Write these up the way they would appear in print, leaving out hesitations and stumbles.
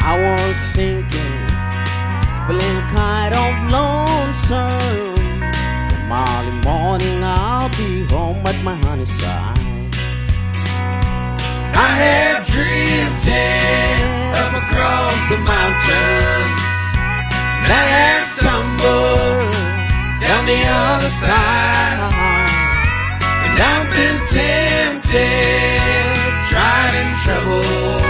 I was sinking, feeling kind of lonesome. Tomorrow morning I'll be home at my honey's side. I had drifted up across the mountains, and I had stumbled down the other side, and I've been tempted, tried and troubled.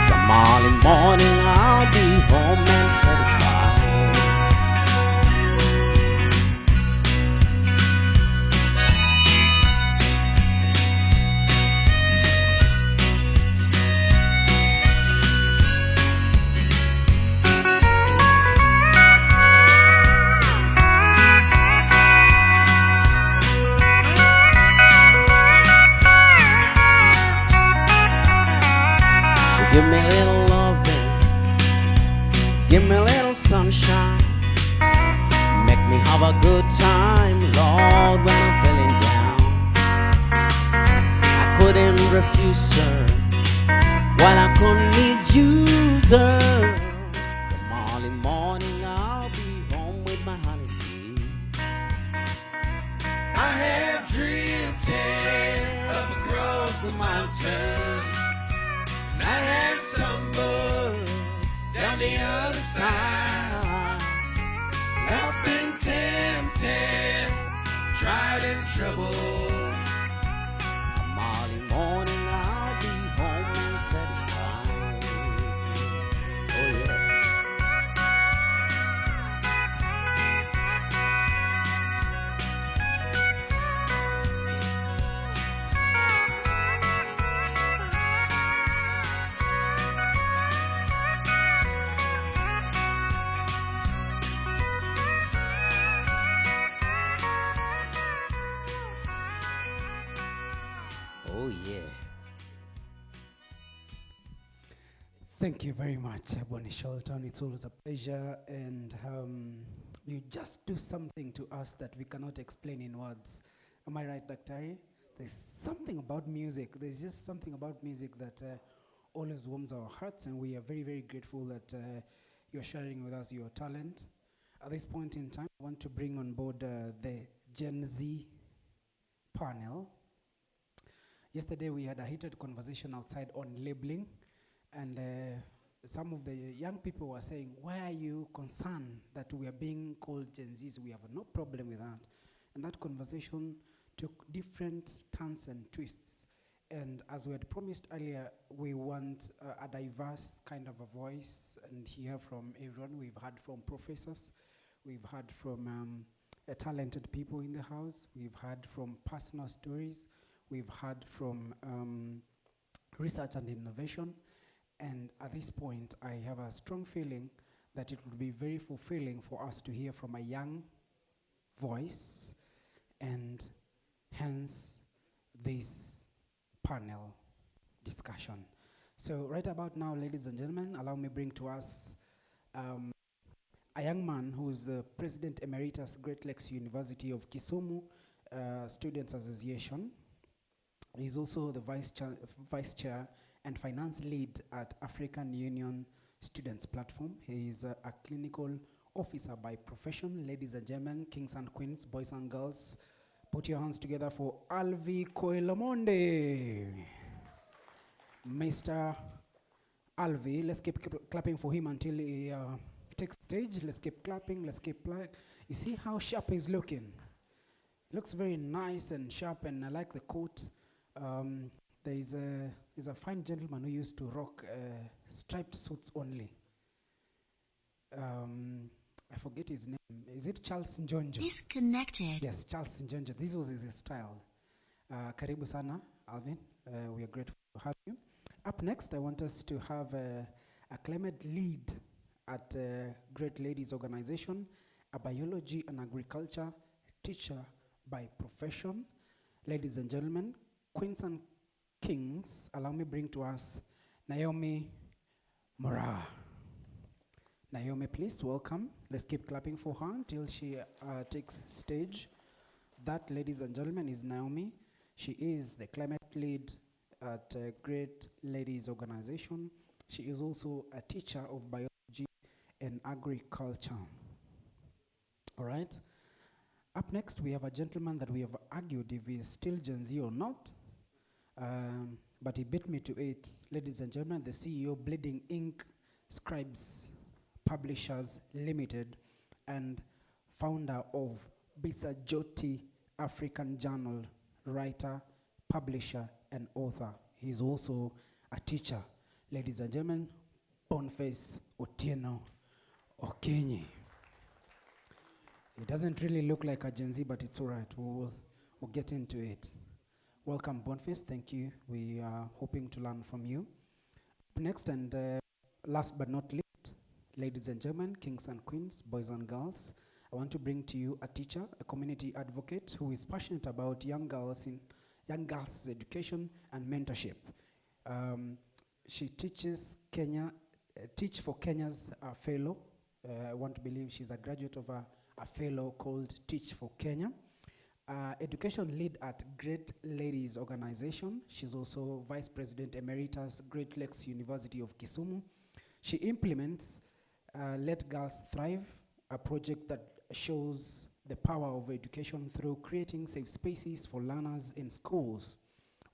Tomorrow morning I'll be home and satisfied. Give me a little loving, give me a little sunshine. Make me have a good time, Lord, when I'm feeling down. I couldn't refuse her, while I couldn't misuse her. Tomorrow morning I'll be home with my honey's tea. I had drifted up across the mountains, and I had stumbled down the other side. I've been tempted, tried and troubled. Tomorrow morning I'll be home and satisfied. Oh yeah. Oh yeah. Thank you very much, Bonnie Shelton. It's always a pleasure, and you just do something to us that we cannot explain in words. Am I right, Daktari? There's something about music. There's just something about music that always warms our hearts, and we are very, very grateful that you're sharing with us your talent. At this point in time, I want to bring on board the Gen Z panel. Yesterday, we had a heated conversation outside on labeling, and some of the young people were saying, why are you concerned that we are being called Gen Zs? We have no problem with that. And that conversation took different turns and twists. And as we had promised earlier, we want a diverse kind of a voice and hear from everyone. We've heard from professors. We've heard from talented people in the house. We've heard from personal stories. We've heard from research and innovation. And at this point, I have a strong feeling that it would be very fulfilling for us to hear from a young voice, and hence this panel discussion. So right about now, ladies and gentlemen, allow me bring to us a young man who is the President Emeritus, Great Lakes University of Kisumu Students Association. He's also the Vice Chair and Finance Lead at African Union Students Platform. He is a clinical officer by profession. Ladies and gentlemen, kings and queens, boys and girls, put your hands together for Alvi Koilamonde. Mr. Alvi, let's keep clapping for him until he takes stage. Let's keep clapping, let's keep You see how sharp he's looking? It looks very nice and sharp, and I like the coat. There's a fine gentleman who used to rock striped suits only. I forget his name. Is it Charles Njonjo? Disconnected. Yes, Charles Njonjo. This was his style. Karibu sana, Alvin. We are grateful to have you. Up next, I want us to have a climate lead at Great Ladies Organization, a biology and agriculture teacher by profession. Ladies and gentlemen, queens and kings, allow me bring to us Naomi Mora. Naomi, please, welcome. Let's keep clapping for her until she takes stage. That, ladies and gentlemen, is Naomi. She is the climate lead at Great Ladies Organization, She is also a teacher of biology and agriculture. All right. Up next, we have a gentleman that we have argued if he's still Gen Z or not. But he beat me to it. Ladies and gentlemen, the CEO, Bleeding Ink Scribes Publishers Limited, and founder of Bisa Joti African Journal, writer, publisher, and author. He's also a teacher. Ladies and gentlemen, Boniface Otieno Okenyi. He doesn't really look like a Gen Z, but it's all right. We'll get into it. Welcome, Boniface. Thank you. We are hoping to learn from you. Next and last but not least, ladies and gentlemen, kings and queens, boys and girls, I want to bring to you a teacher, a community advocate who is passionate about young girls' education and mentorship. She teaches Teach for Kenya's fellow. I want to believe she's a graduate of a fellow called Teach for Kenya. Education lead at Great Ladies Organization. She's also Vice President Emeritus, Great Lakes University of Kisumu. She implements Let Girls Thrive, a project that shows the power of education through creating safe spaces for learners in schools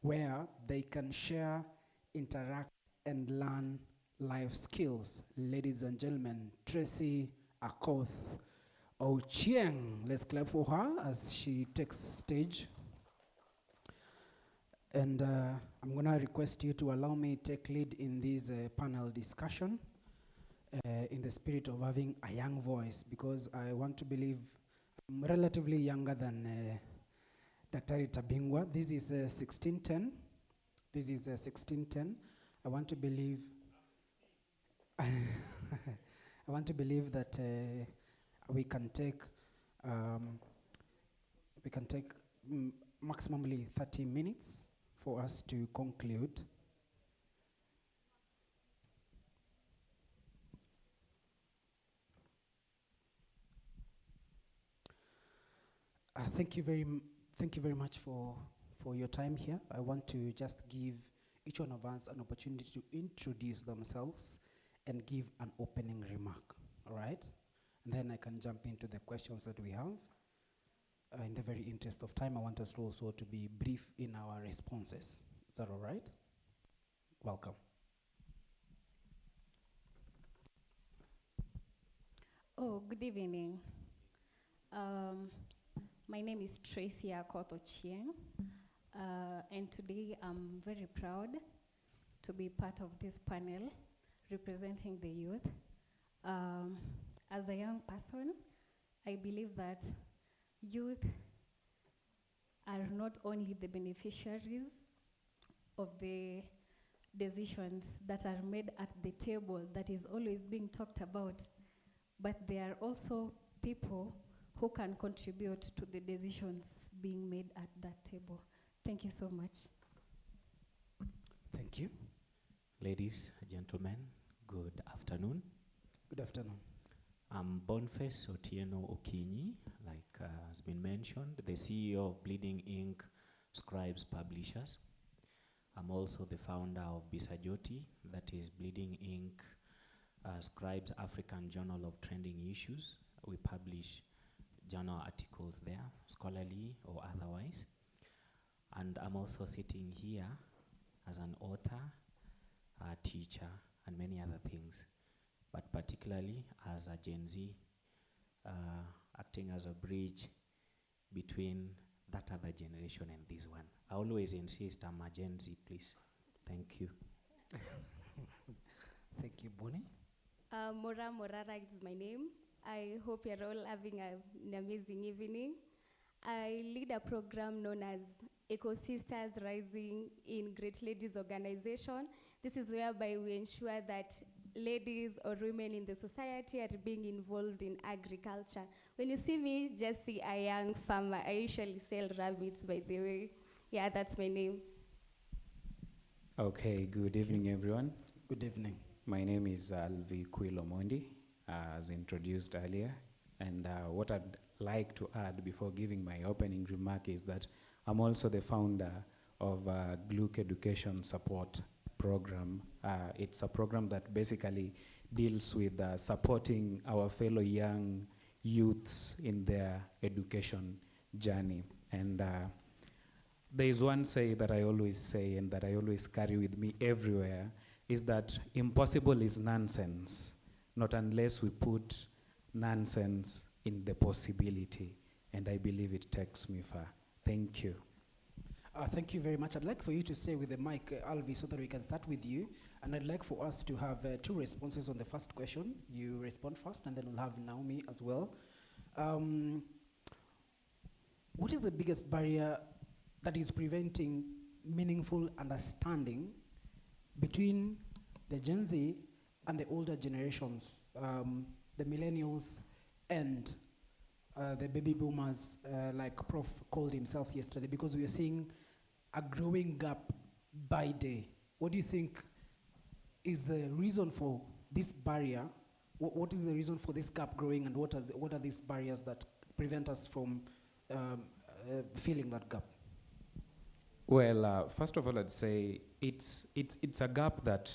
where they can share, interact, and learn life skills. Ladies and gentlemen, Tracy Akoth Ochieng. Let's clap for her as she takes stage. And I'm gonna request you to allow me to take lead in this panel discussion in the spirit of having a young voice, because I want to believe I'm relatively younger than Dr. Tabingwa. This is 1610. This is 1610. I want to believe I want to believe that we can take maximally 30 minutes for us to conclude. Thank you very much for your time here. I want to just give each one of us an opportunity to introduce themselves and give an opening remark, all right? And then I can jump into the questions that we have. In the very interest of time, I want us also to be brief in our responses. Is that all right? Welcome. Oh, good evening. My name is Tracy Akoth Ochieng, and today I'm very proud to be part of this panel representing the youth. As a young person, I believe that youth are not only the beneficiaries of the decisions that are made at the table that is always being talked about, but they are also people who can contribute to the decisions being made at that table. Thank you so much. Thank you. Ladies, gentlemen, good afternoon. Good afternoon. I'm Boniface Otieno Okenyi, like has been mentioned, the CEO of Bleeding Ink Scribes Publishers. I'm also the founder of Bisa Joti, that is Bleeding Ink Scribes African Journal of Trending Issues. We publish journal articles there, scholarly or otherwise. And I'm also sitting here as an author, a teacher, and many other things, but particularly as a Gen Z, acting as a bridge between that other generation and this one. I always insist I'm a Gen Z, please. Thank you. Thank you, Bonnie. Mora Morara is my name. I hope you're all having an amazing evening. I lead a program known as Eco-Sisters Rising in Great Ladies Organization. This is whereby we ensure that ladies or women in the society are being involved in agriculture. When you see me, just see a young farmer. I usually sell rabbits, by the way. Yeah, that's my name. Okay, good evening, everyone. Good evening. My name is Alvi Quilomondi, as introduced earlier. And what I'd like to add before giving my opening remark is that I'm also the founder of Gluck Education Support program. It's a program that basically deals with supporting our fellow young youths in their education journey. And there is one say that I always say and that I always carry with me everywhere, is that impossible is nonsense, not unless we put nonsense in the possibility. And I believe it takes me far. Thank you. Thank you very much. I'd like for you to stay with the mic, Alvi, so that we can start with you. And I'd like for us to have 2 responses on the first question. You respond first, and then we'll have Naomi as well. What is the biggest barrier that is preventing meaningful understanding between the Gen Z and the older generations, the millennials and the baby boomers, like Prof called himself yesterday, because we are seeing a growing gap by day. What do you think is the reason for this barrier? What is the reason for this gap growing, and what are these barriers that prevent us from filling that gap? Well, first of all, I'd say it's a gap that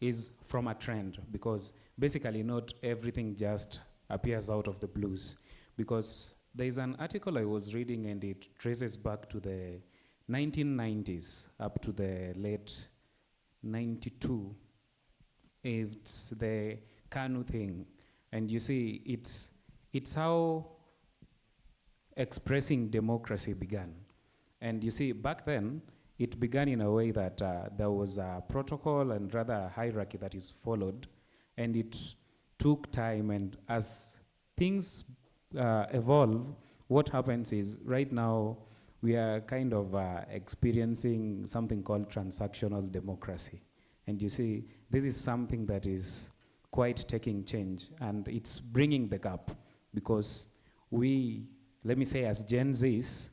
is from a trend, because basically not everything just appears out of the blues. Because there is an article I was reading, and it traces back to the 1990s up to the late 92. It's the KANU thing. And you see, it's how expressing democracy began. And you see, back then, it began in a way that there was a protocol and rather a hierarchy that is followed. And it took time, and as things evolve, what happens is right now we are kind of experiencing something called transactional democracy. And you see, this is something that is quite taking change, and it's bringing the gap, because we, let me say as Gen Zs,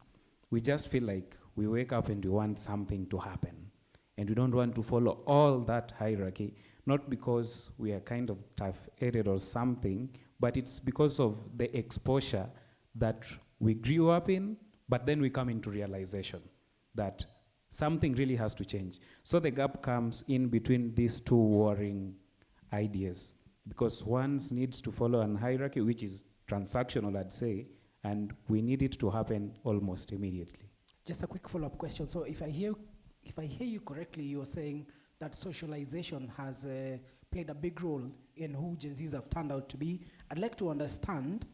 we just feel like we wake up and we want something to happen. And we don't want to follow all that hierarchy, not because we are kind of tough-headed or something, but it's because of the exposure that we grew up in, but then we come into realization that something really has to change. So the gap comes in between these 2 warring ideas, because one needs to follow an hierarchy, which is transactional, I'd say, and we need it to happen almost immediately. Just a quick follow-up question. So if I hear you correctly, you're saying that socialization has played a big role in who Gen Zs have turned out to be. I'd like to understand,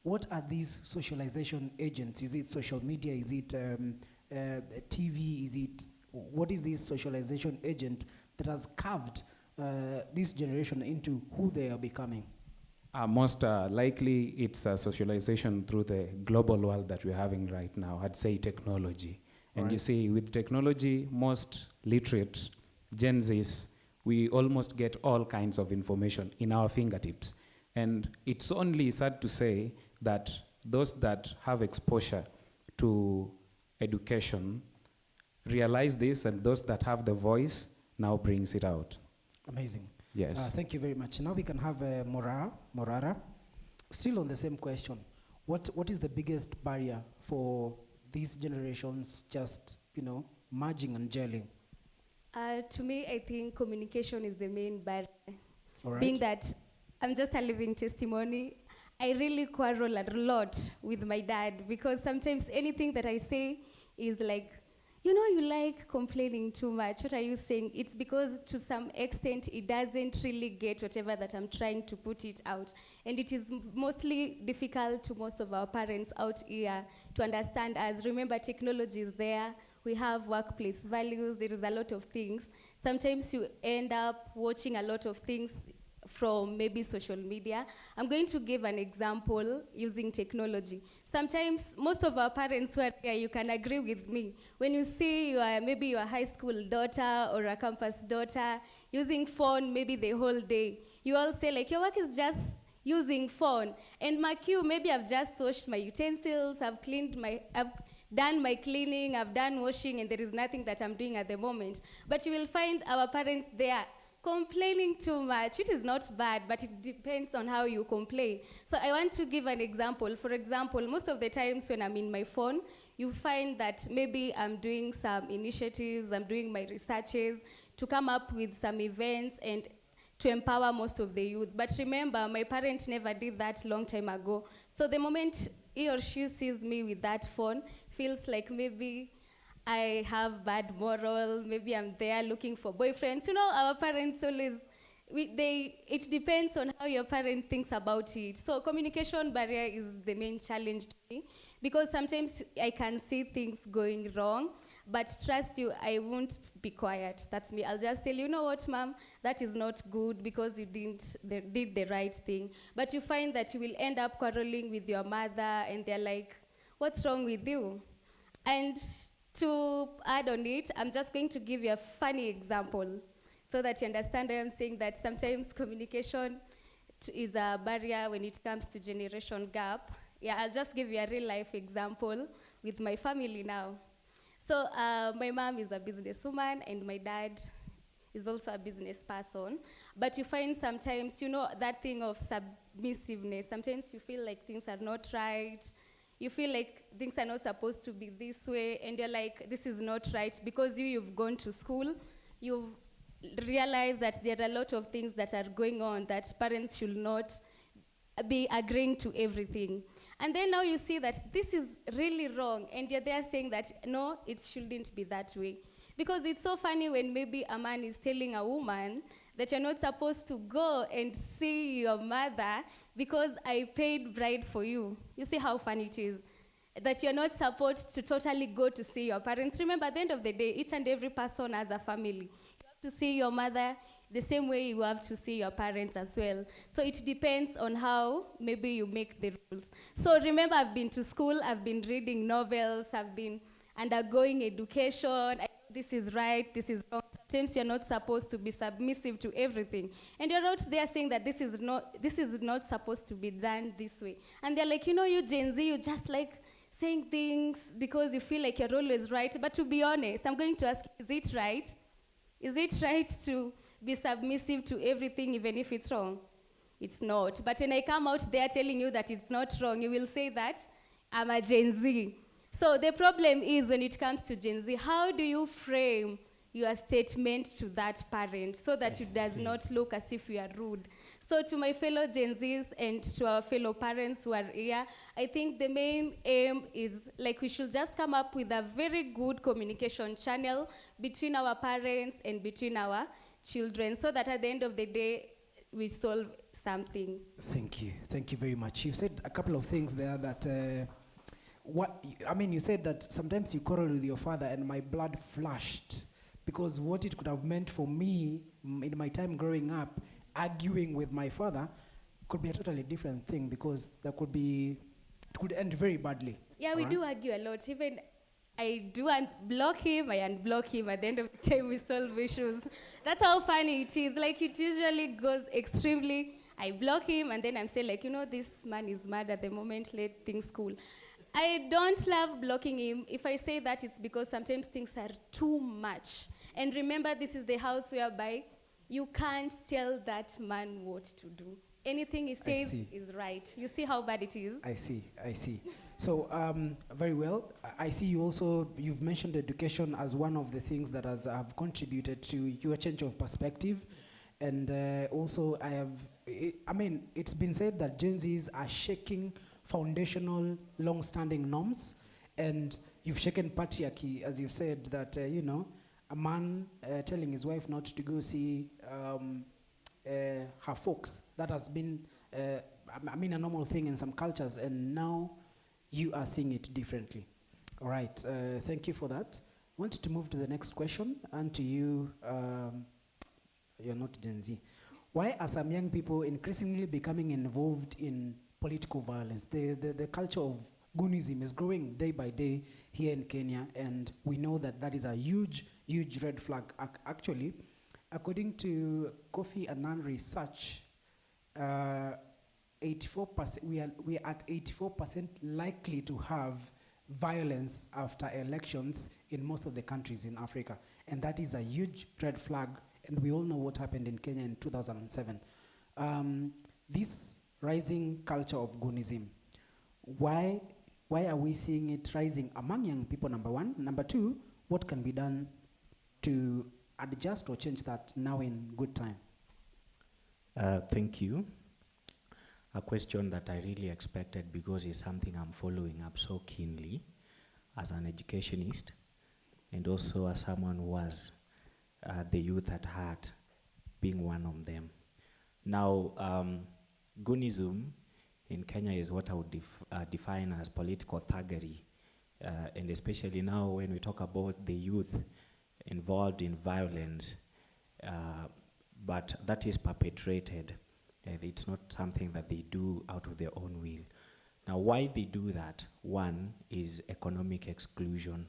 what are these socialization agents? Is it social media? Is it TV? Is it, what is this socialization agent that has carved this generation into who they are becoming? Most likely, it's a socialization through the global world that we're having right now. I'd say technology. And Right. you see, with technology, most literate Gen Zs, we almost get all kinds of information in our fingertips. And it's only sad to say that those that have exposure to education realize this, and those that have the voice now brings it out. Amazing. Yes. Thank you very much. Now we can have Morara. Still on the same question. What is the biggest barrier for these generations just, merging and gelling? To me, I think communication is the main barrier. All right. Being that I'm just a living testimony, I really quarrel a lot with my dad, because sometimes anything that I say is like, you like complaining too much. What are you saying? It's because to some extent it doesn't really get whatever that I'm trying to put it out. And it is mostly difficult to most of our parents out here to understand us. Remember, technology is there. We have workplace values. There is a lot of things. Sometimes you end up watching a lot of things from maybe social media. I'm going to give an example using technology. Sometimes most of our parents who are here, you can agree with me. When you see maybe your high school daughter or a campus daughter using phone maybe the whole day, you all say like, your work is just using phone. And my queue, maybe I've just washed my utensils, I've done my cleaning, I've done washing, and there is nothing that I'm doing at the moment. But you will find our parents there complaining too much, which is not bad, but it depends on how you complain. So I want to give an example. For example, most of the times when I'm in my phone, you find that maybe I'm doing some initiatives, I'm doing my researches to come up with some events and to empower most of the youth. But remember, my parent never did that long time ago. So the moment he or she sees me with that phone, feels like maybe I have bad moral, maybe I'm there looking for boyfriends. You know, our parents always, it depends on how your parent thinks about it. So communication barrier is the main challenge to me, because sometimes I can see things going wrong, but trust you, I won't be quiet. That's me. I'll just tell you, you know what, ma'am, that is not good because you did the right thing. But you find that you will end up quarreling with your mother, and they're like, what's wrong with you? And to add on it, I'm just going to give you a funny example so that you understand why I'm saying that sometimes communication is a barrier when it comes to generation gap. Yeah, I'll just give you a real life example with my family now. So my mom is a businesswoman and my dad is also a business person. But you find sometimes, you know, that thing of submissiveness. Sometimes you feel like things are not right. You feel like things are not supposed to be this way, and you're like, this is not right, because you've gone to school, you've realized that there are a lot of things that are going on that parents should not be agreeing to everything. And then now you see that this is really wrong, and you're there saying that, no, it shouldn't be that way. Because it's so funny when maybe a man is telling a woman that you're not supposed to go and see your mother because I paid bride for you. You see how funny it is? That you're not supposed to totally go to see your parents. Remember, at the end of the day, each and every person has a family. You have to see your mother the same way you have to see your parents as well. So it depends on how maybe you make the rules. So remember, I've been to school, I've been reading novels, I've been undergoing education. I know this is right, this is wrong. Sometimes you're not supposed to be submissive to everything. And you're out there saying that this is not supposed to be done this way. And they're like, you know, you Gen Z, you just like saying things because you feel like you're always right. But to be honest, I'm going to ask, is it right? Is it right to be submissive to everything, even if it's wrong? It's not. But when I come out there telling you that it's not wrong, you will say that I'm a Gen Z. So the problem is, when it comes to Gen Z, how do you frame your statement to that parent so that it does not look as if you are rude? So to my fellow Gen Zs and to our fellow parents who are here, I think the main aim is, like, we should just come up with a very good communication channel between our parents and between our children, so that at the end of the day, we solve something. Thank you. Thank you very much. You said a couple of things there that, you said that sometimes you quarrel with your father, and my blood flushed, because what it could have meant for me in my time growing up, arguing with my father, could be a totally different thing, because it could end very badly. Yeah, we do argue a lot. Even I do block him, I unblock him. At the end of the time, we solve issues. That's how funny it is. Like, it usually goes extremely, I block him, and then I'm saying, like, you know, this man is mad at the moment, let things cool. I don't love blocking him. If I say that, it's because sometimes things are too much. And remember, this is the house whereby you can't tell that man what to do. Anything he says is right. You see how bad it is? I see. So, very well. I see you've mentioned education as one of the things that have contributed to your change of perspective. And also, it's been said that Gen Zs are shaking foundational, long-standing norms. And you've shaken patriarchy, as you've said, that, a man telling his wife not to go see her folks. That has been, a normal thing in some cultures, and now you are seeing it differently. All right, thank you for that. I wanted to move to the next question, and to you, you're not Gen Z. Why are some young people increasingly becoming involved in political violence? The culture of Goonism is growing day by day here in Kenya, and we know that is a huge red flag. Actually, according to Kofi Annan research, 84%, we are at 84% likely to have violence after elections in most of the countries in Africa. And that is a huge red flag, and we all know what happened in Kenya in 2007. This rising culture of Goonism, why are we seeing it rising among young people, number one? Number two, what can be done to adjust or change that now in good time? Thank you. A question that I really expected because it's something I'm following up so keenly as an educationist and also as someone who has the youth at heart, being one of them. Now, Goonism in Kenya is what I would define as political thuggery, and especially now when we talk about the youth involved in violence, but that is perpetrated. It's not something that they do out of their own will. Now, why they do that? One is economic exclusion.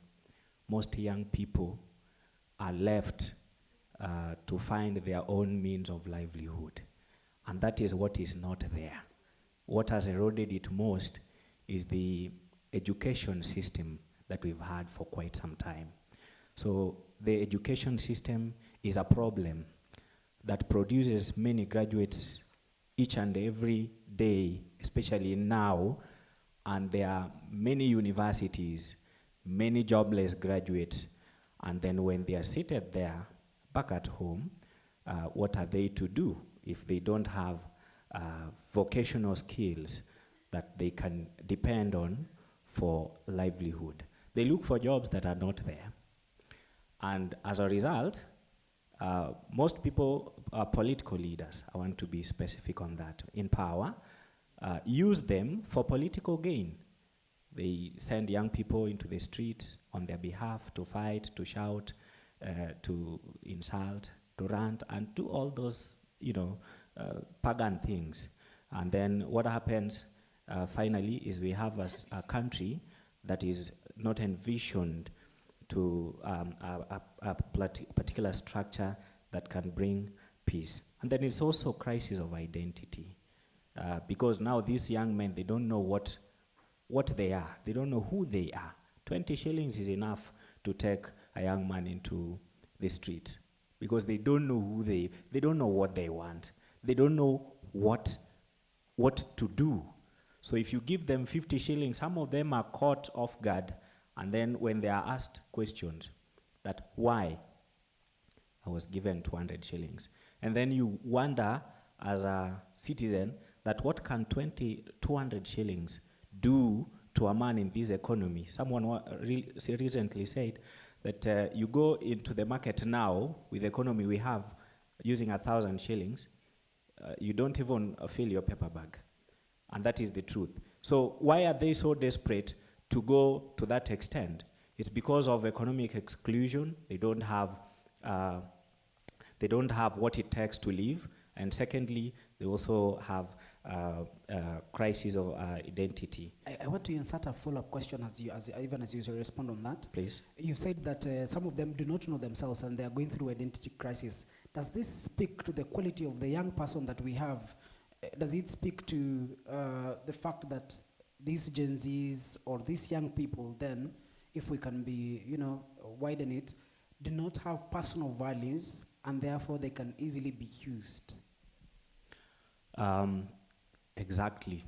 Most young people are left to find their own means of livelihood, and that is what is not there. What has eroded it most is the education system that we've had for quite some time. So the education system is a problem that produces many graduates each and every day, especially now, and there are many universities, many jobless graduates, and then when they are seated there back at home, what are they to do if they don't have vocational skills that they can depend on for livelihood? They look for jobs that are not there. And as a result, most people, political leaders, I want to be specific on that, in power, use them for political gain. They send young people into the streets on their behalf to fight, to shout, to insult, to rant, and do all those, pagan things. And then what happens finally is we have a country that is not envisioned to a particular structure that can bring peace. And then it's also a crisis of identity. Because now these young men, they don't know what they are. They don't know who they are. 20 shillings is enough to take a young man into the street because they don't know who they don't know what they want. They don't know what to do. So if you give them 50 shillings, some of them are caught off guard. And then when they are asked questions that why I was given 200 shillings. And then you wonder as a citizen that what can 200 shillings do to a man in this economy? Someone recently said that you go into the market now with the economy we have using 1,000 shillings, you don't even fill your paper bag. And that is the truth. So why are they so desperate to go to that extent? It's because of economic exclusion. They don't have what it takes to live. And secondly, they also have crisis of identity. I want to insert a follow-up question as you respond on that. Please. You said that some of them do not know themselves and they are going through identity crisis. Does this speak to the quality of the young person that we have? Does it speak to the fact that these Gen Zs or these young people then, if we can be, widen it, do not have personal values and therefore they can easily be used? Exactly.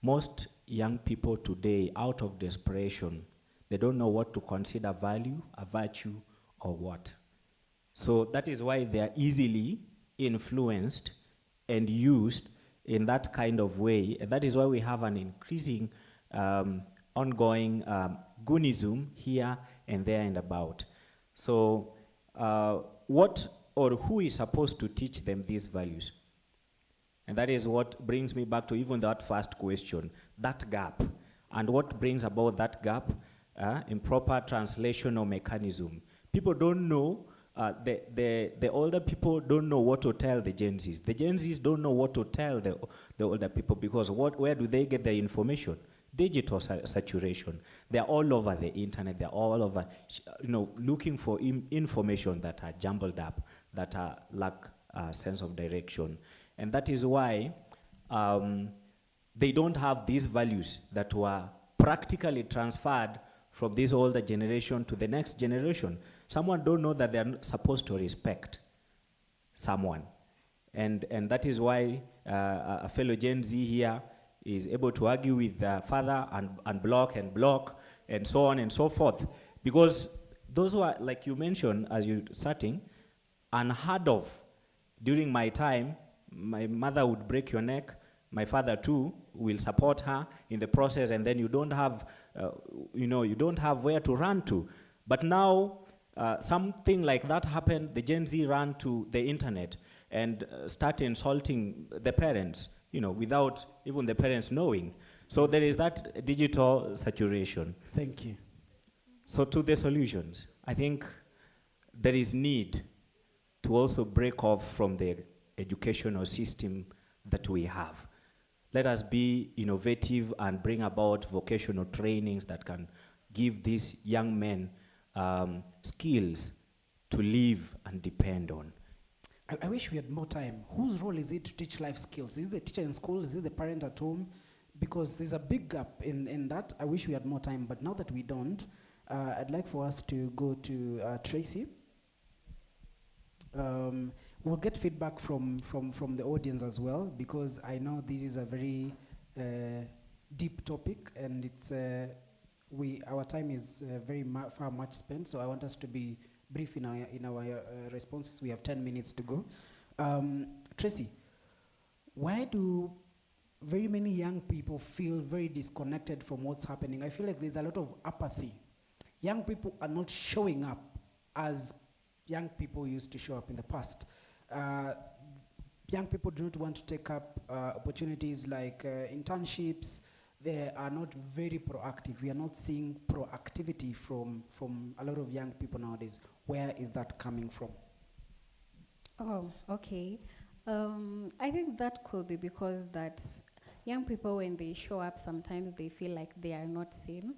Most young people today, out of desperation, they don't know what to consider value, a virtue, or what. So that is why they are easily influenced and used in that kind of way. And that is why we have an increasing ongoing Goonism here and there and about. So what or who is supposed to teach them these values? And that is what brings me back to even that first question, that gap. And what brings about that gap? Improper translational mechanism. People don't know, the older people don't know what to tell the Gen Zs. The Gen Zs don't know what to tell the older people because where do they get their information? Digital saturation. They're all over the internet. They're all over, looking for information that are jumbled up, that are lack sense of direction. And that is why they don't have these values that were practically transferred from this older generation to the next generation. Someone don't know that they're not supposed to respect someone. And that is why a fellow Gen Z here is able to argue with their father and block and so on and so forth. Because those were, like you mentioned as you starting, unheard of. During my time, my mother would break your neck, my father too will support her in the process, and then you don't have, you don't have where to run to. But now, something like that happened, the Gen Z ran to the internet and started insulting the parents, without even the parents knowing. So there is that digital saturation. Thank you. So to the solutions, I think there is need to also break off from the educational system that we have. Let us be innovative and bring about vocational trainings that can give these young men skills to live and depend on. I wish we had more time. Whose role is it to teach life skills? Is it the teacher in school? Is it the parent at home? Because there's a big gap in that. I wish we had more time, but now that we don't, I'd like for us to go to Tracy. We'll get feedback from the audience as well, because I know this is a very deep topic, and it's our time is very far much spent. So I want us to be brief in our responses. We have 10 minutes to go. Tracy, why do very many young people feel very disconnected from what's happening? I feel like there's a lot of apathy. Young people are not showing up as young people used to show up in the past. Young people do not want to take up opportunities like internships. They are not very proactive. We are not seeing proactivity from a lot of young people nowadays. Where is that coming from? Oh, okay. I think that could be because that young people, when they show up, sometimes they feel like they are not seen.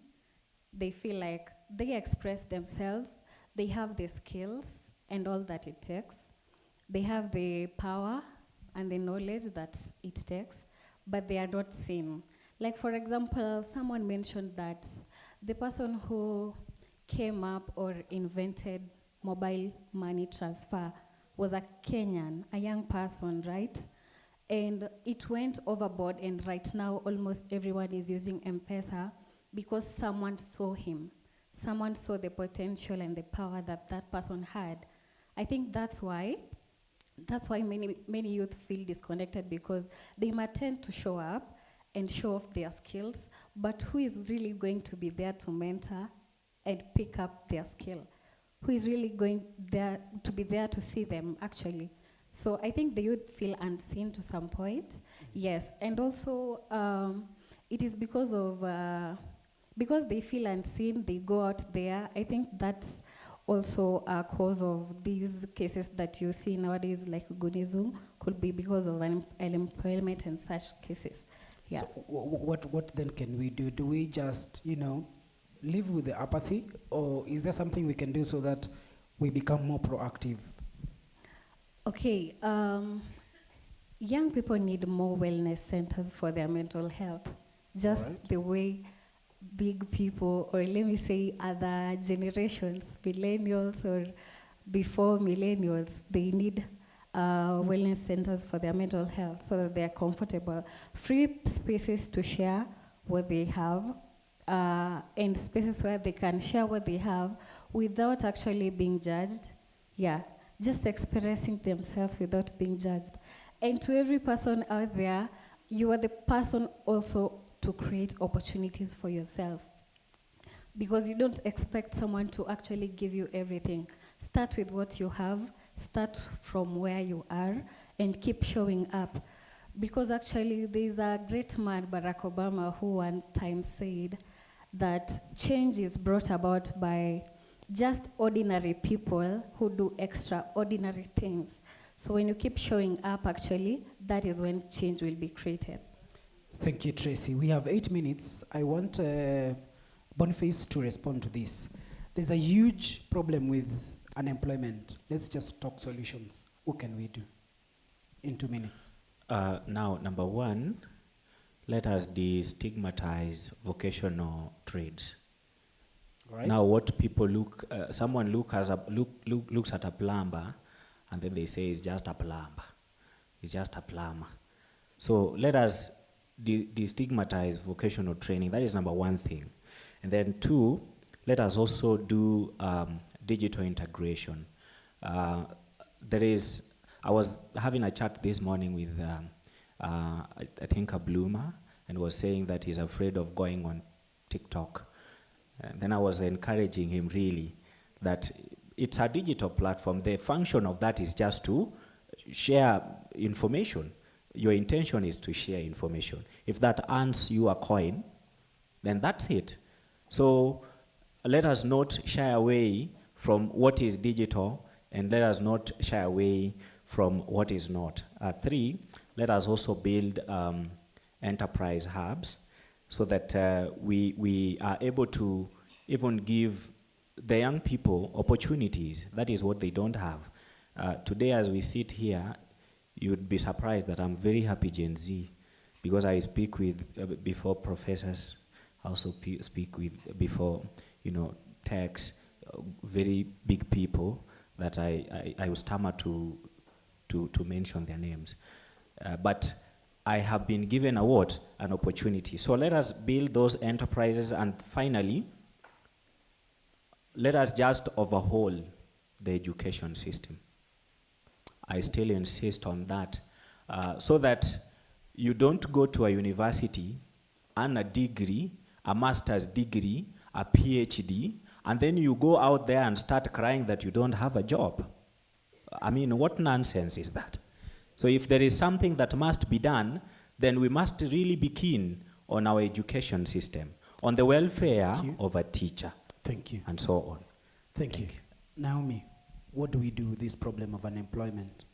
They feel like they express themselves, they have the skills and all that it takes. They have the power and the knowledge that it takes, but they are not seen. Like, for example, someone mentioned that the person who came up or invented mobile money transfer was a Kenyan, a young person, right? And it went overboard, and right now almost everyone is using M-Pesa because someone saw him. Someone saw the potential and the power that that person had. I think that's why many youth feel disconnected, because they might tend to show up and show off their skills, but who is really going to be there to mentor and pick up their skill? Who is really going there to be there to see them, actually? So I think the youth feel unseen to some point, yes. And also, it is because they feel unseen, they go out there. I think that's also a cause of these cases that you see nowadays, like Gunism, could be because of unemployment and such cases. Yeah. So what then can we do? Do we just, live with the apathy, or is there something we can do so that we become more proactive? Okay, young people need more wellness centers for their mental health, just the way big people, or let me say other generations, millennials or before millennials, they need wellness centers for their mental health so that they are comfortable. Free spaces to share what they have, and spaces where they can share what they have without actually being judged. Yeah, just expressing themselves without being judged. And to every person out there, you are the person also to create opportunities for yourself, because you don't expect someone to actually give you everything. Start with what you have, start from where you are, and keep showing up. Because actually there's a great man, Barack Obama, who one time said that change is brought about by just ordinary people who do extraordinary things. So when you keep showing up, actually, that is when change will be created. Thank you, Tracy. We have 8 minutes. I want Boniface to respond to this. There's a huge problem with unemployment. Let's just talk solutions. What can we do in 2 minutes? Now, number one, let us destigmatize vocational trades. Right. Now, what people someone looks at a plumber, and then they say it's just a plumber. It's just a plumber. So let us destigmatize vocational training. That is number one thing. And then two, let us also do digital integration. I was having a chat this morning with, I think, a bloomer, and was saying that he's afraid of going on TikTok. And then I was encouraging him really that it's a digital platform. The function of that is just to share information. Your intention is to share information. If that earns you a coin, then that's it. So let us not shy away from what is digital, and let us not shy away from what is not. 3, let us also build enterprise hubs so that we are able to even give the young people opportunities. That is what they don't have. Today, as we sit here, you'd be surprised that I'm very happy Gen Z, because I speak with before professors, also speak with before techs, very big people that I will stammer to mention their names. But I have been given an opportunity. So let us build those enterprises, and finally, let us just overhaul the education system. I still insist on that, so that you don't go to a university, earn a degree, a master's degree, a PhD, and then you go out there and start crying that you don't have a job. I mean, what nonsense is that? So if there is something that must be done, then we must really be keen on our education system, on the welfare of a teacher. Thank you. And so on. Thank you. Naomi, what do we do with this problem of unemployment?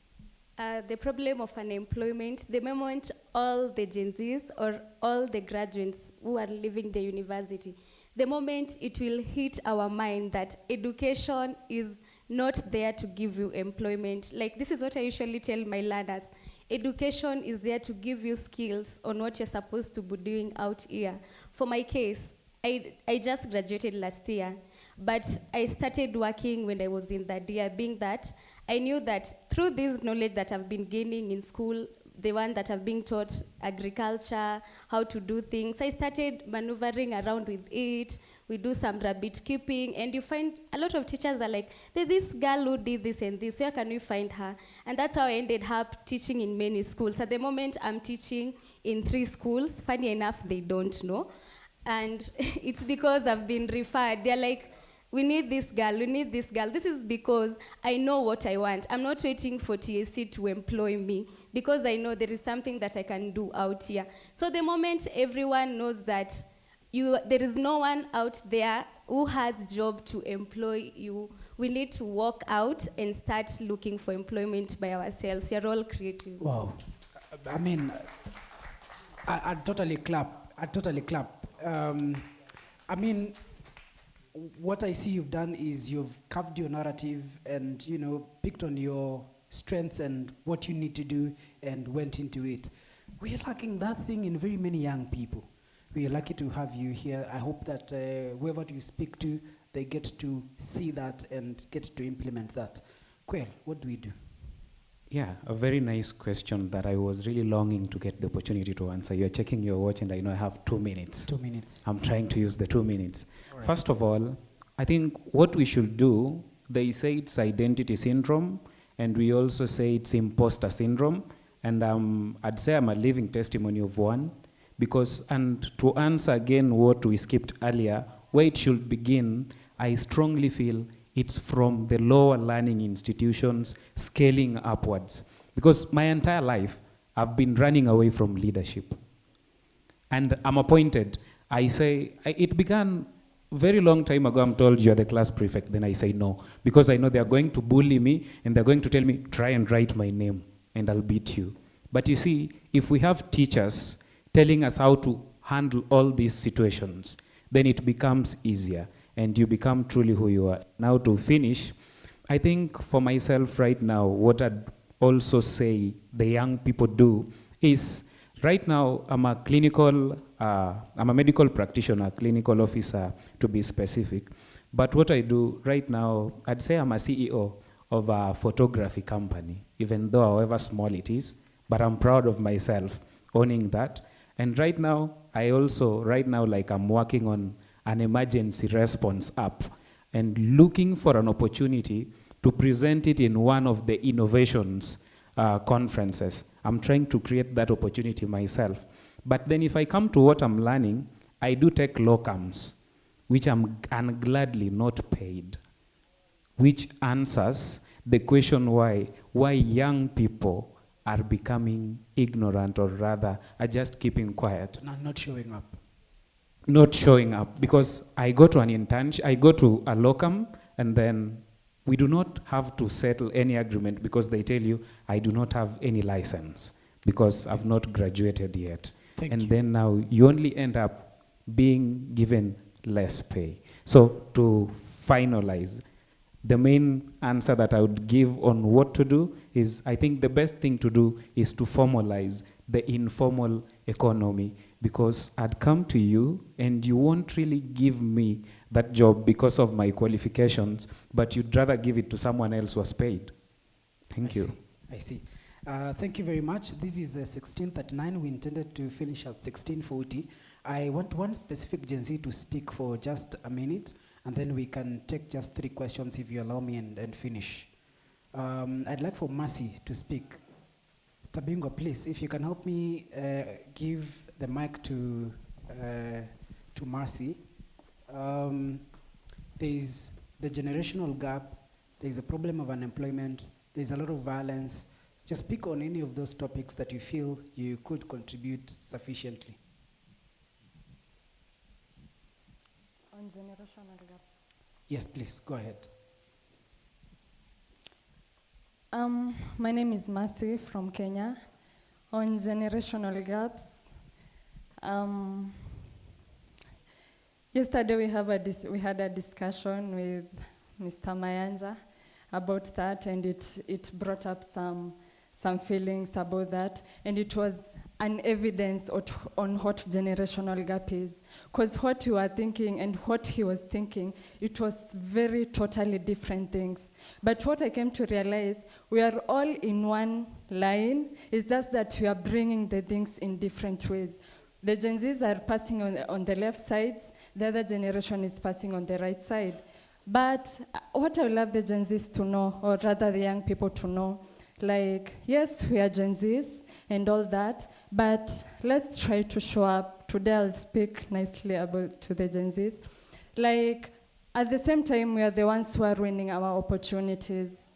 The problem of unemployment, the moment all the Gen Zs or all the graduates who are leaving the university, the moment it will hit our mind that education is not there to give you employment. Like, this is what I usually tell my learners. Education is there to give you skills on what you're supposed to be doing out here. For my case, I just graduated last year, but I started working when I was in that year, being that I knew that through this knowledge that I've been gaining in school, the one that I've been taught agriculture, how to do things, I started maneuvering around with it. We do some rabbit keeping, and you find a lot of teachers are like, there's this girl who did this and this, where can we find her? And that's how I ended up teaching in many schools. At the moment, I'm teaching in 3 schools. Funny enough, they don't know. And it's because I've been referred. They're like, we need this girl, we need this girl. This is because I know what I want. I'm not waiting for TSC to employ me, because I know there is something that I can do out here. So the moment everyone knows that there is no one out there who has job to employ you, we need to walk out and start looking for employment by ourselves. You're all creative. Wow. I mean, I totally clap. I totally clap. I mean, what I see you've done is you've carved your narrative and, picked on your strengths and what you need to do and went into it. We're lacking that thing in very many young people. We are lucky to have you here. I hope that whoever you speak to, they get to see that and get to implement that. Quail, what do we do? Yeah, a very nice question that I was really longing to get the opportunity to answer. You're checking your watch and I know I have 2 minutes. 2 minutes. I'm trying to use the 2 minutes. Right. First of all, I think what we should do, they say it's identity syndrome, and we also say it's imposter syndrome. And I'd say I'm a living testimony of one. Because, and to answer again what we skipped earlier, where it should begin, I strongly feel it's from the lower learning institutions scaling upwards. Because my entire life, I've been running away from leadership. And I'm appointed. I say, it began very long time ago. I'm told you're the class prefect. Then I say no. Because I know they're going to bully me and they're going to tell me, try and write my name and I'll beat you. But you see, if we have teachers telling us how to handle all these situations, then it becomes easier and you become truly who you are. Now to finish, I think for myself right now, what I'd also say the young people do is, right now I'm a medical practitioner, clinical officer to be specific. But what I do right now, I'd say I'm a CEO of a photography company, even though however small it is, but I'm proud of myself owning that. And right now, I'm working on an emergency response app and looking for an opportunity to present it in one of the innovations conferences. I'm trying to create that opportunity myself. But then if I come to what I'm learning, I do take locums, which I'm gladly not paid, which answers the question why young people are becoming ignorant, or rather are just keeping quiet. Not showing up. Not showing up, because I go to an internship, I go to a locum, and then we do not have to settle any agreement because they tell you, I do not have any license because I've not graduated yet. Thank you. Then now you only end up being given less pay. So to finalize, the main answer that I would give on what to do is, I think the best thing to do is to formalize the informal economy, because I'd come to you and you won't really give me that job because of my qualifications, but you'd rather give it to someone else who has paid. Thank you. I see. Thank you very much. This is 16:39. We intended to finish at 16:40. I want one specific Gen Z to speak for just a minute, and then we can take just 3 questions if you allow me, and finish. I'd like for Mercy to speak. Tabingwa, please, if you can help me give the mic to Mercy. There's the generational gap, there's a problem of unemployment, there's a lot of violence. Just speak on any of those topics that you feel you could contribute sufficiently. On generational gaps. Yes, please, go ahead. My name is Mercy from Kenya. On generational gaps, yesterday we had a discussion with Mr. Mayanja about that, and it brought up some feelings about that, and it was an evidence on what generational gap is. Because what you are thinking and what he was thinking, it was very totally different things. But what I came to realize, we are all in one line, it's just that we are bringing the things in different ways. The Gen Zs are passing on the left sides, the other generation is passing on the right side. But what I would love the Gen Zs to know, or rather the young people to know, like, yes, we are Gen Zs and all that, but let's try to show up. Today I'll speak nicely to the Gen Zs. Like, at the same time, we are the ones who are ruining our opportunities.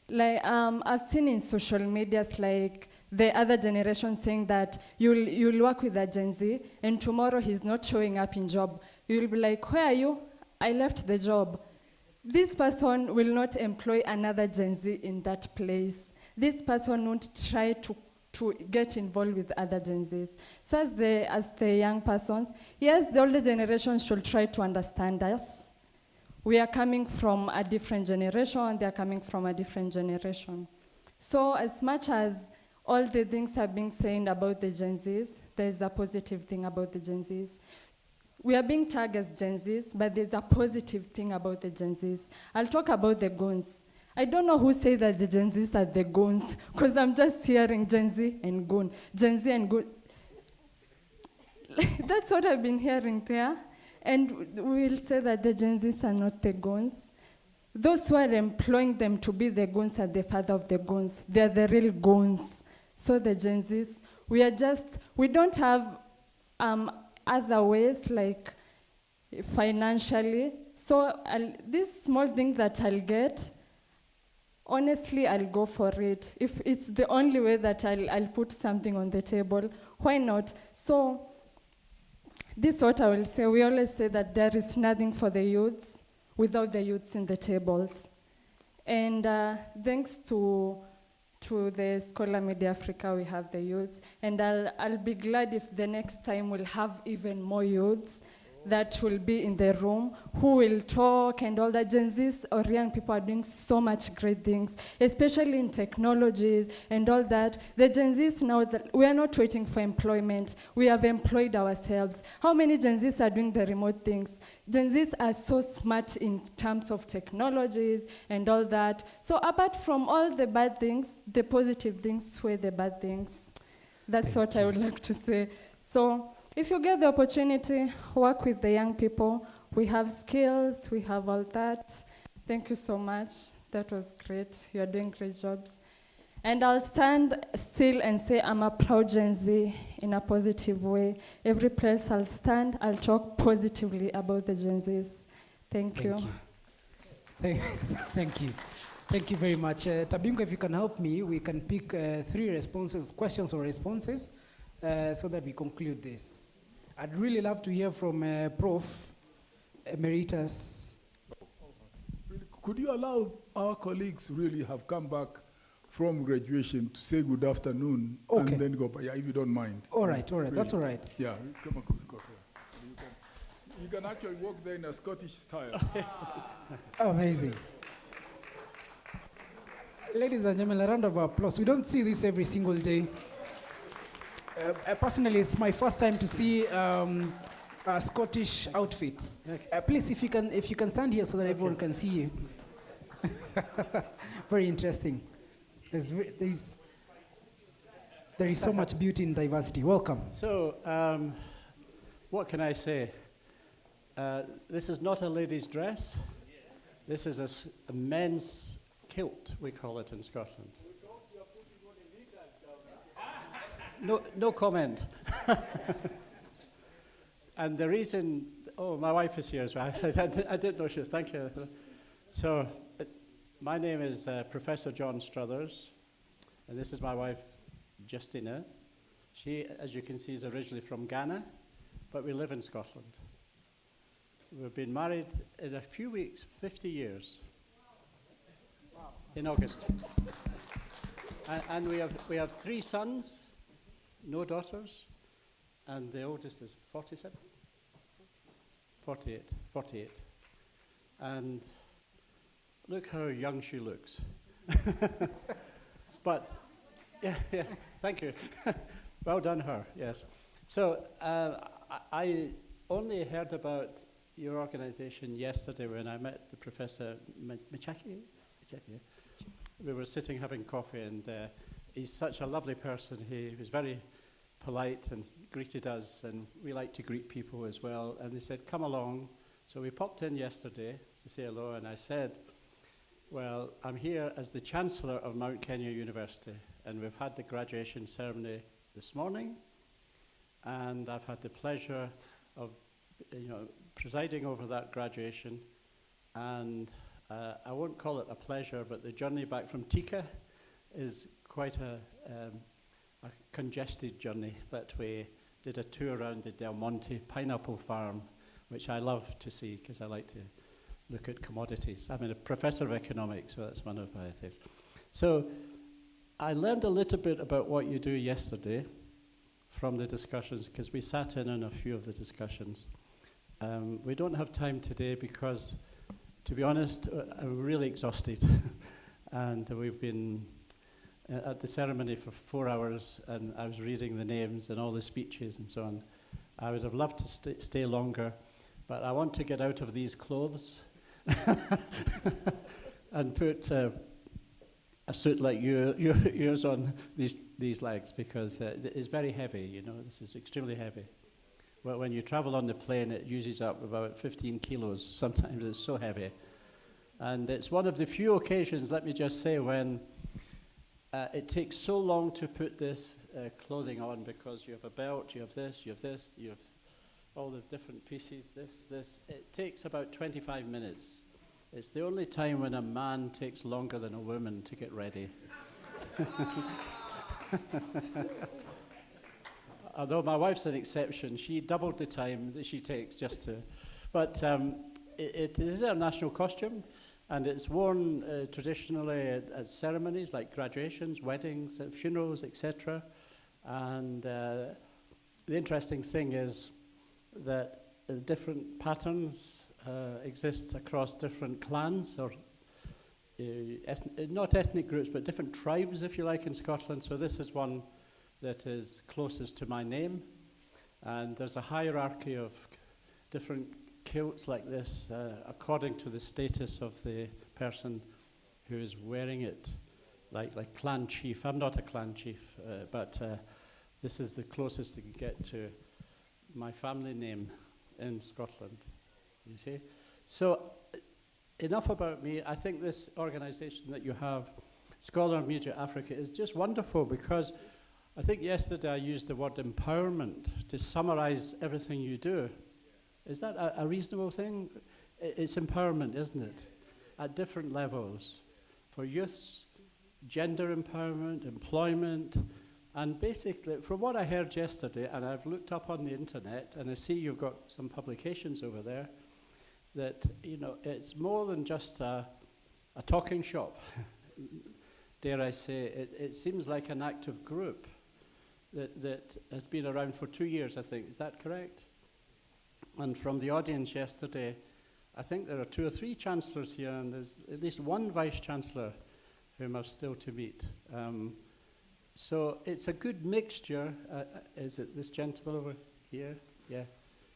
Like, I've seen in social medias, like, the other generation saying that you'll work with a Gen Z, and tomorrow he's not showing up in job. You'll be like, where are you? I left the job. This person will not employ another Gen Z in that place. This person won't try to get involved with other Gen Zs. So as the young persons, yes, the older generation should try to understand us. We are coming from a different generation, they are coming from a different generation. So as much as all the things are being said about the Gen Zs, there's a positive thing about the Gen Zs. We are being tagged as Gen Zs, but there's a positive thing about the Gen Zs. I'll talk about the goons. I don't know who says that the Gen Zs are the goons, because I'm just hearing Gen Z and goon. Gen Z and goon. That's what I've been hearing there. And we'll say that the Gen Zs are not the goons. Those who are employing them to be the goons are the father of the goons. They're the real goons. So the Gen Zs, we don't have other ways, like financially. So this small thing that I'll get, honestly, I'll go for it. If it's the only way that I'll put something on the table, why not? So this is what I will say. We always say that there is nothing for the youths without the youths in the tables. And thanks to the Scholar Media Africa, we have the youths. And I'll be glad if the next time we'll have even more youths that will be in the room, who will talk and all that. Gen Zs or young people are doing so much great things, especially in technologies and all that. The Gen Zs now, we are not waiting for employment. We have employed ourselves. How many Gen Zs are doing the remote things? Gen Zs are so smart in terms of technologies and all that. So apart from all the bad things, the positive things were the bad things. That's what I would like to say. So if you get the opportunity, work with the young people. We have skills, we have all that. Thank you so much. That was great. You're doing great jobs. And I'll stand still and say I'm a proud Gen Z in a positive way. Every place I'll stand, I'll talk positively about the Gen Zs. Thank you. Thank, thank you. Thank you very much. Tabingo, if you can help me, we can pick 3 responses, questions or responses, so that we conclude this. I'd really love to hear from Prof. Emeritus. Could you allow our colleagues really have come back from graduation to say good afternoon Okay. and then go back? Yeah, if you don't mind. All right, that's all right. Yeah, come on, go here. You can actually walk there in a Scottish style. Amazing. Ladies and gentlemen, a round of applause. We don't see this every single day. Personally, it's my first time to see a Scottish outfit. Okay. Please, if you can stand here so that everyone can see you. Very interesting. There is so much beauty in diversity. Welcome. So, what can I say? This is not a lady's dress. This is a men's kilt, we call it in Scotland. No comment. And the reason, my wife is here as well. I didn't know she was, thank you. So, my name is Professor John Struthers, and this is my wife, Justina. She, as you can see, is originally from Ghana, but we live in Scotland. We've been married in a few weeks, 50 years. Wow. In August. And we have 3 sons, no daughters, and the oldest is 47? 48. And look how young she looks. But, yeah, thank you. Well done, her, yes. So, I only heard about your organization yesterday when I met the Professor Michaki. We were sitting having coffee, and he's such a lovely person. He was very polite and greeted us, and we like to greet people as well. And they said, come along. So we popped in yesterday to say hello, and I said, well, I'm here as the Chancellor of Mount Kenya University, and we've had the graduation ceremony this morning, and I've had the pleasure of, presiding over that graduation, and I won't call it a pleasure, but the journey back from Tika is quite a congested journey. But we did a tour around the Del Monte pineapple farm, which I love to see because I like to look at commodities. I'm a professor of economics, so that's one of my things. So I learned a little bit about what you do yesterday from the discussions, because we sat in on a few of the discussions. We don't have time today because, to be honest, I'm really exhausted. And we've been at the ceremony for 4 hours, and I was reading the names and all the speeches and so on. I would have loved to stay longer, but I want to get out of these clothes and put a suit like yours on these legs, because it's very heavy, this is extremely heavy. Well, when you travel on the plane, it uses up about 15 kilos. Sometimes it's so heavy. And it's one of the few occasions, let me just say, when it takes so long to put this clothing on, because you have a belt, you have this, you have all the different pieces, this. It takes about 25 minutes. It's the only time when a man takes longer than a woman to get ready. Although my wife's an exception, she doubled the time that she takes just to. But it is a national costume, and it's worn traditionally at ceremonies like graduations, weddings, funerals, etc. And the interesting thing is that different patterns exist across different clans, or not ethnic groups, but different tribes, if you like, in Scotland. So this is one that is closest to my name. And there's a hierarchy of different kilts like this, according to the status of the person who is wearing it, like clan chief. I'm not a clan chief, but this is the closest you can get to my family name in Scotland, you see. So enough about me. I think this organization that you have, Scholar Media Africa, is just wonderful, because I think yesterday I used the word empowerment to summarize everything you do. Is that a reasonable thing? It's empowerment, isn't it? At different levels. For youths, gender empowerment, employment, and basically, from what I heard yesterday, and I've looked up on the internet, and I see you've got some publications over there, that, you know, it's more than just a talking shop. Dare I say, it seems like an active group that has been around for 2 years, I think. Is that correct? And from the audience yesterday, I think there are 2 or 3 chancellors here, and there's at least 1 vice-chancellor whom I've still to meet. So it's a good mixture. Is it this gentleman over here? Yeah.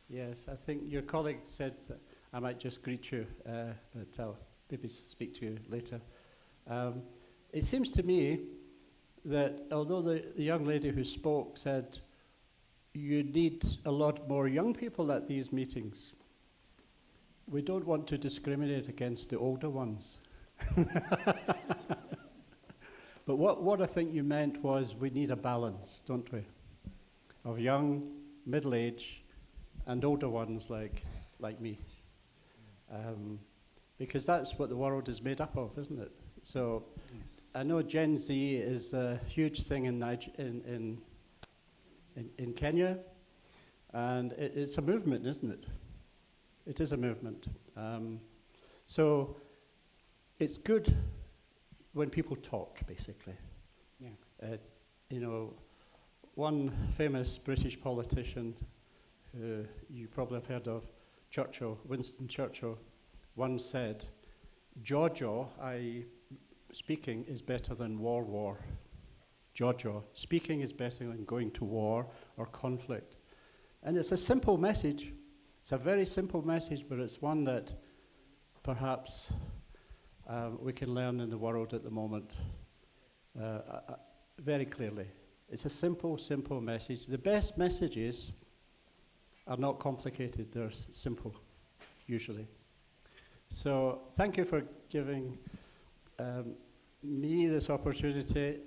Yes, I think your colleague said that I might just greet you, but I'll maybe speak to you later. It seems to me that although the young lady who spoke said you need a lot more young people at these meetings, we don't want to discriminate against the older ones. But what I think you meant was we need a balance, don't we? Of young, middle-aged, and older ones like me. Because that's what the world is made up of, isn't it? So yes. I know Gen Z is a huge thing in Kenya, and it's a movement, isn't it? It is a movement. So it's good when people talk, basically. Yeah. You know, one famous British politician who you probably have heard of, Churchill, Winston Churchill, once said, jaw, speaking is better than war. Jaw. Speaking is better than going to war or conflict. And it's a simple message. It's a very simple message, but it's one that perhaps we can learn in the world at the moment very clearly. It's a simple message. The best messages are not complicated, they're simple, usually. So thank you for giving me this opportunity.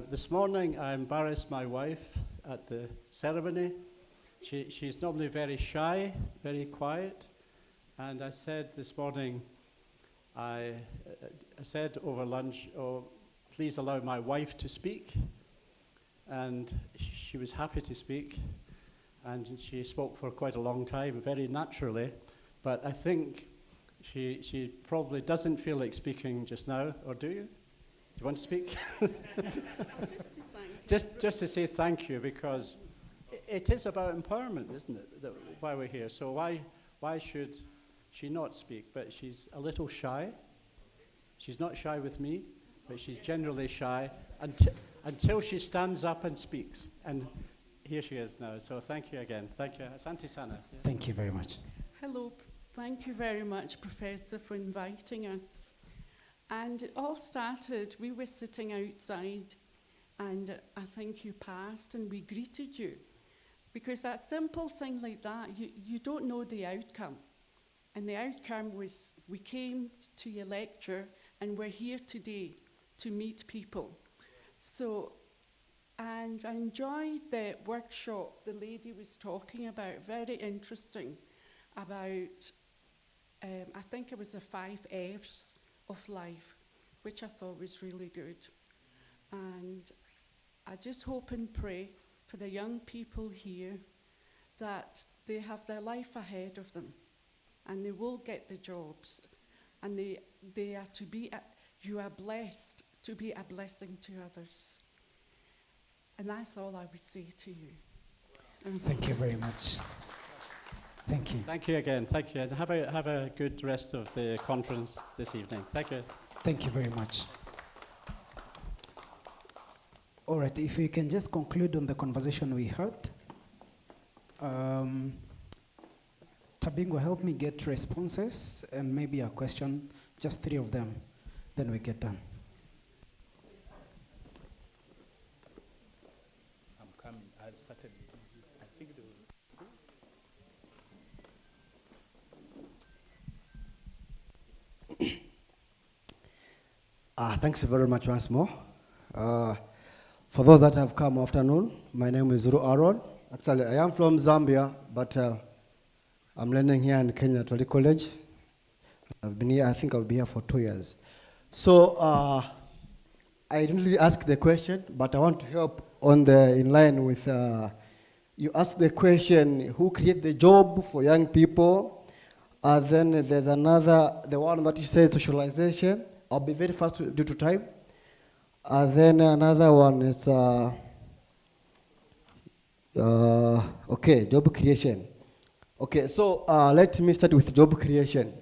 This morning I embarrassed my wife at the ceremony. She's normally very shy, very quiet, and I said this morning, I said over lunch, oh, please allow my wife to speak, and she was happy to speak, and she spoke for quite a long time, very naturally, but I think she probably doesn't feel like speaking just now, or do you? Do you want to speak? Just to say thank you, because it is about empowerment, isn't it, why we're here. So why should she not speak? But she's a little shy. She's not shy with me, but she's generally shy until she stands up and speaks. And here she is now. So thank you again. Thank you. Asante Sana. Thank you very much. Hello. Thank you very much, Professor, for inviting us. And it all started, we were sitting outside, and I think you passed and we greeted you. Because that simple thing like that, you don't know the outcome. And the outcome was we came to your lecture and we're here today to meet people. So, and I enjoyed the workshop the lady was talking about, very interesting, about, I think it was the 5 F's of life, which I thought was really good. And I just hope and pray for the young people here that they have their life ahead of them and they will get the jobs, and they are to be, you are blessed to be a blessing to others. And that's all I would say to you. Thank you very much. Thank you. Thank you again. Thank you. And have a good rest of the conference this evening. Thank you. Thank you very much. All right, if we can just conclude on the conversation we had. Tabingwa, help me get responses and maybe a question, just 3 of them, then we get done. I'm coming. I started. I think there was. Thanks very much once more. For those that have come afternoon, my name is Zuru Aaron. Actually, I am from Zambia, but I'm learning here in Kenya Toli College. I've been here, I think I'll be here for 2 years. So I didn't really ask the question, but I want to help in line with, you asked the question, who create the job for young people? Then there's another, the one that says socialization. I'll be very fast due to time. Then another one is, okay, job creation. Okay, so let me start with job creation.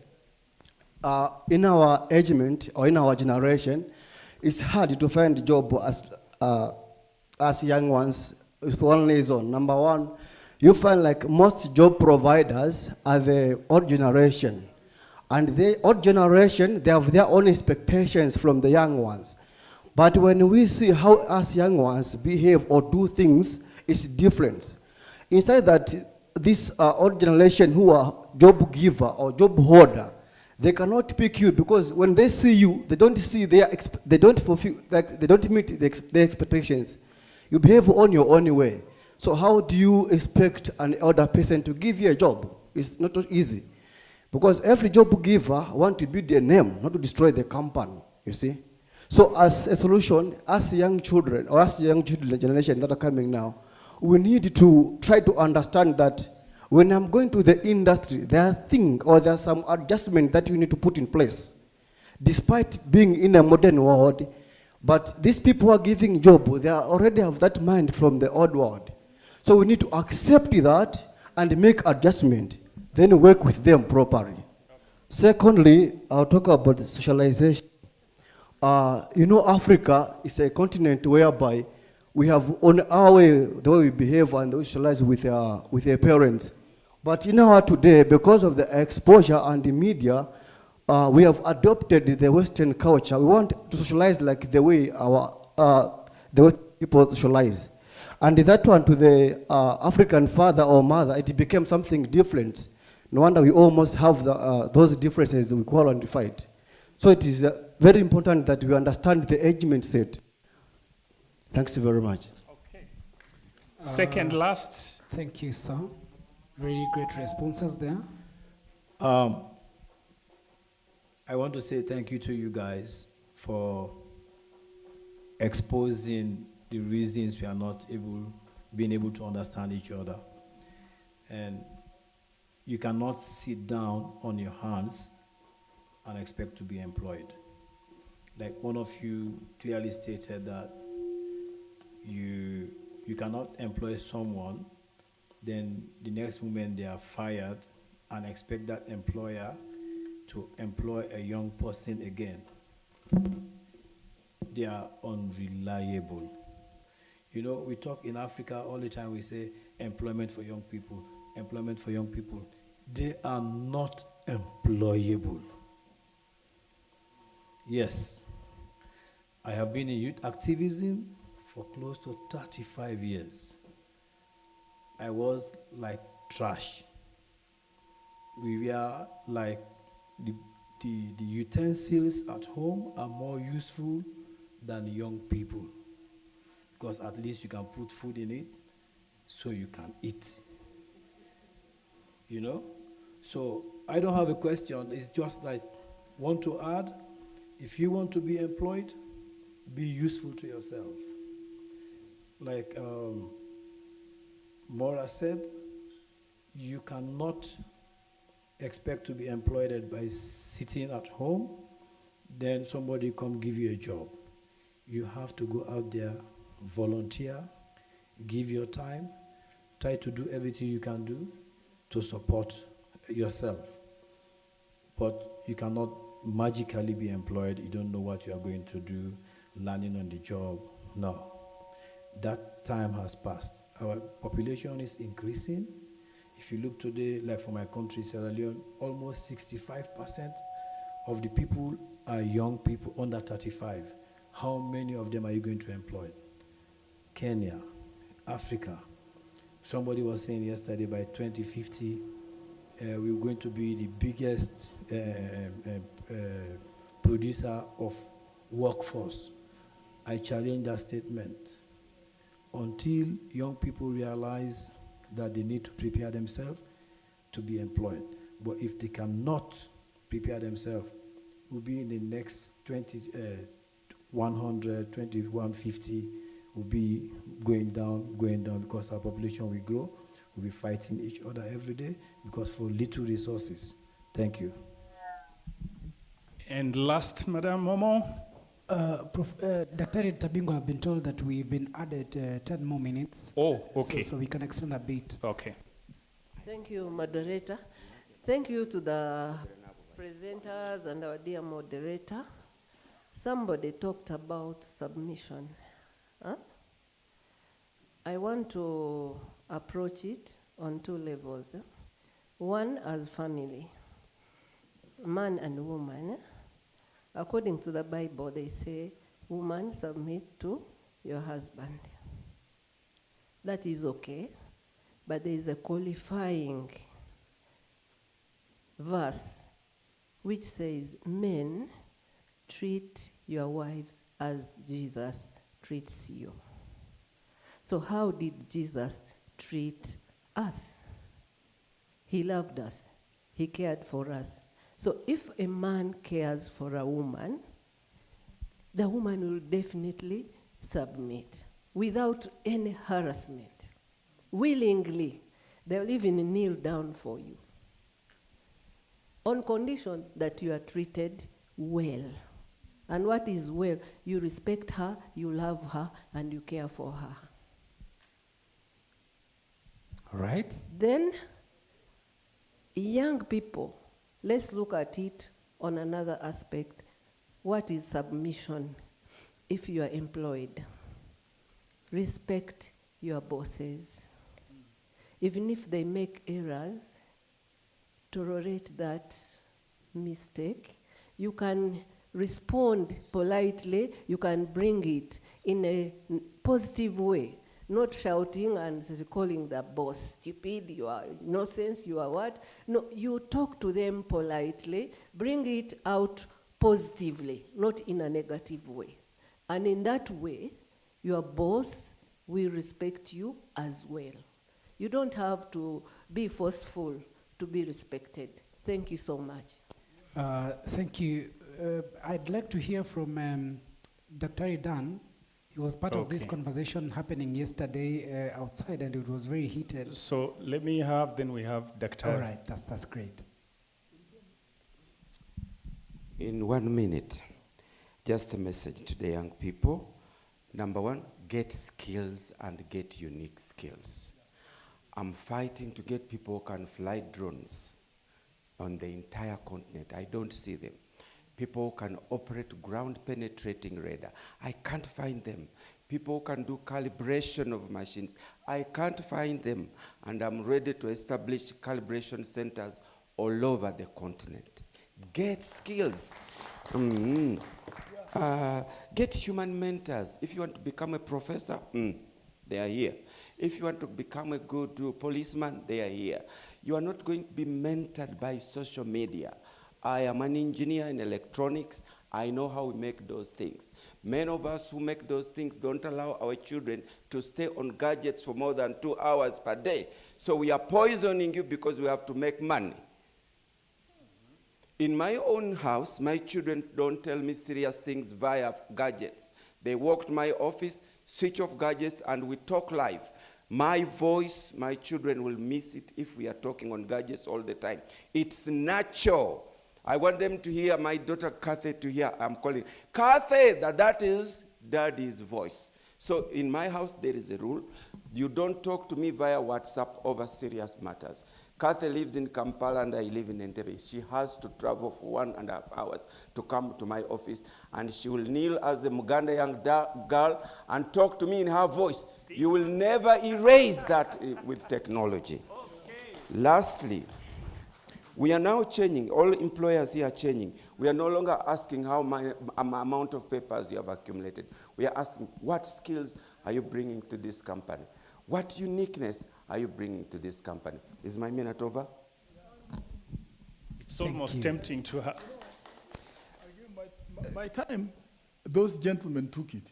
In our agement or in our generation, it's hard to find a job as young ones with one reason. Number one, you find like most job providers are the old generation. And the old generation, they have their own expectations from the young ones. But when we see how us young ones behave or do things, it's different. Instead that this old generation who are job giver or job holder, they cannot pick you because when they see you, they don't see they don't fulfill, like they don't meet their expectations. You behave on your own way. So how do you expect an elder person to give you a job? It's not easy. Because every job giver wants to build a name, not to destroy the company, you see. So as a solution, as young children, or as young children generation that are coming now, we need to try to understand that when I'm going to the industry, there are things or there are some adjustments that you need to put in place. Despite being in a modern world, but these people who are giving job, they already have that mind from the old world. So we need to accept that and make adjustment, then work with them properly. Secondly, I'll talk about socialization. You know, Africa is a continent whereby we have on our way, the way we behave and we socialize with our parents. But in our today, because of the exposure and the media, we have adopted the Western culture. We want to socialize like the way the Western people socialize. And that one to the African father or mother, it became something different. No wonder we almost have those differences we call and fight. So it is very important that we understand the agement set. Thanks very much. Okay. Second last. Thank you, sir. Very great responses there. I want to say thank you to you guys for exposing the reasons we are not being able to understand each other. And you cannot sit down on your hands and expect to be employed. Like one of you clearly stated that you cannot employ someone, then the next moment they are fired and expect that employer to employ a young person again. They are unreliable. You know, we talk in Africa all the time, we say employment for young people, employment for young people. They are not employable. Yes, I have been in youth activism for close to 35 years. I was like trash. We were like the utensils at home are more useful than young people, because at least you can put food in it so you can eat. You know? So I don't have a question. It's just like, want to add, if you want to be employed, be useful to yourself. Like Maura said, you cannot expect to be employed by sitting at home, then somebody come give you a job. You have to go out there, volunteer, give your time, try to do everything you can do to support yourself. But you cannot magically be employed. You don't know what you are going to do, learning on the job. No. That time has passed. Our population is increasing. If you look today, like for my country, Sierra Leone, almost 65% of the people are young people under 35. How many of them are you going to employ? Kenya, Africa. Somebody was saying yesterday by 2050, we're going to be the biggest producer of workforce. I challenge that statement. Until young people realize that they need to prepare themselves to be employed. But if they cannot prepare themselves, we'll be in the next 100, 150, will be going down because our population will grow. We'll be fighting each other every day because for little resources. Thank you. And last, Madam Momo. Dr. Tabingo, I've been told that we've been added 10 more minutes. Oh, okay. So we can extend a bit. Okay. Thank you, moderator. Thank you to the presenters and our dear moderator. Somebody talked about submission. Huh? I want to approach it on two levels. One, as family, man and woman. According to the Bible, they say, woman, submit to your husband. That is okay, but there is a qualifying verse which says, men, treat your wives as Jesus treats you. So how did Jesus treat us? He loved us. He cared for us. So if a man cares for a woman, the woman will definitely submit without any harassment. Willingly, they'll even kneel down for you on condition that you are treated well. And what is well? You respect her, you love her, and you care for her. All right. Then, young people, let's look at it on another aspect. What is submission if you are employed? Respect your bosses. Even if they make errors, tolerate that mistake. You can respond politely. You can bring it in a positive way. Not shouting and calling the boss stupid, you are nonsense, you are what? No, you talk to them politely, bring it out positively, not in a negative way. And in that way, your boss will respect you as well. You don't have to be forceful to be respected. Thank you so much. Thank you. I'd like to hear from Dr. Dan. He was part of this conversation happening yesterday outside, and it was very heated. So let me then we have Dr. All right, that's great. In 1 minute, just a message to the young people. Number one, get skills and get unique skills. I'm fighting to get people who can fly drones on the entire continent. I don't see them. People who can operate ground-penetrating radar. I can't find them. People who can do calibration of machines. I can't find them. And I'm ready to establish calibration centers all over the continent. Get skills. Get human mentors. If you want to become a professor, they are here. If you want to become a good policeman, they are here. You are not going to be mentored by social media. I am an engineer in electronics. I know how we make those things. Many of us who make those things don't allow our children to stay on gadgets for more than 2 hours per day. So we are poisoning you because we have to make money. In my own house, my children don't tell me serious things via gadgets. They walk to my office, switch off gadgets, and we talk live. My voice, my children will miss it if we are talking on gadgets all the time. It's natural. I want them to hear, my daughter Kathy to hear, I'm calling, Kathy, that is daddy's voice. So in my house, there is a rule. You don't talk to me via WhatsApp over serious matters. Kathy lives in Kampala and I live in Entebbe. She has to travel for 1.5 hours to come to my office, and she will kneel as a Muganda young girl and talk to me in her voice. You will never erase that with technology. Lastly, we are now changing. All employers here are changing. We are no longer asking how many amount of papers you have accumulated. We are asking, what skills are you bringing to this company? What uniqueness are you bringing to this company? Is my minute over? It's almost tempting to have. My time, those gentlemen took it.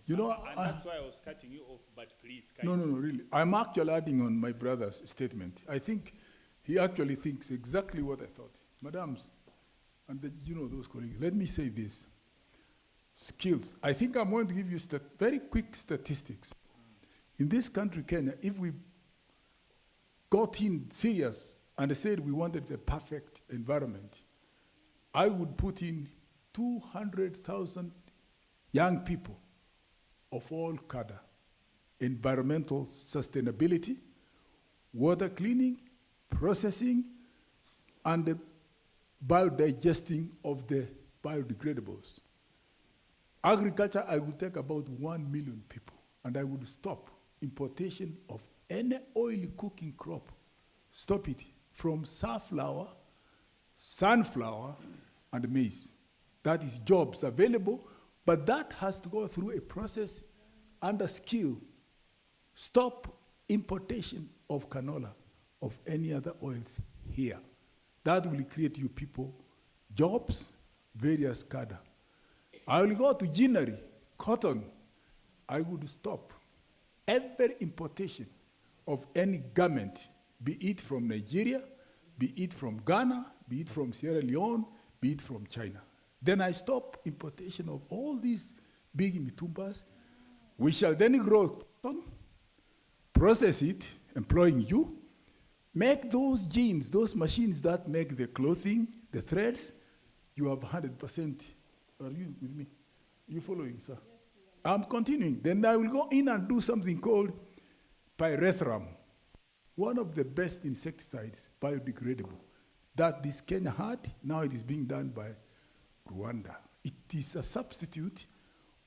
You know, And that's why I was cutting you off, but please. no, really. I'm actually adding on my brother's statement. I think he actually thinks exactly what I thought. Madams, and those colleagues, let me say this. Skills. I think I'm going to give you very quick statistics. In this country, Kenya, if we got in serious and said we wanted the perfect environment, I would put in 200,000 young people of all cadre, environmental sustainability, water cleaning, processing, and the biodigesting of the biodegradables. Agriculture, I would take about 1 million people, and I would stop importation of any oily cooking crop. Stop it from safflower, sunflower, and maize. That is jobs available, but that has to go through a process under skill. Stop importation of canola, of any other oils here. That will create you people jobs, various cadre. I will go to ginnery, cotton. I would stop every importation of any garment, be it from Nigeria, be it from Ghana, be it from Sierra Leone, be it from China. Then I stop importation of all these big mitumbas. We shall then grow cotton, process it, employing you, make those jeans, those machines that make the clothing, the threads. You have 100%. Are you with me? Are you following, sir? Yes, I'm continuing. Then I will go in and do something called pyrethrum, one of the best insecticides, biodegradable, that this Kenya had. Now it is being done by Rwanda. It is a substitute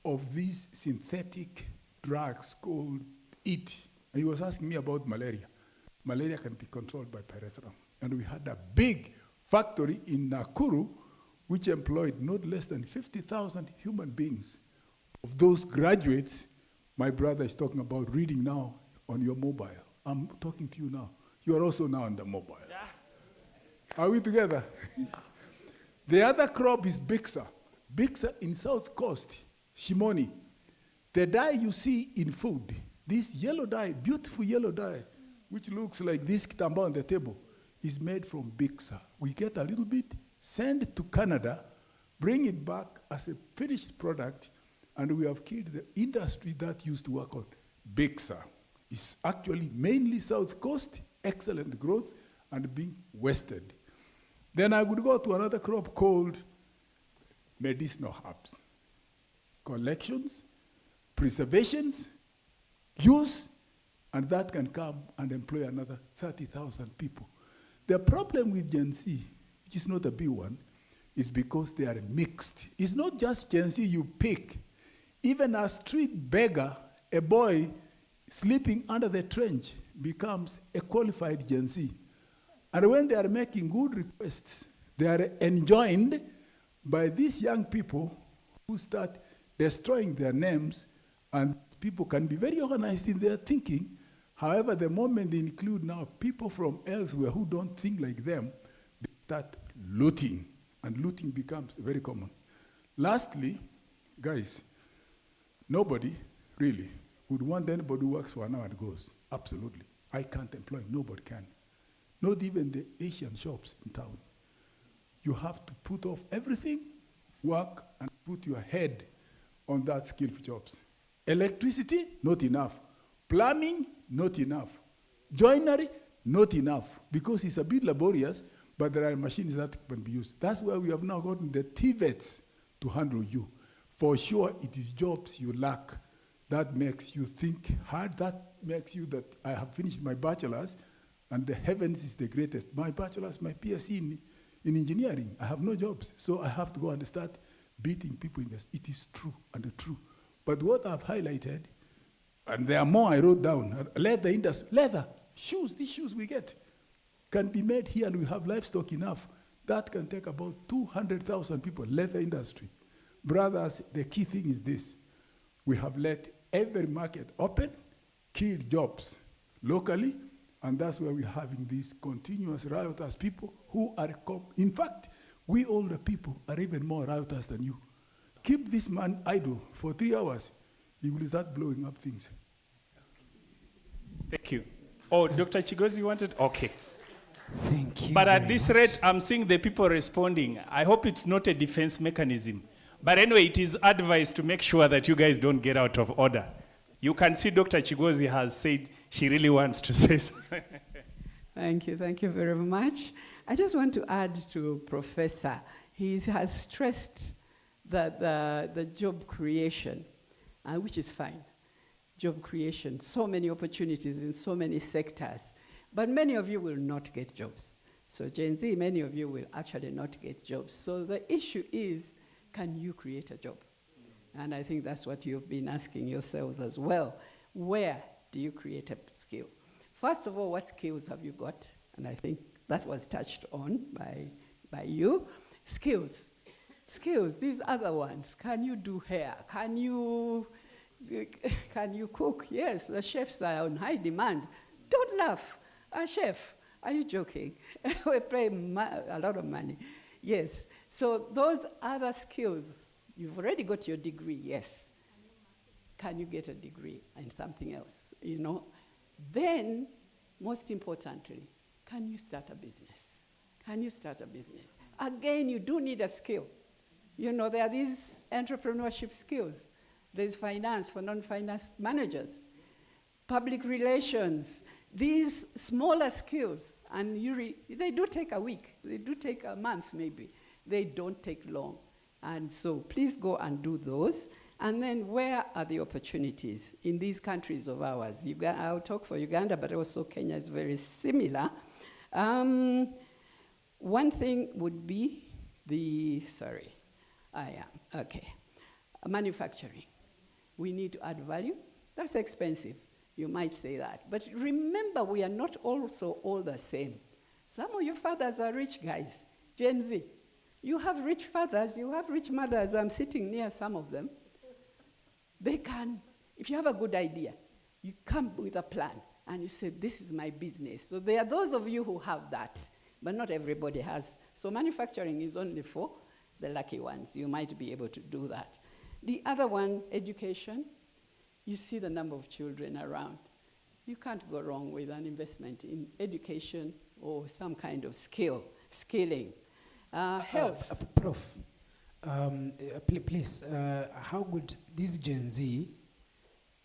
of these synthetic drugs called EAT. And he was asking me about malaria. Malaria can be controlled by pyrethrum. And we had a big factory in Nakuru which employed not less than 50,000 human beings. Of those graduates, my brother is talking about reading now on your mobile. I'm talking to you now. You are also now on the mobile. Yeah. Are we together? The other crop is Bixa. Bixa in South Coast, Shimoni. The dye you see in food, this yellow dye, beautiful yellow dye, which looks like this kitamba on the table, is made from Bixa. We get a little bit, send it to Canada, bring it back as a finished product, and we have killed the industry that used to work on Bixa. It's actually mainly South Coast, excellent growth, and being wasted. Then I would go to another crop called medicinal herbs. Collections, preservations, use, and that can come and employ another 30,000 people. The problem with Gen Z, which is not a big one, is because they are mixed. It's not just Gen Z you pick. Even a street beggar, a boy sleeping under the trench, becomes a qualified Gen Z. And when they are making good requests, they are enjoined by these young people who start destroying their names, and people can be very organized in their thinking. However, the moment they include now people from elsewhere who don't think like them, they start looting, and looting becomes very common. Lastly, guys, nobody really would want anybody who works for an hour and goes. Absolutely. I can't employ, nobody can. Not even the Asian shops in town. You have to put off everything, work, and put your head on that skill for jobs. Electricity, not enough. Plumbing, not enough. Joinery, not enough. Because it's a bit laborious, but there are machines that can be used. That's why we have now gotten the TVETs to handle you. For sure, it is jobs you lack. That makes you think hard. That makes you that I have finished my bachelor's, and the heavens is the greatest. My bachelor's, my PhD in engineering. I have no jobs, so I have to go and start beating people in this. It is true and true. But what I've highlighted, and there are more I wrote down, leather industry, leather, shoes, these shoes we get, can be made here, and we have livestock enough. That can take about 200,000 people, leather industry. Brothers, the key thing is this. We have let every market open, kill jobs locally, and that's where we're having these continuous rioters, people who are, in fact, we older people are even more rioters than you. keep this man idle for 3 hours, he will start blowing up things. Thank you. Oh, Dr. Chigozi wanted? Okay. Thank you. But at very this much. rate, I'm seeing the people responding. I hope it's not a defense mechanism. But anyway, it is advice to make sure that you guys don't get out of order. You can see Dr. Chigozi has said she really wants to say something. Thank you very much. I just want to add to Professor. He has stressed that the job creation, which is fine, job creation, so many opportunities in so many sectors, but many of you will not get jobs. So Gen Z, many of you will actually not get jobs. So the issue is, can you create a job? And I think that's what you've been asking yourselves as well. Where do you create a skill? First of all, what skills have you got? And I think that was touched on by you. Skills, these other ones. Can you do hair? Can you cook? Yes, the chefs are on high demand. Don't laugh. A chef, are you joking? We pay a lot of money. Yes, so those other skills, you've already got your degree, yes. Can you get a degree in something else, you know? Then, most importantly, can you start a business? Can you start a business? Again, you do need a skill. You know, there are these entrepreneurship skills. There's finance for non-finance managers, public relations, these smaller skills, and they do take a week, they do take a month maybe. They don't take long. And so please go and do those. And then where are the opportunities in these countries of ours? I'll talk for Uganda, but also Kenya is very similar. One thing would be manufacturing. We need to add value. That's expensive. You might say that. But remember, we are not also all the same. Some of your fathers are rich guys, Gen Z. You have rich fathers, you have rich mothers. I'm sitting near some of them. They can, if you have a good idea, you come with a plan and you say, this is my business. So there are those of you who have that, but not everybody has. So manufacturing is only for the lucky ones. You might be able to do that. The other one, education. You see the number of children around. You can't go wrong with an investment in education or some kind of skilling. Health. Prof, please, how would this Gen Z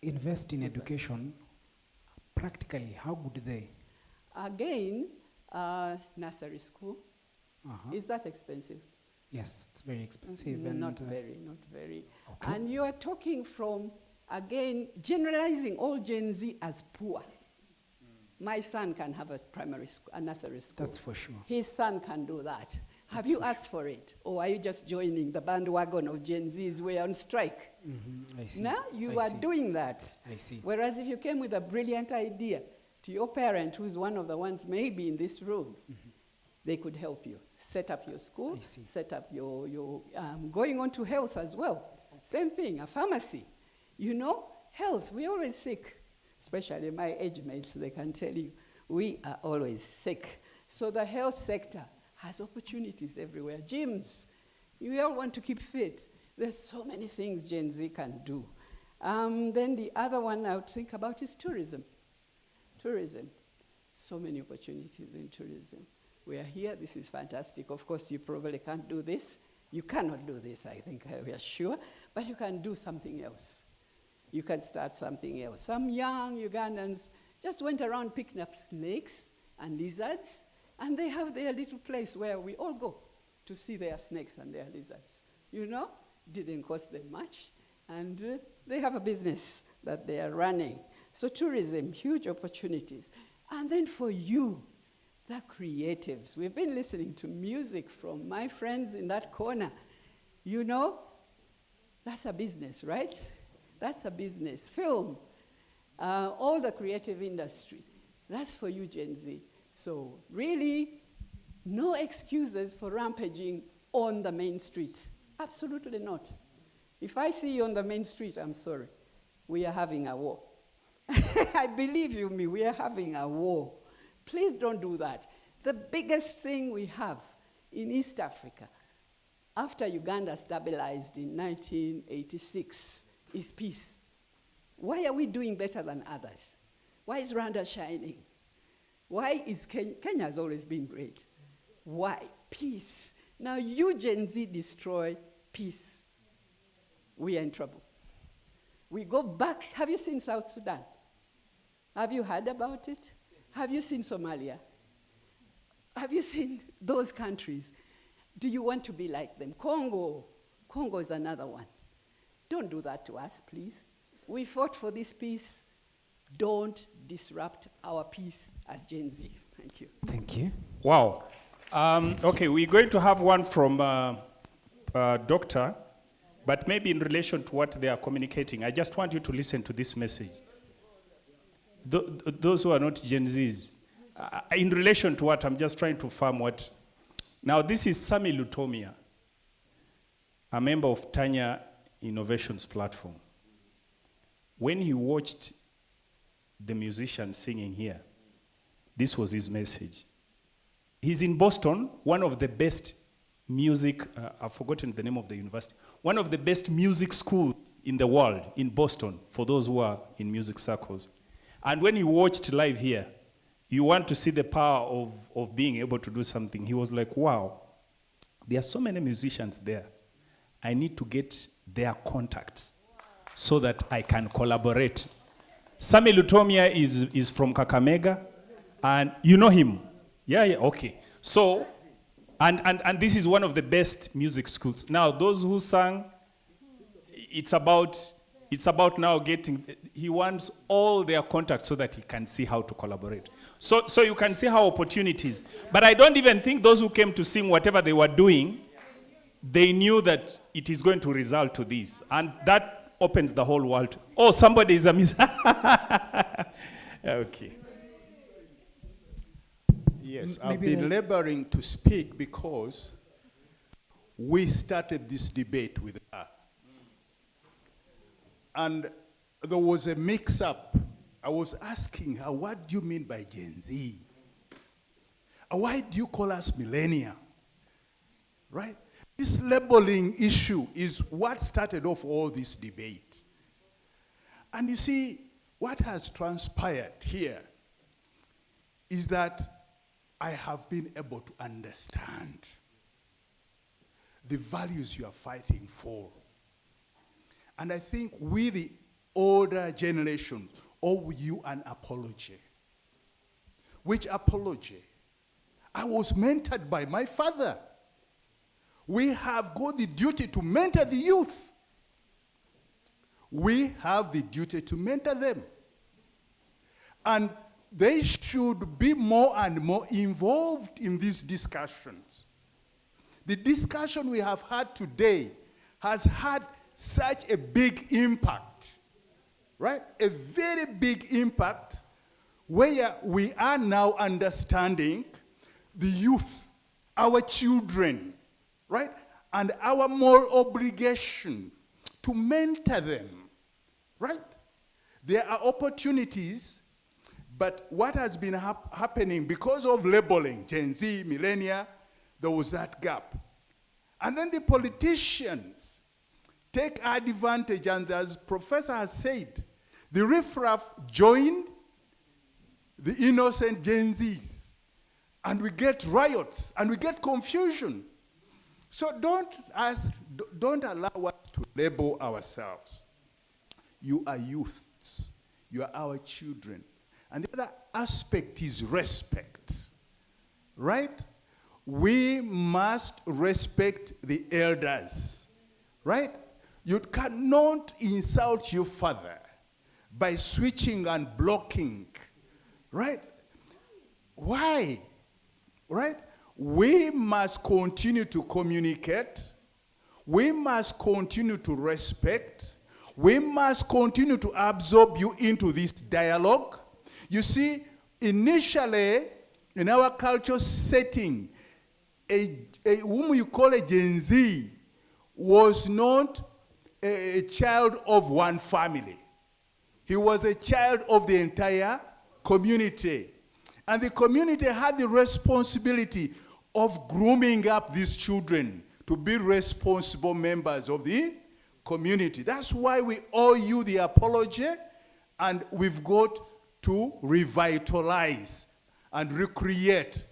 invest in education? Practically, how would they? Again, nursery school. Is that expensive? Yes, it's very expensive. Not very. Okay. And you are talking from, again, generalizing all Gen Z as poor. My son can have a nursery school. That's for sure. His son can do that. Have you asked for it? Or are you just joining the bandwagon of Gen Zs? We're on strike. I see. Now you are doing that. I see. Whereas if you came with a brilliant idea to your parent, who's one of the ones maybe in this room, they could help you. Set up your school, set up your going on to health as well. Same thing, a pharmacy. You know, health, we're always sick. Especially my age mates, they can tell you, we are always sick. So the health sector has opportunities everywhere. Gyms, you all want to keep fit. There's so many things Gen Z can do. Then the other one I would think about is tourism. Tourism, so many opportunities in tourism. We are here, this is fantastic. Of course, you probably can't do this. You cannot do this, I think, we are sure. But you can do something else. You can start something else. Some young Ugandans just went around picking up snakes and lizards, and they have their little place where we all go to see their snakes and their lizards. You know, didn't cost them much, and they have a business that they are running. So tourism, huge opportunities. And then for you, the creatives. We've been listening to music from my friends in that corner. You know, that's a business, right? That's a business. Film, all the creative industry. That's for you, Gen Z. So really, no excuses for rampaging on the main street. Absolutely not. If I see you on the main street, I'm sorry. We are having a war. I believe you me, we are having a war. Please don't do that. The biggest thing we have in East Africa, after Uganda stabilized in 1986 is peace. Why are we doing better than others? Why is Rwanda shining? Why is Kenya has always been great? Why? Peace. Now you Gen Z destroy peace. We are in trouble. We go back. Have you seen South Sudan? Have you heard about it? Have you seen Somalia? Have you seen those countries? Do you want to be like them? Congo is another one. Don't do that to us, please. We fought for this peace. Don't disrupt our peace as Gen Z. Thank you. Thank you. Wow. Okay, we're going to have one from Doctor, but maybe in relation to what they are communicating. I just want you to listen to this message. Those who are not Gen Zs, in relation to what, I'm just trying to farm what. Now, this is Sami Lutomia, a member of Tanya Innovations Platform. When he watched the musicians singing here, this was his message. He's in Boston, one of the best music, I've forgotten the name of the university, one of the best music schools in the world, in Boston, for those who are in music circles. And when he watched live here, you want to see the power of being able to do something. He was like, wow, there are so many musicians there. I need to get their contacts so that I can collaborate. Sami Lutomia is from Kakamega, and you know him. Yeah, okay. So, and this is one of the best music schools. Now, those who sang, it's about now getting, he wants all their contacts so that he can see how to collaborate. So you can see how opportunities. But I don't even think those who came to sing whatever they were doing, they knew that it is going to result to this. And that opens the whole world. Oh, somebody is a musician. Okay. Yes, I've been laboring to speak because we started this debate with her. And there was a mix-up. I was asking her, what do you mean by Gen Z? Why do you call us millennial? Right? This labeling issue is what started off all this debate. And you see, what has transpired here is that I have been able to understand the values you are fighting for. And I think we, the older generation, owe you an apology. Which apology? I was mentored by my father. We have got the duty to mentor the youth. We have the duty to mentor them. And they should be more and more involved in these discussions. The discussion we have had today has had such a big impact, right? A very big impact where we are now understanding the youth, our children, right? And our moral obligation to mentor them, right? There are opportunities, but what has been happening because of labeling, Gen Z, millennia, there was that gap. And then the politicians take advantage, and as Professor has said, the riffraff joined the innocent Gen Zs, and we get riots, and we get confusion. So don't allow us to label ourselves. You are youths. You are our children. And the other aspect is respect, right? We must respect the elders, right? You cannot insult your father by switching and blocking, right? Why? Right? We must continue to communicate. We must continue to respect. We must continue to absorb you into this dialogue. You see, initially, in our cultural setting, whom you call a Gen Z was not a child of one family. He was a child of the entire community. And the community had the responsibility of grooming up these children to be responsible members of the community. That's why we owe you the apology, and we've got to revitalize and recreate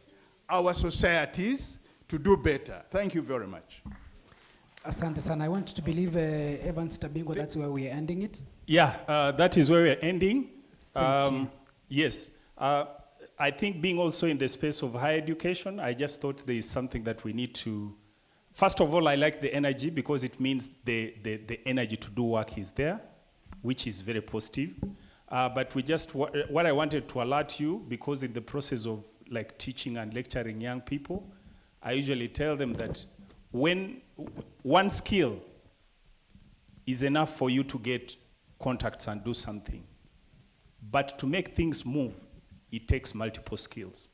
our societies to do better. Thank you very much. Asante sana. I want to believe Evans Tabingo, that's where we're ending it. Yeah, that is where we're ending. Thank you. Yes. I think being also in the space of higher education, I just thought there is something that we need to. First of all, I like the energy because it means the energy to do work is there, which is very positive. But we just, what I wanted to alert you, because in the process of like teaching and lecturing young people, I usually tell them that when one skill is enough for you to get contacts and do something, but to make things move, it takes multiple skills.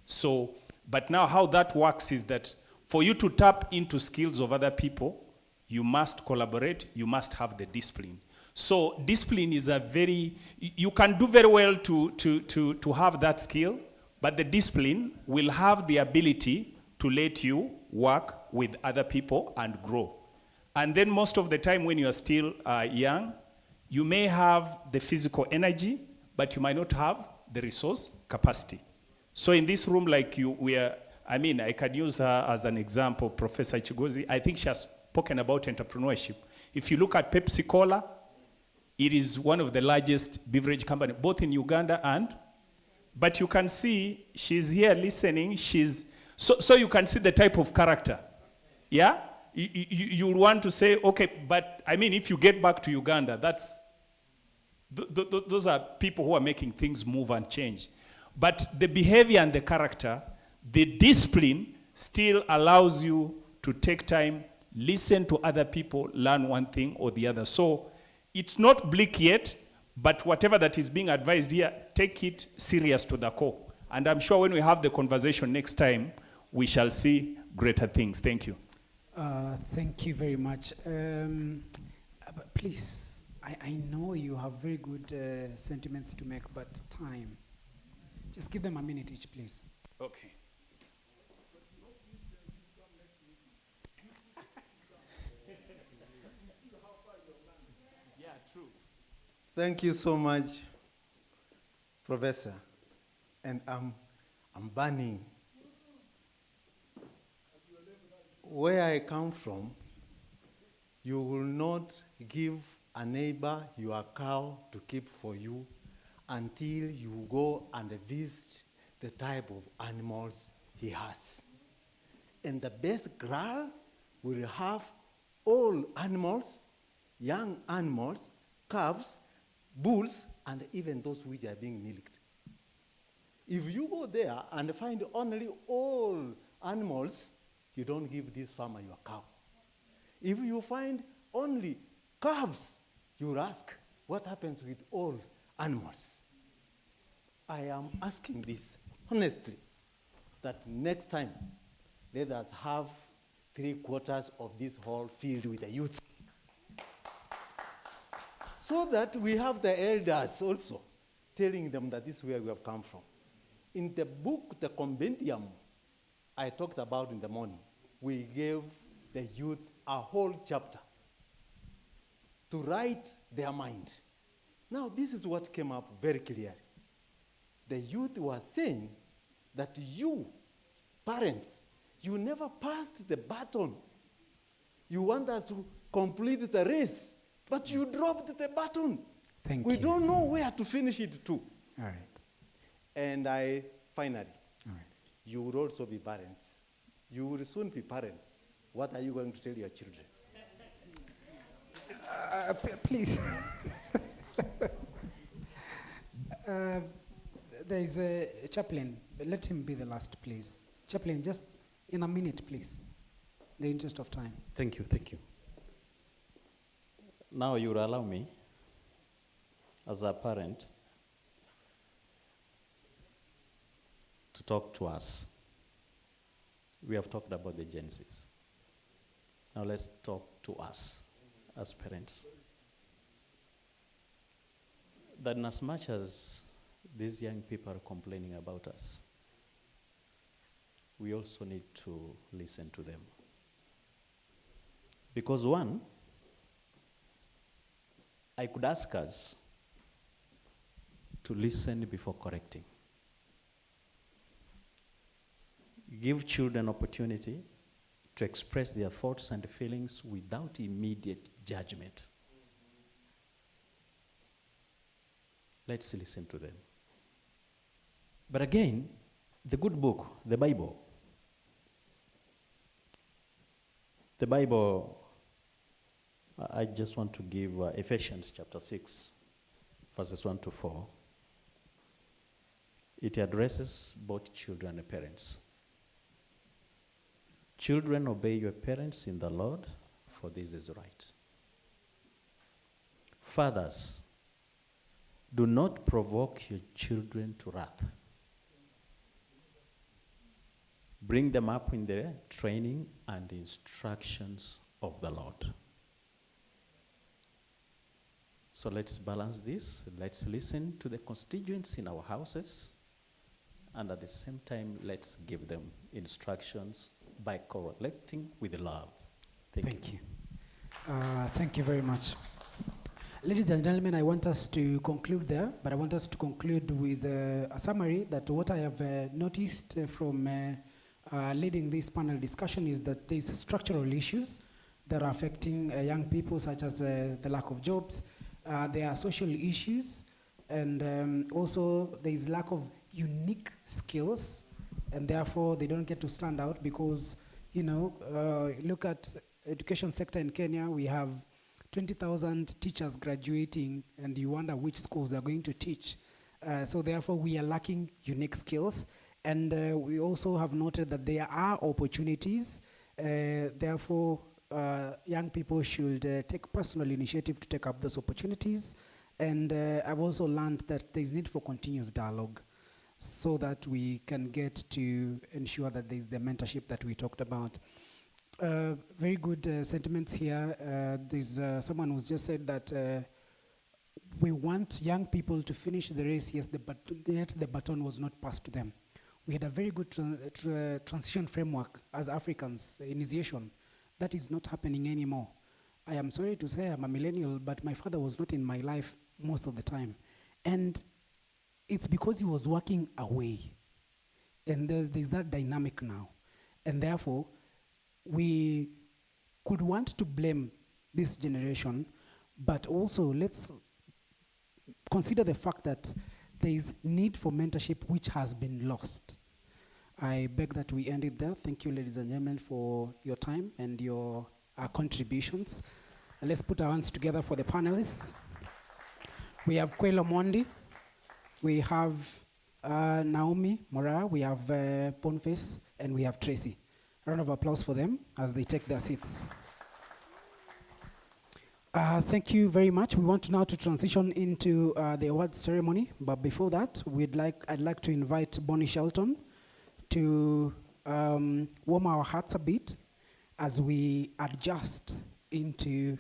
So, but now how that works is that for you to tap into skills of other people, you must collaborate, you must have the discipline. So discipline is a very, you can do very well to have that skill, but the discipline will have the ability to let you work with other people and grow. And then most of the time when you are still young, you may have the physical energy, but you might not have the resource capacity. So in this room, like you, I can use her as an example, Professor Chigozi. I think she has spoken about entrepreneurship. If you look at Pepsi Cola, it is one of the largest beverage companies, both in Uganda but you can see she's here listening. So you can see the type of character. Yeah? You'll want to say, okay, but I mean, if you get back to Uganda, those are people who are making things move and change. But the behavior and the character, the discipline still allows you to take time, listen to other people, learn one thing or the other. So it's not bleak yet, but whatever that is being advised here, take it serious to the core. And I'm sure when we have the conversation next time, we shall see greater things. Thank you. Thank you very much. But please, I know you have very good sentiments to make, but time. Just give them a minute each, please. Okay. Yeah, true. Thank you so much, Professor. And I'm burning. Where I come from, you will not give a neighbor your cow to keep for you until you go and visit the type of animals he has. And the best kraal will have all animals, young animals, calves, bulls, and even those which are being milked. If you go there and find only all animals, you don't give this farmer your cow. If you find only calves, you ask, what happens with all animals? I am asking this honestly, that next time, let us have 3/4 of this hall filled with the youth. So that we have the elders also telling them that this is where we have come from. In the book, the compendium I talked about in the morning, we gave the youth a whole chapter to write their mind. Now, this is what came up very clearly. The youth was saying that you, parents, you never passed the baton. You want us to complete the race, but you dropped the baton. Thank we you. don't know where to finish it to. All right. And finally, you will also be parents. You will soon be parents. What are you going to tell your children? Please. There is a chaplain. Let him be the last, please. Chaplain, just in a minute, please. In the interest of time. Thank you, thank you. Now you will allow me, as a parent, to talk to us. We have talked about the Gen Zs. Now let's talk to us as parents. That as much as these young people are complaining about us, we also need to listen to them. Because one, I could ask us to listen before correcting. Give children opportunity to express their thoughts and feelings without immediate judgment. Let's listen to them. But again, the good book, the Bible, I just want to give Ephesians chapter 6, verses 1 to 4. It addresses both children and parents. Children, obey your parents in the Lord, for this is right. Fathers, do not provoke your children to wrath. Bring them up in the training and instructions of the Lord. So let's balance this. Let's listen to the constituents in our houses, and at the same time, let's give them instructions by correcting with love. Thank you. Thank you very much. Ladies and gentlemen, I want us to conclude there, but I want us to conclude with a summary that what I have noticed from leading this panel discussion is that there's structural issues that are affecting young people, such as the lack of jobs. There are social issues, and also there is lack of unique skills, and therefore they don't get to stand out because, look at education sector in Kenya. We have 20,000 teachers graduating, and you wonder which schools they're going to teach. So therefore, we are lacking unique skills. And we also have noted that there are opportunities. Therefore, young people should take personal initiative to take up those opportunities. And I've also learned that there's need for continuous dialogue so that we can get to ensure that there's the mentorship that we talked about. Very good sentiments here. There's someone who's just said that we want young people to finish the race, yes, yet the baton was not passed to them. We had a very good transition framework as Africans, initiation. That is not happening anymore. I am sorry to say I'm a millennial, but my father was not in my life most of the time. And it's because he was working away. And there's that dynamic now. And therefore, we could want to blame this generation, but also let's consider the fact that there is need for mentorship which has been lost. I beg that we end it there. Thank you, ladies and gentlemen, for your time and your contributions. And let's put our hands together for the panelists. We have Kwelo Mondi. We have Naomi Mora. We have Boniface. And we have Tracy. A round of applause for them as they take their seats. Thank you very much. We want now to transition into the awards ceremony, but before that, I'd like to invite Bonnie Shelton to warm our hearts a bit as we adjust into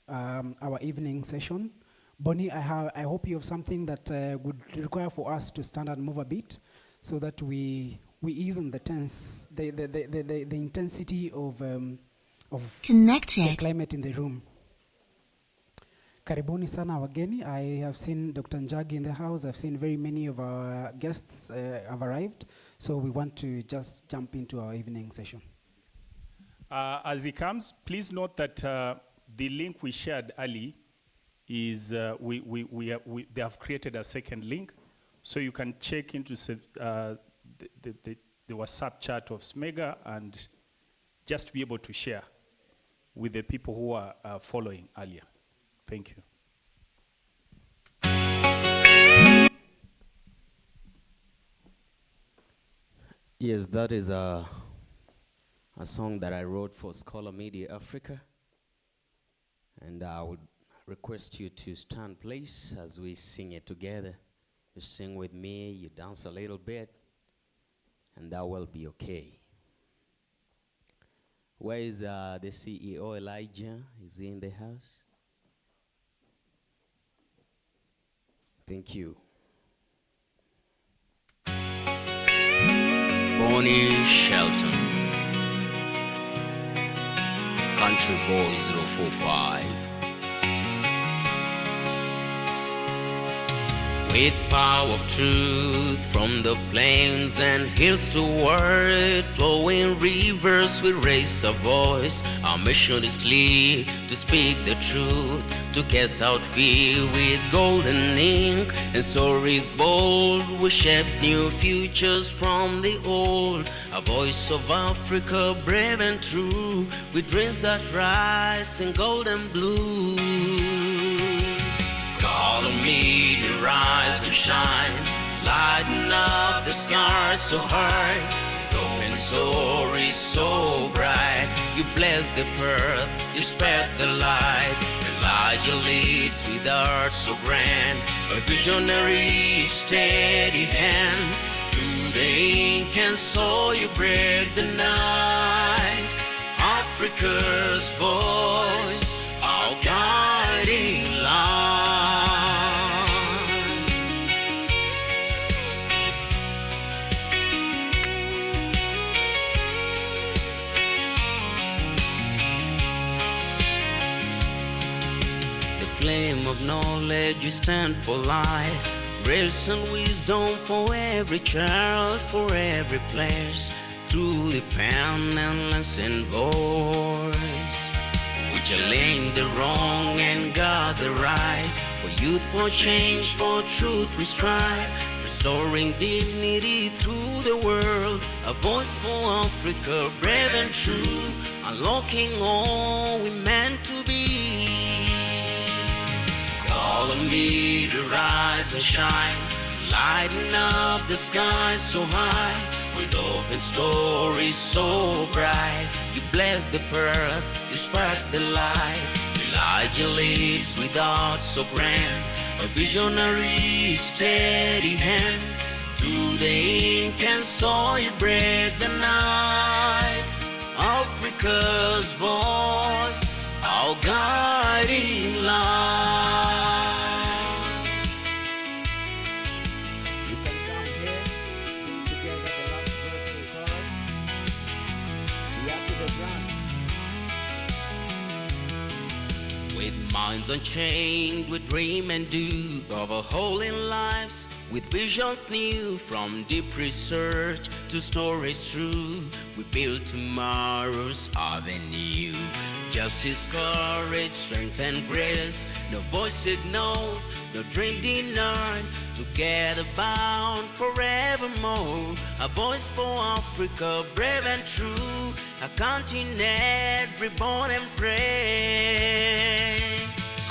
our evening session. Bonnie, I hope you have something that would require for us to stand and move a bit, so that we ease on the tense, the intensity of the climate in the room. Karibuni sana wageni. I have seen Dr. Njagi in the house. I've seen very many of our guests have arrived. So we want to just jump into our evening session. As he comes, please note that the link we shared early is they have created a second link. So you can check into the WhatsApp chat of Smega and just be able to share with the people who are following earlier. Thank you. Yes, that is a song that I wrote for Scholar Media Africa. And I would request you to stand, please, as we sing it together. You sing with me, you dance a little bit, and that will be okay. Where is the CEO, Elijah? Is he in the house? Thank you. Bonnie Shelton. Country Boy 045. With power of truth from the plains and hills to word, flowing rivers will raise a voice. Our mission is clear, to speak the truth, to cast out fear with golden ink and stories bold. We shape new futures from the old, a voice of Africa brave and true, with dreams that rise in gold and blue. Call on me to rise and shine, lighten up the sky so high, with open stories so bright. You bless the earth, you spread the light. Elijah leads with art so grand, a visionary steady hand. Through the ink and soul you break the night. Africa's voice, our guiding light. Flame of knowledge, you stand for light. Grace and wisdom for every child, for every place. Through the pen and lesson voice, we challenge the wrong and guard the right. For youth, for change, for truth we strive. Restoring dignity through the world. A voice for Africa, brave and true. Unlocking all we meant to be. Call on me to rise and shine, lighten up the sky so high, with open stories so bright. You bless the earth, you spread the light. Elijah leads with art so grand, a visionary steady hand. Through the ink and soil you break the night. Africa's voice, our guiding light. You can come here, sing together the last verse and chorus. We are to the front. With minds unchained, we dream and do of our whole in lives. With visions new, from deep research to stories true, we build tomorrow's avenue. Justice, courage, strength and grace, no voice ignored, no dream denied. Together bound forevermore, a voice for Africa, brave and true. A continent reborn and pray.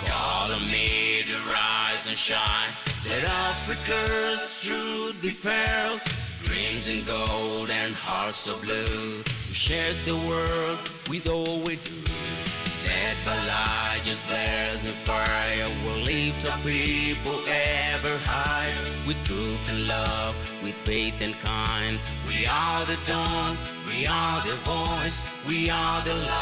Call on me to rise and shine. Let Africa's truth be felt. Dreams in gold and hearts of blue. We share the world with all we do. Led by light, just blaze and fire. We'll lift up people ever high. With truth and love, with faith and kind. We are the dawn, we are the voice, we are the light.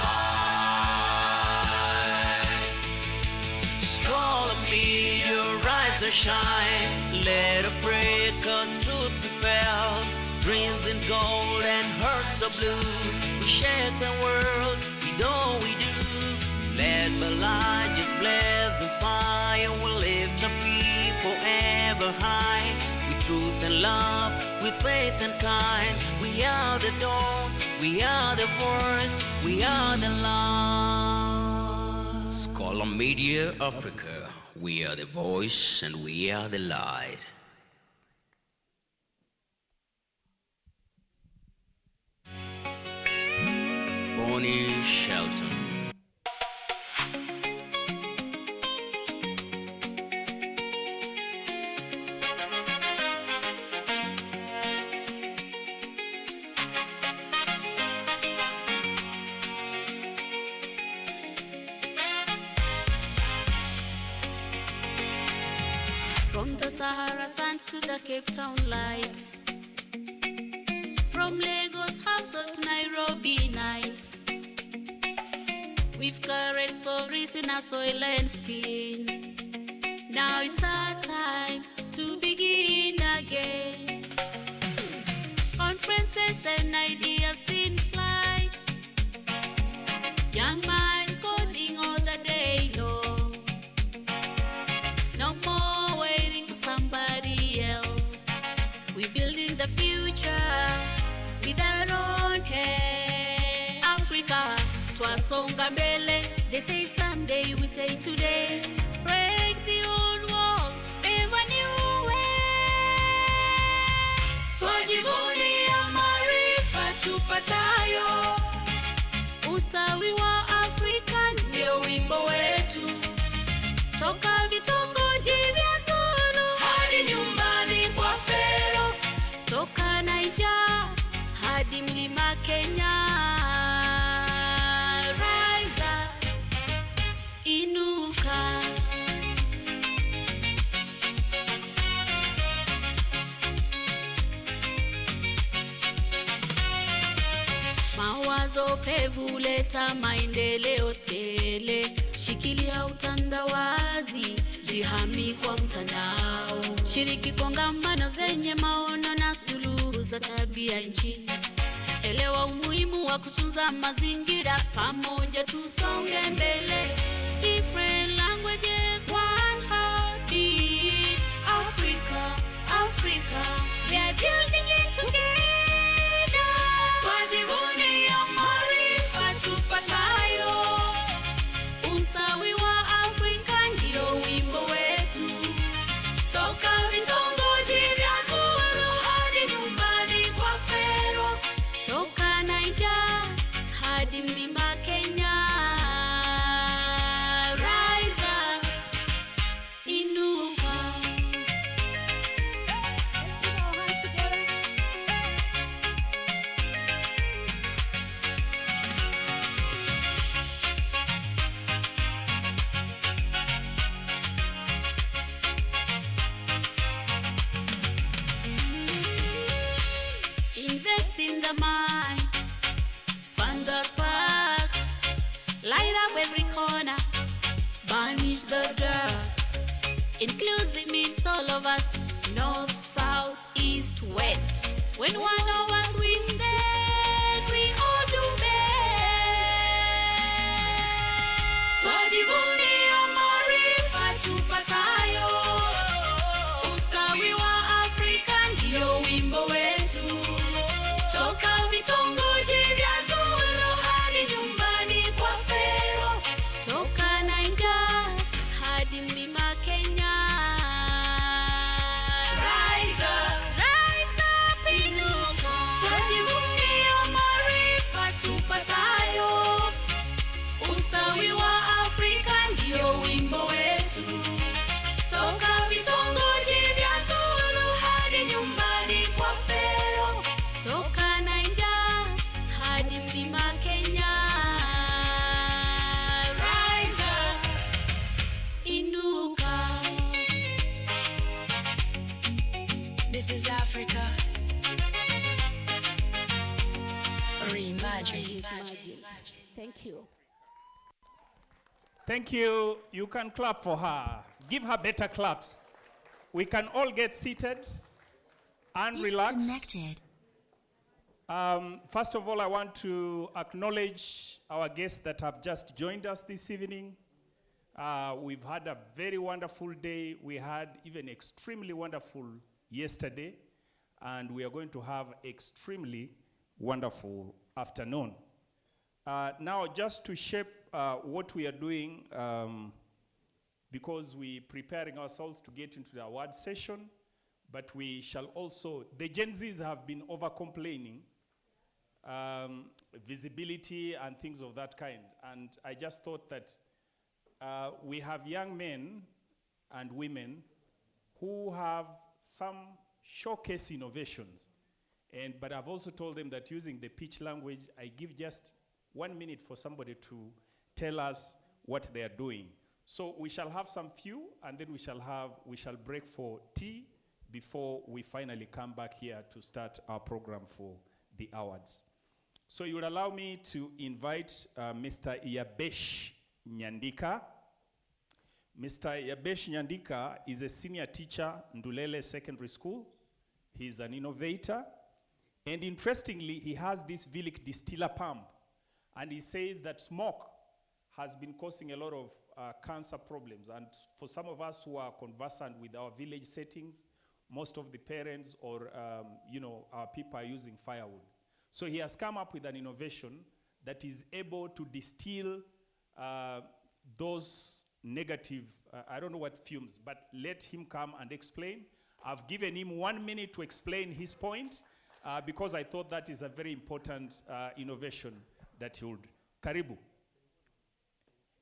Just call on me to rise and shine. Let Africa's truth be felt. Dreams in gold and hearts of blue. We share the world with all we do. Led by light, just blaze the fire. We'll lift up people ever high. With truth and love, with faith and kind. We are the dawn, we are the voice, we are the light. Scholar Media Africa, we are the voice and we are the light. Bonnie Shelton. From the Sahara sands to the Cape Town lights, from Lagos hustle to Nairobi nights, we've carried stories in our soil and skin. Now it's our time to begin again. Conferences and ideas in flight, young minds twasonga mbele. They say someday, we say today. Break the old walls, ever new way. Twajivunia maarifa tupatayo, ustawi wa Afrika ndio wimbo wetu. Toka vitongoji vya Zulu hadi nyumbani kwa Fero, toka Niger hadi mlima Kenya. Rise up, inuka. Mawazo pevu leta maendeleo tele. Shikilia utandawazi, jihami kwa mtandao. Shiriki kongamano zenye maono na suluhu za tabia nchi. Elewa umuhimu wa kutunza mazingira, pamoja tusonge mbele. Different languages, one heartbeat. Africa, Africa, we are building it together. Twajivunia maarifa tupatayo, ustawi wa Afrika ndio wimbo wetu. Toka vitongoji vya Zulu hadi nyumbani kwa Fero, toka Niger hadi mlima Kenya. Rise up, inuka. Invest in the mind, fund the spark, light up every corner, banish the dirt. Inclusive means all of us, north, south, east, west. When one of us wins, then we all do best. Twajivunia maarifa tupatayo, ustawi wa Afrika ndio wimbo wetu. Toka vitongoji vya Zulu hadi nyumbani kwa Fero, toka Niger hadi mlima Kenya. Rise up, inuka. Twajivunia maarifa tupatayo, ustawi wa Afrika ndio wimbo wetu. Toka vitongoji vya Zulu hadi nyumbani kwa Fero, toka Niger hadi mlima Kenya. Rise up, inuka. This is Africa. Reimagine. Thank you. Thank you. You can clap for her. Give her better claps. We can all get seated and relax. First of all, I want to acknowledge our guests that have just joined us this evening. We've had a very wonderful day. We had even extremely wonderful yesterday, and we are going to have extremely wonderful afternoon. Now, just to shape what we are doing, because we're preparing ourselves to get into the award session, but we shall also, the Gen Zs have been over-complaining, visibility and things of that kind. And I just thought that we have young men and women who have some showcase innovations. But I've also told them that using the pitch language, I give just 1 minute for somebody to tell us what they are doing. So we shall have some few, and then we shall break for tea before we finally come back here to start our program for the awards. So you will allow me to invite Mr. Yabesh Nyandika. Mr. Yabesh Nyandika is a senior teacher in Ndulele Secondary School. He's an innovator. And interestingly, he has this Vilik distiller pump. And he says that smoke has been causing a lot of cancer problems. And for some of us who are conversant with our village settings, most of the parents or our people are using firewood. So he has come up with an innovation that is able to distill those negative, I don't know what fumes, but let him come and explain. I've given him 1 minute to explain his point because I thought that is a very important innovation that he would. Karibu.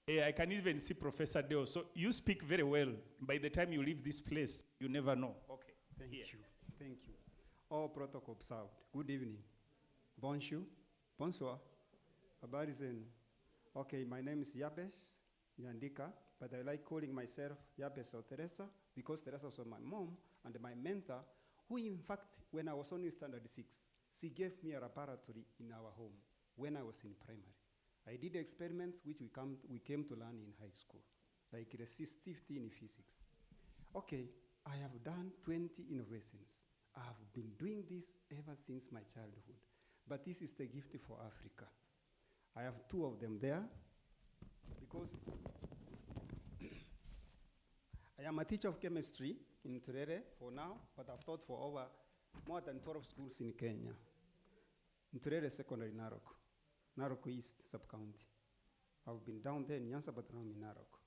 I can even see Professor Deo. So you speak very well. By the time you leave this place, you never know. Okay. Thank you. Thank you. All protocol observed. Good evening. Bonjour. Bonsoir. Habari zenu. Okay, my name is Yabes Nyandika, but I like calling myself Yabes or Teresa because Teresa was my mom and my mentor, who in fact, when I was only standard 6, she gave me a laboratory in our home when I was in primary. I did experiments which we came to learn in high school, like resistivity in physics. Okay, I have done 20 innovations. I have been doing this ever since my childhood. But this is the gift for Africa. I have 2 of them there because I am a teacher of chemistry in Turere for now, but I've taught for over more than 12 schools in Kenya. In Turere Secondary, Narok East Sub-County. I've been down there in Nyanza, but now I'm in Narok.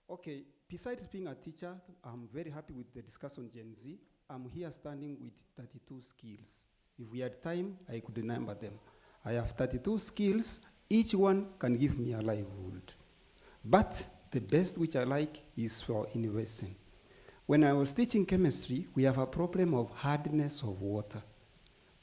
Okay, besides being a teacher, I'm very happy with the discussion on Gen Z. I'm here standing with 32 skills. If we had time, I could remember them. I have 32 skills. Each one can give me a livelihood. But the best which I like is for innovation. When I was teaching chemistry, we have a problem of hardness of water.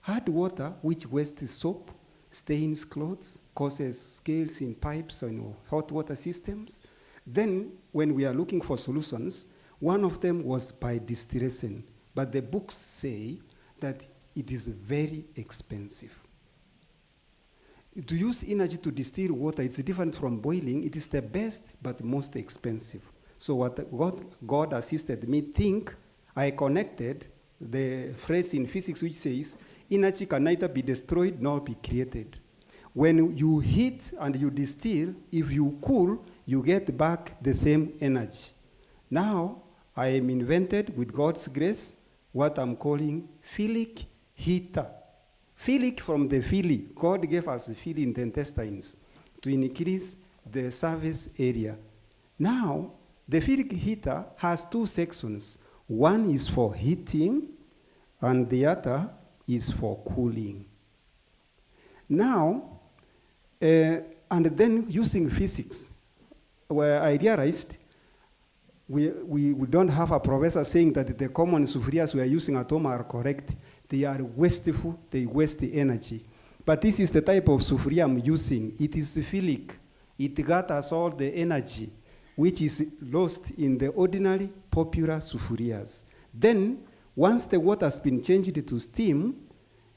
Hard water, which wastes soap, stains clothes, causes scales in pipes or in hot water systems. Then, when we are looking for solutions, one of them was by distillation. But the books say that it is very expensive. To use energy to distill water, it's different from boiling. It is the best but most expensive. So what God assisted me think, I connected the phrase in physics which says, energy can neither be destroyed nor be created. When you heat and you distill, if you cool, you get back the same energy. Now, I am invented, with God's grace, what I'm calling philic heater. Philic from the phili. God gave us the phili in the intestines to increase the surface area. Now, the philic heater has 2 sections. One is for heating, and the other is for cooling. Now, and then using physics, where I realized we don't have a professor saying that the common sufurias we are using at home are correct. They are wasteful, they waste the energy. But this is the type of sufuria I'm using. It is philic. It gathers all the energy, which is lost in the ordinary popular sufurias. Then, once the water has been changed to steam,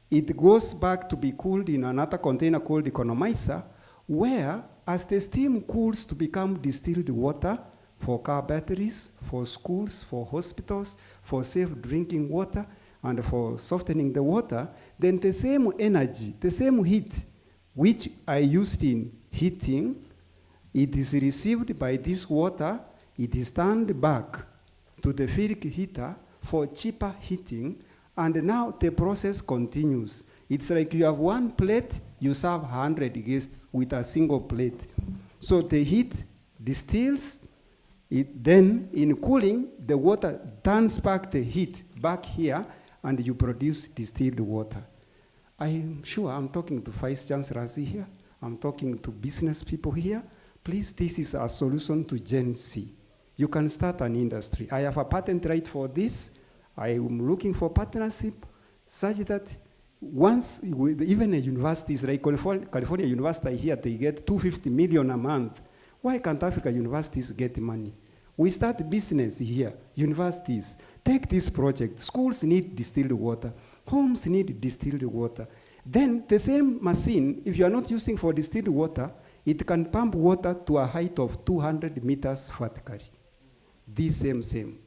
it goes back to be cooled in another container called economizer, where as the steam cools to become distilled water for car batteries, for schools, for hospitals, for safe drinking water, and for softening the water, then the same energy, the same heat, which I used in heating, it is received by this water, it is turned back to the philic heater for cheaper heating, and now the process continues. It's like you have 1 plate, you serve 100 guests with a single plate. So the heat distills, then in cooling, the water turns back the heat back here, and you produce distilled water. I'm sure I'm talking to Vice Chancellors here, I'm talking to business people here. Please, this is a solution to Gen Z. You can start an industry. I have a patent right for this. I am looking for partnership such that once, even a universities like California University here, they get $250 million a month. Why can't Africa universities get money? We start business here, universities. Take this project. Schools need distilled water. Homes need distilled water. Then the same machine, if you are not using for distilled water, it can pump water to a height of 200 meters vertically. This same.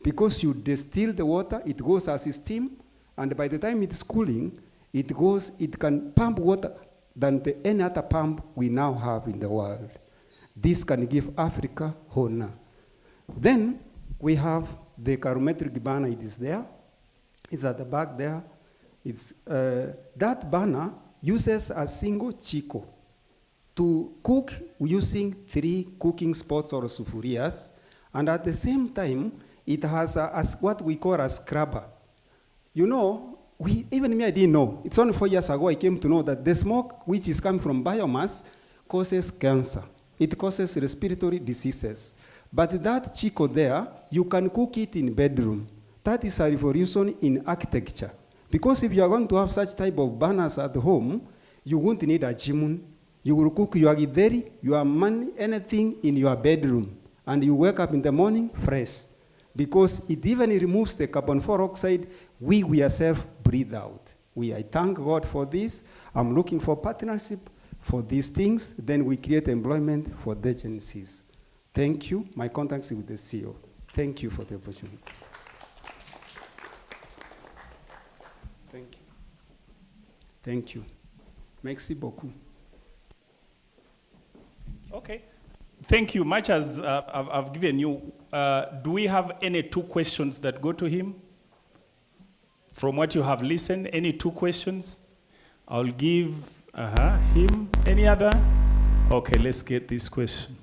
Because you distill the water, it goes as steam, and by the time it's cooling, it can pump water than any other pump we now have in the world. This can give Africa honor. Then we have the carometric burner, it is there. It's at the back there. It's, that burner uses a single chiko to cook using 3 cooking spots or sufurias, and at the same time, it has what we call a scrubber. You know, even me, I didn't know. It's only 4 years ago I came to know that the smoke, which is coming from biomass, causes cancer. It causes respiratory diseases. But that chico there, you can cook it in bedroom. That is a revolution in architecture. Because if you are going to have such type of burners at home, you won't need a chimun. You will cook your githeri, your man, anything in your bedroom. And you wake up in the morning fresh. Because it even removes the carbon dioxide we ourselves breathe out. I thank God for this. I'm looking for partnership for these things. Then we create employment for the agencies. Thank you. My contacts with the CEO. Thank you for the opportunity. Thank you. Thank you. Merci beaucoup. Okay. Thank you. Much as I've given you, do we have any 2 questions that go to him? From what you have listened, any 2 questions? I'll give him. Any other? Okay, let's get this question.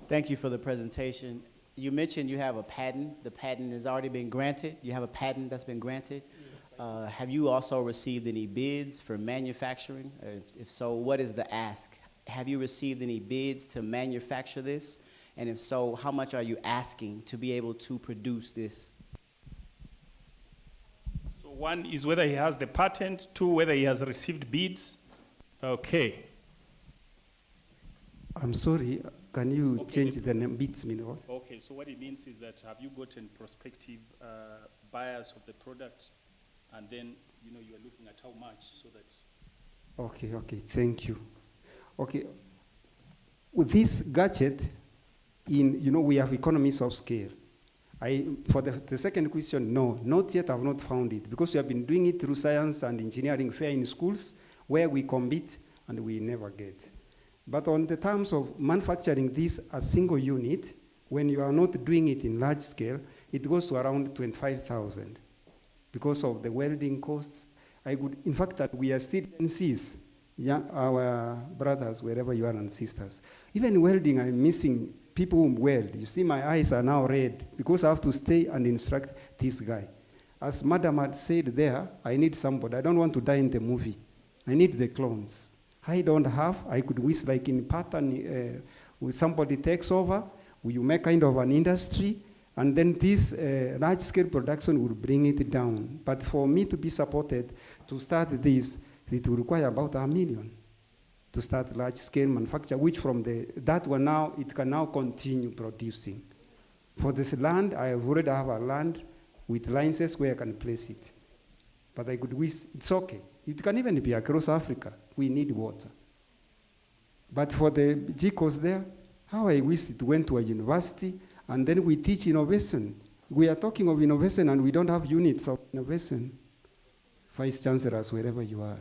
Thank you for the presentation. You mentioned you have a patent. The patent has already been granted. You have a patent that's been granted. Have you also received any bids for manufacturing? If so, what is the ask? Have you received any bids to manufacture this? And if so, how much are you asking to be able to produce this? So 1 is whether he has the patent, 2, whether he has received bids. Okay. I'm sorry, can you change the name, bids mean what? Okay, so what it means is that have you gotten prospective buyers of the product? And then, you know, you're looking at how much so that... Okay, thank you. Okay, with this gadget, we have economies of scale. For the second question, no, not yet, I've not found it, because we have been doing it through science and engineering fair in schools, where we compete and we never get. But on the terms of manufacturing this a single unit, when you are not doing it in large scale, it goes to around 25,000. Because of the welding costs, in fact, that we are still NCs, our brothers, wherever you are, and sisters. Even welding, I'm missing people who weld. You see, my eyes are now red because I have to stay and instruct this guy. As Madam had said there, I need somebody. I don't want to die in the movie. I need the clones. I don't have. I could wish like in pattern, somebody takes over, you make kind of an industry, and then this large-scale production will bring it down. But for me to be supported to start this, it will require about $1 million to start large-scale manufacture, which from that one now, it can now continue producing. For this land, I already have a land with licenses where I can place it. But I could wish, it's okay. It can even be across Africa. We need water. But for the GCOs there, how I wish it went to a university, and then we teach innovation. We are talking of innovation, and we don't have units of innovation. Vice Chancellors, wherever you are.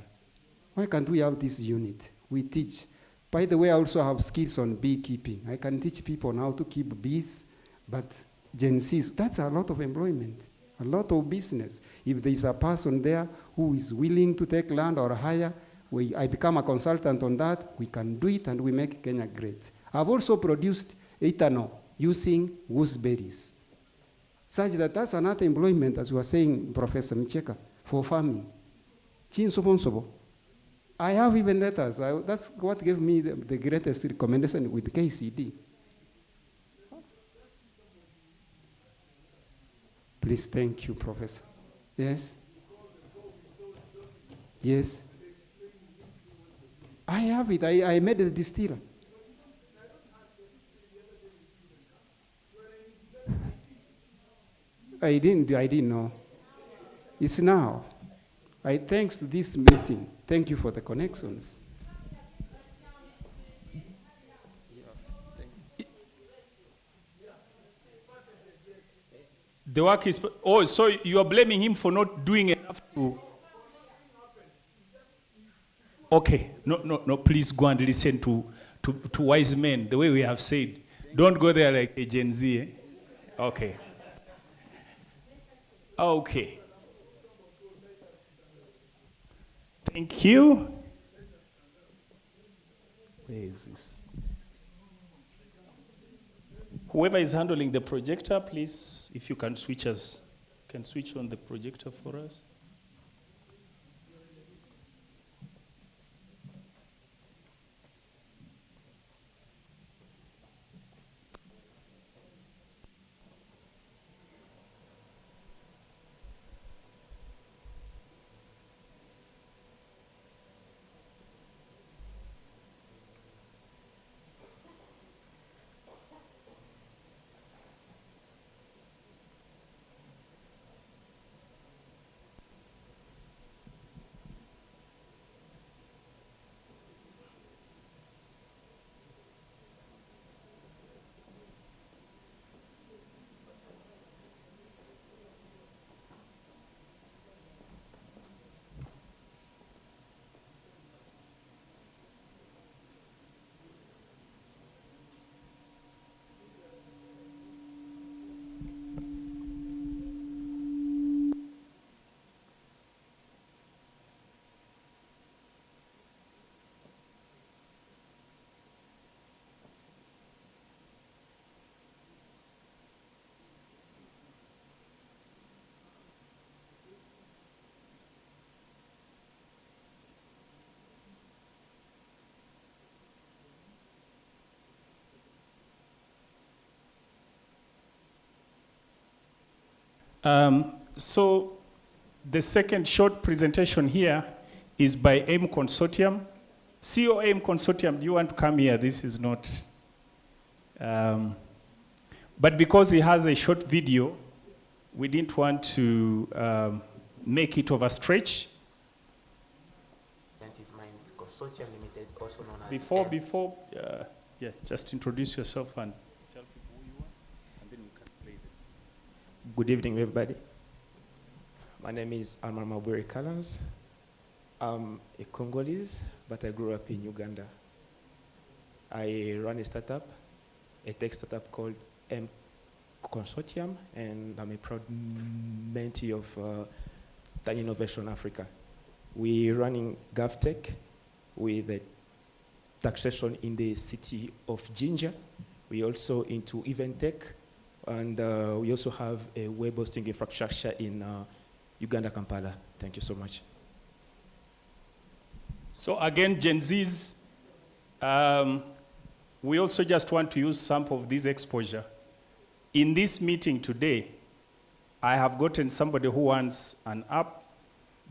Why can't we have this unit? We teach. By the way, I also have skills on beekeeping. I can teach people on how to keep bees, but Gen Zs, that's a lot of employment, a lot of business. If there is a person there who is willing to take land or hire, I become a consultant on that, we can do it, and we make Kenya great. I've also produced ethanol using gooseberries, such that that's another employment, as you were saying, Professor Micheka, for farming. I have even letters. That's what gave me the greatest recommendation with KCD. Please, thank you, Professor. Yes? Yes? I have it. I made the distiller. I didn't know. It's now. Thanks to this meeting. Thank you for the connections. The work is, so you are blaming him for not doing enough to... Okay, no, please go and listen to wise men, the way we have said. Don't go there like a Gen Z, eh? Okay. Okay. Thank you. Where is this? Whoever is handling the projector, please, if you can switch on the projector for us. So the second short presentation here is by AIM Consortium. CEO AIM Consortium, do you want to come here? This is not... but because he has a short video, we didn't want to make it overstretch. Before, yeah, just introduce yourself and tell people who you are, and then we can play them. Good evening, everybody. My name is Amar Mabwere Kalans. I'm a Congolese, but I grew up in Uganda. I run a startup, a tech startup called AIM Consortium, and I'm a proud mentee of Tanya Innovation Africa. We're running GovTech with a taxation in the city of Jinja. We're also into event tech, and we also have a web hosting infrastructure in Uganda, Kampala. Thank you so much. So again, Gen Zs, we also just want to use some of this exposure. In this meeting today, I have gotten somebody who wants an app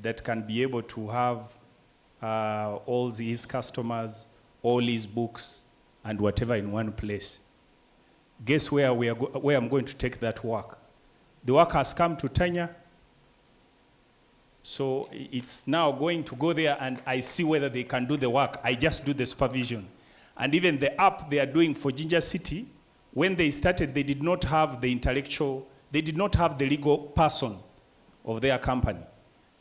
that can be able to have all his customers, all his books, and whatever in one place. Guess where I'm going to take that work? The work has come to Tanya, so it's now going to go there, and I see whether they can do the work. I just do the supervision. And even the app they are doing for Jinja City, when they started, they did not have the legal person of their company.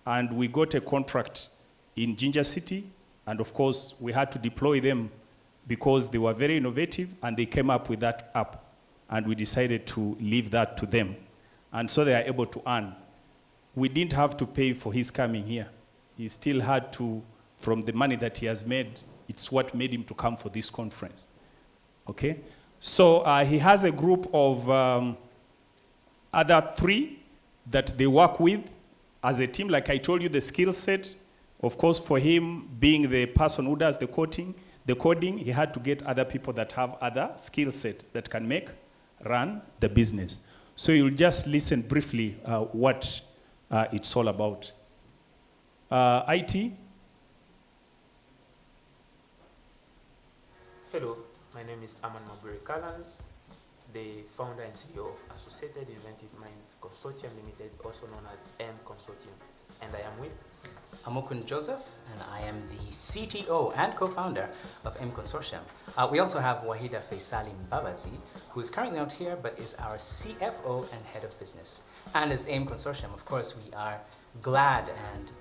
And we got a contract in Jinja City, and of course, we had to deploy them because they were very innovative, and they came up with that app. And we decided to leave that to them. And so they are able to earn. We didn't have to pay for his coming here. He still had to, from the money that he has made, it's what made him to come for this conference. Okay? So he has a group of other 3 that they work with as a team. Like I told you, the skill set, of course, for him being the person who does the coding, he had to get other people that have other skill set that can run the business. So you'll just listen briefly what it's all about. IT. Hello, my name is Aman Mabwere Kalans, the founder and CEO of Associated Inventive Minds Consortium Limited, also known as AIM Consortium. And I am with Amokun Joseph, and I am the CTO and co-founder of AIM Consortium. We also have Wahida Faisali Mbabazi, who is currently not here, but is our CFO and head of business. And as AIM Consortium, of course, we are glad and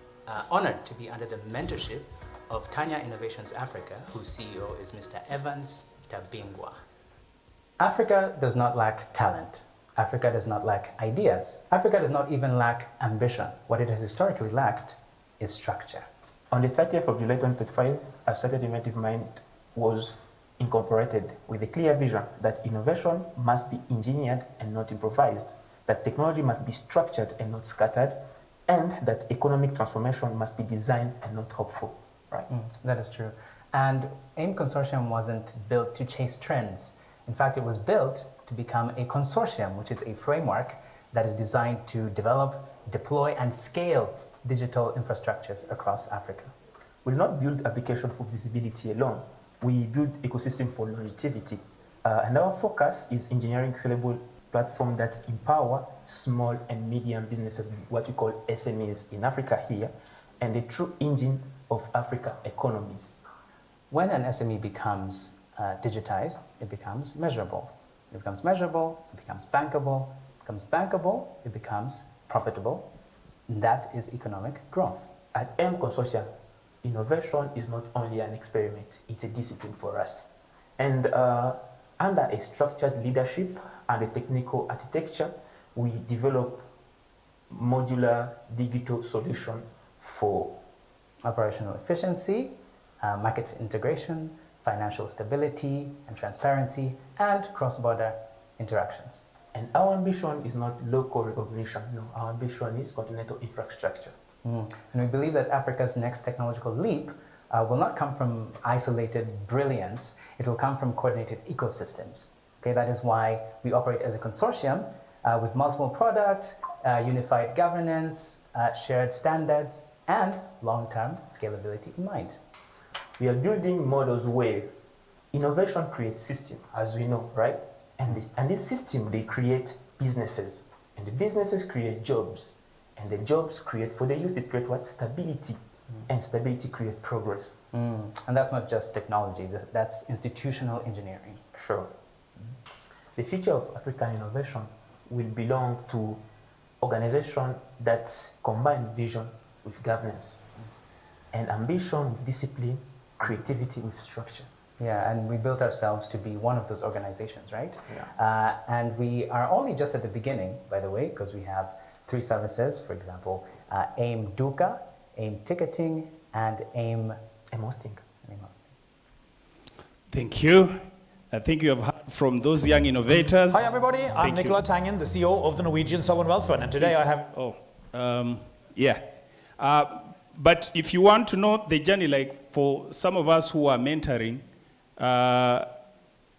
honored to be under the mentorship of Tanya Innovations Africa, whose CEO is Mr. Evans Tabingwa. Africa does not lack talent. Africa does not lack ideas. Africa does not even lack ambition. What it has historically lacked is structure. On the 30th of July 2025, Associated Inventive Mind was incorporated with a clear vision that innovation must be engineered and not improvised, that technology must be structured and not scattered, and that economic transformation must be designed and not hopeful. Right? That is true. And AIM Consortium wasn't built to chase trends. In fact, it was built to become a consortium, which is a framework that is designed to develop, deploy, and scale digital infrastructures across Africa. We do not build application for visibility alone. We build ecosystem for longevity. And our focus is engineering scalable platform that empower small and medium businesses, what we call SMEs in Africa here, and a true engine of Africa economies. When an SME becomes digitized, it becomes measurable. It becomes measurable, it becomes bankable. It becomes bankable, it becomes profitable. And that is economic growth. At AIM Consortium, innovation is not only an experiment, it's a discipline for us. And under a structured leadership and a technical architecture, we develop modular digital solution for operational efficiency, market integration, financial stability and transparency, and cross-border interactions. And our ambition is not local recognition. No, our ambition is continental infrastructure. And we believe that Africa's next technological leap will not come from isolated brilliance. It will come from coordinated ecosystems. Okay, that is why we operate as a consortium with multiple products, unified governance, shared standards, and long-term scalability in mind. We are building models where innovation creates system, as we know, right? And this system, they create businesses. And the businesses create jobs. And the jobs create, for the youth, it creates what? Stability. And stability creates progress. And that's not just technology, that's institutional engineering. Sure. The future of African innovation will belong to organizations that combine vision with governance, and ambition with discipline, creativity with structure. Yeah, and we built ourselves to be one of those organizations, right? Yeah. And we are only just at the beginning, by the way, because we have 3 services, for example, AIM Duka, AIM Ticketing, and AIM Hosting. Thank you. I think you have heard from those young innovators. Hi everybody, I'm Thank you. Nicola Tangen, the CEO of the Norwegian Sovereign Wealth Fund, and today I have... Yeah. But if you want to know the journey, like for some of us who are mentoring,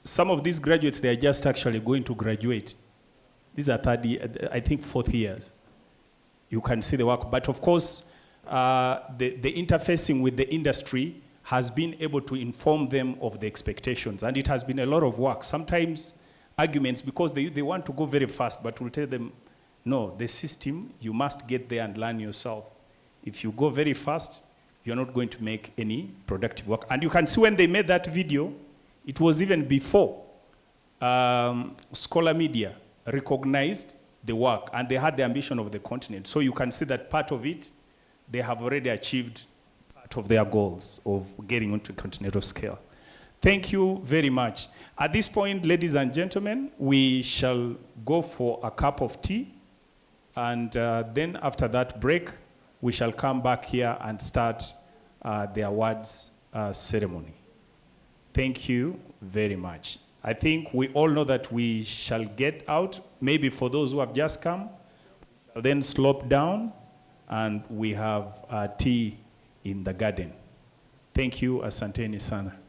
some of these graduates, they are just actually going to graduate. These are third year, I think 4th years. You can see the work. But of course, the interfacing with the industry has been able to inform them of the expectations. And it has been a lot of work. Sometimes arguments, because they want to go very fast, but we'll tell them, no, the system, you must get there and learn yourself. If you go very fast, you're not going to make any productive work. And you can see when they made that video, it was even before Scholar Media recognized the work, and they had the ambition of the continent. So you can see that part of it, they have already achieved part of their goals of getting onto continental scale. Thank you very much. At this point, ladies and gentlemen, we shall go for a cup of tea, and then after that break, we shall come back here and start the awards ceremony. Thank you very much. I think we all know that we shall get out. Maybe for those who have just come, we shall then slope down, and we have tea in the garden. Thank you, asanteni sana.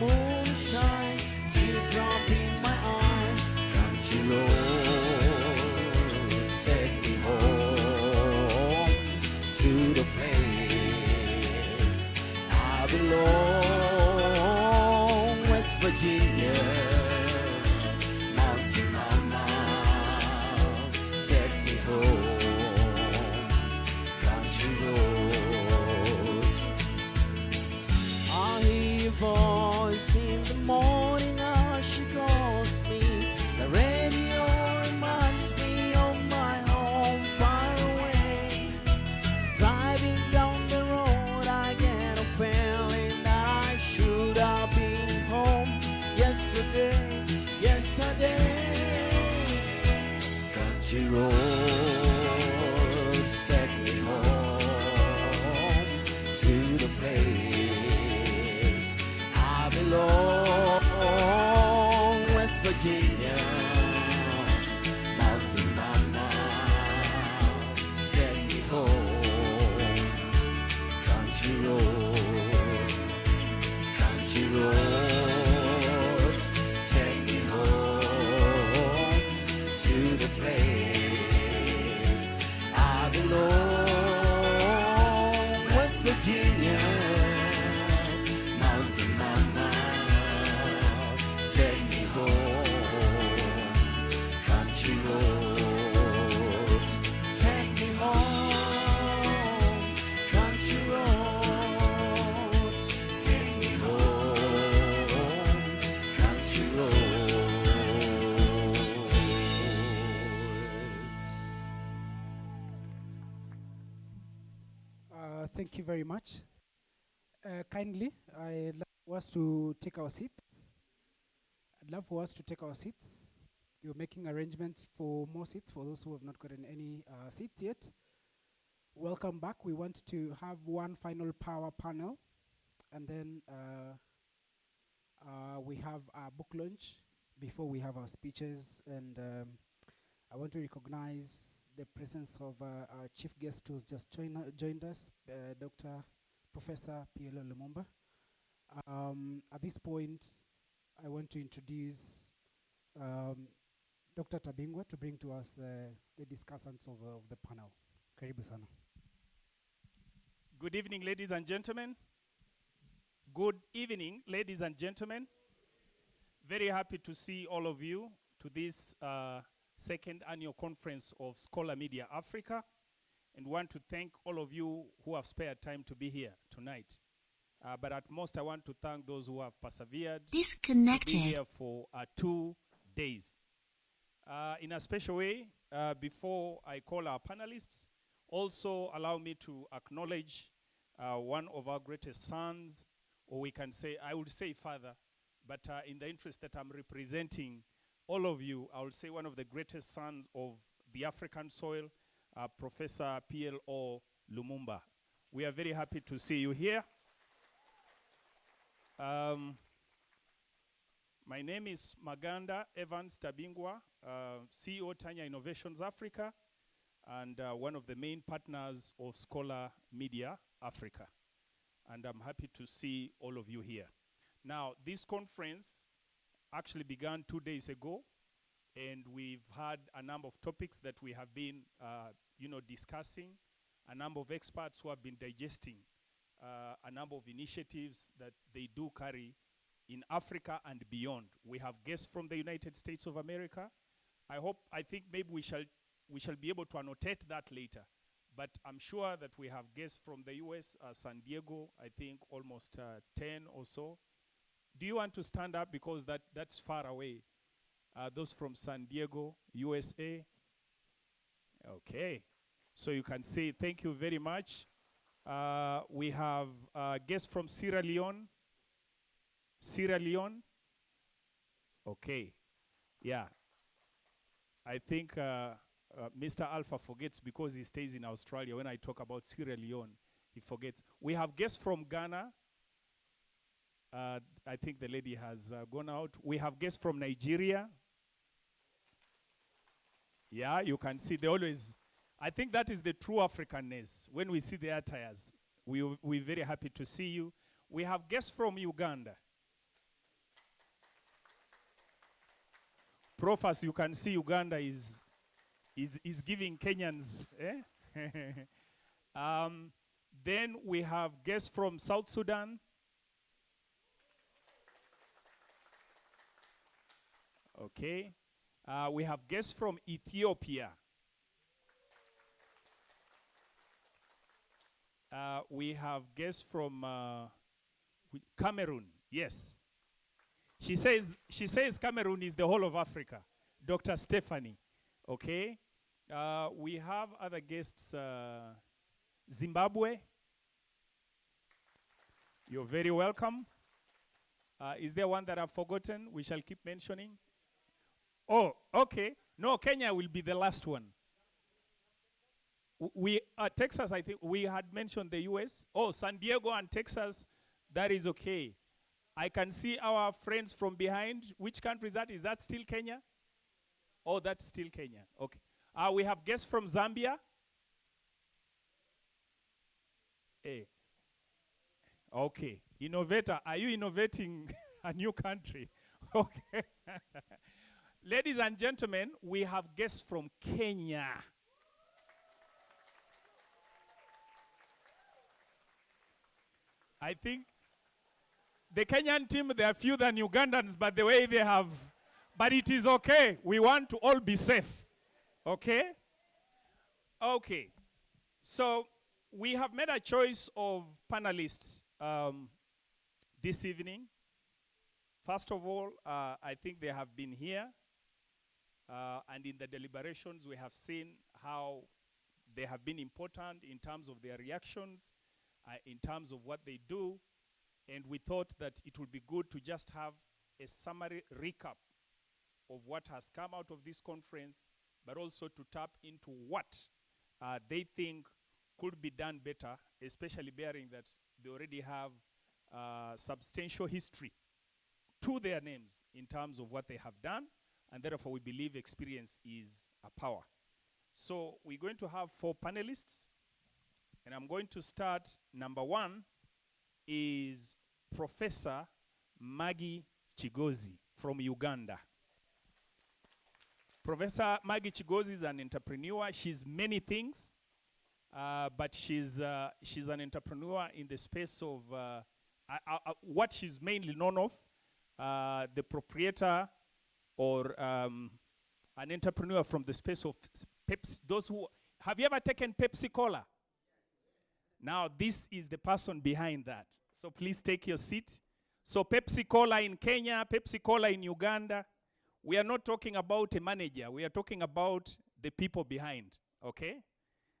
moonshine, teardrop in my eye. Country roads take me home to the place I belong, West Virginia. Mountain mama, take me home. Country roads. I hear your voice in the morning as she calls me. The radio reminds me of my home far away. Driving down the road, I get a feeling that I should have been home yesterday, yesterday. Country roads take me home to the place I belong, West Virginia. Mountain mama, take me home. Country roads, country roads, take me home to the place I belong, West Virginia. Mountain mama, take me home. Country roads, take me home. Country roads, take me home. Country roads. Thank you very much. Kindly, I'd love for us to take our seats. I'd love for us to take our seats. You're making arrangements for more seats for those who have not gotten any seats yet. Welcome back. We want to have one final power panel, and then we have our book launch before we have our speeches. And I want to recognize the presence of our chief guest who's just joined us, Dr. Professor P.L. Lumumba. At this point, I want to introduce Dr. Tabingwa to bring to us the discussants of the panel. Karibu sana. Good evening, ladies and gentlemen. Good evening, ladies and gentlemen. Very happy to see all of you to this second annual conference of Scholar Media Africa, and want to thank all of you who have spared time to be here tonight. But at most, I want to thank those who have persevered to be here for 2 days. In a special way, before I call our panelists, also allow me to acknowledge one of our greatest sons, or we can say, I would say father, but in the interest that I'm representing all of you, I will say one of the greatest sons of the African soil, Professor P.L.O. Lumumba. We are very happy to see you here. My name is Maganda Evans Tabingwa, CEO Tanya Innovations Africa, and one of the main partners of Scholar Media Africa. And I'm happy to see all of you here. Now, this conference actually began 2 days ago, and we've had a number of topics that we have been discussing, a number of experts who have been digesting a number of initiatives that they do carry in Africa and beyond. We have guests from the United States of America. I think maybe we shall be able to annotate that later. But I'm sure that we have guests from the US, San Diego, I think almost 10 or so. Do you want to stand up because that's far away? Those from San Diego, USA. Okay. So you can say thank you very much. We have guests from Sierra Leone. Sierra Leone. Okay. Yeah. I think Mr. Alpha forgets because he stays in Australia. When I talk about Sierra Leone, he forgets. We have guests from Ghana. I think the lady has gone out. We have guests from Nigeria. Yeah, you can see they always, I think that is the true Africanness. When we see the attires, we're very happy to see you. We have guests from Uganda. Prof, as you can see, Uganda is giving Kenyans. Then we have guests from South Sudan. Okay. We have guests from Ethiopia. We have guests from Cameroon. Yes. She says Cameroon is the whole of Africa. Dr. Stephanie. Okay. We have other guests. Zimbabwe. You're very welcome. Is there one that I've forgotten? We shall keep mentioning. Oh, okay. No, Kenya will be the last one. Texas, I think we had mentioned the US. Oh, San Diego and Texas, that is okay. I can see our friends from behind. Which country is that? Is that still Kenya? Oh, that's still Kenya. Okay. We have guests from Zambia. Hey. Okay. Innovator, are you innovating a new country? Okay. Ladies and gentlemen, we have guests from Kenya. I think the Kenyan team, they are fewer than Ugandans, but the way they have, but it is okay. We want to all be safe. Okay? Okay. So we have made a choice of panelists this evening. First of all, I think they have been here. And in the deliberations, we have seen how they have been important in terms of their reactions, in terms of what they do. And we thought that it would be good to just have a summary recap of what has come out of this conference, but also to tap into what they think could be done better, especially bearing that they already have substantial history to their names in terms of what they have done, and therefore we believe experience is a power. So we're going to have 4 panelists, and I'm going to start. Number 1 is Professor Maggie Kigozi from Uganda. Professor Maggie Kigozi is an entrepreneur. She's many things, but she's an entrepreneur in the space of what she's mainly known of, the proprietor or an entrepreneur from the space of Pepsi. Those who have you ever taken Pepsi Cola? Now this is the person behind that. So please take your seat. So Pepsi Cola in Kenya, Pepsi Cola in Uganda. We are not talking about a manager. We are talking about the people behind, okay?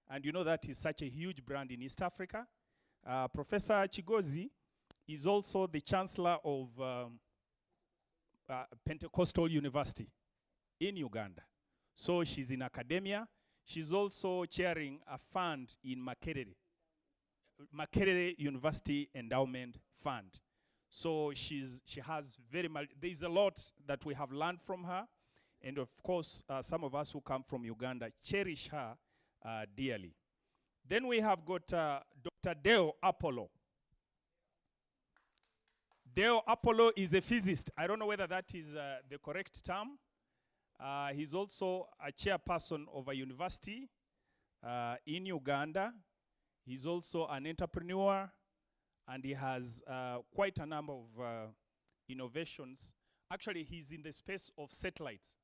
And you know that is such a huge brand in East Africa. Professor Kigozi is also the chancellor of Pentecostal University in Uganda. So she's in academia. She's also chairing a fund in Makerere University Endowment Fund. So she has there's a lot that we have learned from her. And of course, some of us who come from Uganda cherish her dearly. Then we have got Dr. Deo Apollo. Deo Apollo is a physicist. I don't know whether that is the correct term. He's also a chairperson of a university in Uganda. He's also an entrepreneur, and he has quite a number of innovations. Actually, he's in the space of satellites.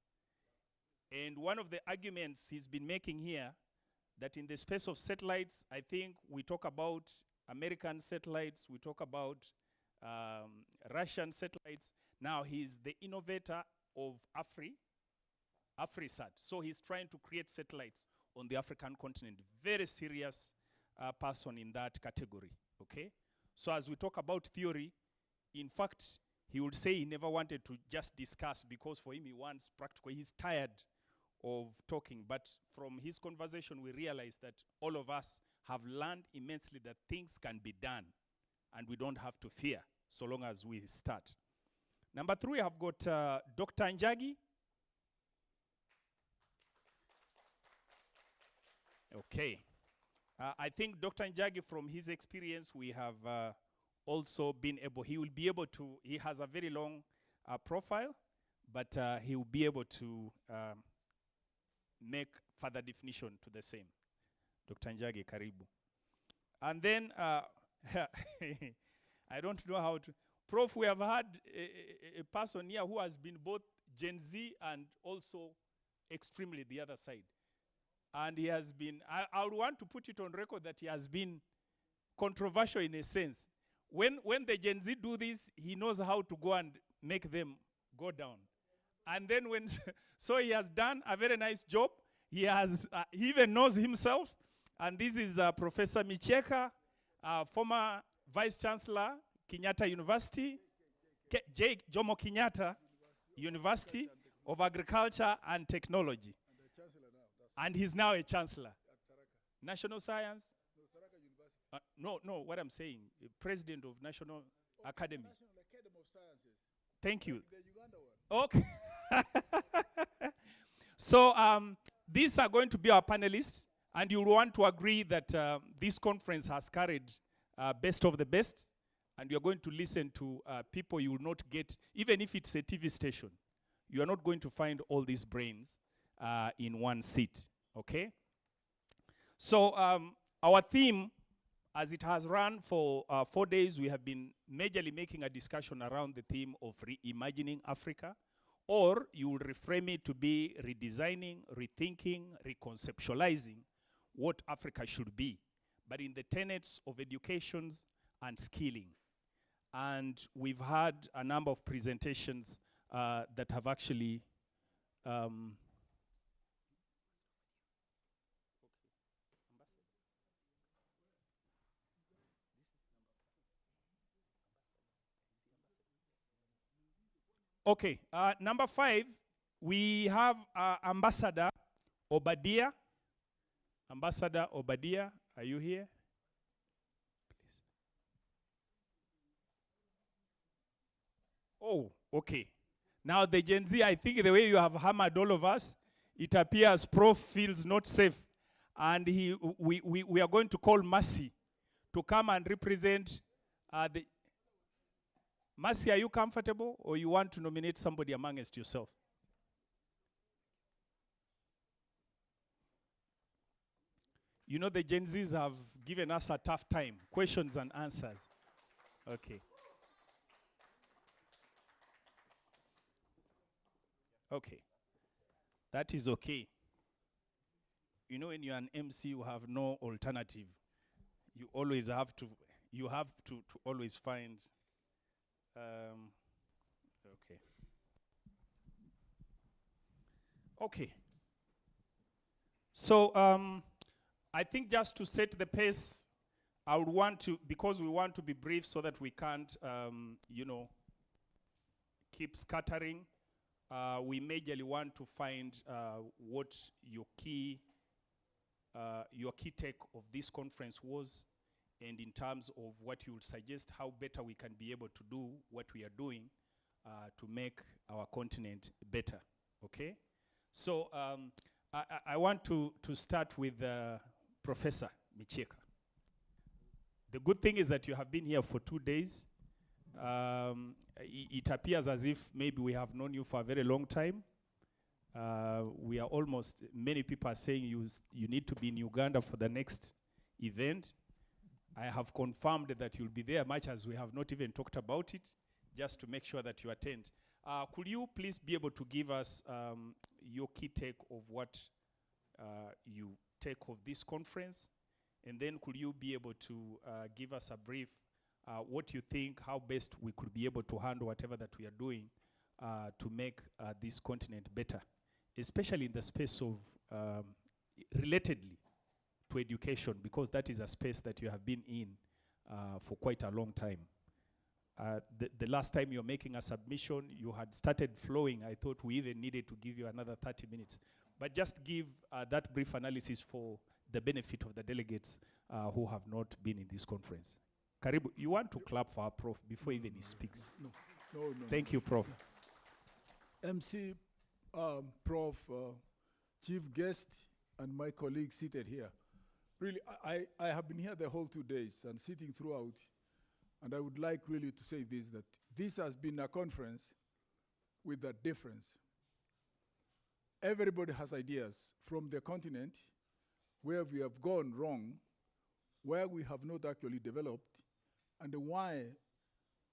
And one of the arguments he's been making here, that in the space of satellites, I think we talk about American satellites, we talk about Russian satellites. Now he's the innovator of AfriSat. So he's trying to create satellites on the African continent. Very serious person in that category, okay? So as we talk about theory, in fact, he would say he never wanted to just discuss because for him he wants practical. He's tired of talking, but from his conversation we realize that all of us have learned immensely that things can be done and we don't have to fear so long as we start. Number 3, I've got Dr. Njagi. Okay. I think Dr. Njagi, from his experience, we have also been able, he will be able to, he has a very long profile, but he will be able to make further definition to the same. Dr. Njagi, karibu. And then, I don't know how to, Prof, we have had a person here who has been both Gen Z and also extremely the other side. And he has been, I would want to put it on record that he has been controversial in a sense. When the Gen Z do this, he knows how to go and make them go down. And then when, so he has done a very nice job. He has, he even knows himself. And this is Professor Micheka, former Vice Chancellor, Kenyatta University, Jomo Kenyatta University of Agriculture and Technology. And he's now a chancellor. National Science? No, what I'm saying, president of National Academy. National Academy of Sciences. Thank you. The Uganda one. Okay. So these are going to be our panelists, and you'll want to agree that this conference has carried best of the best, and you're going to listen to people you will not get, even if it's a TV station, you are not going to find all these brains in one seat, okay? So our theme, as it has run for 4 days, we have been majorly making a discussion around the theme of reimagining Africa, or you will reframe it to be redesigning, rethinking, reconceptualizing what Africa should be, but in the tenets of education and skilling. And we've had a number of presentations that have actually okay, number 5, we have Ambassador Obadia. Ambassador Obadia, are you here? Please. Oh, okay. Now the Gen Z, I think the way you have hammered all of us, it appears Prof feels not safe. And we are going to call Mercy to come and represent the... Mercy, are you comfortable, or you want to nominate somebody amongst yourself? You know, the Gen Zs have given us a tough time. Questions and answers. Okay. Okay. That is okay. You know, when you're an MC, you have no alternative. You always have to, to always find... okay. Okay. So I think just to set the pace, I would want to, because we want to be brief so that we can't, you know, keep scattering, we majorly want to find what your key take of this conference was, and in terms of what you would suggest, how better we can be able to do what we are doing to make our continent better, okay? So I want to start with Professor Micheka. The good thing is that you have been here for 2 days. It appears as if maybe we have known you for a very long time. We are almost, many people are saying you need to be in Uganda for the next event. I have confirmed that you'll be there, much as we have not even talked about it, just to make sure that you attend. Could you please be able to give us your key take of what you take of this conference? And then could you be able to give us a brief, what you think, how best we could be able to handle whatever that we are doing to make this continent better, especially in the space of, relatedly, to education, because that is a space that you have been in for quite a long time. The last time you were making a submission, you had started flowing. I thought we even needed to give you another 30 minutes. But just give that brief analysis for the benefit of the delegates who have not been in this conference. Karibu, you want to clap for our Prof before even he speaks? No. Thank you, Prof. MC, Prof, chief guest, and my colleagues seated here. Really, I have been here the whole 2 days and sitting throughout, and I would like really to say this, that this has been a conference with a difference. Everybody has ideas from the continent where we have gone wrong, where we have not actually developed, and why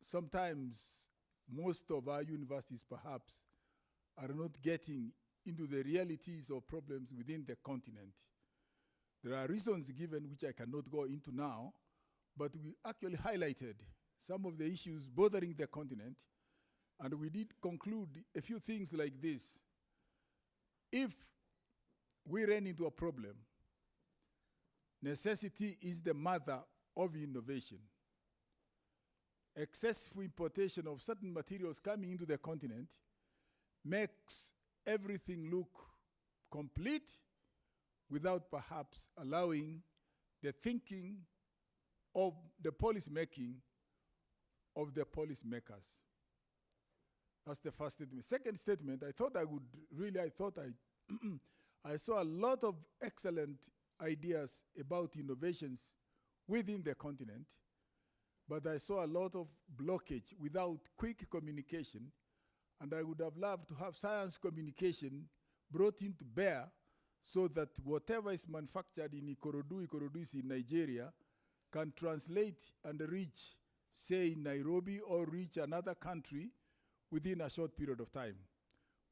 sometimes most of our universities perhaps are not getting into the realities of problems within the continent. There are reasons given which I cannot go into now, but we actually highlighted some of the issues bothering the continent, and we did conclude a few things like this. If we ran into a problem, necessity is the mother of innovation. Excessive importation of certain materials coming into the continent makes everything look complete without perhaps allowing the thinking of the policy making of the policy makers. That's the first statement. Second statement, I saw a lot of excellent ideas about innovations within the continent, but I saw a lot of blockage without quick communication, and I would have loved to have science communication brought into bear so that whatever is manufactured in Ikorodu is in Nigeria, can translate and reach, say, in Nairobi or reach another country within a short period of time.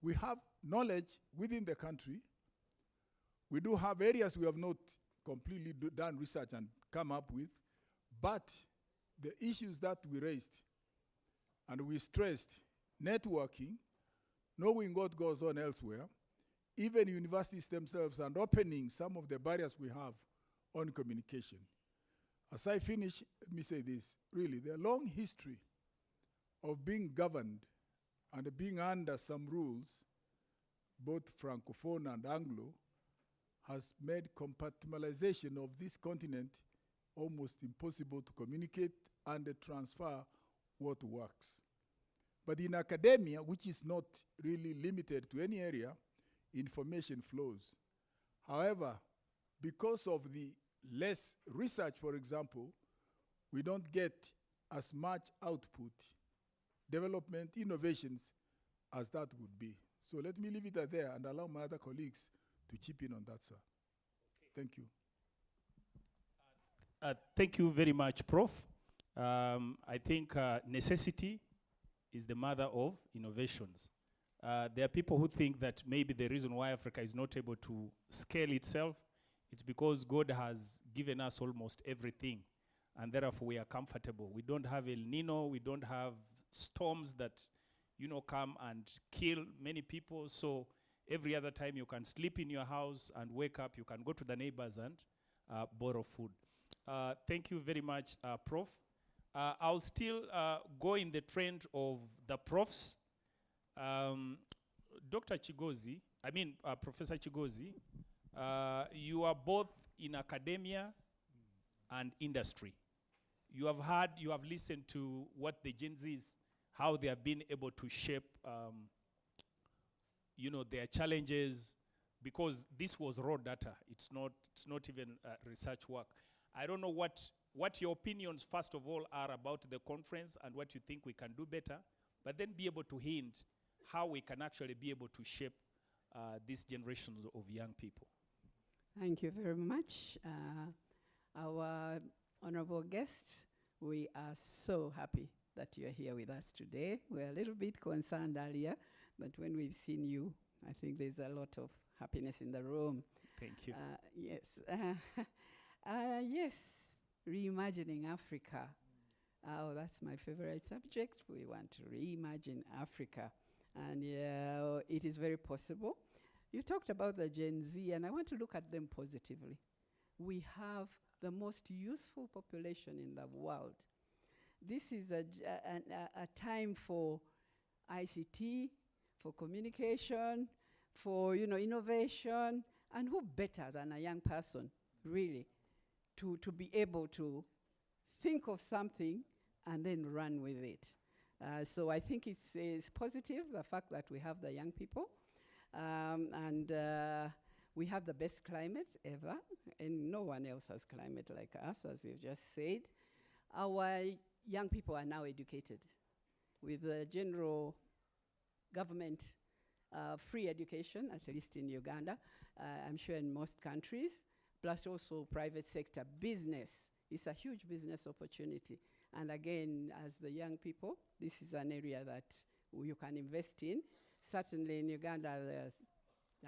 We have knowledge within the country. We do have areas we have not completely done research and come up with, but the issues that we raised and we stressed, networking, knowing what goes on elsewhere, even universities themselves, and opening some of the barriers we have on communication. As I finish, let me say this, really, the long history of being governed and being under some rules, both Francophone and Anglo, has made compartmentalization of this continent almost impossible to communicate and transfer what works. But in academia, which is not really limited to any area, information flows. However, because of the less research, for example, we don't get as much output, development, innovations as that would be. So let me leave it there and allow my other colleagues to chip in on that, sir. Thank you. Thank you very much, Prof. I think necessity is the mother of innovations. There are people who think that maybe the reason why Africa is not able to scale itself, it's because God has given us almost everything, and therefore we are comfortable. We don't have El Nino, we don't have storms that, come and kill many people, so every other time you can sleep in your house and wake up, you can go to the neighbors and borrow food. Thank you very much, Prof. I'll still go in the trend of the profs. Dr. Chigozi, Professor Chigozi, you are both in academia and industry. You have listened to what the Gen Zs, how they have been able to shape their challenges, because this was raw data. It's not even research work. I don't know what your opinions, first of all, are about the conference and what you think we can do better, but then be able to hint how we can actually be able to shape this generation of young people. Thank you very much. Our honorable guest, we are so happy that you're here with us today. We're a little bit concerned earlier, but when we've seen you, I think there's a lot of happiness in the room. Thank you. Yes. Yes, reimagining Africa. Oh, that's my favorite subject. We want to reimagine Africa. And it is very possible. You talked about the Gen Z, and I want to look at them positively. We have the most youthful population in the world. This is a time for ICT, for communication, for innovation, and who better than a young person, really, to be able to think of something and then run with it. So I think it's positive, the fact that we have the young people, and we have the best climate ever, and no one else has climate like us, as you've just said. Our young people are now educated with the general government free education, at least in Uganda, I'm sure in most countries, plus also private sector business. It's a huge business opportunity. And again, as the young people, this is an area that you can invest in. Certainly in Uganda, there's,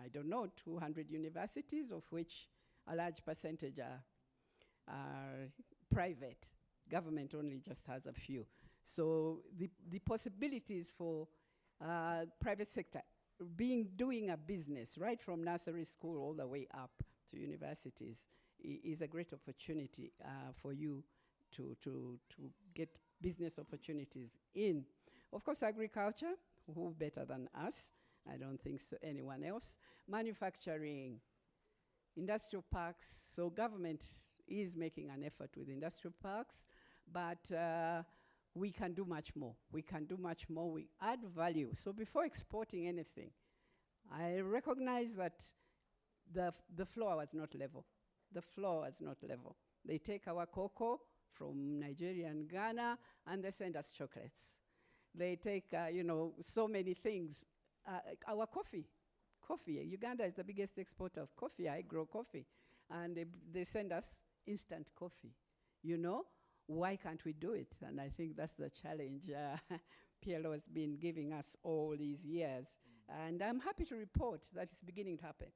I don't know, 200 universities, of which a large percentage are private. Government only just has a few. So the possibilities for private sector doing a business right from nursery school all the way up to universities is a great opportunity for you to get business opportunities in. Of course, agriculture, who better than us? I don't think so, anyone else. Manufacturing, industrial parks. So government is making an effort with industrial parks, but we can do much more. We can do much more. We add value. So before exporting anything, I recognize that the floor was not level. The floor was not level. They take our cocoa from Nigeria and Ghana, and they send us chocolates. They take, so many things. Our coffee. Uganda is the biggest exporter of coffee. I grow coffee. And they send us instant coffee. Why can't we do it? And I think that's the challenge PLO has been giving us all these years. And I'm happy to report that it's beginning to happen.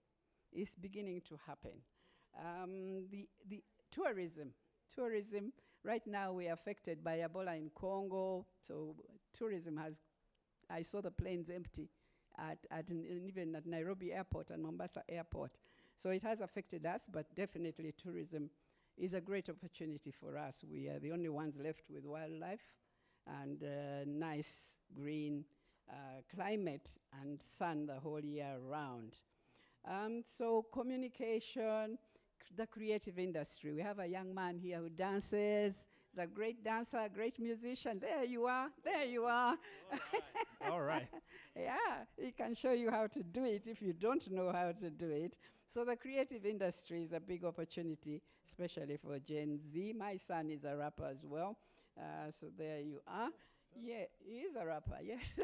It's beginning to happen. The tourism, right now we're affected by Ebola in Congo, so tourism I saw the planes empty even at Nairobi Airport and Mombasa Airport. So it has affected us, but definitely tourism is a great opportunity for us. We are the only ones left with wildlife and nice green climate and sun the whole year round. So communication, the creative industry. We have a young man here who dances. He's a great dancer, a great musician. There you are. All right. Yeah, he can show you how to do it if you don't know how to do it. So the creative industry is a big opportunity, especially for Gen Z. My son is a rapper as well. So there you are. Yeah, he is a rapper, yes.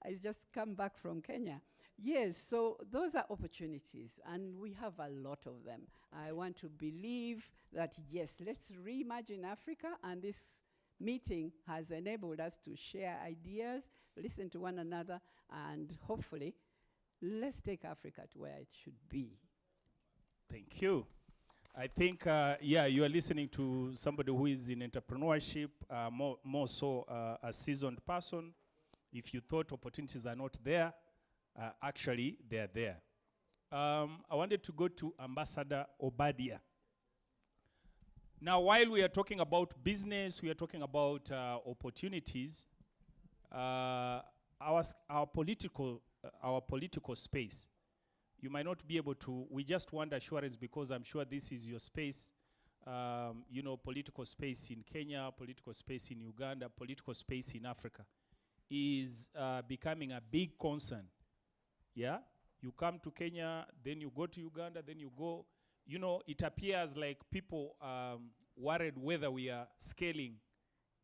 He's just come back from Kenya. Yes, so those are opportunities, and we have a lot of them. I want to believe that, yes, let's reimagine Africa, and this meeting has enabled us to share ideas, listen to one another, and hopefully, let's take Africa to where it should be. Thank you. I think, you are listening to somebody who is in entrepreneurship, more so a seasoned person. If you thought opportunities are not there, actually, they're there. I wanted to go to Ambassador Obadia. Now, while we are talking about business, we are talking about opportunities, our political space, you might not be able to, we just want assurance because I'm sure this is your space, political space in Kenya, political space in Uganda, political space in Africa is becoming a big concern. Yeah, you come to Kenya, then you go to Uganda, then you go, it appears like people worried whether we are scaling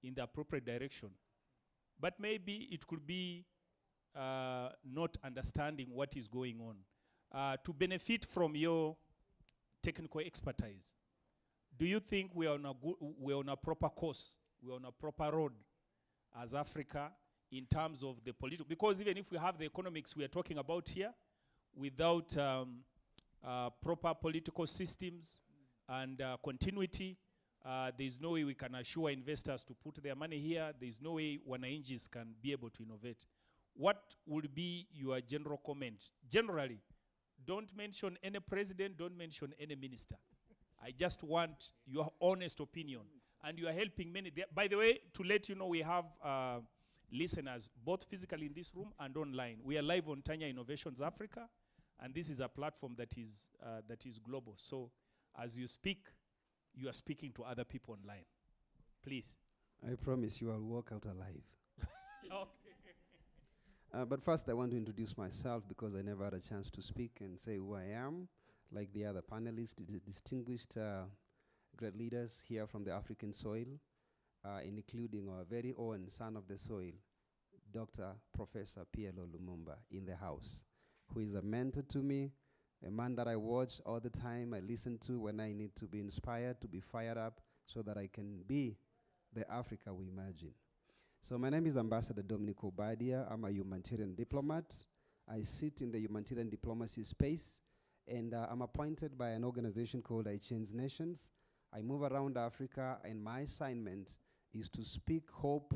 in the appropriate direction. But maybe it could be not understanding what is going on. To benefit from your technical expertise, do you think we're on a proper course, we're on a proper road as Africa in terms of the political, because even if we have the economics we are talking about here, without proper political systems and continuity, there's no way we can assure investors to put their money here. There's no way wananchis can be able to innovate. What would be your general comment? Generally, don't mention any president, don't mention any minister. I just want your honest opinion. And you are helping many. By the way, to let you know, we have listeners, both physically in this room and online. We are live on Tanya Innovations Africa, and this is a platform that is global. So as you speak, you are speaking to other people online. Please. I promise you I'll walk out alive. Okay. But first I want to introduce myself because I never had a chance to speak and say who I am, like the other panelists, the distinguished great leaders here from the African soil, including our very own son of the soil, Dr. Professor PLO Lumumba in the house, who is a mentor to me, a man that I watch all the time, I listen to when I need to be inspired, to be fired up, so that I can be the Africa we imagine. So my name is Ambassador Dominic Obadia. I'm a humanitarian diplomat. I sit in the humanitarian diplomacy space, and I'm appointed by an organization called I Change Nations. I move around Africa, and my assignment is to speak hope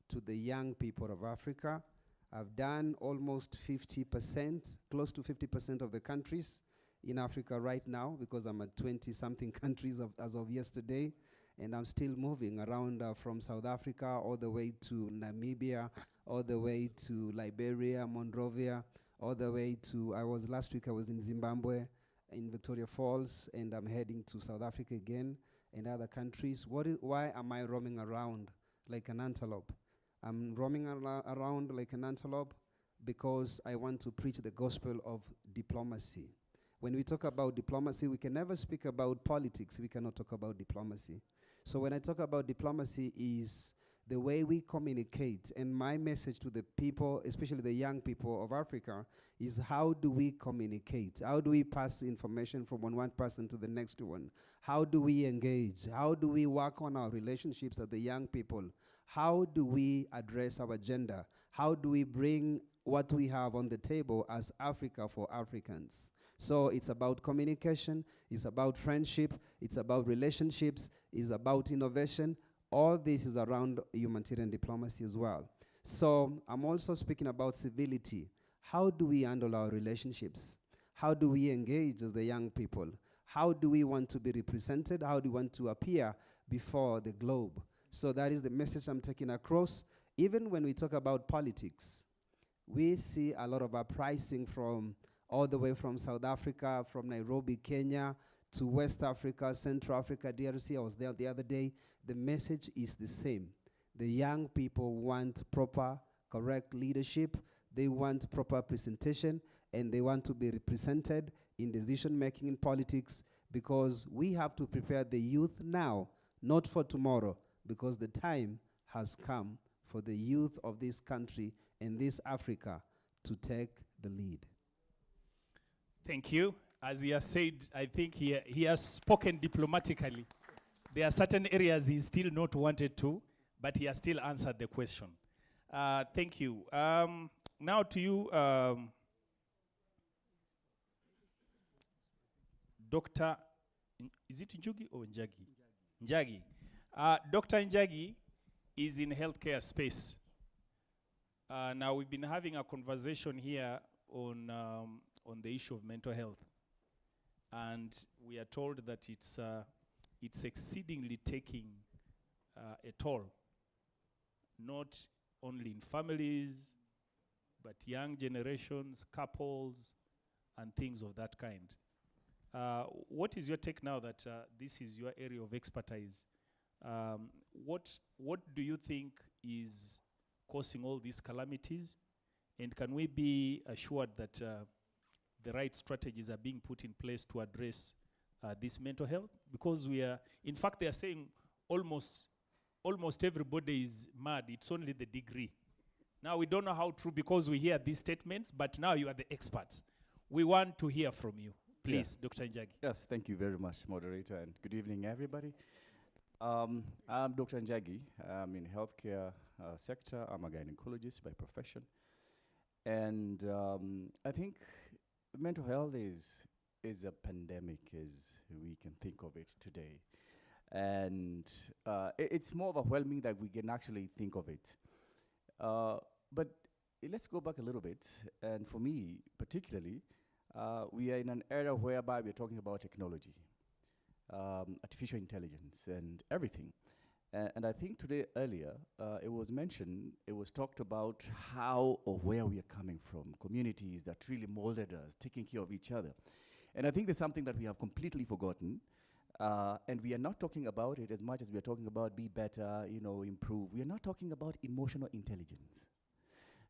to the young people of Africa. I've done almost 50%, close to 50% of the countries in Africa right now, because I'm at 20-something countries as of yesterday, and I'm still moving around from South Africa all the way to Namibia, all the way to Liberia, Monrovia, all the way to, last week I was in Zimbabwe, in Victoria Falls, and I'm heading to South Africa again and other countries. Why am I roaming around like an antelope? I'm roaming around like an antelope because I want to preach the gospel of diplomacy. When we talk about diplomacy, we can never speak about politics. We cannot talk about diplomacy. So when I talk about diplomacy is the way we communicate. And my message to the people, especially the young people of Africa, is how do we communicate? How do we pass information from one person to the next one? How do we engage? How do we work on our relationships as the young people? How do we address our gender? How do we bring what we have on the table as Africa for Africans? So it's about communication, it's about friendship, it's about relationships, it's about innovation. All this is around humanitarian diplomacy as well. So I'm also speaking about civility. How do we handle our relationships? How do we engage as the young people? How do we want to be represented? How do we want to appear before the globe? So that is the message I'm taking across. Even when we talk about politics, we see a lot of uprising from all the way from South Africa, from Nairobi, Kenya, to West Africa, Central Africa, DRC. I was there the other day. The message is the same. The young people want proper, correct leadership. They want proper presentation, and they want to be represented in decision-making in politics, because we have to prepare the youth now, not for tomorrow, because the time has come for the youth of this country and this Africa to take the lead. Thank you. As he has said, I think he has spoken diplomatically. There are certain areas he's still not wanted to, but he has still answered the question. Thank you. Now to you, Dr. Is it Njugi or Njagi? Njagi. Dr. Njagi is in healthcare space. Now we've been having a conversation here on the issue of mental health. And we are told that it's exceedingly taking a toll, not only in families, but young generations, couples, and things of that kind. What is your take now that this is your area of expertise? What do you think is causing all these calamities? And can we be assured that the right strategies are being put in place to address this mental health? Because we are, in fact, they are saying almost everybody is mad. It's only the degree. Now, we don't know how true, because we hear these statements, but now you are the experts. We want to hear from you. Please, Yeah. Dr. Njagi. Yes, thank you very much, moderator, and good evening, everybody. I'm Dr. Njagi. I'm in healthcare sector. I'm a gynecologist by profession. And I think mental health is a pandemic, as we can think of it today. And it's more overwhelming that we can actually think of it. But let's go back a little bit. And for me, particularly, we are in an era whereby we're talking about technology, artificial intelligence, and everything. And I think today earlier, it was mentioned, it was talked about how or where we are coming from, communities that really molded us, taking care of each other. And I think there's something that we have completely forgotten. And we are not talking about it as much as we are talking about be better, improve. We are not talking about emotional intelligence.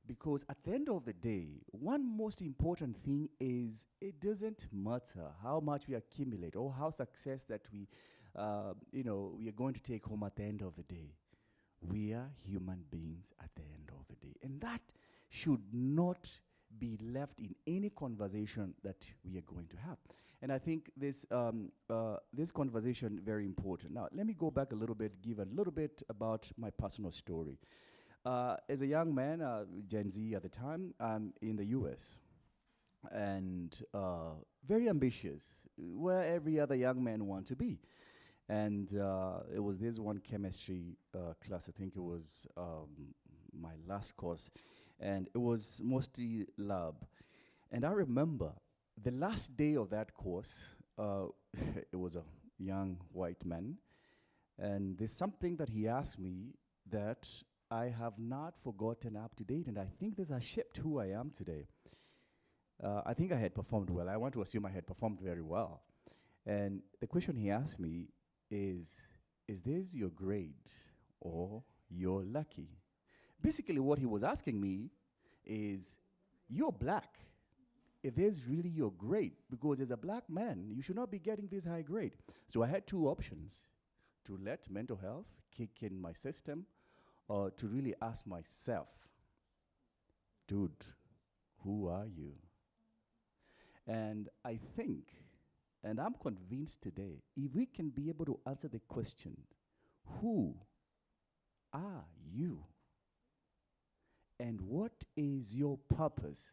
Because at the end of the day, one most important thing is it doesn't matter how much we accumulate or how success that we are going to take home at the end of the day. We are human beings at the end of the day. And that should not be left in any conversation that we are going to have. And I think this conversation very important. Now, let me go back a little bit, give a little bit about my personal story. As a young man, Gen Z at the time, I'm in the US, and very ambitious, where every other young man wants to be. And it was this one chemistry class, I think it was my last course, and it was mostly lab. And I remember the last day of that course, it was a young white man, and there's something that he asked me that I have not forgotten up to date, and I think this has shaped who I am today. I think I had performed well. I want to assume I had performed very well. And the question he asked me is this your grade or you're lucky? Basically what he was asking me is, you're black. Is this really your grade? Because as a black man, you should not be getting this high grade. So I had two options: to let mental health kick in my system, or to really ask myself, dude, who are you? And I think, and I'm convinced today, if we can be able to answer the question, who are you? And what is your purpose?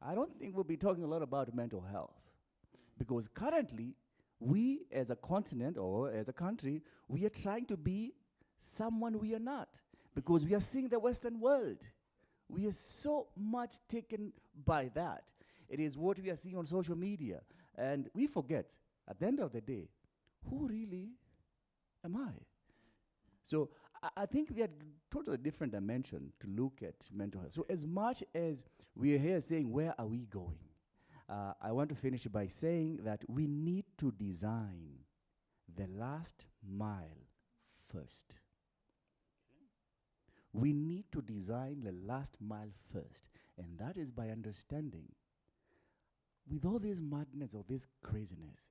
I don't think we'll be talking a lot about mental health, because currently, we as a continent or as a country, we are trying to be someone we are not, because we are seeing the Western world. We are so much taken by that. It is what we are seeing on social media. And we forget, at the end of the day, who really am I? So I think they are totally different dimension to look at mental health. So as much as we are here saying, where are we going? I want to finish by saying that we need to design the last mile first. We need to design the last mile first. And that is by understanding, with all this madness or this craziness,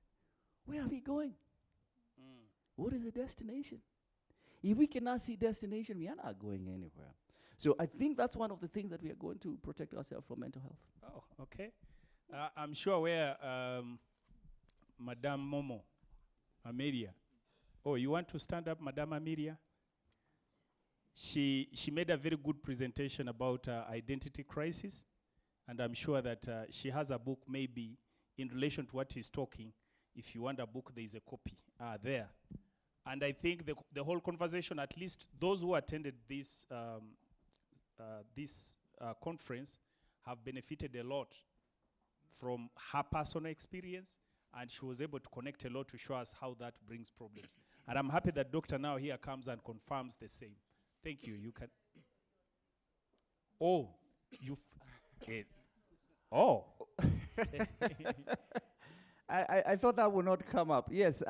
where are we going? What is the destination? If we cannot see destination, we are not going anywhere. So I think that's one of the things that we are going to protect ourselves from mental health. Oh, okay. I'm sure where Madame Momo, Amelia. Oh, you want to stand up, Madame Amelia? She made a very good presentation about identity crisis, and I'm sure that she has a book maybe in relation to what he's talking. If you want a book, there is a copy there. And I think the whole conversation, at least those who attended this conference, have benefited a lot from her personal experience, and she was able to connect a lot to show us how that brings problems. And I'm happy that Doctor now here comes and confirms the same. Thank you. You can. Oh, you've. Oh. I thought that would not come up. Yes,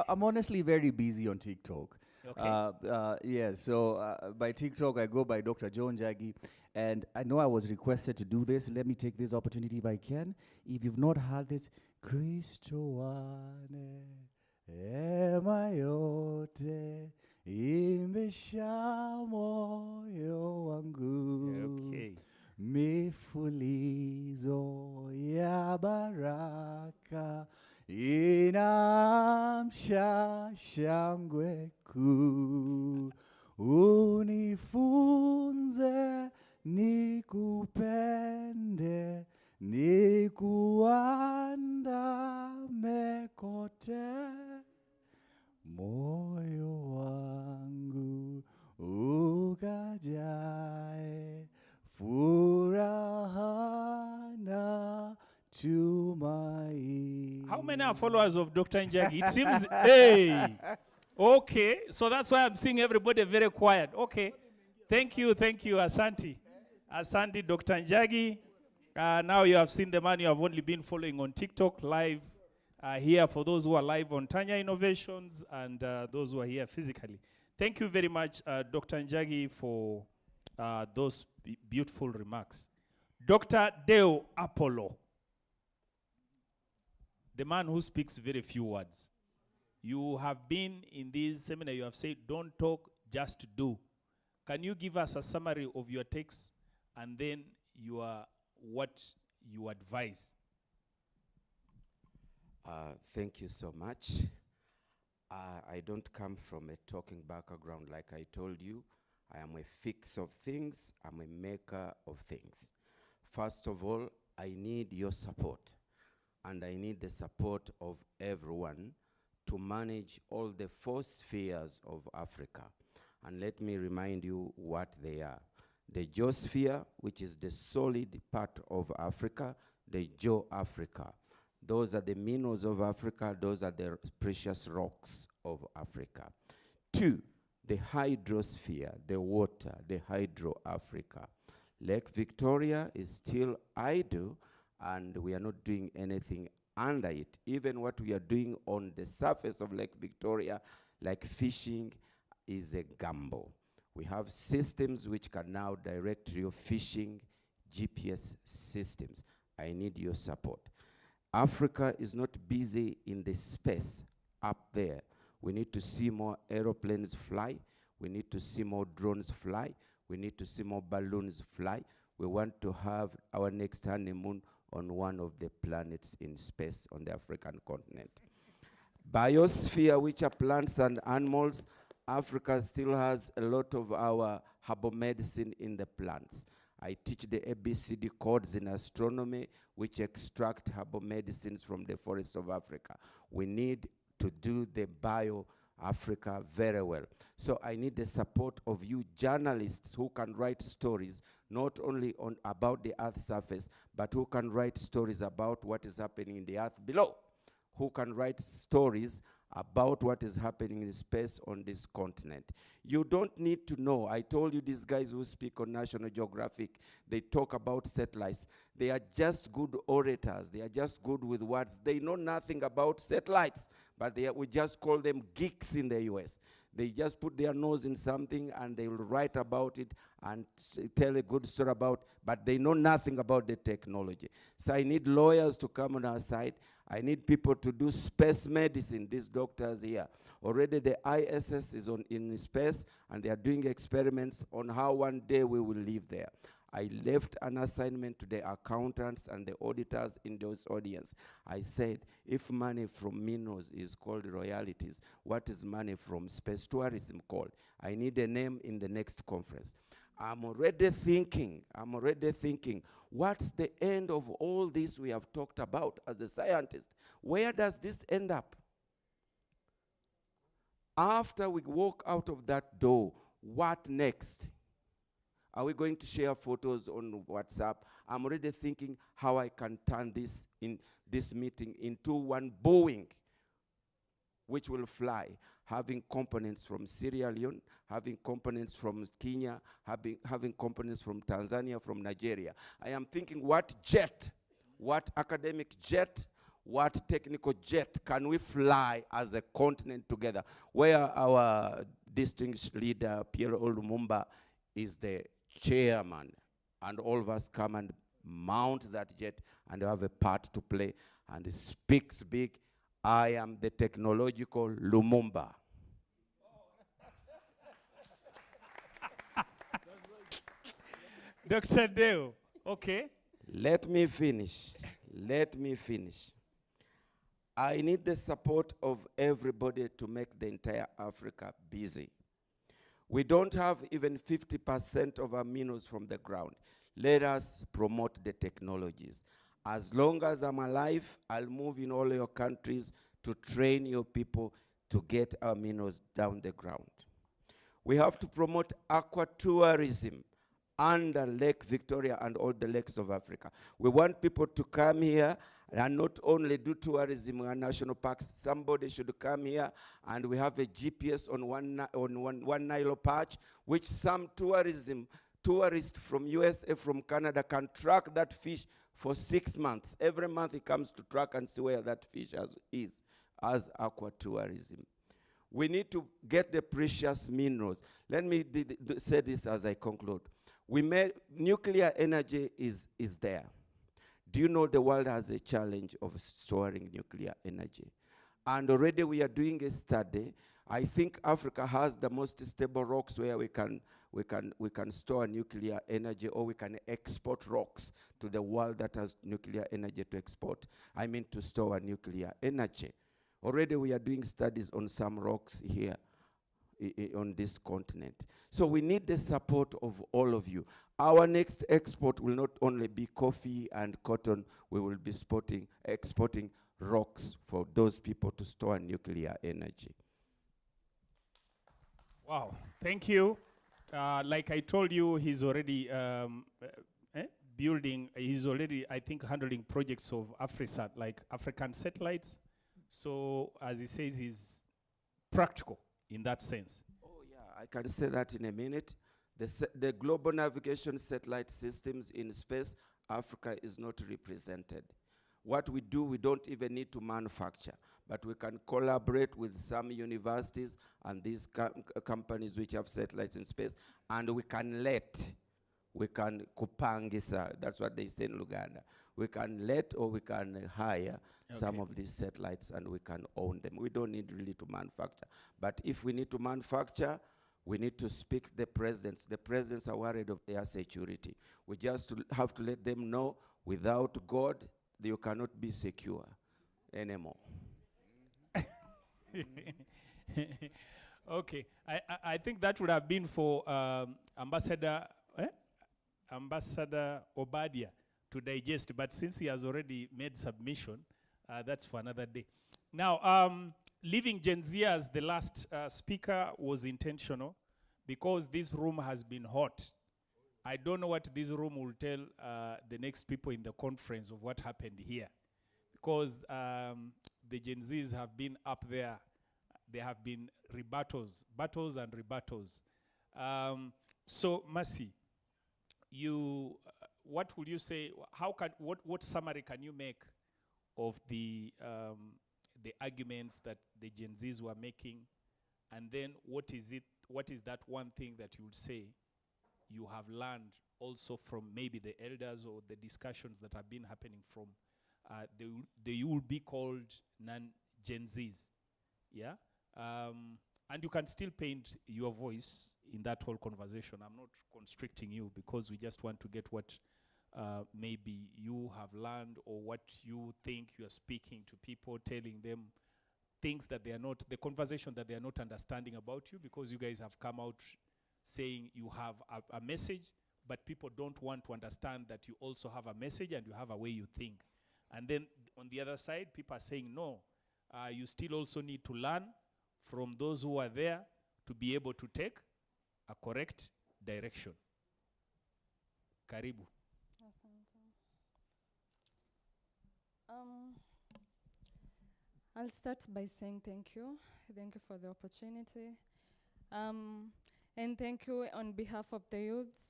I'm honestly very busy on TikTok. Okay. Yes, so by TikTok, I go by Dr. John Njagi. And I know I was requested to do this. Let me take this opportunity if I can. If you've not heard this, Kristo wane ema yote imesha moyo wangu. Okay. Mifulizo ya baraka inamsha shangwe kuu. Unifunze nikupende, nikuandame kote, moyo wangu ukajae furaha na tumaini. How many are followers of Dr. Njagi? It seems, hey. Okay, so that's why I'm seeing everybody very quiet. Okay, thank you, Asante. Asante, Dr. Njagi. Now you have seen the man you have only been following on TikTok live here for those who are live on Tanya Innovations and those who are here physically. Thank you very much, Dr. Njagi, for those beautiful remarks. Dr. Deo Apollo, the man who speaks very few words. You have been in this seminar, you have said, don't talk, just do. Can you give us a summary of your takes and then what you advise. Thank you so much. I don't come from a talking background like I told you. I am a fixer of things. I'm a maker of things. First of all, I need your support, and I need the support of everyone to manage all the 4 spheres of Africa. And let me remind you what they are. The geosphere, which is the solid part of Africa, the Geo-Africa. Those are the minerals of Africa. Those are the precious rocks of Africa. 2, the hydrosphere, the water, the Hydro-Africa. Lake Victoria is still idle, and we are not doing anything under it. Even what we are doing on the surface of Lake Victoria, like fishing, is a gamble. We have systems which can now direct your fishing, GPS systems. I need your support. Africa is not busy in the space up there. We need to see more aeroplanes fly. We need to see more drones fly. We need to see more balloons fly. We want to have our next honeymoon on one of the planets in space on the African continent. Biosphere, which are plants and animals. Africa still has a lot of our herbal medicine in the plants. I teach the ABCD codes in astronomy, which extract herbal medicines from the forests of Africa. We need to do the Bio-Africa very well. So I need the support of you journalists who can write stories, not only about the Earth's surface, but who can write stories about what is happening in the Earth below, who can write stories about what is happening in space on this continent. You don't need to know. I told you these guys who speak on National Geographic, they talk about satellites. They are just good orators. They are just good with words. They know nothing about satellites, but we just call them geeks in the US. They just put their nose in something and they will write about it and tell a good story about it, but they know nothing about the technology. So I need lawyers to come on our side. I need people to do space medicine, these doctors here. Already the ISS is in space, and they are doing experiments on how one day we will live there. I left an assignment to the accountants and the auditors in those audience. I said, if money from minerals is called royalties, what is money from space tourism called? I need a name in the next conference. I'm already thinking, what's the end of all this we have talked about as a scientist? Where does this end up? After we walk out of that door, what next? Are we going to share photos on WhatsApp? I'm already thinking how I can turn this meeting into one Boeing, which will fly, having components from Sierra Leone, having components from Kenya, having components from Tanzania, from Nigeria. I am thinking what jet, what academic jet, what technical jet can we fly as a continent together, where our distinguished leader, Pierre Lumumba, is the chairman, and all of us come and mount that jet and have a part to play, and it speaks big. I am the technological Lumumba. Dr. Deo, okay. Let me finish. I need the support of everybody to make the entire Africa busy. We don't have even 50% of our minerals from the ground. Let us promote the technologies. As long as I'm alive, I'll move in all your countries to train your people to get our minerals down the ground. We have to promote aquatourism under Lake Victoria and all the lakes of Africa. We want people to come here and not only do tourism in national parks. Somebody should come here, and we have a GPS on one Nile patch, which some tourists from USA, from Canada, can track that fish for 6 months. Every month he comes to track and see where that fish is, as aquatourism. We need to get the precious minerals. Let me say this as I conclude. Nuclear energy is there. Do you know the world has a challenge of storing nuclear energy? And already we are doing a study. I think Africa has the most stable rocks where we can we can store nuclear energy, or we can export rocks to the world that has nuclear energy to export. I mean to store nuclear energy. Already we are doing studies on some rocks here on this continent. So we need the support of all of you. Our next export will not only be coffee and cotton, we will be exporting rocks for those people to store nuclear energy. Wow, thank you. Like I told you, he's already building, he's already, I think, handling projects of AfriSat, like African satellites. So, as he says, he's practical in that sense. Oh, yeah, I can say that in a minute. The global navigation satellite systems in space, Africa is not represented. What we do, we don't even need to manufacture, but we can collaborate with some universities and these companies which have satellites in space, and we can kupangisa, that's what they say in Luganda. We can let or we can hire some of these satellites and we can own them. We don't need really to manufacture. But if we need to manufacture, we need to speak the presidents. The presidents are worried of their security. We just have to let them know, without God, you cannot be secure anymore. Okay, I think that would have been for Ambassador Obadia to digest, but since he has already made submission, that's for another day. Now, leaving Gen Z as the last speaker was intentional because this room has been hot. I don't know what this room will tell the next people in the conference of what happened here, because the Gen Zs have been up there. There have been battles and rebuttals. So, Mercy, you, what would you say? What summary can you make of the arguments that the Gen Zs were making, and then what is that one thing that you would say you have learned also from maybe the elders or the discussions that have been happening from they will be called non-Gen Zs, yeah? And you can still paint your voice in that whole conversation. I'm not constricting you because we just want to get what maybe you have learned or what you think you are speaking to people, telling them things that they are not, the conversation that they are not understanding about you, because you guys have come out saying you have a message, but people don't want to understand that you also have a message and you have a way you think. And then on the other side, people are saying, no, you still also need to learn from those who are there to be able to take a correct direction. Karibu. I'll start by saying thank you. Thank you for the opportunity. And thank you on behalf of the youths.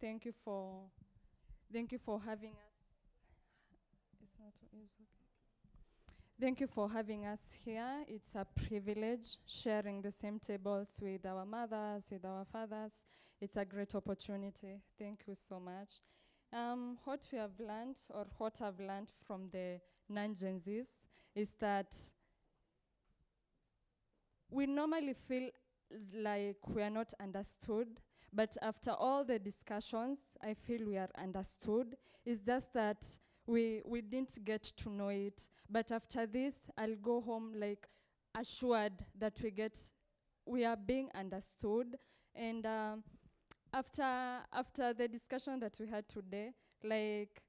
Thank you for having us. Thank you for having us here. It's a privilege sharing the same tables with our mothers, with our fathers. It's a great opportunity. Thank you so much. What we have learned, or what I've learned from the non-Gen Zs, is that we normally feel like we are not understood, but after all the discussions, I feel we are understood. It's just that we didn't get to know it. But after this, I'll go home like assured that we are being understood. And after the discussion that we had today, like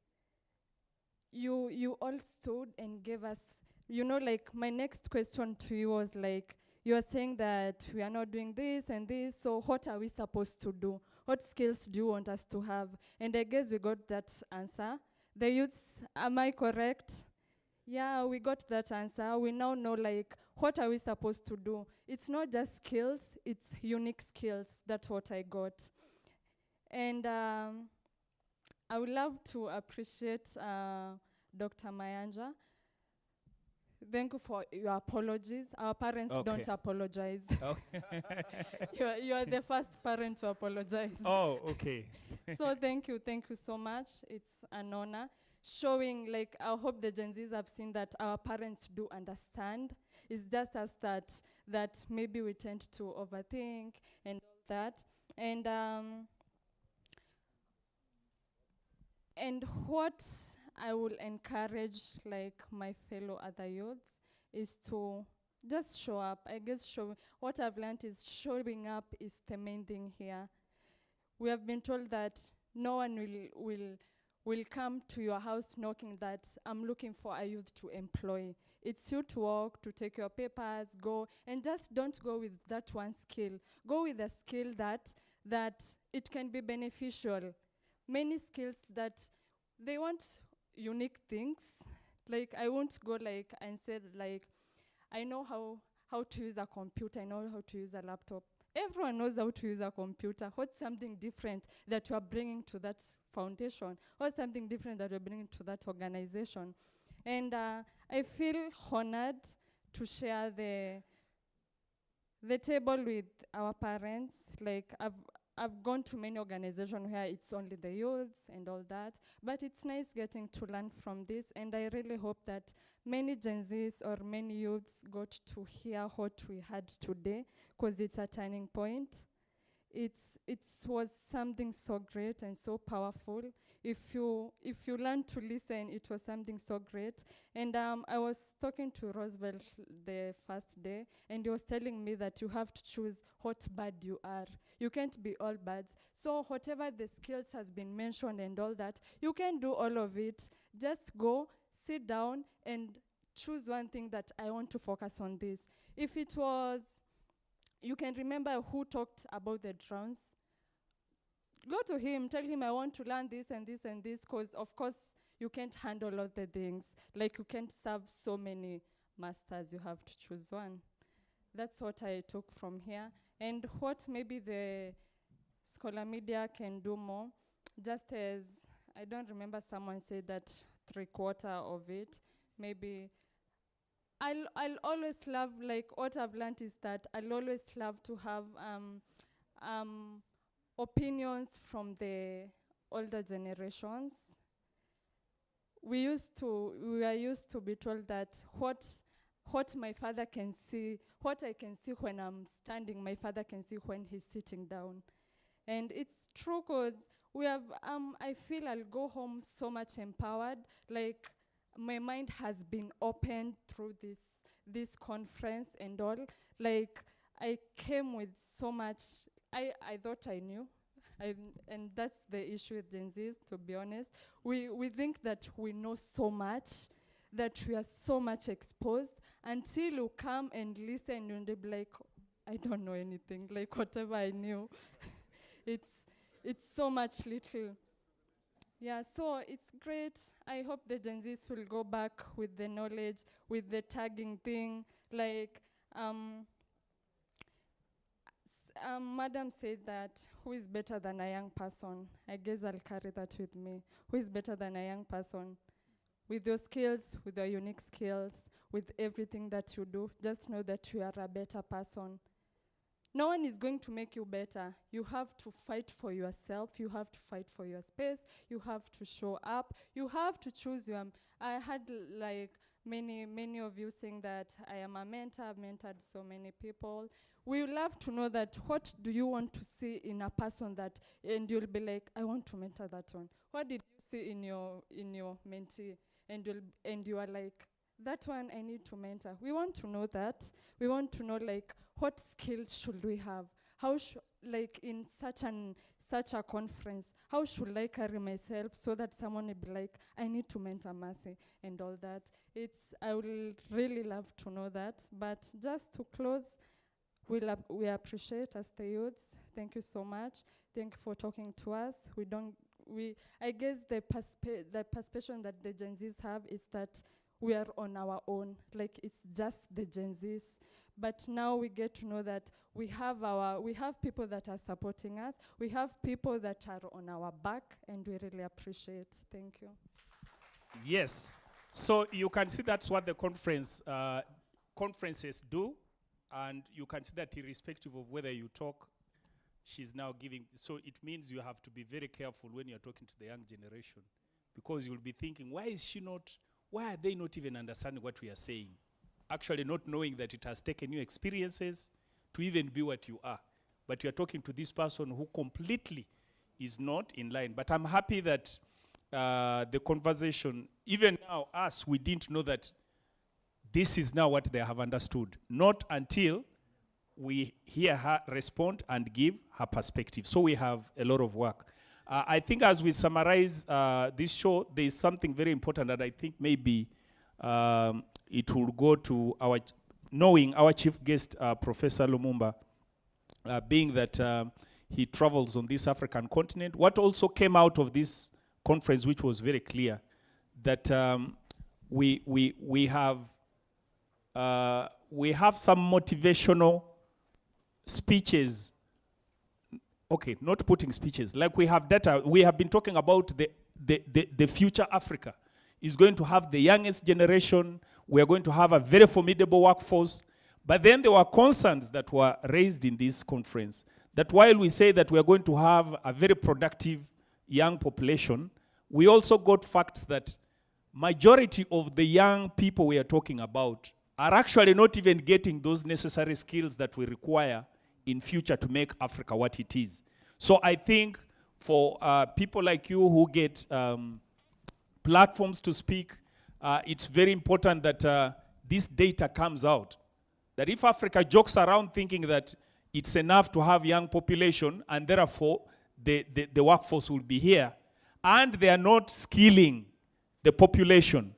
you all stood and gave us, like my next question to you was like, you are saying that we are not doing this and this, so what are we supposed to do? What skills do you want us to have? And I guess we got that answer. The youths, am I correct? Yeah, we got that answer. We now know, like, what are we supposed to do? It's not just skills, it's unique skills. That's what I got. And I would love to appreciate Dr. Mayanja. Thank you for your apologies. Our parents don't apologize. Okay. you are the first parent to apologize. Oh, okay. So thank you so much. It's an honor. Showing, like, I hope the Gen Zs have seen that our parents do understand. It's just us that maybe we tend to overthink and all that. And what I will encourage like my fellow other youths is to just show up. I guess what I've learned is showing up is the main thing here. We have been told that no one will come to your house knocking that I'm looking for a youth to employ. It's you to work, to take your papers, go, and just don't go with that one skill. Go with a skill that it can be beneficial. Many skills that they want unique things. Like I won't go like and say like, I know how to use a computer, I know how to use a laptop. Everyone knows how to use a computer. What's something different that you are bringing to that foundation? What's something different that you're bringing to that organization? And I feel honored to share the table with our parents. Like I've gone to many organizations where it's only the youths and all that, but it's nice getting to learn from this, and I really hope that many Gen Zs or many youths got to hear what we had today, because it's a turning point. It was something so great and so powerful. If you learn to listen, it was something so great. And I was talking to Roosevelt the first day, and he was telling me that you have to choose what bird you are. You can't be all birds. So whatever the skills has been mentioned and all that, you can do all of it. Just go, sit down, and choose one thing that I want to focus on this. If it was, you can remember who talked about the drones. Go to him, tell him I want to learn this and this and this, because of course you can't handle all the things. Like you can't serve so many masters, you have to choose one. That's what I took from here. And what maybe the Scholar Media can do more, just as, I don't remember someone said that 3/4 of it, maybe I'll always love, like what I've learned is that I'll always love to have opinions from the older generations. We were used to be told that what my father can see, what I can see when I'm standing, my father can see when he's sitting down. And it's true, because we have, I feel I'll go home so much empowered, like my mind has been opened through this conference and all. Like I came with so much, I thought I knew, and that's the issue with Gen Zs, to be honest. We think that we know so much, that we are so much exposed, until you come and listen and you'll be like, I don't know anything, like whatever I knew. It's so much little. Yeah, so it's great. I hope the Gen Zs will go back with the knowledge, with the tagging thing. Like, Madam said that, who is better than a young person? I guess I'll carry that with me. Who is better than a young person? With your skills, with your unique skills, with everything that you do, just know that you are a better person. No one is going to make you better. You have to fight for yourself. You have to fight for your space. You have to show up. You have to choose your. I had like many of you saying that I am a mentor. I've mentored so many people. We would love to know that what do you want to see in a person that, and you'll be like, I want to mentor that one. What did you see in your mentee? And you are like, that one I need to mentor. We want to know that. We want to know like what skills should we have? How like in such a conference, how should I carry myself so that someone will be like, I need to mentor Mercy and all that. I would really love to know that. But just to close, we appreciate as the youths. Thank you so much. Thank you for talking to us. I guess the perception that the Gen Zs have is that we are on our own, like it's just the Gen Zs. But now we get to know that we have people that are supporting us, we have people that are on our back, and we really appreciate. Thank you. Yes. So you can see that's what the conferences do, and you can see that irrespective of whether you talk, she's now giving. So it means you have to be very careful when you're talking to the young generation, because you'll be thinking, why are they not even understanding what we are saying? Actually not knowing that it has taken you experiences to even be what you are. but you're talking to this person who completely is not in line. But I'm happy that the conversation, even now, us, we didn't know that this is now what they have understood. Not until we hear her respond and give her perspective. So we have a lot of work. I think as we summarize this show, there is something very important that I think maybe it will go to our, knowing our chief guest, Professor Lumumba, being that he travels on this African continent. What also came out of this conference, which was very clear, that we have some motivational speeches. Okay, not putting speeches. Like we have data, we have been talking about the future Africa is going to have the youngest generation. We are going to have a very formidable workforce. But then there were concerns that were raised in this conference that while we say that we are going to have a very productive young population, we also got facts that majority of the young people we are talking about are actually not even getting those necessary skills that we require in future to make Africa what it is. So I think for people like you who get platforms to speak, it's very important that this data comes out. That if Africa jokes around thinking that it's enough to have young population and therefore the workforce will be here, and they are not skilling the population,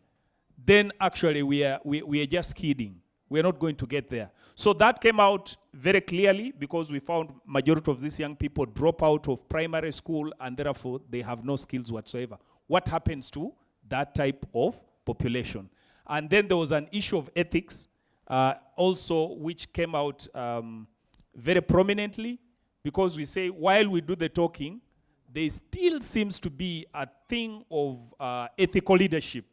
then actually we are just kidding. We are not going to get there. So that came out very clearly because we found majority of these young people drop out of primary school and therefore they have no skills whatsoever. What happens to that type of population? And then there was an issue of ethics also which came out very prominently because we say while we do the talking, there still seems to be a thing of ethical leadership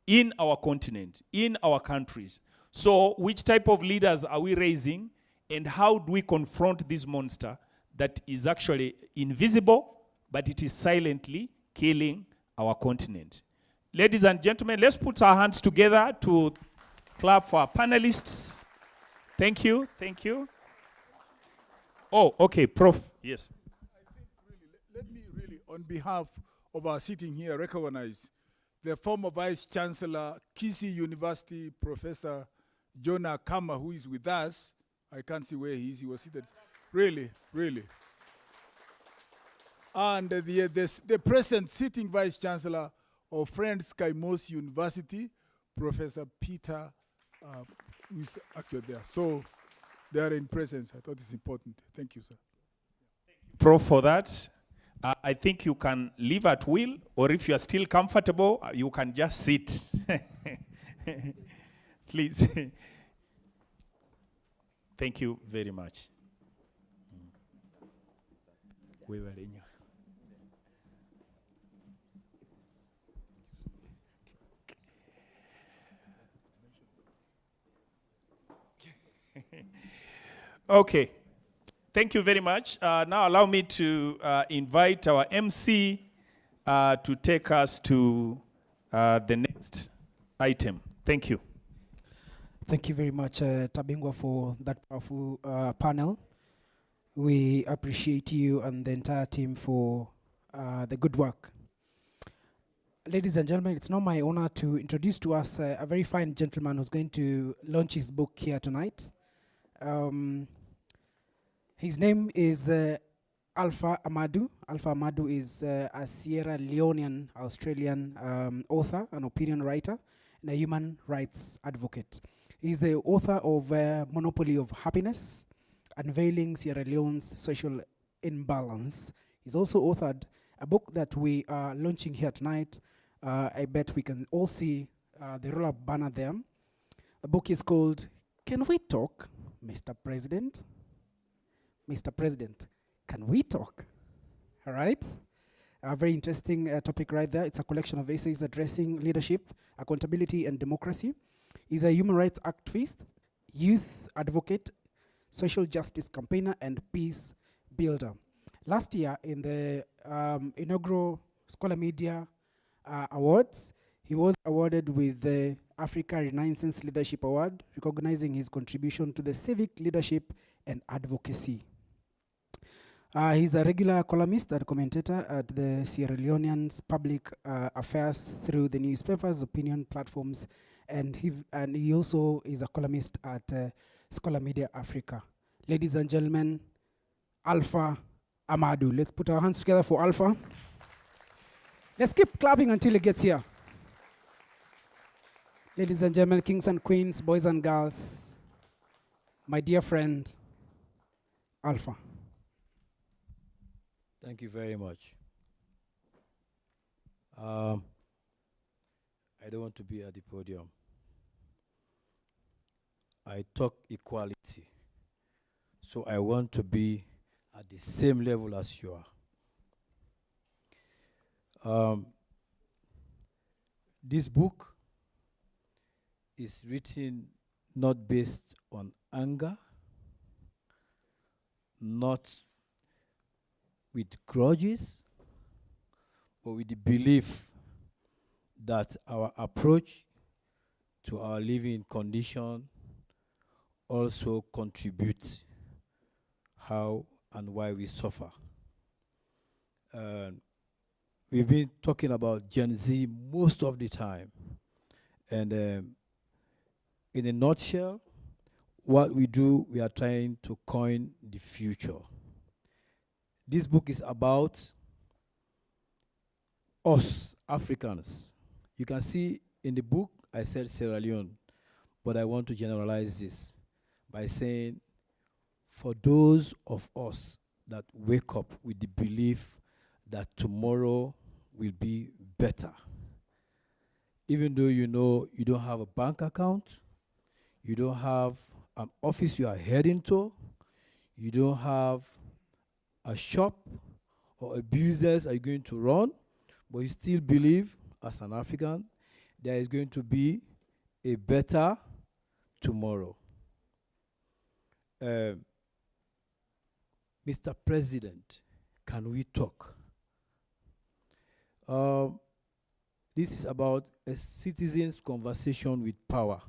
in our continent, in our countries. So which type of leaders are we raising and how do we confront this monster that is actually invisible, but it is silently killing our continent? Ladies and gentlemen, let's put our hands together to clap for our panelists. Thank you, thank you. Oh, okay, Prof, yes. Let me really, on behalf of our sitting here, recognize the former Vice Chancellor, Kisii University, Professor Jonah Kama, who is with us. I can't see where he is. He was seated. Really, really. And the present sitting Vice Chancellor of Friends Kaimos University, Professor Peter, who is actually there. So they are in presence. I thought it's important. Thank you, sir. Prof, for that. I think you can leave at will, or if you are still comfortable, you can just sit. Please. Thank you very much. Okay. Thank you very much. Now allow me to invite our MC to take us to the next item. Thank you. Thank you very much, Tabingwa, for that powerful panel. We appreciate you and the entire team for the good work. Ladies and gentlemen, it's now my honor to introduce to us a very fine gentleman who's going to launch his book here tonight. His name is Alpha Amadou. Alpha Amadou is a Sierra Leonean Australian author, an opinion writer, and a human rights advocate. He's the author of Monopoly of Happiness, Unveiling Sierra Leone's Social Imbalance. He's also authored a book that we are launching here tonight. I bet we can all see the roll-up banner there. The book is called Can We Talk, Mr. President? Mr. President, can we talk? All right? A very interesting topic right there. It's a collection of essays addressing leadership, accountability, and democracy. He's a human rights activist, youth advocate, social justice campaigner, and peace builder. Last year, in the inaugural Scholar Media Awards, he was awarded with the Africa Renaissance Leadership Award, recognizing his contribution to the civic leadership and advocacy He's a regular columnist and commentator at the Sierra Leonean's public affairs through the newspapers, opinion platforms, and he also is a columnist at Scholar Media Africa. Ladies and gentlemen, Alpha Amadou. Let's put our hands together for Alpha. Let's keep clapping until he gets here. Ladies and gentlemen, kings and queens, boys and girls, my dear friend, Alpha. Thank you very much. I don't want to be at the podium. I talk equality. So I want to be at the same level as you are. This book is written not based on anger, not with grudges, but with the belief that our approach to our living condition also contributes how and why we suffer. We've been talking about Gen Z most of the time. And in a nutshell, what we do, we are trying to coin the future. This book is about us, Africans. You can see in the book, I said Sierra Leone, but I want to generalize this by saying, for those of us that wake up with the belief that tomorrow will be better, even though you know you don't have a bank account, you don't have an office you are heading to, you don't have a shop or a business are you going to run, but you still believe as an African there is going to be a better tomorrow. Mr. President, can we talk? This is about a citizen's conversation with power.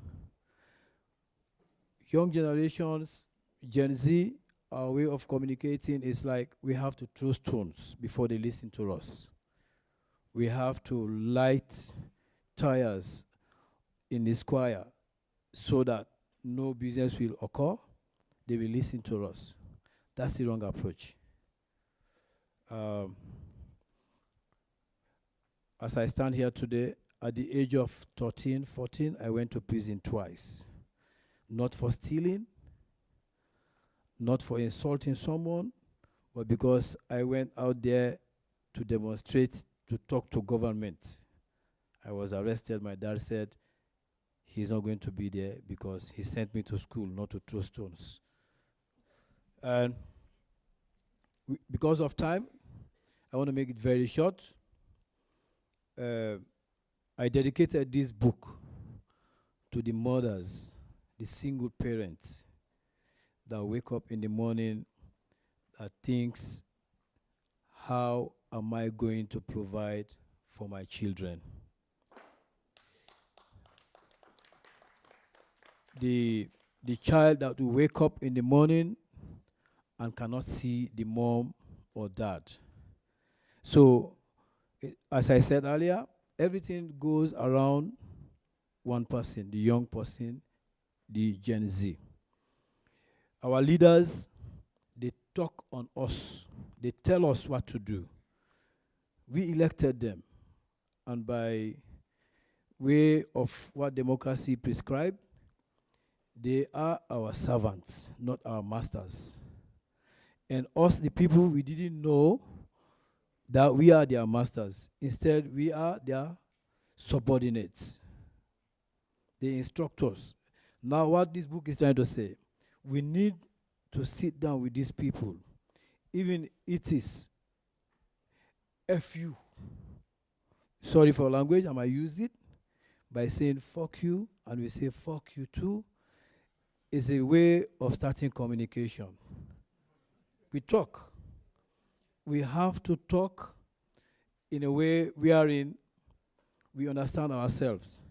Young generations, Gen Z, our way of communicating is like we have to throw stones before they listen to us. We have to light tires in the square so that no business will occur. They will listen to us. That's the wrong approach. As I stand here today, at the age of 13, 14, I went to prison twice. Not for stealing, not for insulting someone, but because I went out there to demonstrate, to talk to government. I was arrested. My dad said he's not going to be there because he sent me to school, not to throw stones. And because of time, I want to make it very short. I dedicated this book to the mothers, the single parents that wake up in the morning that thinks, how am I going to provide for my children? The child that will wake up in the morning and cannot see the mom or dad. So, as I said earlier, everything goes around one person, the young person, the Gen Z. Our leaders, they talk on us. They tell us what to do. We elected them. And by way of what democracy prescribed, they are our servants, not our masters. And us, the people, we didn't know that we are their masters. Instead, we are their subordinates. They instruct us. Now, what this book is trying to say, we need to sit down with these people. Even it is F-U. Sorry for language, I might use it. By saying fuck you, and we say fuck you too, is a way of starting communication. We talk. We have to talk in a way wherein we understand ourselves.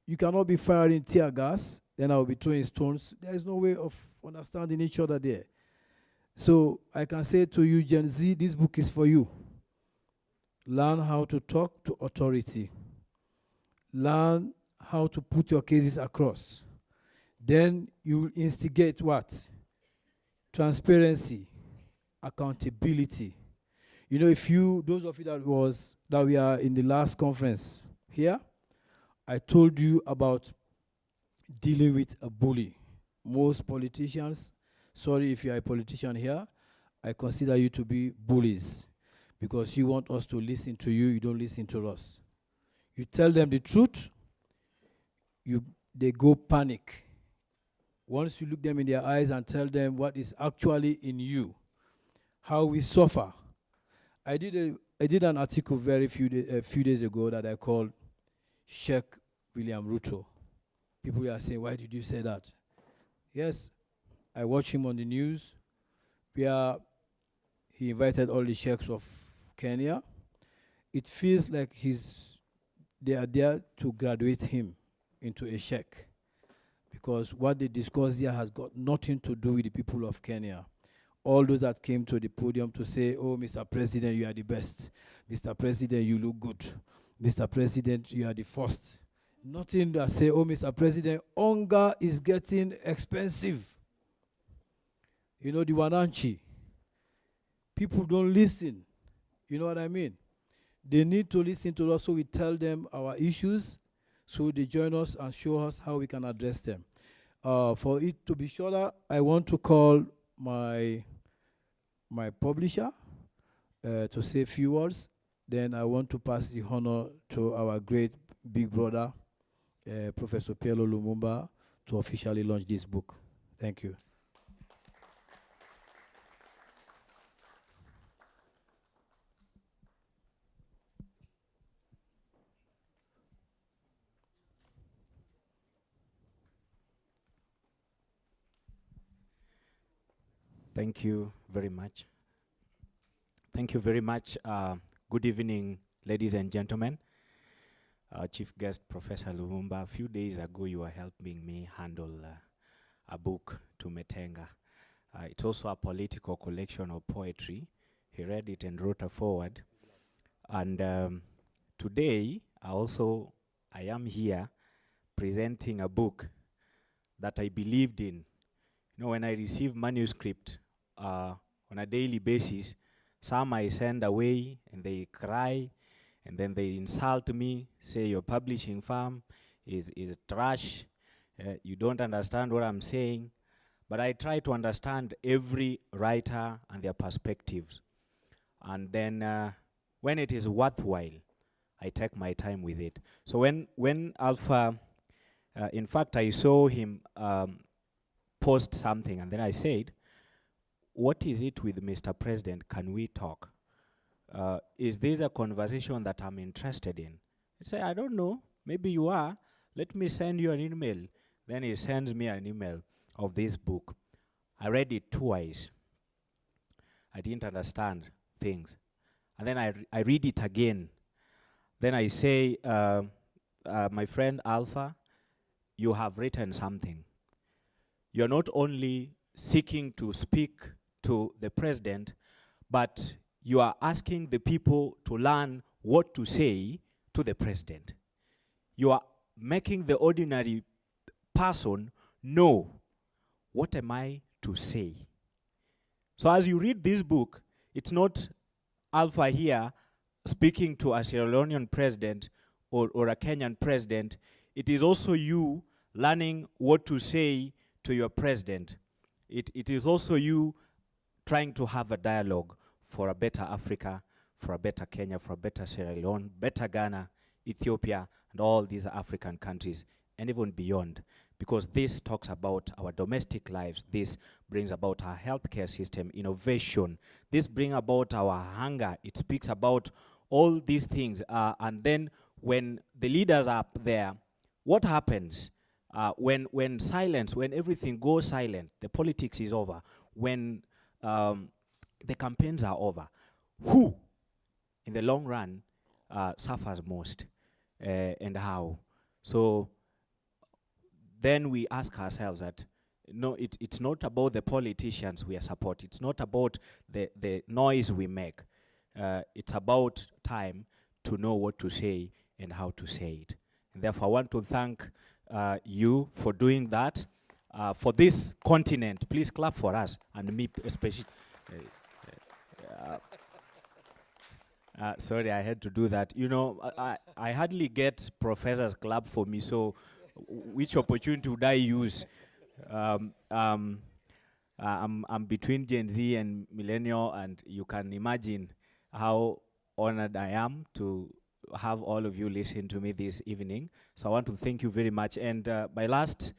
You cannot be firing tear gas, then I will be throwing stones. There is no way of understanding each other there. So I can say to you, Gen Z, this book is for you. Learn how to talk to authority. Learn how to put your cases across. Then you will instigate what? Transparency, accountability. You know, if you, those of you that we are in the last conference here, I told you about dealing with a bully. Most politicians, sorry if you are a politician here, I consider you to be bullies because you want us to listen to you, you don't listen to us. You tell them the truth, they go panic. Once you look them in their eyes and tell them what is actually in you, how we suffer. I did an article a few days ago that I called Sheikh William Ruto. People are saying, why did you say that? Yes, I watched him on the news where he invited all the sheikhs of Kenya. It feels like they are there to graduate him into a sheikh because what they discuss here has got nothing to do with the people of Kenya. All those that came to the podium to say, oh, Mr. President, you are the best. Mr. President, you look good. Mr. President, you are the first. Nothing that say, oh, Mr. President, hunger is getting expensive. You know, the Wananchi. People don't listen. You know what I mean? They need to listen to us so we tell them our issues, so they join us and show us how we can address them. For it to be shorter, I want to call my publisher to say a few words. Then I want to pass the honor to our great big brother, Professor Pierlo Lumumba, to officially launch this book. Thank you. Thank you very much. Thank you very much. Good evening, ladies and gentlemen. Chief guest, Professor Lumumba, a few days ago you were helping me handle a book to Metenga. It's also a political collection of poetry. He read it and wrote a foreword. And today, I am here presenting a book that I believed in. You know, when I receive manuscript on a daily basis, some I send away and they cry and then they insult me, say your publishing firm is trash, you don't understand what I'm saying. But I try to understand every writer and their perspectives. And then when it is worthwhile, I take my time with it. So when Alpha, in fact, I saw him post something, and then I said, what is it with Mr. President? Can we talk? Is this a conversation that I'm interested in? I say, I don't know. Maybe you are. Let me send you an email. Then he sends me an email of this book. I read it twice. I didn't understand things. And then I read it again. Then I say, my friend Alpha, you have written something. You're not only seeking to speak to the president, but you are asking the people to learn what to say to the president. You are making the ordinary person know, what am I to say? So as you read this book, it's not Alpha here speaking to a Sierra Leonean president or a Kenyan president. It is also you learning what to say to your president. It is also you trying to have a dialogue for a better Africa, for a better Kenya, for a better Sierra Leone, better Ghana, Ethiopia, and all these African countries, and even beyond. Because this talks about our domestic lives. This brings about our healthcare system, innovation. This brings about our hunger. It speaks about all these things. And then when the leaders are up there, what happens? When silence, when everything goes silent, the politics is over. When the campaigns are over, who, in the long run, suffers most, and how? So then we ask ourselves that no, it's not about the politicians we are supporting. It's not about the noise we make. It's about time to know what to say and how to say it. And therefore, I want to thank you for doing that. For this continent, please clap for us, and me especially. Sorry, I had to do that. You know, I hardly get professors clap for me, so which opportunity would I use? I'm between Gen Z and Millennial, and you can imagine how honored I am to have all of you listen to me this evening. So I want to thank you very much. And my last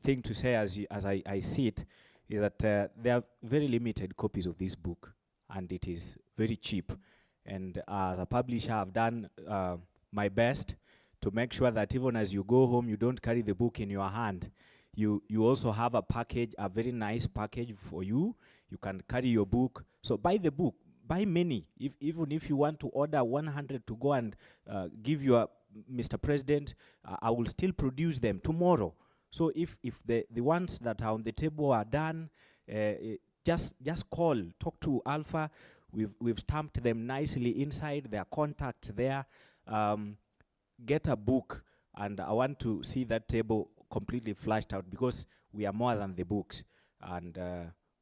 thing to say as I see it is that there are very limited copies of this book, and it is very cheap. And as a publisher, I've done my best to make sure that even as you go home, you don't carry the book in your hand. You also have a package, a very nice package for you. You can carry your book. So buy the book, buy many. Even if you want to order 100 to go and give your Mr. President, I will still produce them tomorrow. So if the ones that are on the table are done, just call, talk to Alpha. We've stamped them nicely inside, their contact there. Get a book, and I want to see that table completely flashed out, because we are more than the books, and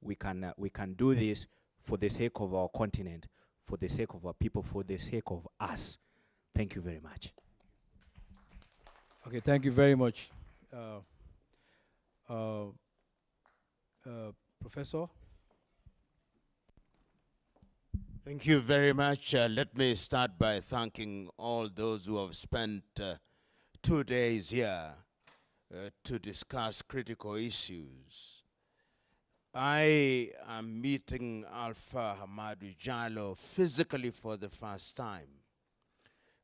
we can do this for the sake of our continent, for the sake of our people, for the sake of us. Thank you very much. Okay, thank you very much, Professor. Thank you very much. Let me start by thanking all those who have spent 2 days here to discuss critical issues. I am meeting Alpha Hamadu Jallow physically for the first time,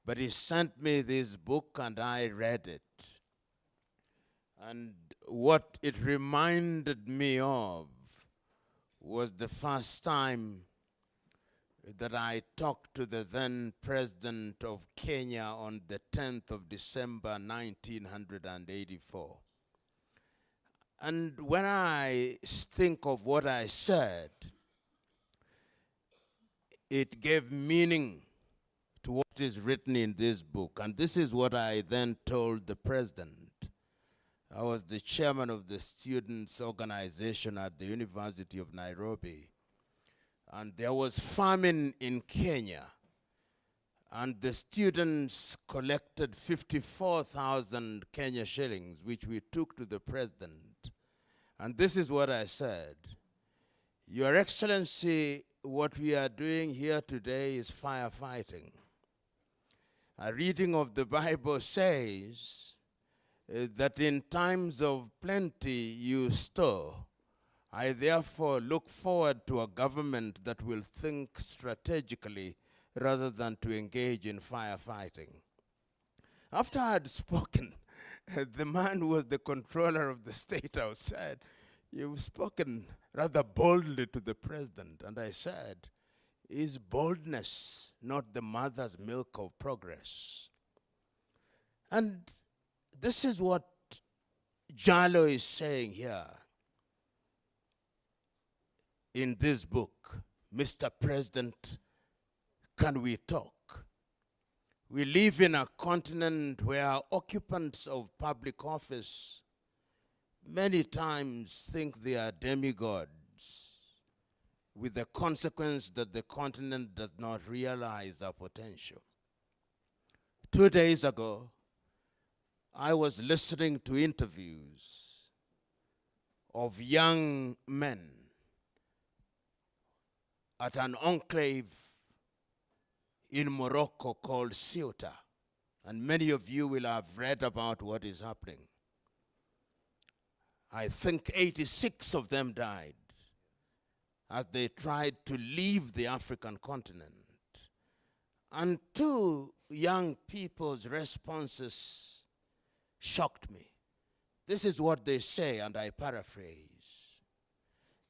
but he sent me this book and I read it. And what it reminded me of was the first time that I talked to the then President of Kenya on the 10th of December, 1984. And when I think of what I said, it gave meaning to what is written in this book. And this is what I then told the President. I was the chairman of the students' organization at the University of Nairobi. And there was famine in Kenya, and the students collected 54,000 Kenya shillings, which we took to the president. And this is what I said: Your Excellency, what we are doing here today is firefighting. A reading of the Bible says that in times of plenty you store. I therefore look forward to a government that will think strategically rather than to engage in firefighting. After I had spoken, the man who was the controller of the State House said, "You've spoken rather boldly to the president." And I said, "Is boldness not the mother's milk of progress?" And this is what Jallow is saying here. In this book, Mr. President, can we talk? We live in a continent where occupants of public office many times think they are demigods, with the consequence that the continent does not realize our potential. 2 days ago, I was listening to interviews of young men at an enclave in Morocco called Ceuta. And many of you will have read about what is happening. I think 86 of them died as they tried to leave the African continent. And 2 young people's responses shocked me. This is what they say, and I paraphrase: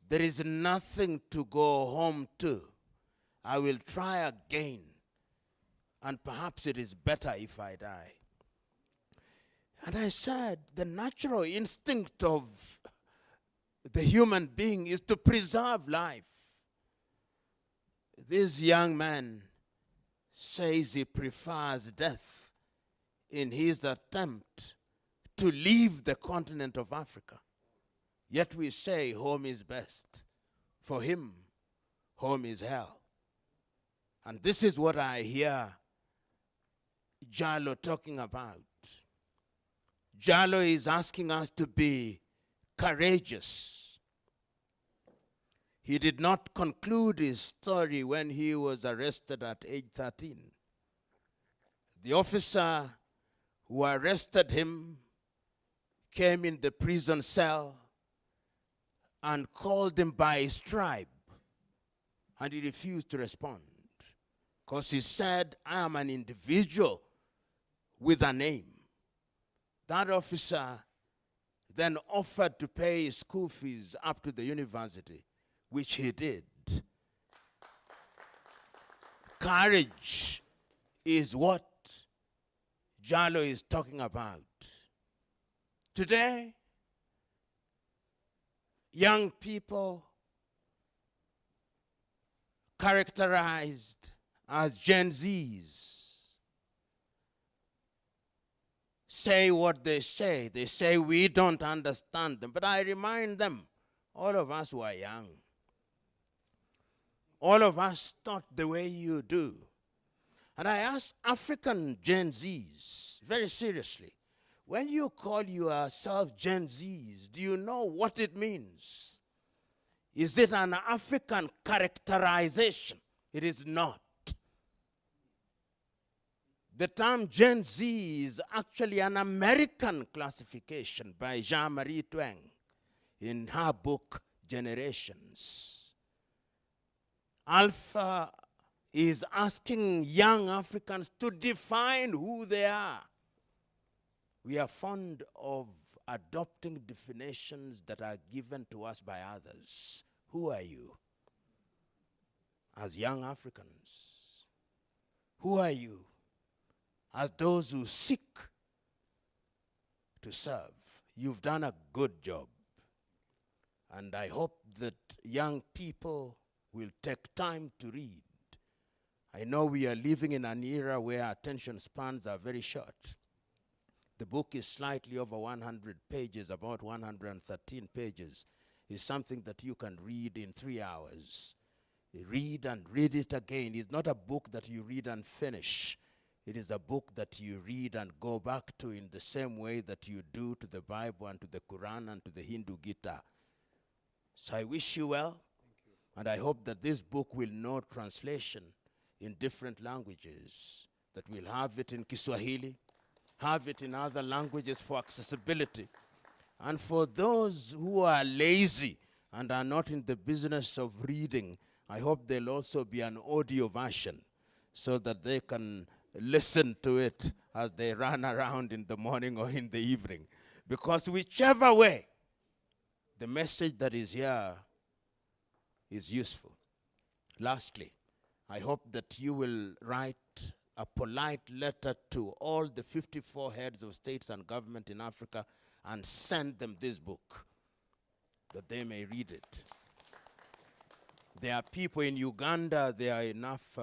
"There is nothing to go home to. I will try again, and perhaps it is better if I die." And I said, the natural instinct of the human being is to preserve life. This young man says he prefers death in his attempt to leave the continent of Africa. Yet we say home is best. For him, home is hell. And this is what I hear Jalo talking about. Jalo is asking us to be courageous. He did not conclude his story when he was arrested at age 13. The officer who arrested him came in the prison cell and called him by his tribe, and he refused to respond because he said, I am an individual with a name. That officer then offered to pay his school fees up to the university, which he did. Courage is what Jalo is talking about. Today, young people characterized as Gen Zs say what they say. They say we don't understand them. But I remind them, all of us were young. All of us thought the way you do. And I ask African Gen Zs very seriously, when you call yourself Gen Zs, do you know what it means? Is it an African characterization? It is not. The term Gen Z is actually an American classification by Jean-Marie Tweng in her book, Generations. Alpha is asking young Africans to define who they are. We are fond of adopting definitions that are given to us by others. Who are you? As young Africans. Who are you? As those who seek to serve. You've done a good job. And I hope that young people will take time to read. I know we are living in an era where attention spans are very short. The book is slightly over 100 pages, about 113 pages. It's something that you can read in 3 hours. You read and read it again. It's not a book that you read and finish. It is a book that you read and go back to in the same way that you do to the Bible and to the Quran and to the Hindu Gita. So I wish you well, and I hope that this book will know translation in different languages, that we'll have it in Kiswahili, have it in other languages for accessibility. And for those who are lazy and are not in the business of reading, I hope there'll also be an audio version so that they can listen to it as they run around in the morning or in the evening. Because whichever way, the message that is here is useful. Lastly, I hope that you will write a polite letter to all the 54 heads of states and government in Africa and send them this book, that they may read it. There are people in Uganda, there are enough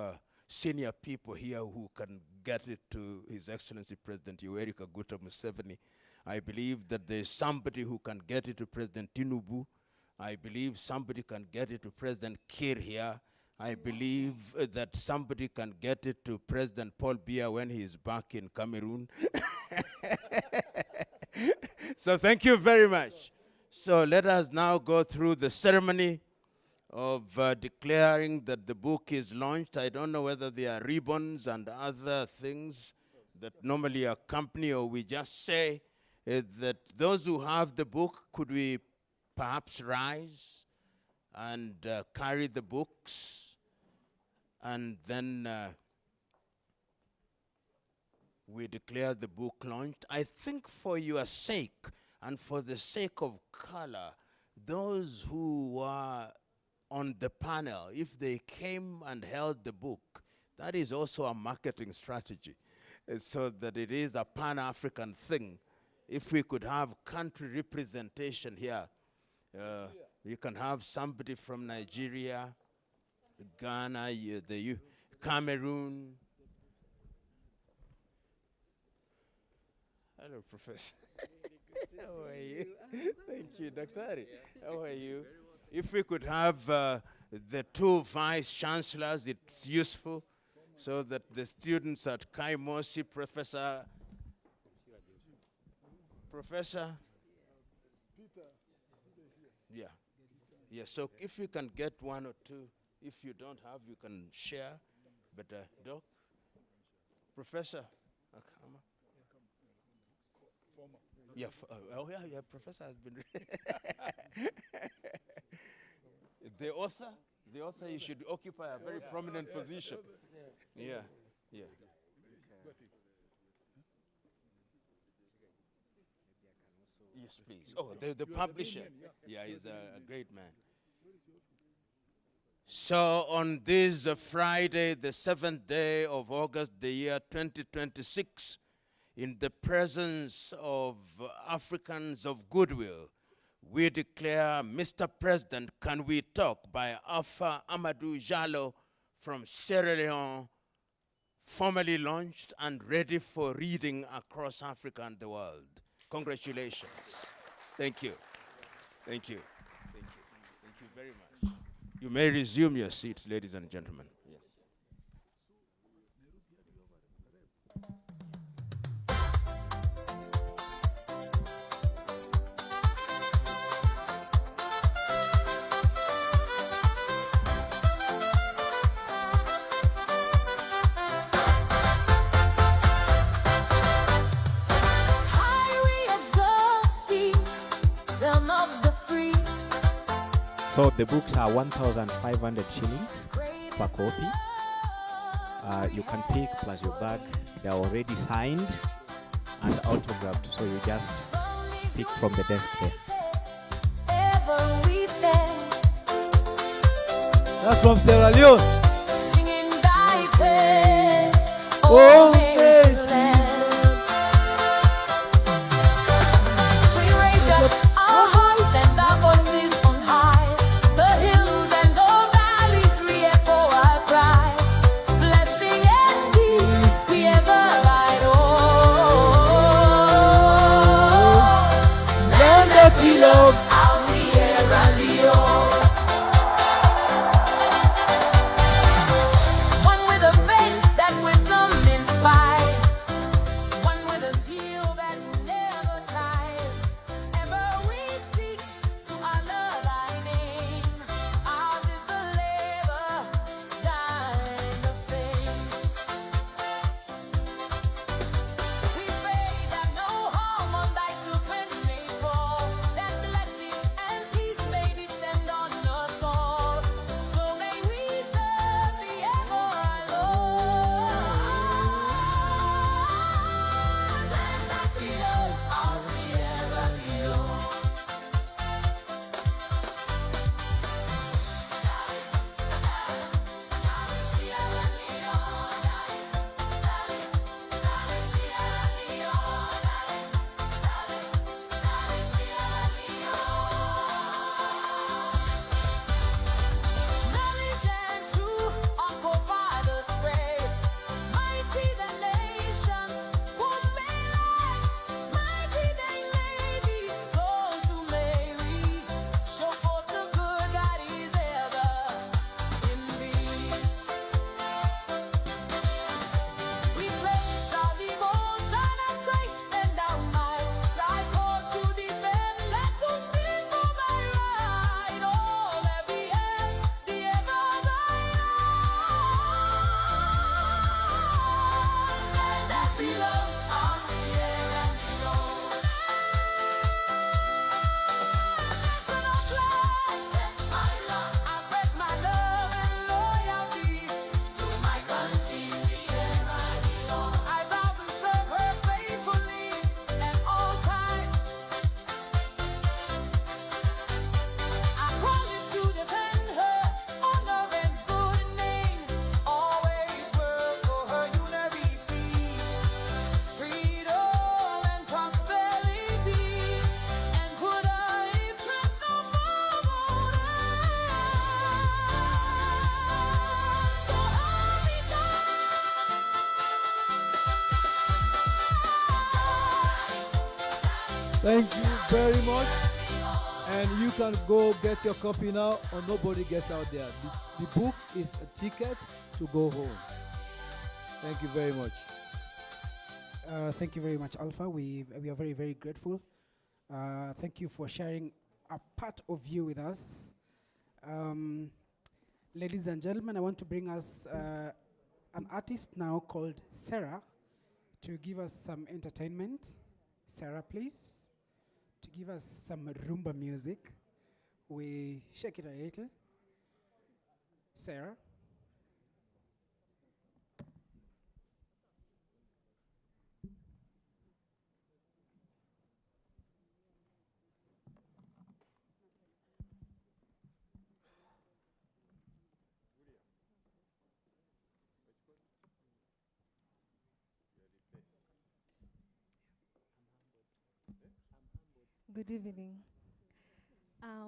senior people here who can get it to His Excellency President Yoweri Kaguta Museveni. I believe that there's somebody who can get it to President Tinubu. I believe somebody can get it to President Kiir here. I believe that somebody can get it to President Paul Biya when he is back in Cameroon. So thank you very much. So let us now go through the ceremony of declaring that the book is launched. I don't know whether there are ribbons and other things that normally accompany, or we just say that those who have the book, could we perhaps rise and carry the books, and then we declare the book launched. I think for your sake and for the sake of color, those who were on the panel, if they came and held the book, that is also a marketing strategy, so that it is a Pan-African thing. if we could have country representation here. You can have somebody from Nigeria, Ghana, Cameroon. Hello, Professor. How are you? Thank you, Dr. Ari. How are you? If we could have the two vice chancellors, it's useful, so that the students at Kaimosi, Professor. Yeah. Yeah, so if you can get one or two, if you don't have, you can share. But Doc, Professor Akama. Yeah, Professor has been. The author, you should occupy a very prominent position. Yeah. Yes, please. Oh, the publisher. Yeah, he's a great man. So on this Friday, the 7th day of August, the year 2026, in the presence of Africans of goodwill, we declare, Mr. President, Can We Talk by Alpha Amadou Jallo from Sierra Leone, formally launched and ready for reading across Africa and the world. Congratulations. Thank you. Thank you. Thank you. Thank you very much. You may resume your seats, ladies and gentlemen. So the books are 1,500 shillings per copy. You can pick plus your bag. They are already signed and autographed, so you just pick from the desk there. That's from Sierra Leone. Singing thy praise, Oh, faithful land. We raise up our hearts and our voices on high. The hills and the valleys re-echo our cry. Blessing and peace we ever abide. Oh, land that we love, our Sierra Leone. One with a faith Thank you very much. And you can go get your copy now, or nobody gets out there. The book is a ticket to go home. Thank you very much. Thank you very much, Alpha. We are very, very grateful. Thank you for sharing a part of you with us. Ladies and gentlemen, I want to bring us an artist now called Sarah to give us some entertainment. Sarah, please, to give us some rumba music. We shake it a little. Sarah. Good evening.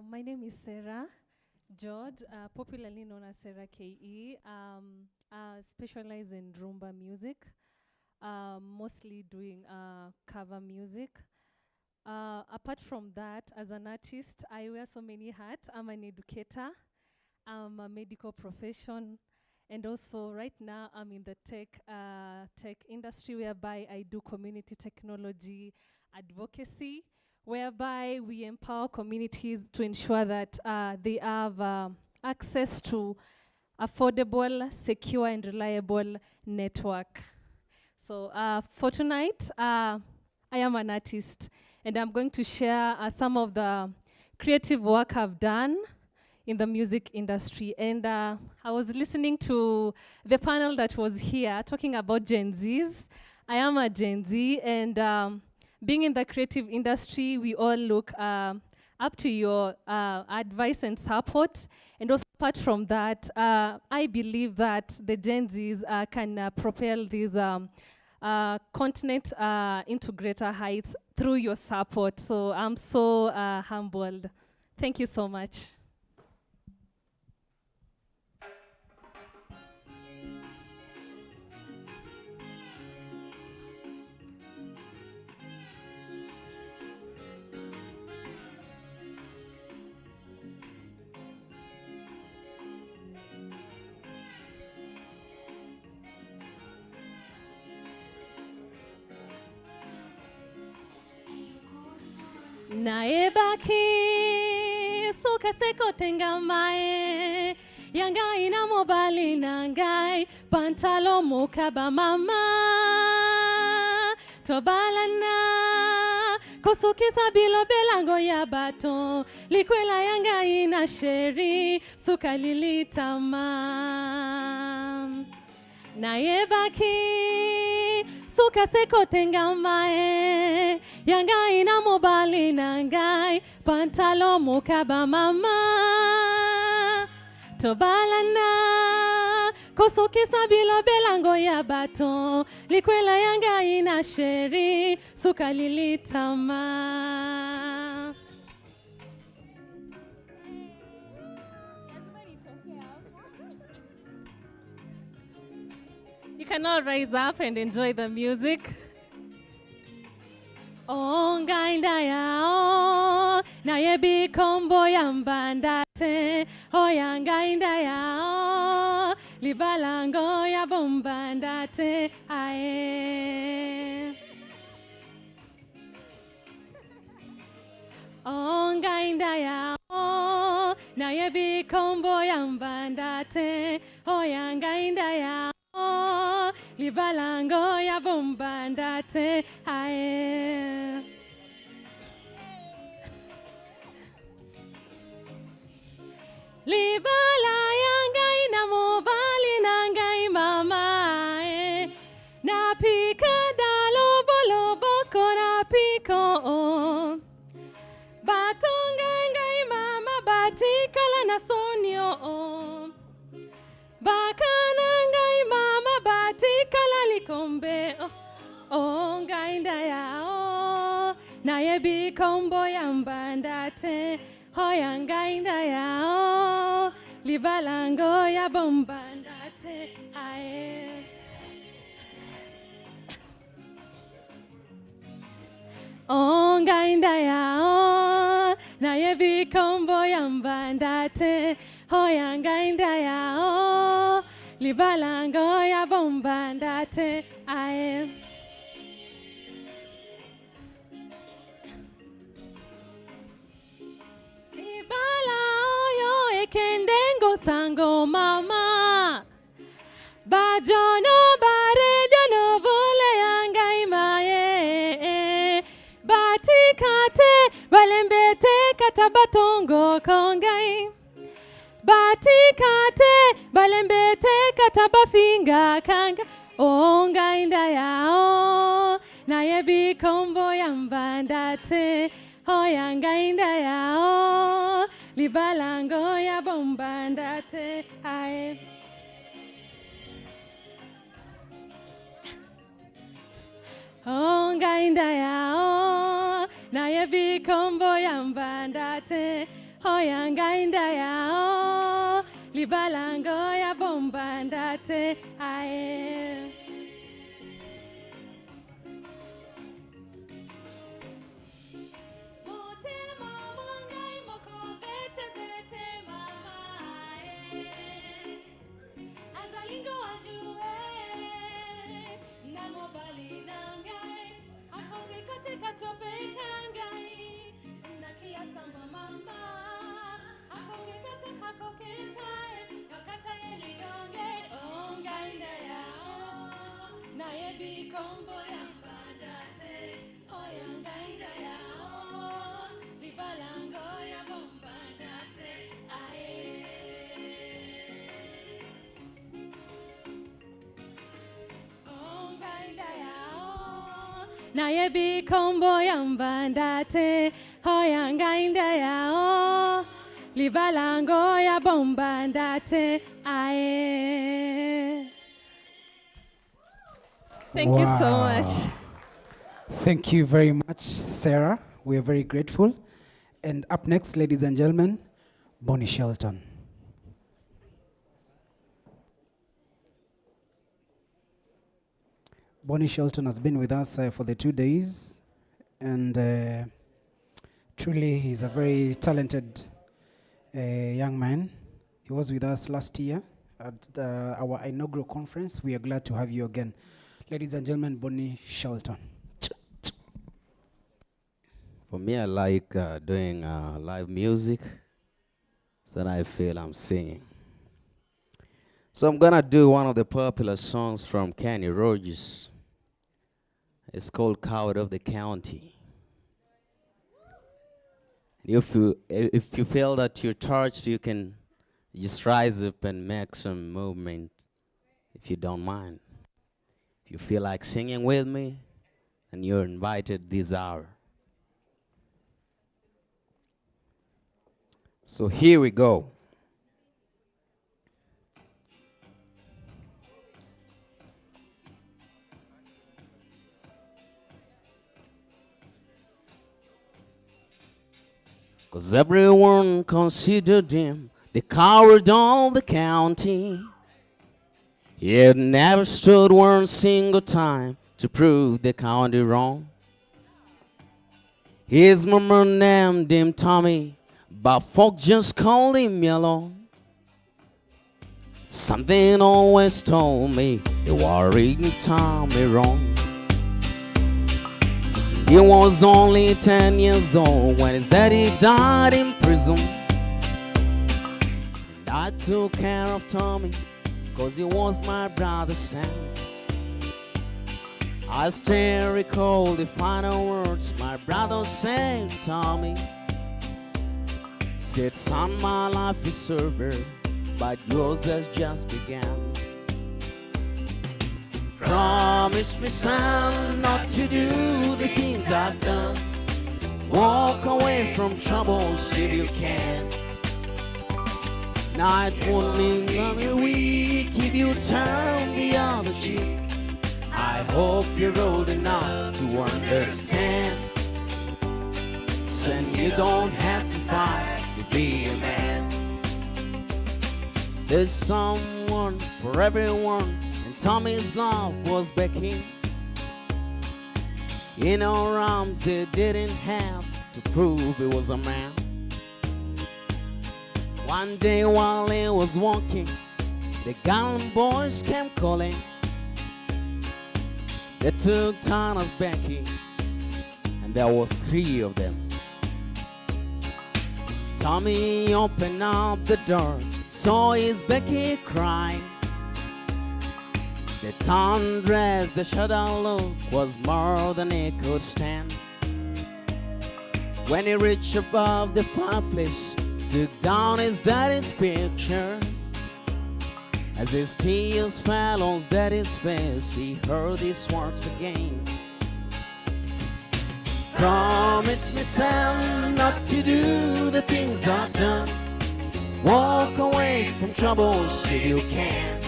My name is Sarah George, popularly known as Sarah KE. I specialize in rumba music, mostly doing cover music. Apart from that, as an artist, I wear so many hats. I'm an educator, I'm a medical profession, and also right now I'm in the tech industry, whereby I do community technology advocacy, whereby we empower communities to ensure that they have access to affordable, secure, and reliable network. So for tonight, I am an artist, and I'm going to share some of the creative work I've done in the music industry. And I was listening to the panel that was here talking about Gen Zs. I am a Gen Z, and being in the creative industry, we all look up to your advice and support. And also apart from that, I believe that the Gen Zs can propel this continent into greater heights through your support. So I'm so humbled. Thank you so much. Naebaki suka seko tenga mae yanga ina mobali nangai pantalo mukaba mama tobalana kosukisa bilo belango ya baton likwela yanga ina sheri suka lilitama naebaki suka seko tenga mae yanga ina mobali nangai pantalo mukaba mama tobalana kosukisa bilo belango ya baton likwela yanga ina sheri suka lilitama. You can all rise up and enjoy the music. Ongainda yao na yebi kombo yambandate oyangainda yao libalango ya bombandate ae ongainda yao na yebi kombo yambandate oyangainda yao libalango ya bombandate ae libala yangai na mobali nangai mama ae na pika dalo bolo boko na piko batonga ngai mama batikala na sonio bakana ngai mama batikala likombe ongainda yao na yebi kombo yambandate hoyangainda yao libalango ya bombandate ae ongainda ngainda yao naye bikombo yambandate hoya ngainda yao libalango ya bombandate aye libala oyo ekendengo sango mama bajono baredo no vole yangai maye batikate balembete katabatongo kongai batikate balembete katabafinga kanga ongainda yao naye bikombo yambandate hoyangainda yao libalango ya bombandate aye ongainda yao naye bikombo yambandate hoyangainda yao libalango ya bombandate aye naye bikombo yambandate hoyangainda yao libalango ya bombandate aye. Thank you so much. Thank you very much, Sarah. We are very grateful. And up next, ladies and gentlemen, Bonnie Shelton. Bonnie Shelton has been with us for the 2 days, and truly he's a very talented young man. He was with us last year at our inaugural conference. We are glad to have you again. Ladies and gentlemen, Bonnie Shelton. For me, I like doing live music, so that I feel I'm singing. So I'm gonna do one of the popular songs from Kenny Rogers. It's called Coward of the County. If you feel that you're touched, you can just rise up and make some movement, if you don't mind. If you feel like singing with me, then you're invited this hour. So here we go. Cause everyone considered him the coward of the county. He had never stood one single time to prove the county wrong. His mama named him Tommy, but folks just called him Yellow. Something always told me they were reading Tommy wrong. He was only 10 years old when his daddy died in prison. And I took care of Tommy, cause he was my brother's son. I still recall the final words my brother said to Tommy. Said, son, my life is over, but yours has just begun. Promise me, son, not to do the things I've done. Walk away from troubles if you can. Night won't mean another week if you turn the other cheek. I hope you're old enough to understand. Son, you don't have to fight to be a man. There's someone for everyone, and Tommy's love was Becky. In her arms, he didn't have to prove he was a man. One day while he was walking, the gallant boys came calling. They took turn as Becky, and there was 3 of them. Tommy opened up the door, saw his Becky crying. The torn dress, the shudder look was more than he could stand. When he reached above the fireplace, took down his daddy's picture. As his tears fell on his daddy's face, he heard these words again. Promise me, son, not to do the things I've done. Walk away from troubles if you can.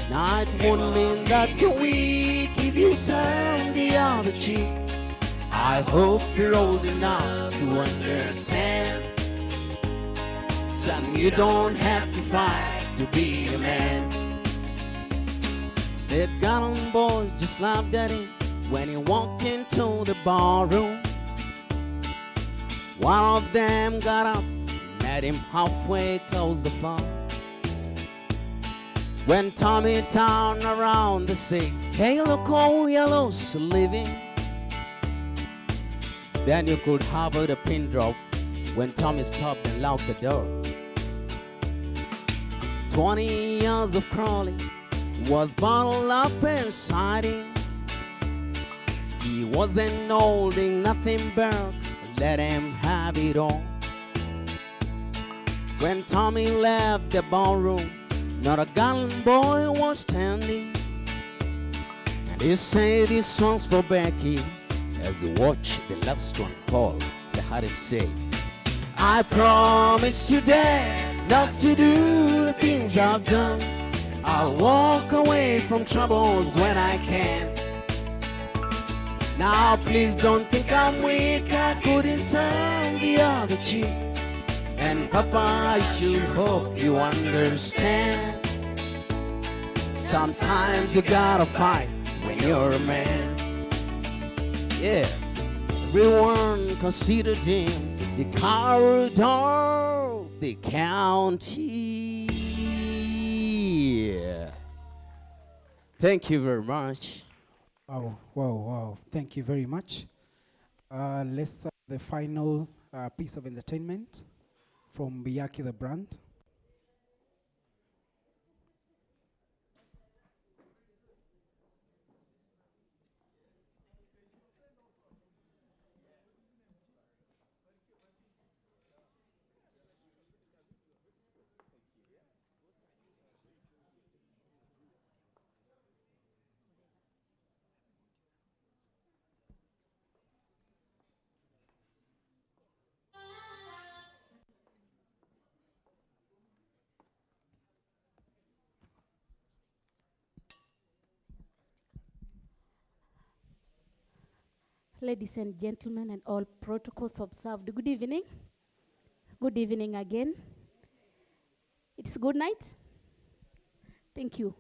Now it won't mean that you're weak if you turn the other cheek. I hope you're old enough to understand. Son, you don't have to fight to be a man. The gallant boys just laughed at him when he walked into the barroom. One of them got up, met him halfway across the floor. When Tommy turned around to say, hey, look how yellow's living, then you could have heard a pin drop when Tommy stopped and locked the door. 20 years of crawling was bottled up inside him. He wasn't holding nothing back, let him have it all. When Tommy left the ballroom, not a gallant boy was standing. And he said this one's for Becky. As he watched the last one fall, they heard him say, I promise you, Dad, not to do the things I've done. I'll walk away from troubles when I can. Now please don't think I'm weak, I couldn't turn the other cheek. And Papa, I should hope you understand. Sometimes you gotta fight when you're a man. Yeah, everyone considered him the coward of the county. Thank you very much. Wow, wow, wow. Thank you very much. Let's start the final piece of entertainment from Biyaki the brand. Ladies and gentlemen, and all protocols observed, good evening. Good evening again. It's good night. Thank you.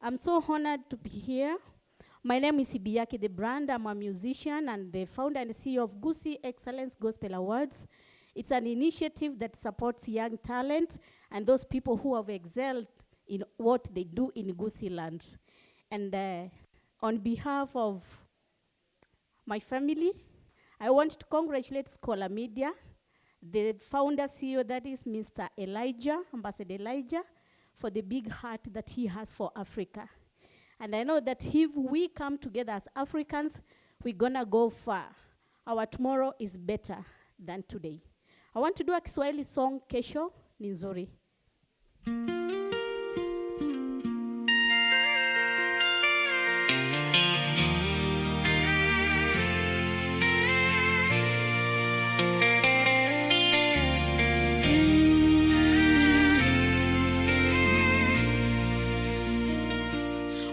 I'm so honored to be here. My name is Biyaki the brand. I'm a musician and the founder and CEO of Gusii Excellence Gospel Awards. It's an initiative that supports young talent and those people who have excelled in what they do in Gusii land. And on behalf of my family, I want to congratulate Scholar Media, the founder CEO, that is Mr. Elijah, Ambassador Elijah, for the big heart that he has for Africa. And I know that if we come together as Africans, we're gonna go far. Our tomorrow is better than today. I want to do a Kiswahili song, Kesho ni Nzuri.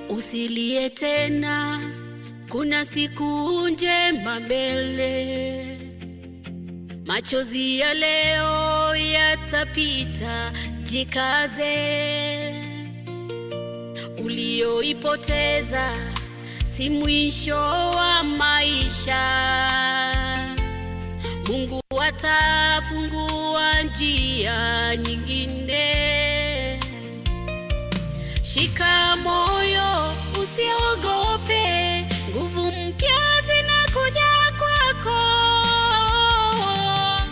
Usilie tena, kuna siku njema mbele. Machozi ya leo yatapita, jikaze. Ulioipoteza si mwisho wa maisha. Mungu atafungua njia nyingine. Shika moyo, usiogope, nguvu mpya zinakuja kwako.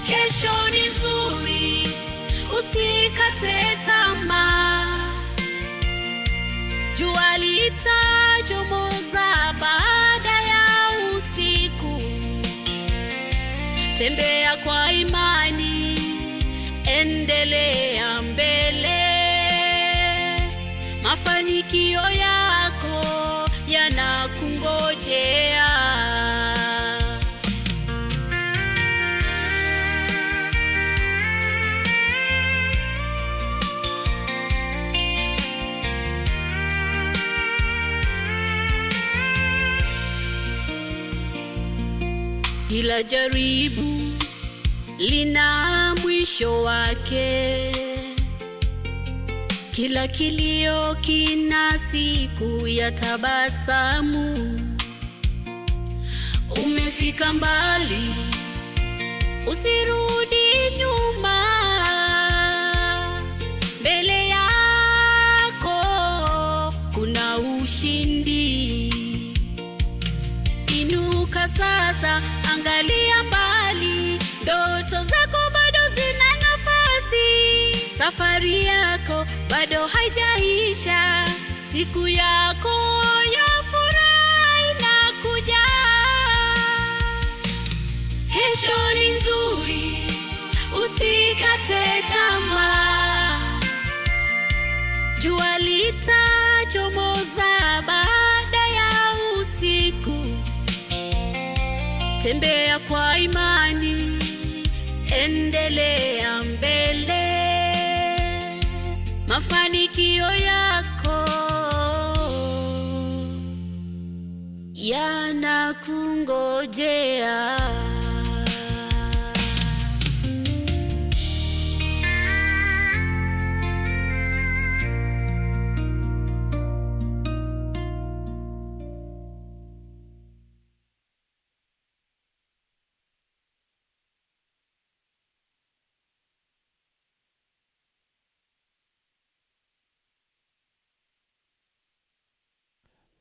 Kesho ni nzuri, usikate tamaa. Jua litachomoza baada ya usiku. Tembea kwa imani, endelea mbele. Mafanikio yako yanakungojea. Kila jaribu lina mwisho wake. Kila kilio kina siku ya tabasamu. Umefika mbali, usirudi nyuma. Mbele yako kuna ushindi. Inuka sasa, angalia mbali. Ndoto zako bado zina nafasi. Safari yako bado haijaisha. Siku yako ya furaha inakuja. Kesho ni nzuri, usikate tamaa. Jua litachomoza baada ya usiku. Tembea kwa imani, endelea mbele. Mafanikio yako yanakungojea.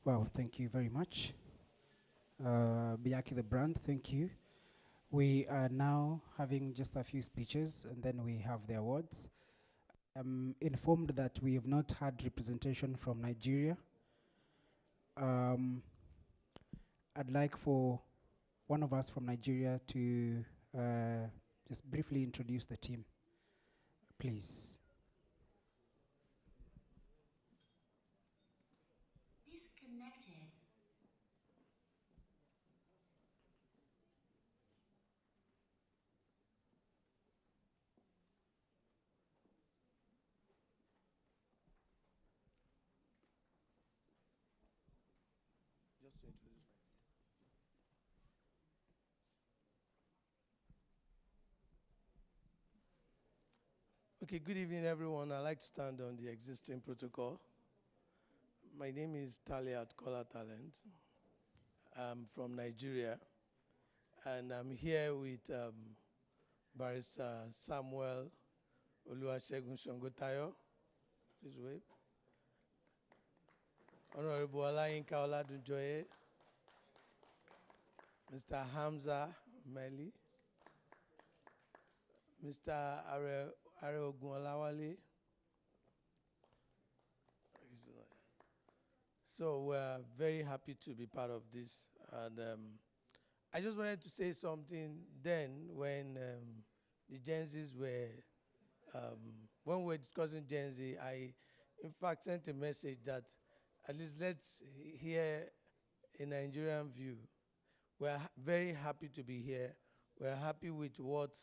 Wow, thank you very much. Biaki the brand, thank you. We are now having just a few speeches and then we have the awards. I'm informed that we have not had representation from Nigeria. I'd like for one of us from Nigeria to just briefly introduce the team, please. Okay, good evening, everyone. I'd like to stand on the existing protocol. My name is Taliat Kola Talent. I'm from Nigeria, and I'm here with Barrister Samuel Oluwasegun Shongotayo. Please wave. Honorable Olayinka Oladunjoye, Mr. Hamza Meli, Mr. Areogun Olawale. So we're very happy to be part of this. And I just wanted to say something then when the Gen Zs were, when we were discussing Gen Z, I in fact sent a message that at least let's hear a Nigerian view. We're very happy to be here. We're happy with what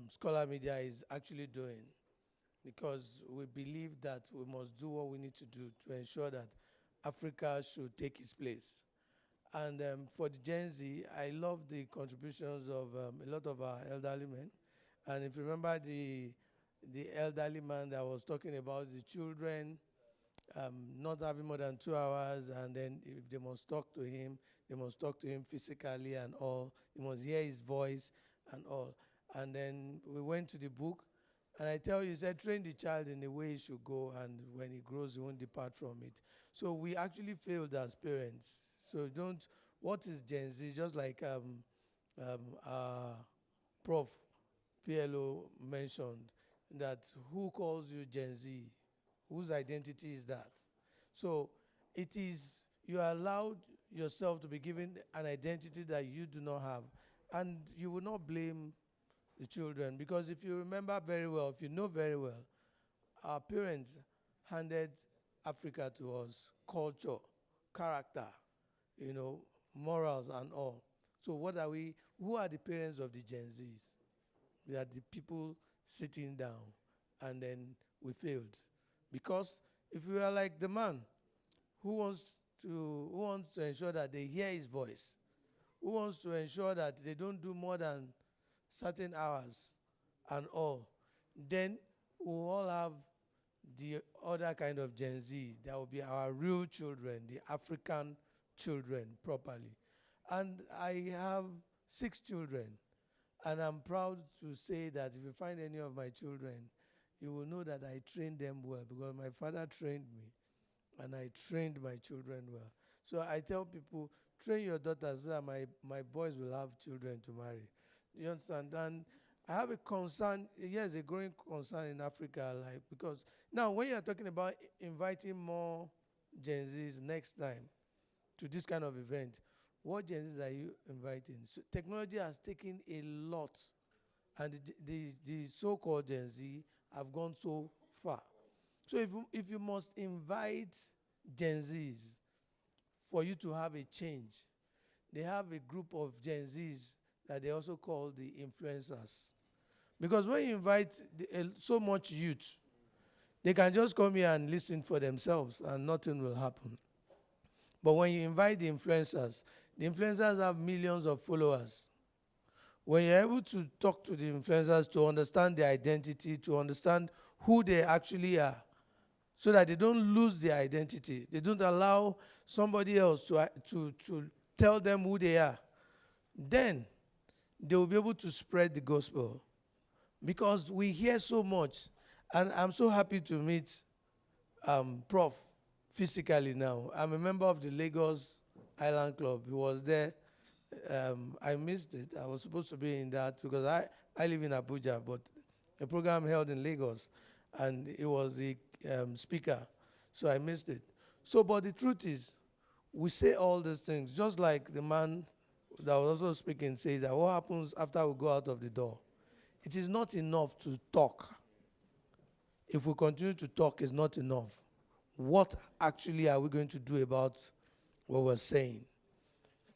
Scholar Media is actually doing, because we believe that we must do what we need to do to ensure that Africa should take its place. And for the Gen Z, I love the contributions of a lot of our elderly men. And if you remember the elderly man that was talking about the children not having more than 2 hours, and then if they must talk to him, they must talk to him physically and all. They must hear his voice and all. And then we went to the book, and I tell you, he said, train the child in the way he should go, and when he grows, he won't depart from it. So we actually failed as parents. So what is Gen Z? Just like Prof. PLO mentioned, that who calls you Gen Z? Whose identity is that? So it is, you are allowed yourself to be given an identity that you do not have. And you will not blame the children, because if you remember very well, if you know very well, our parents handed Africa to us, culture, character, morals and all. So what are we, who are the parents of the Gen Zs? They are the people sitting down, and then we failed. Because if we are like the man who wants to ensure that they hear his voice, who wants to ensure that they don't do more than certain hours and all, then we'll all have the other kind of Gen Z. That will be our real children, the African children properly. And I have 6 children, and I'm proud to say that if you find any of my children, you will know that I trained them well, because my father trained me, and I trained my children well. So I tell people, train your daughters so that my boys will have children to marry. You understand? And I have a concern, yes, a growing concern in Africa, like, because now when you're talking about inviting more Gen Zs next time to this kind of event, what Gen Zs are you inviting? So technology has taken a lot, and the so-called Gen Z have gone so far. So if you must invite Gen Zs for you to have a change, they have a group of Gen Zs that they also call the influencers. Because when you invite so much youth, they can just come here and listen for themselves and nothing will happen. But when you invite the influencers have millions of followers. When you're able to talk to the influencers to understand their identity, to understand who they actually are, so that they don't lose their identity, they don't allow somebody else to tell them who they are, then they will be able to spread the gospel. Because we hear so much, and I'm so happy to meet Prof. physically now. I'm a member of the Lagos Island Club. He was there. I missed it. I was supposed to be in that because I live in Abuja, but a program held in Lagos, and it was the speaker, so I missed it. So, but the truth is, we say all these things, just like the man that was also speaking says that what happens after we go out of the door? It is not enough to talk. If we continue to talk, it's not enough. What actually are we going to do about what we're saying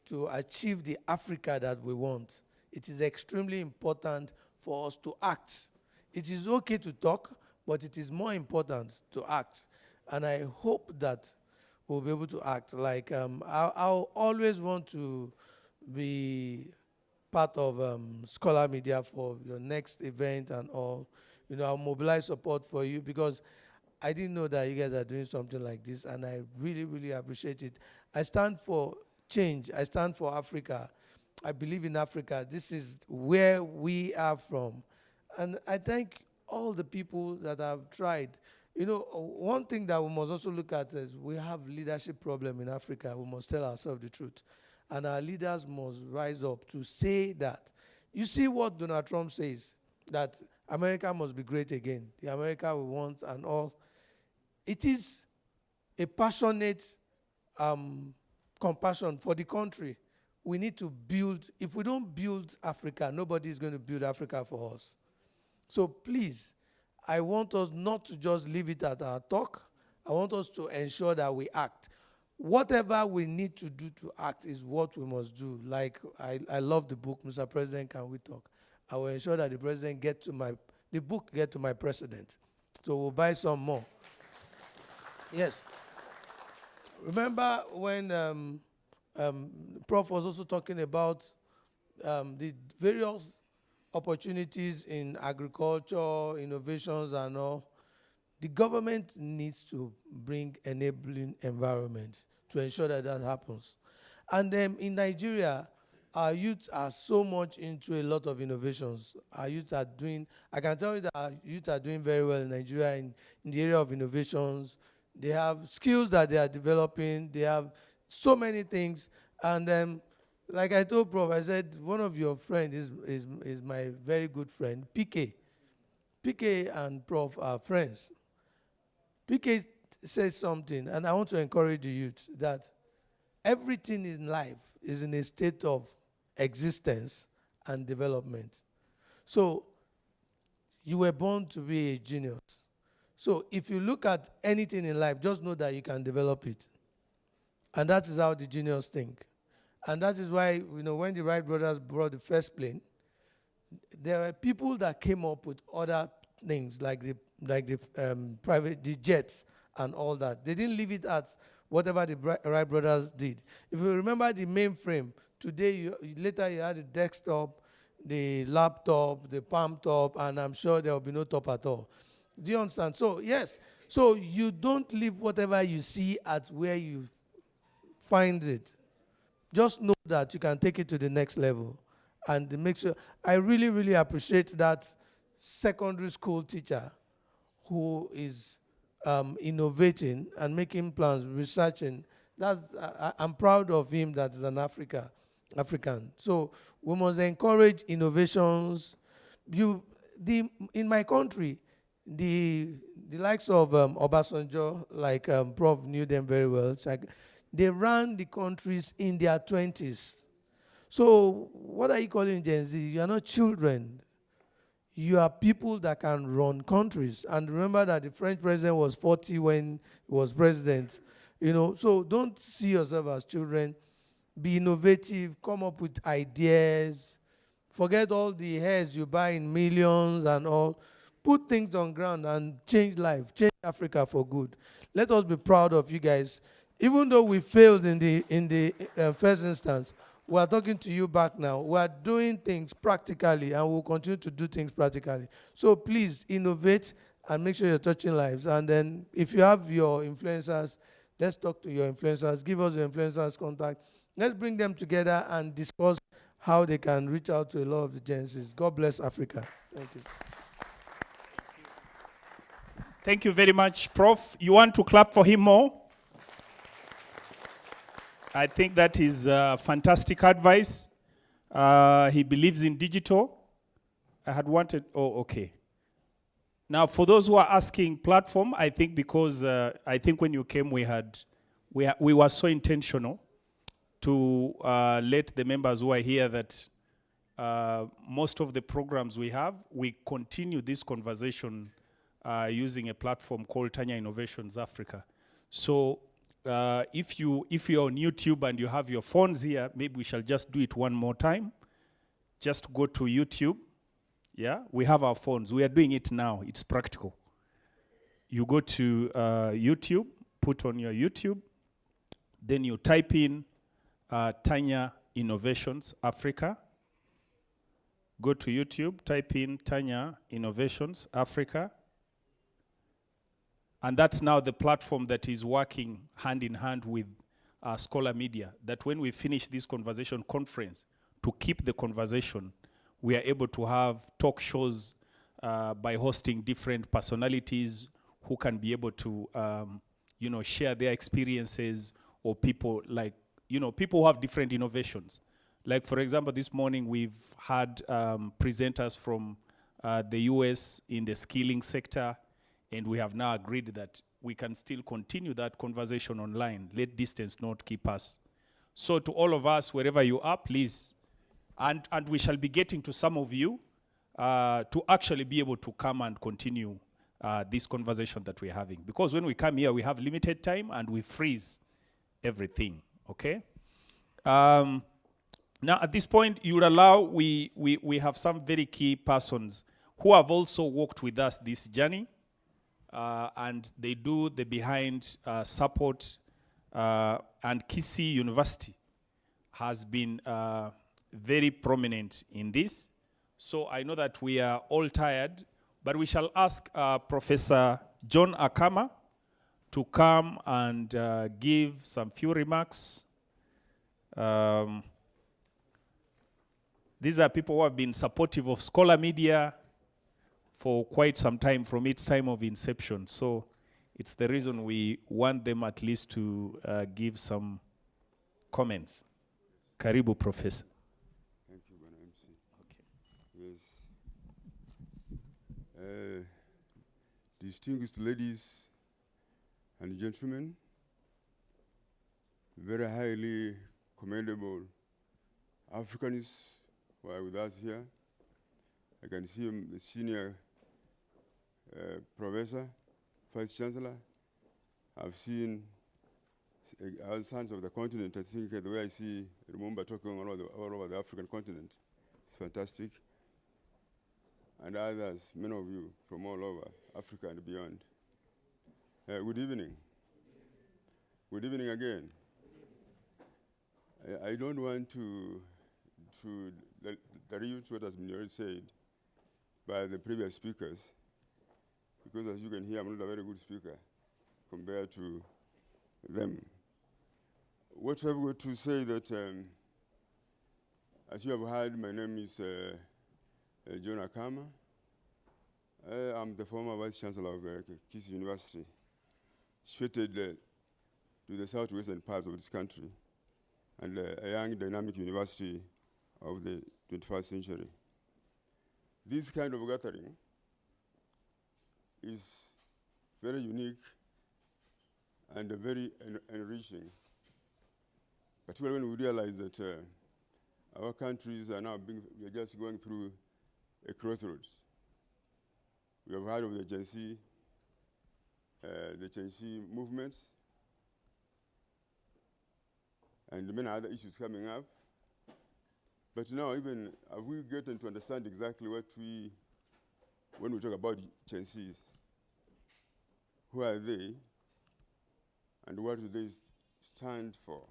to achieve the Africa that we want? It is extremely important for us to act. It is okay to talk, but it is more important to act. And I hope that we'll be able to act. Like, I'll always want to be part of Scholar Media for your next event and all. I'll mobilize support for you, because I didn't know that you guys are doing something like this, and I really, really appreciate it. I stand for change. I stand for Africa. I believe in Africa. This is where we are from. And I thank all the people that have tried. One thing that we must also look at is we have leadership problem in Africa. We must tell ourselves the truth. And our leaders must rise up to say that. You see what Donald Trump says, that America must be great again, the America we want and all. It is a passionate compassion for the country. We need to build. If we don't build Africa, nobody is going to build Africa for us. So please, I want us not to just leave it at our talk. I want us to ensure that we act. Whatever we need to do to act is what we must do. Like, I love the book, Mr. President, Can We Talk? I will ensure that the book get to my president. So we'll buy some more. Yes. Remember when Prof was also talking about the various opportunities in agriculture, innovations and all. the government needs to bring enabling environment to ensure that that happens. And in Nigeria, our youth are so much into a lot of innovations. Our youth are doing, I can tell you that our youth are doing very well in Nigeria in the area of innovations. They have skills that they are developing. They have so many things. And like I told Prof, I said, one of your friends is my very good friend, PK. PK and Prof are friends. PK says something, and I want to encourage the youth that everything in life is in a state of existence and development. So you were born to be a genius. So if you look at anything in life, just know that you can develop it. And that is how the genius think. And that is why, when the Wright brothers brought the first plane, there were people that came up with other things like the jets and all that. They didn't leave it at whatever the Wright brothers did. If you remember the mainframe, today later you had the desktop, the laptop, the palm top, and I'm sure there will be no top at all. Do you understand? So yes, so you don't leave whatever you see at where you find it. Just know that you can take it to the next level. And make sure, I really, really appreciate that secondary school teacher who is innovating and making plans, researching. I'm proud of him that is an African. So we must encourage innovations. In my country, the likes of Obasanjo, like Prof knew them very well, they ran the countries in their 20s. So what are you calling Gen Z? You are not children. You are people that can run countries. And remember that the French president was 40 when he was president. So don't see yourself as children. Be innovative, come up with ideas. Forget all the hairs you buy in millions and all. Put things on ground and change life, change Africa for good. Let us be proud of you guys. Even though we failed in the first instance, we are talking to you back now. We are doing things practically, and we'll continue to do things practically. So please innovate and make sure you're touching lives. And then if you have your influencers, let's talk to your influencers. Give us your influencers' contact. Let's bring them together and discuss how they can reach out to a lot of the Gen Zs. God bless Africa. Thank you. Thank you very much, Prof. You want to clap for him more? I think that is fantastic advice. He believes in digital. I had wanted, okay. Now, for those who are asking platform, I think because I think when you came, we were so intentional to let the members who are here that most of the programs we have, we continue this conversation using a platform called Tanya Innovations Africa. So if you're on YouTube and you have your phones here, maybe we shall just do it one more time. Just go to YouTube. Yeah, we have our phones. We are doing it now. It's practical. You go to YouTube, put on your YouTube, then you type in Tanya Innovations Africa. Go to YouTube, type in Tanya Innovations Africa. And that's now the platform that is working hand in hand with Scholar Media, that when we finish this conversation conference, to keep the conversation, we are able to have talk shows by hosting different personalities who can be able to, share their experiences, or people like, people who have different innovations. Like, for example, this morning we've had presenters from the US in the skilling sector, and we have now agreed that we can still continue that conversation online. Let distance not keep us. So to all of us, wherever you are, please, and we shall be getting to some of you to actually be able to come and continue this conversation that we're having. Because when we come here, we have limited time and we freeze everything, okay? Now at this point, you would allow, we have some very key persons who have also walked with us this journey. And they do the behind support, and Kisii University has been very prominent in this. So I know that we are all tired, but we shall ask Professor John Akama to come and give some few remarks. These are people who have been supportive of Scholar Media for quite some time, from its time of inception. So it's the reason we want them at least to give some comments. Karibu, Professor. Thank you, Bwana MC. Okay. Yes. Distinguished ladies and gentlemen, very highly commendable Africanists who are with us here. I can see the senior professor, vice chancellor. I've seen other sons of the continent. I think the way I see Lumumba talking all over the African continent, it's fantastic. And others, many of you from all over Africa and beyond. Good evening. Good evening again. I don't want to dilute what has been already said by the previous speakers, because as you can hear, I'm not a very good speaker compared to them. What I've got to say that, as you have heard, my name is John Akama. I'm the former Vice Chancellor of Kisii University, situated to the southwestern parts of this country, and a young dynamic university of the 21st century. This kind of gathering is very unique and very enriching, particularly when we realize that our countries are now we are just going through a crossroads. We have heard of the Gen Z movements, and many other issues coming up. But now, even we getting to understand exactly what when we talk about Gen Zs, who are they, and what do they stand for,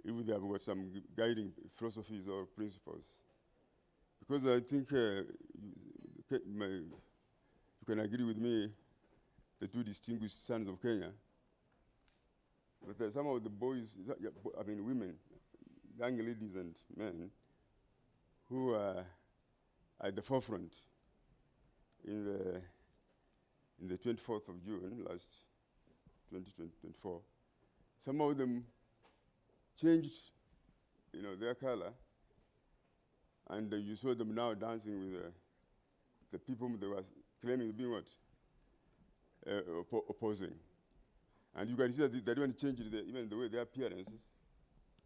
if they have got some guiding philosophies or principles. Because I think you can agree with me, the two distinguished sons of Kenya, but some of the boys, women, young ladies and men, who are at the forefront in the 24th of June, last 2024, some of them changed, their color, and you saw them now dancing with the people they were claiming to be what? Opposing. And you can see that they don't change even the way their appearances,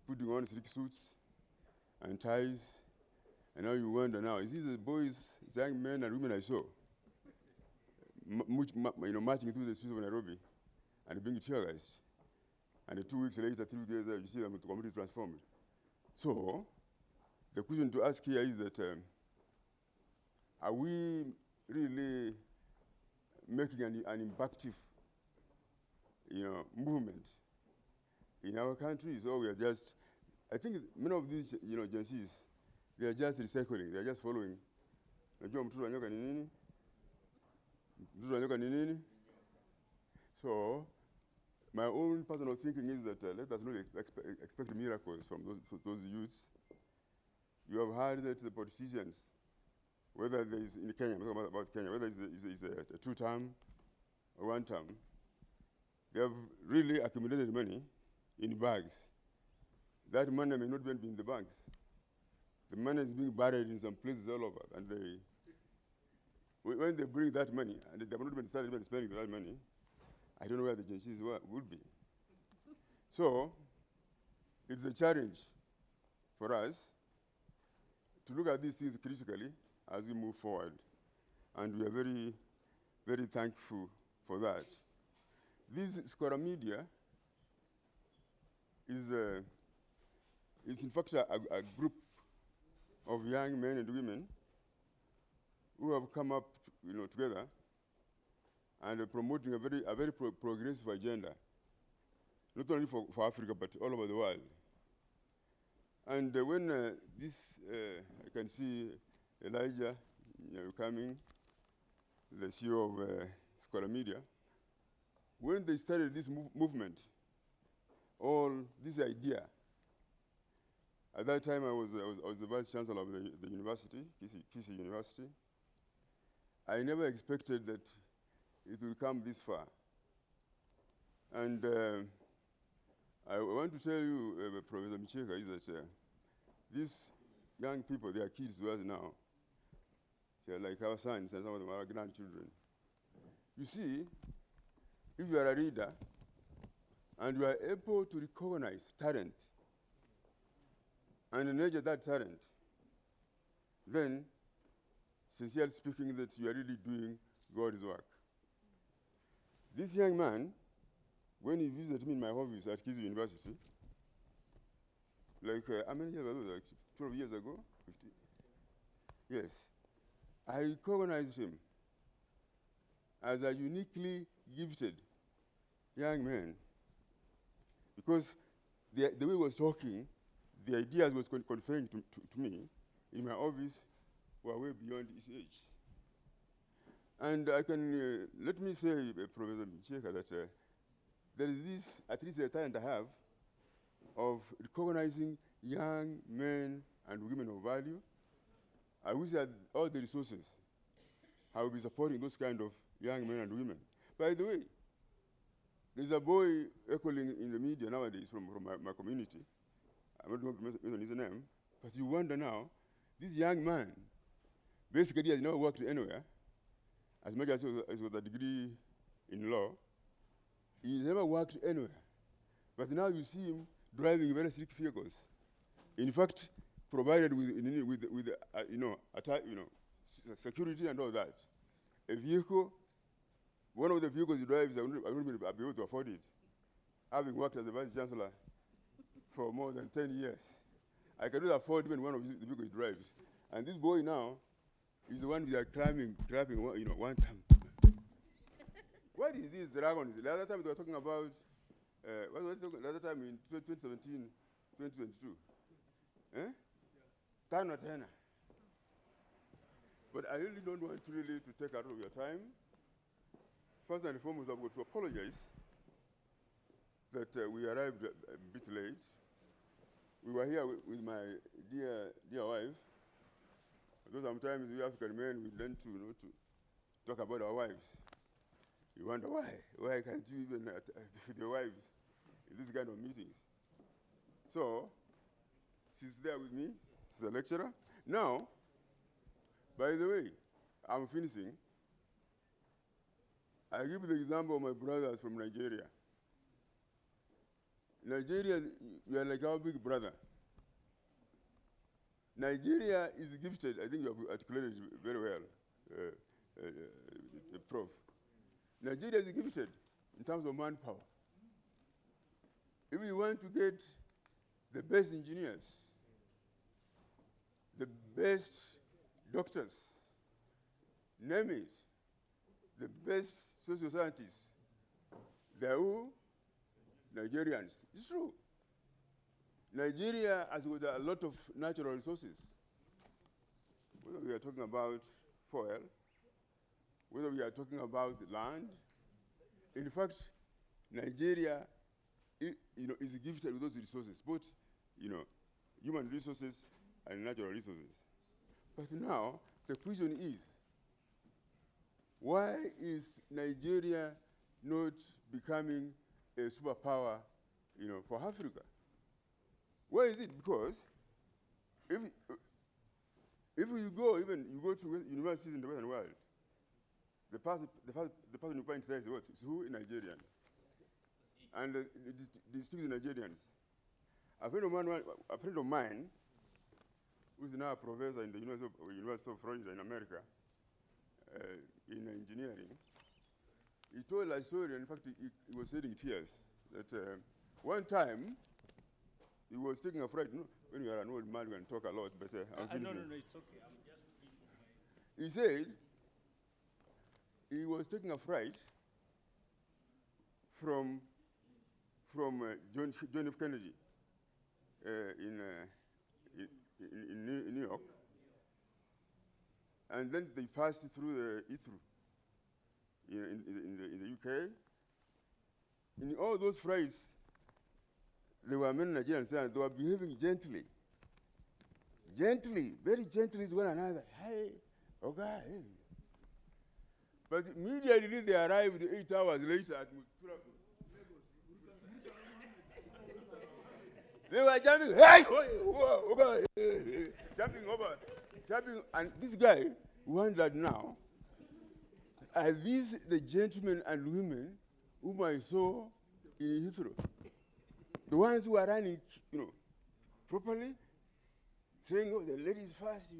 putting on silk suits and ties, and now you wonder now, is these the boys, young men and women I saw, marching through the streets of Nairobi and being terrorized? And 2 weeks later, 3 weeks later, you see them completely transformed. So, the question to ask here is that, are we really making an impactful, movement in our countries, or we are just, I think many of these, agencies, they are just recycling, they are just following. So, my own personal thinking is that let us not expect miracles from those youths. You have heard that the politicians, whether there is in Kenya, I'm talking about Kenya, whether it's a 2-term or 1-term, they have really accumulated money in bags. That money may not be in the banks. The money is being buried in some places all over, and when they bring that money, and they have not even started spending that money, I don't know where the agencies would be. So, it's a challenge for us to look at these things critically as we move forward. And we are very, very thankful for that. This Scholar Media is in fact a group of young men and women who have come up together and promoting a very progressive agenda, not only for Africa, but all over the world. And when I can see Elijah coming, the CEO of Scholar Media, when they started this movement, all this idea, at that time I was the vice chancellor of the university, Kisii University. I never expected that it would come this far. And I want to tell you, Professor Micheka, is that these young people, they are kids to us now. They are like our sons, and some of them are our grandchildren. You see, if you are a reader and you are able to recognize talent and nurture that talent, then, sincerely speaking, that you are really doing God's work. This young man, when he visited me in my office at Kisii University, like, how many years ago? Like 12 years ago? 15? Yes. I recognized him as a uniquely gifted young man because the way he was talking, the ideas he was conveying to me in my office were way beyond his age. And I can, let me say, Professor Micheka, that there is this, at least a talent I have, of recognizing young men and women of value. I wish that all the resources, I will be supporting those kind of young men and women. By the way, there's a boy echoing in the media nowadays from my community. I'm not going to mention his name, but you wonder now, this young man, basically has never worked anywhere, as much as he was with a degree in law. He's never worked anywhere. But now you see him driving very slick vehicles. In fact, provided with security and all that. A vehicle, one of the vehicles he drives, I wouldn't be able to afford it. Having worked as a vice chancellor for more than 10 years, I cannot afford even one of the vehicles he drives. And this boy now is the one we are grabbing one time. What is this dragons? The other time they were talking about, what was it the other time in 2017, 2022? Eh? Tana. But I really don't want to take out of your time. First and foremost, I've got to apologize that we arrived a bit late. We were here with my dear wife. Because sometimes we African men, we learn to talk about our wives. You wonder why? Why can't you even with your wives in this kind of meetings? So, she's there with me. She's a lecturer. Now, by the way, I'm finishing. I give the example of my brothers from Nigeria. Nigeria, you are like our big brother. Nigeria is gifted, I think you have articulated it very well, Prof. Nigeria is gifted in terms of manpower. If we want to get the best engineers, the best doctors, name it, the best social scientists, they're who? Nigerians. It's true. Nigeria has got a lot of natural resources. Whether we are talking about oil, whether we are talking about land. In fact, Nigeria is gifted with those resources, both human resources and natural resources. But now, the question is, why is Nigeria not becoming a superpower for Africa? Why is it? Because if you go to universities in the Western world, the person you find there is what? It's who? Nigerian. And the distinct Nigerians. A friend of mine, who is now a professor in the University of Florida in America, in engineering, he told a story, and in fact, he was shedding tears, that one time, he was taking a flight. When you are an old man, you can talk a lot, but no, it's okay. I'm just He said he was taking a flight from John F. Kennedy in New York, and then they passed through the Heathrow in the UK. In all those fries, there were many Nigerians and they were behaving gently. Gently, very gently to one another. Hey, okay. Hey. But immediately they arrived 8 hours later at Mutura. They were jumping, hey, whoa, okay, jumping over, and this guy wondered now, are these the gentlemen and women whom I saw in Heathrow? The ones who are running, properly, saying, oh, the ladies first,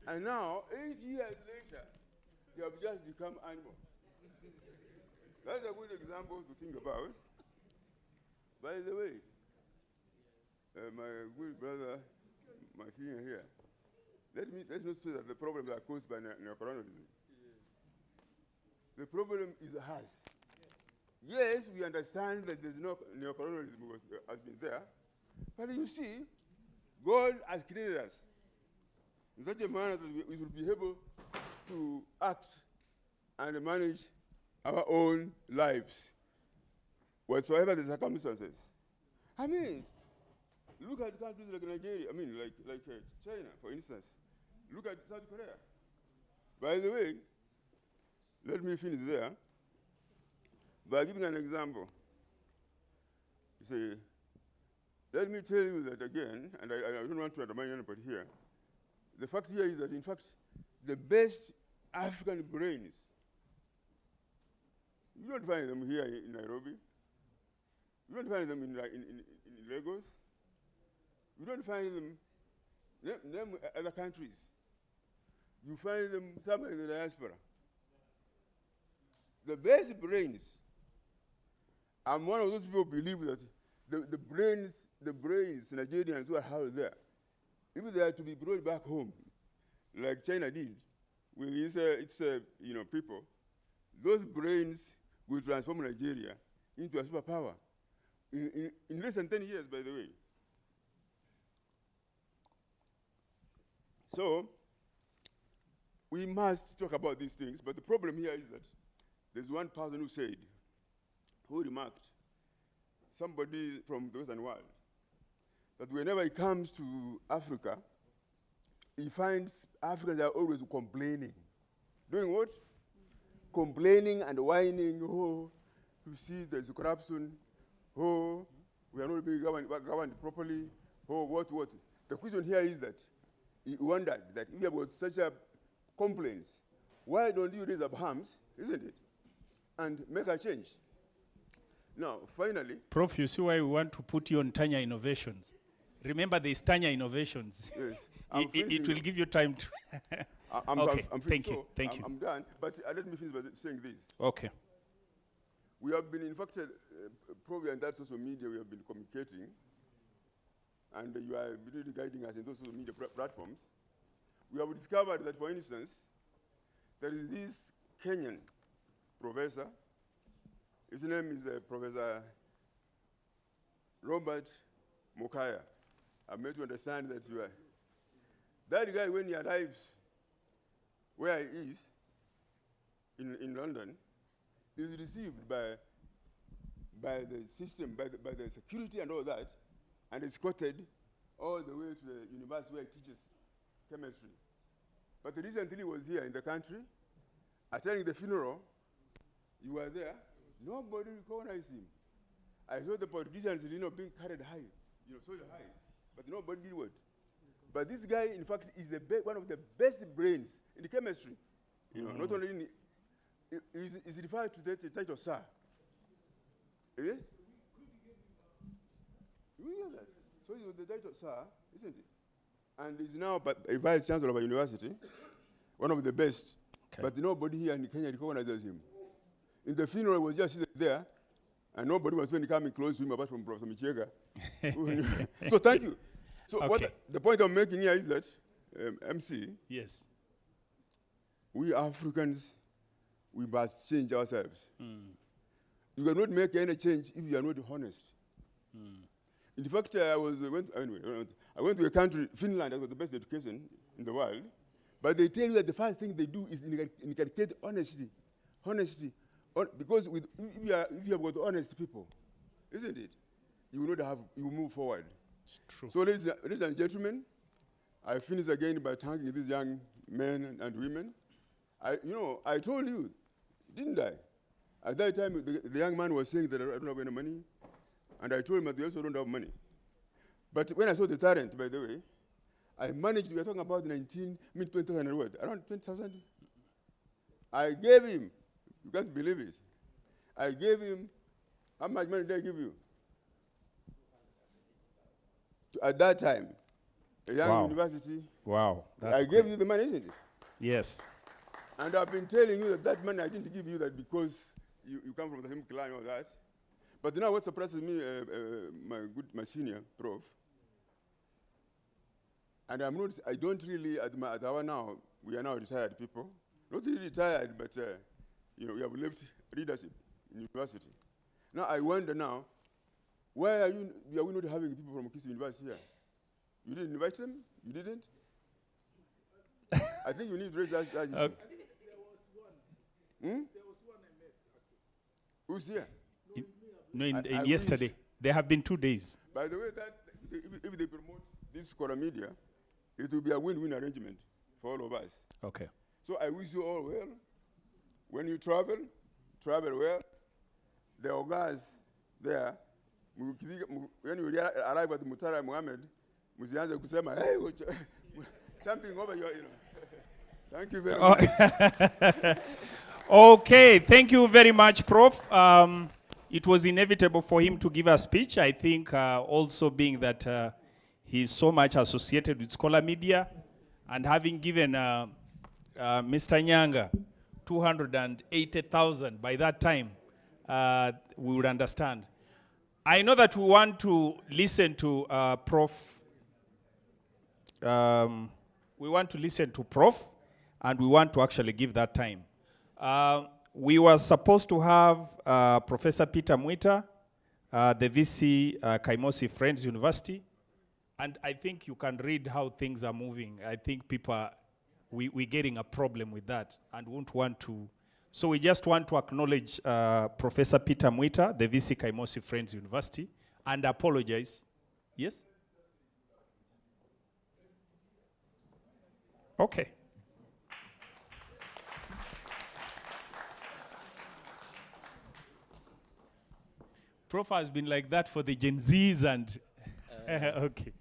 And now, 8 years later, they have just become animals. That's a good example to think about. By the way, my good brother, my senior here, let's not say that the problems are caused by neocolonialism. The problem is us. Yes, we understand that there's no neocolonialism has been there, but you see, God has created us in such a manner that we will be able to act and manage our own lives, whatsoever the circumstances. I mean, look at countries like Nigeria, like China, for instance. Look at South Korea. By the way, let me finish there by giving an example. You see, let me tell you that again, and I don't want to undermine anybody here. The fact here is that, in fact, the best African brains, you don't find them here in Nairobi. You don't find them in Lagos. You don't find them in other countries. You find them somewhere in the diaspora. The best brains, I'm one of those people who believe that the brains Nigerians who are housed there, if they are to be brought back home, like China did, with its people, those brains will transform Nigeria into a superpower in less than 10 years, by the way. So, we must talk about these things, but the problem here is that there's one person who remarked, somebody from the Western world, that whenever he comes to Africa, he finds Africans are always complaining. Doing what? Complaining and whining, oh, you see there's corruption, oh, we are not being governed properly, oh, what. The question here is that he wondered that if you have got such a complaints, why don't you raise up arms, isn't it, and make a change? Now, finally. Prof, you see why we want to put you on Tanya Innovations. Remember, there's Tanya Innovations. Yes. It will give you time to. Okay, thank you. I'm done, but let me finish by saying this. Okay. We have been, in fact, probably on that social media, we have been communicating, and you are really guiding us in those social media platforms. We have discovered that, for instance, there is this Kenyan professor. His name is Professor Robert Mokaya. I'm made to understand that you are. That guy, when he arrives where he is, in London, is received by the system, by the security and all that, and escorted all the way to the university where he teaches chemistry. But recently he was here in the country, attending the funeral. You were there. Nobody recognized him. I saw the politicians, being carried high, so high, but nobody did what. But this guy, in fact, is one of the best brains in the chemistry. Not only in, is referred to the title sir. Eh? You hear that? So he was the title sir, isn't it? And he's now a vice chancellor of a university, one of the best. Okay. But nobody here in Kenya recognizes him. In the funeral, he was just sitting there, and nobody was even coming close to him apart from Professor Michega. So thank you. So the point I'm making here is that, MC, yes, we Africans, we must change ourselves. You cannot make any change if you are not honest. In fact, I went to a country, Finland, that was the best education in the world, But they tell you that the first thing they do is inculcate honesty. Honesty. Because if you have got honest people, isn't it? You will not have, you will move forward. It's true. So ladies and gentlemen, I finish again by thanking these young men and women. I told you, didn't I? At that time, the young man was saying that I don't have any money, and I told him that they also don't have money. But when I saw the talent, by the way, I managed, we are talking about 20,000 what? Around 20,000? I gave him, you can't believe it. I gave him, how much money did I give you? At that time, a young university. Wow. I gave you the money, isn't it? Yes. And I've been telling you that money, I didn't give you that because you come from the same clan and all that. But now what surprises me, my senior prof, and I don't really, at our now, we are now retired people. Not really retired, but we have left leadership in university. Now I wonder now, why are we not having people from Kisii University here? You didn't invite them? You didn't? I think you need to raise that issue. I think there was one. There was one I met. Who's here? No, in yesterday. There have been 2 days. By the way, that if they promote this Kora Media, it will be a win-win arrangement for all of us. Okay. So I wish you all well. When you travel well. The Ogas there, when you arrive at Mutara Mohammed, Muzianza kusema, hey, jumping over your, Thank you very much. Okay, thank you very much, Prof. It was inevitable for him to give a speech. I think also being that he's so much associated with Scholar Media, and having given Mr. Nyanga 280,000 by that time, we would understand. I know that we want to listen to Prof. We want to listen to Prof, and we want to actually give that time. We were supposed to have Professor Peter Mwita, the VC Kaimosi Friends University, and I think you can read how things are moving. I think people we're getting a problem with that and won't want to. So we just want to acknowledge Professor Peter Mwita, the VC Kaimosi Friends University, and apologize. Yes? Okay. Prof has been like that for the Gen Zs and okay.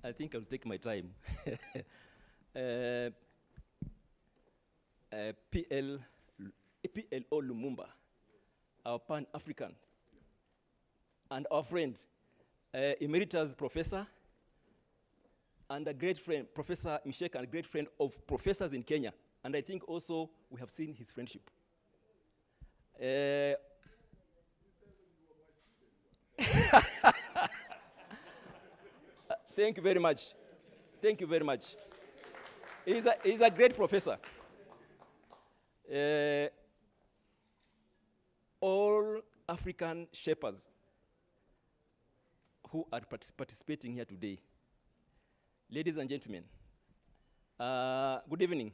I think I'll take my time. PLO Lumumba, our Pan-African, and our friend, emeritus professor, and a great friend, Professor Mishek, and a great friend of professors in Kenya. And I think also we have seen his friendship. Thank you very much. Thank you very much. He's a great professor. All African shepherds who are participating here today, ladies and gentlemen, good evening.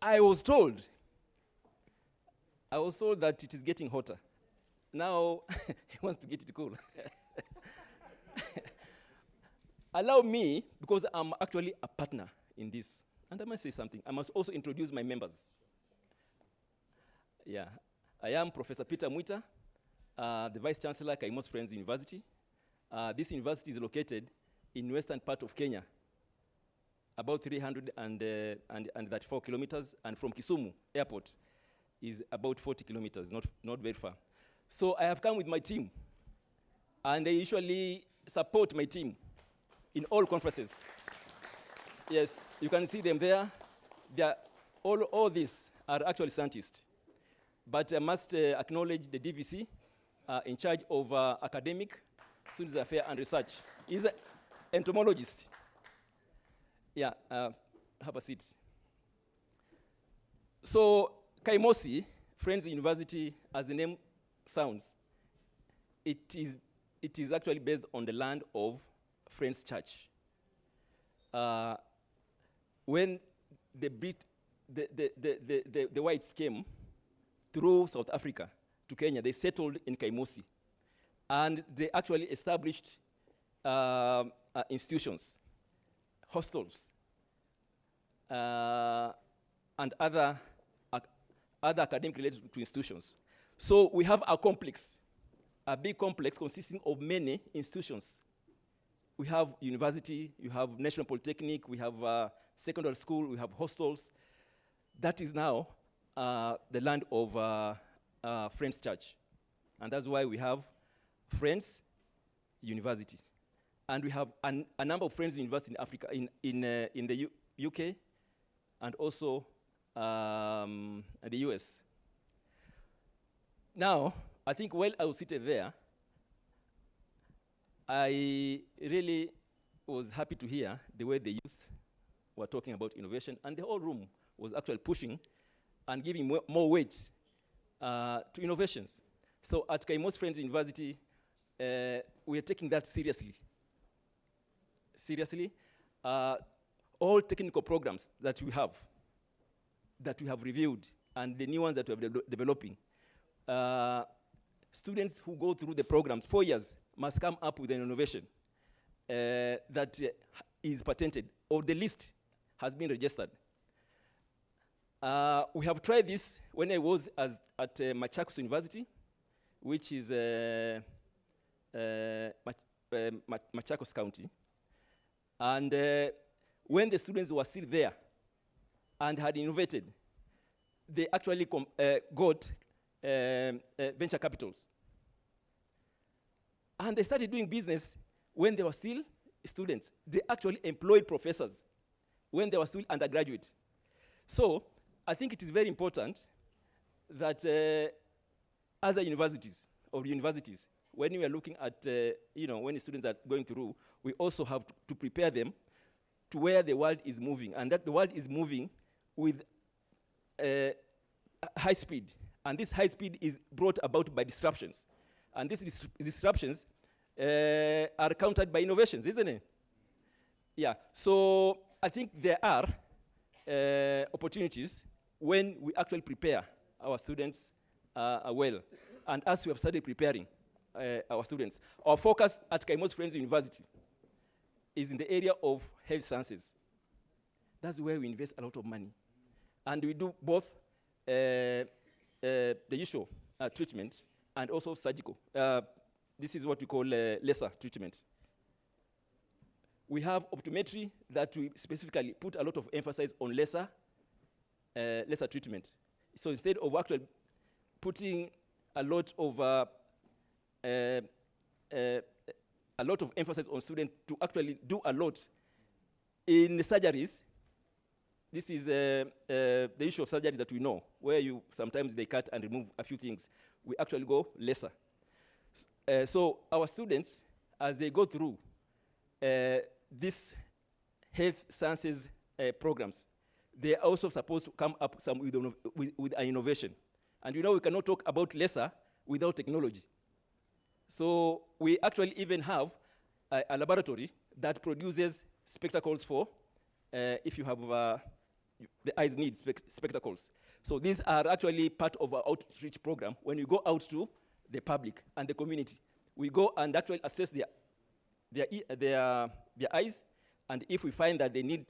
I was told that it is getting hotter. Now, he wants to get it cool. Allow me, because I'm actually a partner in this, and I must say something. I must also introduce my members. Yeah, I am Professor Peter Mwita, the Vice Chancellor, Kaimosi Friends University. This university is located in western part of Kenya, about 334 kilometers, and from Kisumu Airport is about 40 kilometers, not very far. So I have come with my team, and I usually support my team in all conferences. Yes, you can see them there. All these are actually scientists. But I must acknowledge the DVC in charge of academic, students affairs, and research. He's an entomologist. Yeah, have a seat. So Kaimosi Friends University, as the name sounds, it is actually based on the land of Friends Church. when the whites came through South Africa to Kenya, they settled in Kaimosi. And they actually established institutions, hostels, and other academic related to institutions. So we have a complex, a big complex consisting of many institutions. We have university, you have National Polytechnic, we have secondary school, we have hostels. That is now the land of Friends Church. And that's why we have Friends University. And we have a number of Friends University in Africa, in the UK, and also the US. Now, I think while I was sitting there, I really was happy to hear the way the youth were talking about innovation, and the whole room was actually pushing and giving more weight to innovations. So at Kaimosi Friends University, we are taking that seriously. All technical programs that we have reviewed, and the new ones that we are developing, students who go through the programs 4 years must come up with an innovation that is patented, or the list has been registered. We have tried this when I was at Machakos University, which is Machakos County. And when the students were still there and had innovated, they actually got venture capitals. And they started doing business when they were still students. They actually employed professors when they were still undergraduate. So I think it is very important that other universities, when we are looking at, when the students are going through, we also have to prepare them to where the world is moving, and that the world is moving with high speed. And this high speed is brought about by disruptions. And these disruptions are countered by innovations, isn't it? Yeah, so I think there are opportunities when we actually prepare our students well. And as we have started preparing our students, our focus at Kaimosi Friends University is in the area of health sciences. That's where we invest a lot of money. And we do both the usual treatment and also surgical. This is what we call laser treatment. We have optometry that we specifically put a lot of emphasis on laser treatment. So instead of actually putting a lot of emphasis on students to actually do a lot in the surgeries, this is the issue of surgery that we know, where sometimes they cut and remove a few things. We actually go laser. So our students, as they go through these health sciences programs, they are also supposed to come up with an innovation. And we cannot talk about laser without technology. So we actually even have a laboratory that produces spectacles for if you have the eyes need spectacles. So these are actually part of our outreach program. When you go out to the public and the community, we go and actually assess their eyes, and if we find that they need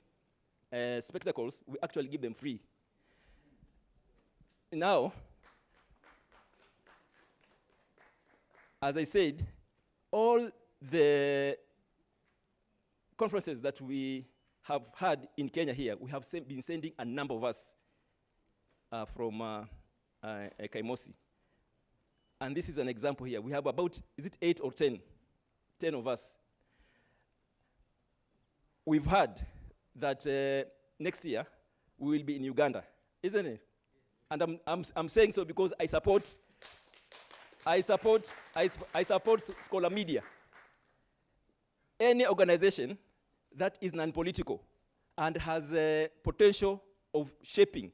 spectacles, we actually give them free. Now, as I said, all the conferences that we have had in Kenya here, we have been sending a number of us from Kaimosi. And this is an example here. We have about, is it 8 or 10? 10 of us. We've heard that next year we will be in Uganda, isn't it? And I'm saying so because I support Scholar Media. Any organization that is non-political and has a potential of shaping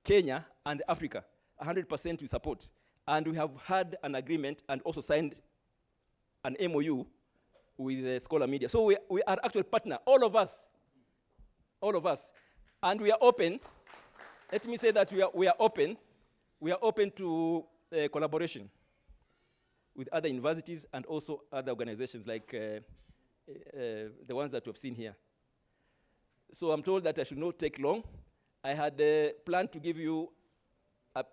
Kenya and Africa, 100% we support. And we have had an agreement and also signed an MOU with Scholar Media. So we are actual partner, all of us all of us. And we are open. Let me say that we are open. We are open to collaboration with other universities and also other organizations like the ones that we have seen here. So I'm told that I should not take long. I had planned to give you, a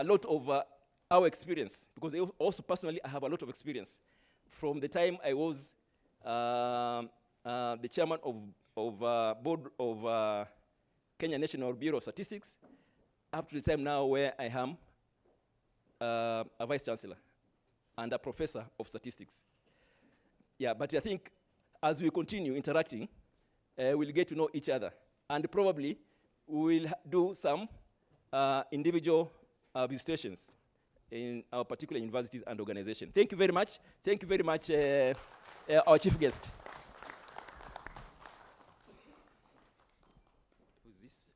lot of our experience, because also personally I have a lot of experience. From the time I was the chairman of board of Kenya National Bureau of Statistics, up to the time now where I am a vice chancellor and a professor of statistics. Yeah, but I think as we continue interacting, we'll get to know each other. And probably we'll do some individual visitations in our particular universities and organizations. Thank you very much. Thank you very much, our chief guest. Who's this?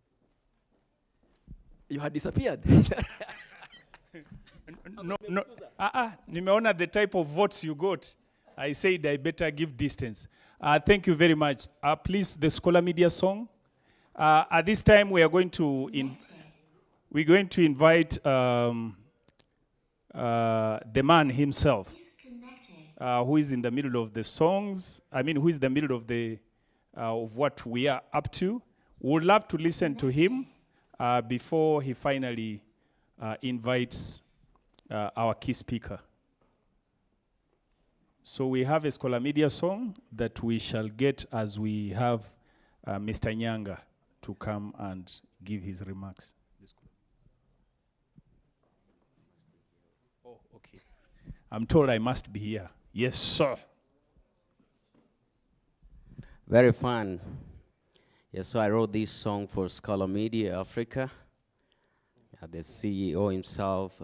You had disappeared. No, nimeona the type of votes you got. I said I better give distance. Thank you very much. Please, the Scholar Media song. At this time, we are going to invite the man himself, who is in the middle of the songs. I mean, who is in the middle of the of what we are up to. We would love to listen to him before he finally invites our key speaker. So we have a Scholar Media song that we shall get as we have Mr. Nyanga to come and give his remarks. Oh, okay. I'm told I must be here. Yes, sir. Very fun. Yes, so I wrote this song for Scholar Media Africa. The CEO himself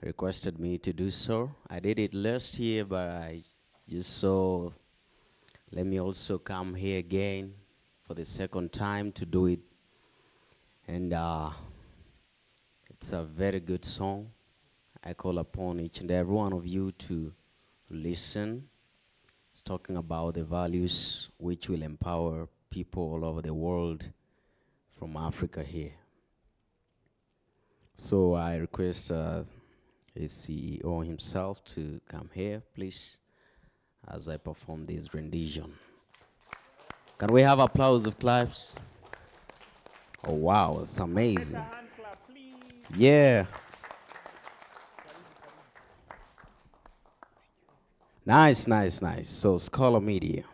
requested me to do so. I did it last year, but I just saw, let me also come here again for the second time to do it. And it's a very good song. I call upon each and every one of you to listen. It's talking about the values which will empower people all over the world from Africa here. So I request his CEO himself to come here, please, as I perform this rendition. Can we have applause of claps? Oh, wow, it's amazing. Yeah. Nice, nice, nice. So, Scholar Media.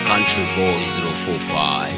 Country Boy 045.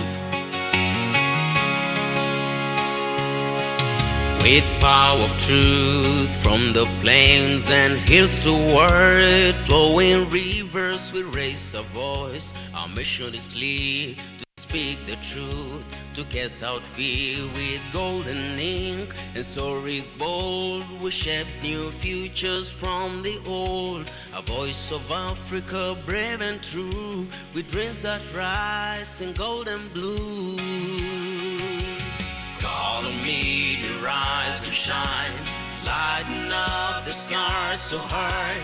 With power of truth from the plains and hills toward flowing rivers, we raise a voice. Our mission is clear, to speak the truth, to cast out fear with golden ink and stories bold. We shape new futures from the old, a voice of Africa brave and true, with dreams that rise in gold and blue. Scholar Media, rise and shine, lighten up the sky so high,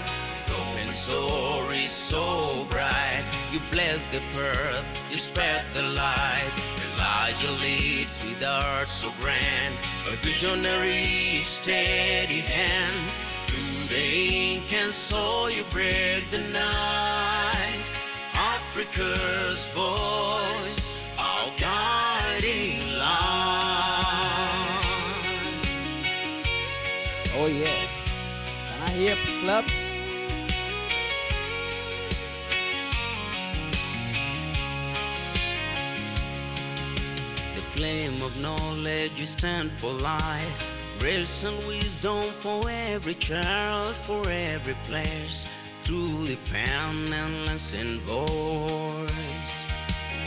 with open stories so bright. You bless the earth, you spread the light. Elijah leads with art so grand, a visionary steady hand. Through the ink and soul you break the night. Africa's voice, our guiding light. Oh yeah. Can I hear claps? Flame of knowledge, you stand for light. Grace and wisdom for every child, for every place. Through the pen and lesson voice,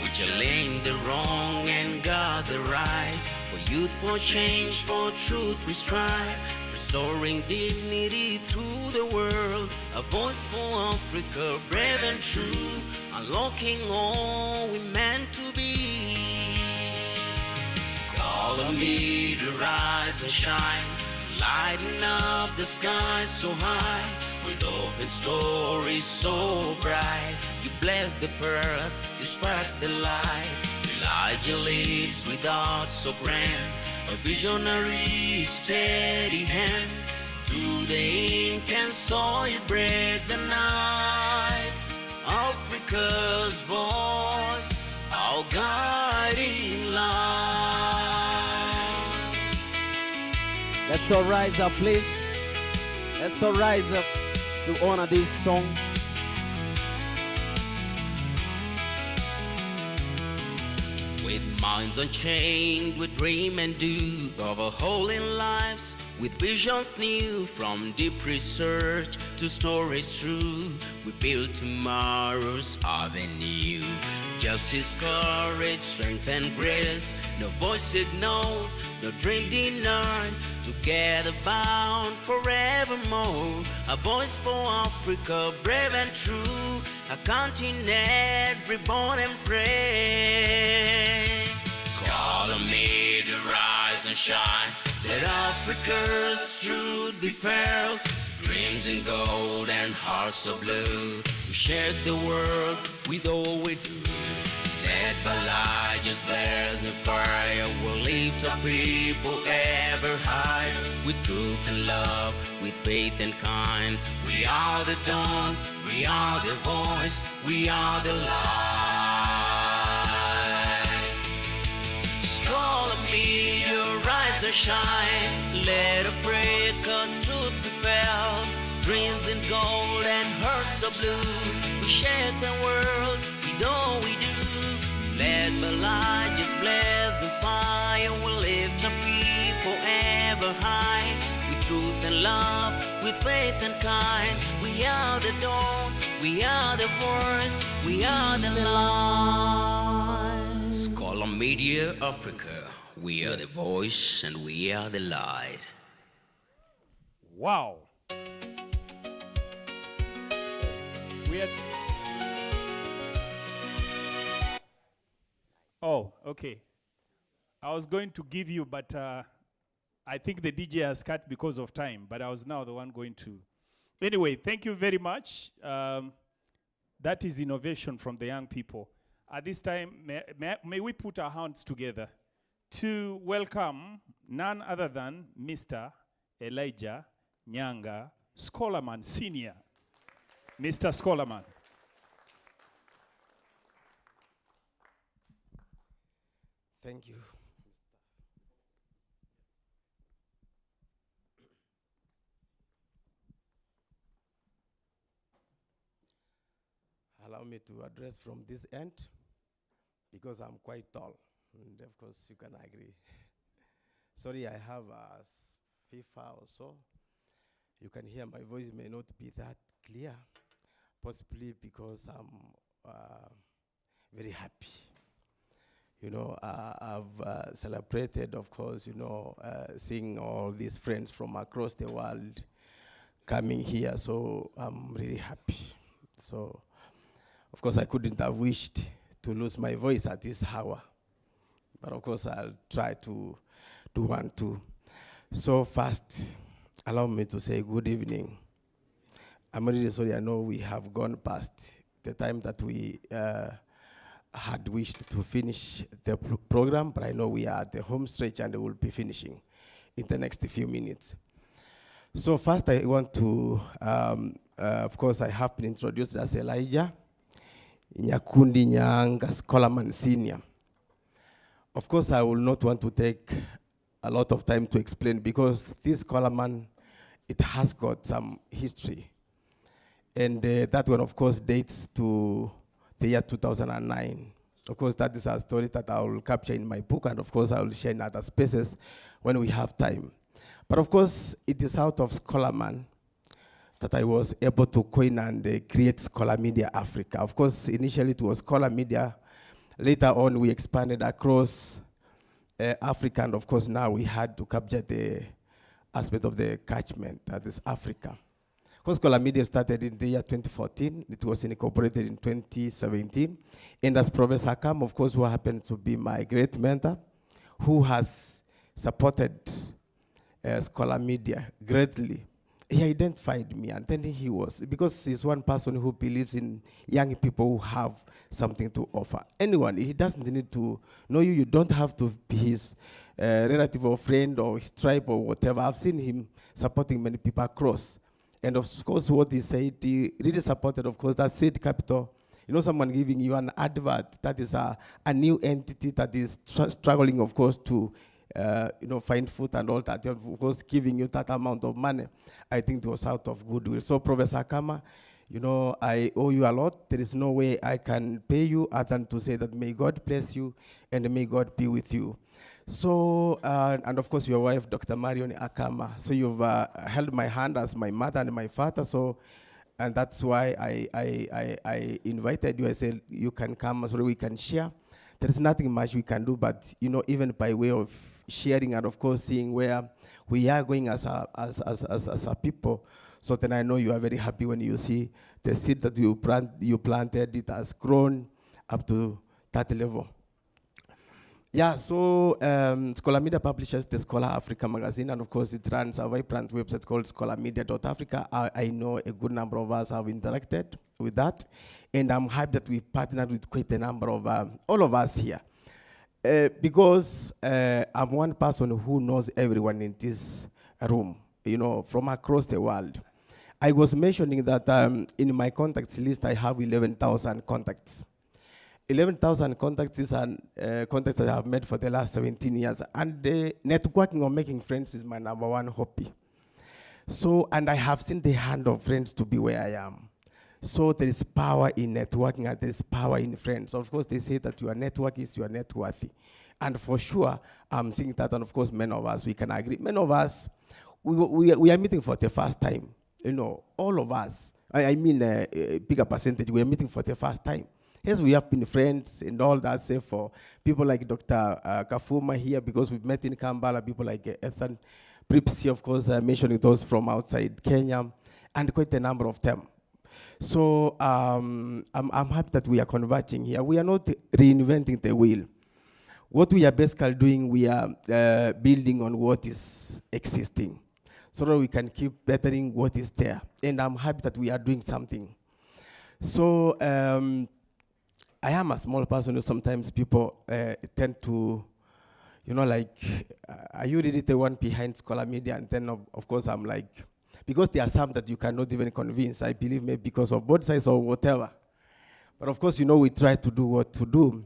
we challenge the wrong and guard the right. For youth, for change, for truth we strive. Restoring dignity through the world. A voice for Africa, brave and true. Unlocking all we meant to be. Scholar Media, rise and shine, lighten up the sky so high with open stories so bright. You bless the earth, you spark the light. Elijah leads without so grand, a visionary steady hand. Through the ink and soil break the night. Africa's voice, our guiding light. Let's all rise up, please. Let's all rise up to honor this song. With minds unchained, we dream and do of our holy lives. With visions new, from deep research to stories true, we build tomorrow's avenue. Justice, courage, strength and grace, no voice ignored, no dream denied. Together bound forevermore, a voice for Africa, brave and true, a continent reborn and pray. Call on me to rise and shine. Let Africa's truth be felt. Dreams in gold and hearts of blue. We share the world with all we do. Led by light, just blares the fire. We'll lift our people ever higher. With truth and love, with faith and kind. We are the dawn, we are the voice, we are the light. Call on me, your eyes are shine. Let Africa's truth be felt. Dreams in gold and hearts of blue. We share the world with all we do. Led by light, just bless the fire. We'll lift our people ever high. With truth and love, with faith and kind. We are the dawn, we are the voice, we are the light. Scholar Media Africa, we are the voice and we are the light. Wow. We are. Oh, okay. I was going to give you, but I think the DJ has cut because of time, but I was now the one going to. Anyway, thank you very much. That is innovation from the young people. At this time, may we put our hands together to welcome none other than Mr. Elijah Nyanga Scholarman Senior. Mr. Scholarman. Thank you. Allow me to address from this end because I'm quite tall, and of course you can agree. Sorry, I have a FIFA or so. You can hear my voice may not be that clear, possibly because I'm very happy. You know, I've celebrated, of course, you know, seeing all these friends from across the world coming here, so I'm really happy. So, of course, I couldn't have wished to lose my voice at this hour, but of course, I'll try to do one, too. So first, allow me to say good evening. I'm really sorry, I know we have gone past the time that we had wished to finish the program, but I know we are at the home stretch and we will be finishing in the next few minutes. So first I want to, of course I have been introduced as Elijah Nyakundi Nyanga Scholarman Senior. Of course I will not want to take a lot of time to explain because this Scholarman, it has got some history. And that one of course dates to the year 2009. Of course, that is a story that I will capture in my book, and of course, I will share in other spaces when we have time. But of course, it is out of Scholarman that I was able to coin and create Scholar Media Africa. Of course, initially it was Scholar Media. Later on, we expanded across Africa, and of course, now we had to capture the aspect of the catchment, that is Africa. Scholar Media started in the year 2014. It was incorporated in 2017. And as Professor Akam, of course, who happened to be my great mentor, who has supported Scholar Media greatly. He identified me, and then he was, because he's one person who believes in young people who have something to offer. Anyone, he doesn't need to know you. You don't have to be his relative or friend or his tribe or whatever. I've seen him supporting many people across. And of course, what he said, he really supported, of course, that Seed Capital. You know, someone giving you an advert that is a new entity that is struggling, of course, to find food and all that. Of course, giving you that amount of money, I think it was out of goodwill. So, Professor Kama, I owe you a lot. There is no way I can pay you other than to say that may God bless you and may God be with you. So, and of course, your wife, Dr. Marion Akama. So you've held my hand as my mother and my father. So, and that's why I invited you. I said, you can come so we can share. There is nothing much we can do, but even by way of sharing and of course seeing where we are going as a people. So then I know you are very happy when you see the seed that you planted, it has grown up to that level. Yeah, so Scholar Media publishes the Scholar Africa magazine, and of course it runs a vibrant website called scholarmedia.africa. I know a good number of us have interacted with that, and I'm happy that we've partnered with quite a number of, all of us here. Because I'm one person who knows everyone in this room, from across the world. I was mentioning that in my contacts list, I have 11,000 contacts. 11,000 contacts is contacts that I have made for the last 17 years. And networking or making friends is my number one hobby. So, and I have seen the hand of friends to be where I am. So there is power in networking and there is power in friends. Of course, they say that your network is your net worthy. And for sure, I'm seeing that, and of course, many of us, we can agree. Many of us, we are meeting for the first time. All of us, I mean a bigger percentage, we are meeting for the first time. Yes, we have been friends and all that, say for people like Dr. Kafuma here, because we've met in Kampala, people like Ethan Pripsy, of course, mentioning those from outside Kenya, and quite a number of them. So I'm happy that we are converging here. We are not reinventing the wheel. What we are basically doing, we are building on what is existing, so that we can keep bettering what is there. And I'm happy that we are doing something. So I am a small person who sometimes people tend to, are you really the one behind Scholar Media? And then, of course, I'm like, because there are some that you cannot even convince, I believe maybe because of both sides or whatever. But of course, we try to do what to do.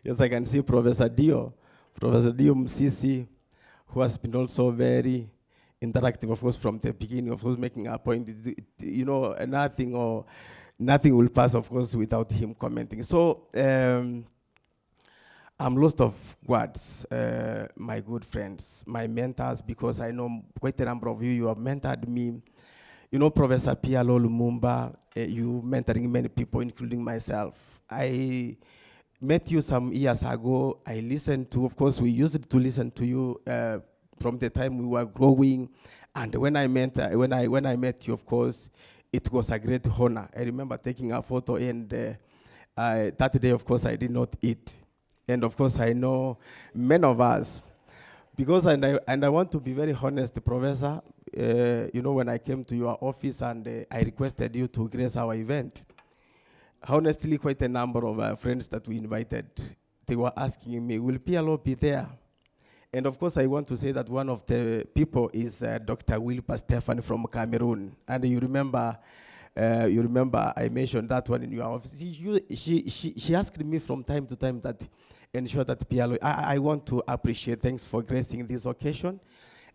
Yes, I can see Professor Dio Msisi, who has been also very interactive, of course, from the beginning, of course, making a point, nothing will pass, of course, without him commenting. So I'm lost of words, my good friends, my mentors, because I know quite a number of you have mentored me. Professor Pialo Lumumba, you mentoring many people, including myself. I met you some years ago. I listened to, of course, we used to listen to you from the time we were growing. And when I met you, of course, it was a great honor. I remember taking a photo, and that day, of course, I did not eat. And of course, I know many of us, because, and I want to be very honest, Professor, when I came to your office and I requested you to grace our event, honestly, quite a number of friends that we invited, they were asking me, will PLO be there? And of course, I want to say that one of the people is Dr. Wilpa Stefan from Cameroon. And you remember I mentioned that one in your office. She asked me from time to time that ensure that PLO, I want to appreciate, thanks for gracing this occasion.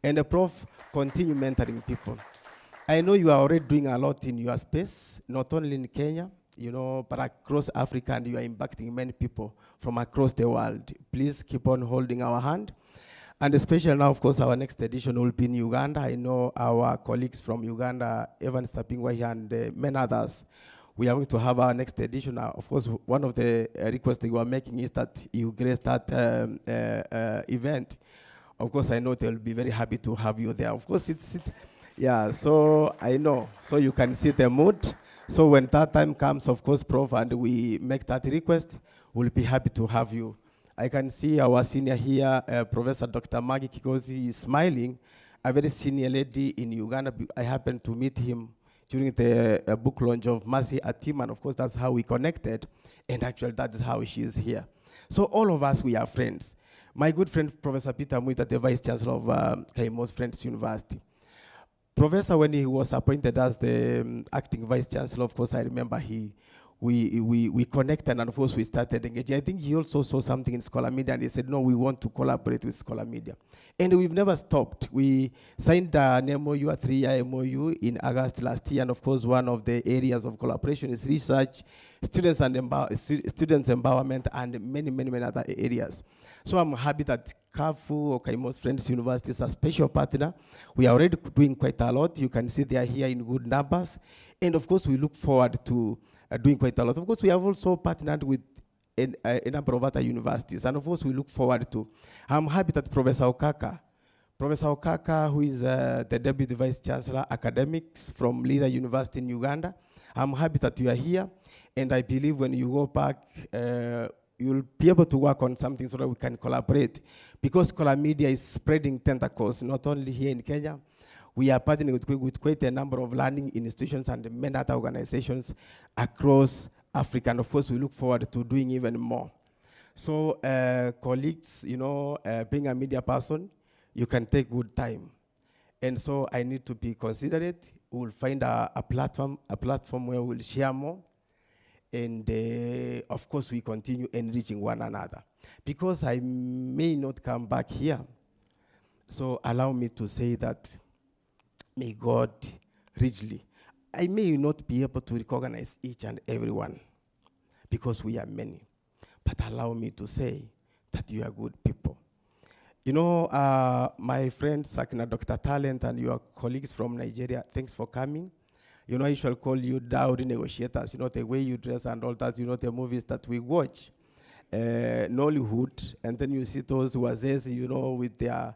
And Prof, continue mentoring people. I know you are already doing a lot in your space, not only in Kenya, but across Africa, and you are impacting many people from across the world. Please keep on holding our hand. And especially now, of course, our next edition will be in Uganda. I know our colleagues from Uganda, Evan Sapingwa and many others, we are going to have our next edition. Of course, one of the requests that you are making is that you grace that event. Of course, I know they'll be very happy to have you there. Of course, yeah, so I know. So you can see the mood. So when that time comes, of course, Prof, and we make that request, we'll be happy to have you I can see our senior here, Professor Dr. Maggie Kikosi, is smiling, a very senior lady in Uganda. I happened to meet him during the book launch of Mercy Atim, and of course that's how we connected, and actually that is how she is here. So all of us, we are friends. My good friend, Professor Peter Muita, the Vice Chancellor of Kaimos Friends University. Professor, when he was appointed as the acting Vice Chancellor, of course I remember we connected, and of course we started engaging. I think he also saw something in Scholar Media, and he said, no, we want to collaborate with Scholar Media. And we've never stopped. We signed an MOU, a 3-year MOU in August last year, and of course one of the areas of collaboration is research, students empowerment, and many other areas. So I'm happy that KAFU, or Kaimos Friends University, is a special partner. We are already doing quite a lot. You can see they are here in good numbers. And of course, we look forward to doing quite a lot. Of course, we have also partnered with a number of other universities. And of course, we look forward to. I'm happy that Professor Okaka, who is the Deputy Vice Chancellor, Academics from Lira University in Uganda, I'm happy that you are here. And I believe when you go back, you'll be able to work on something so that we can collaborate. Because Scholar Media is spreading tentacles, not only here in Kenya. We are partnering with quite a number of learning institutions and many other organizations across Africa. And of course, we look forward to doing even more. So colleagues, you know, being a media person, you can take good time. And so I need to be considerate. We'll find a platform where we'll share more. And of course, we continue enriching one another. Because I may not come back here, so allow me to say that may God richly, I may not be able to recognize each and every one, because we are many, but allow me to say that you are good people. You know, my friends, like Dr. Talent and your colleagues from Nigeria, thanks for coming. You know, I shall call you dowry negotiators. You know, the way you dress and all that, you know, the movies that we watch, Nollywood, and then you see those who are zazy, you know, with their,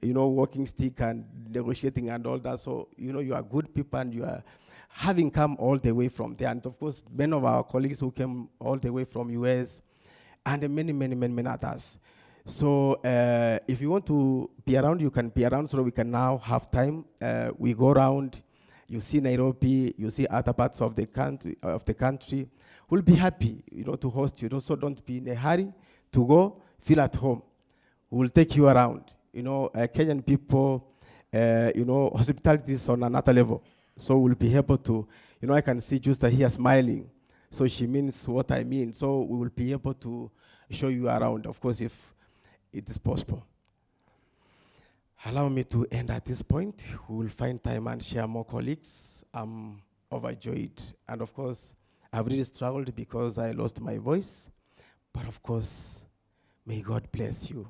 you know, walking stick and negotiating and all that. So, you know, you are good people, and you are having come all the way from there. And of course, many of our colleagues who came all the way from US, and many others. So if you want to be around, you can be around, so we can now have time. We go around. You see Nairobi, you see other parts of the country. We'll be happy, you know, to host you. Also, don't be in a hurry to go. Feel at home. We'll take you around. You know, Kenyan people, you know, hospitality is on another level. So we'll be able to, you know, I can see Justa here smiling. So she means what I mean. So we will be able to show you around, of course, if it is possible. Allow me to end at this point. We will find time and share more colleagues. I'm overjoyed. And of course, I've really struggled because I lost my voice. But of course, may God bless you.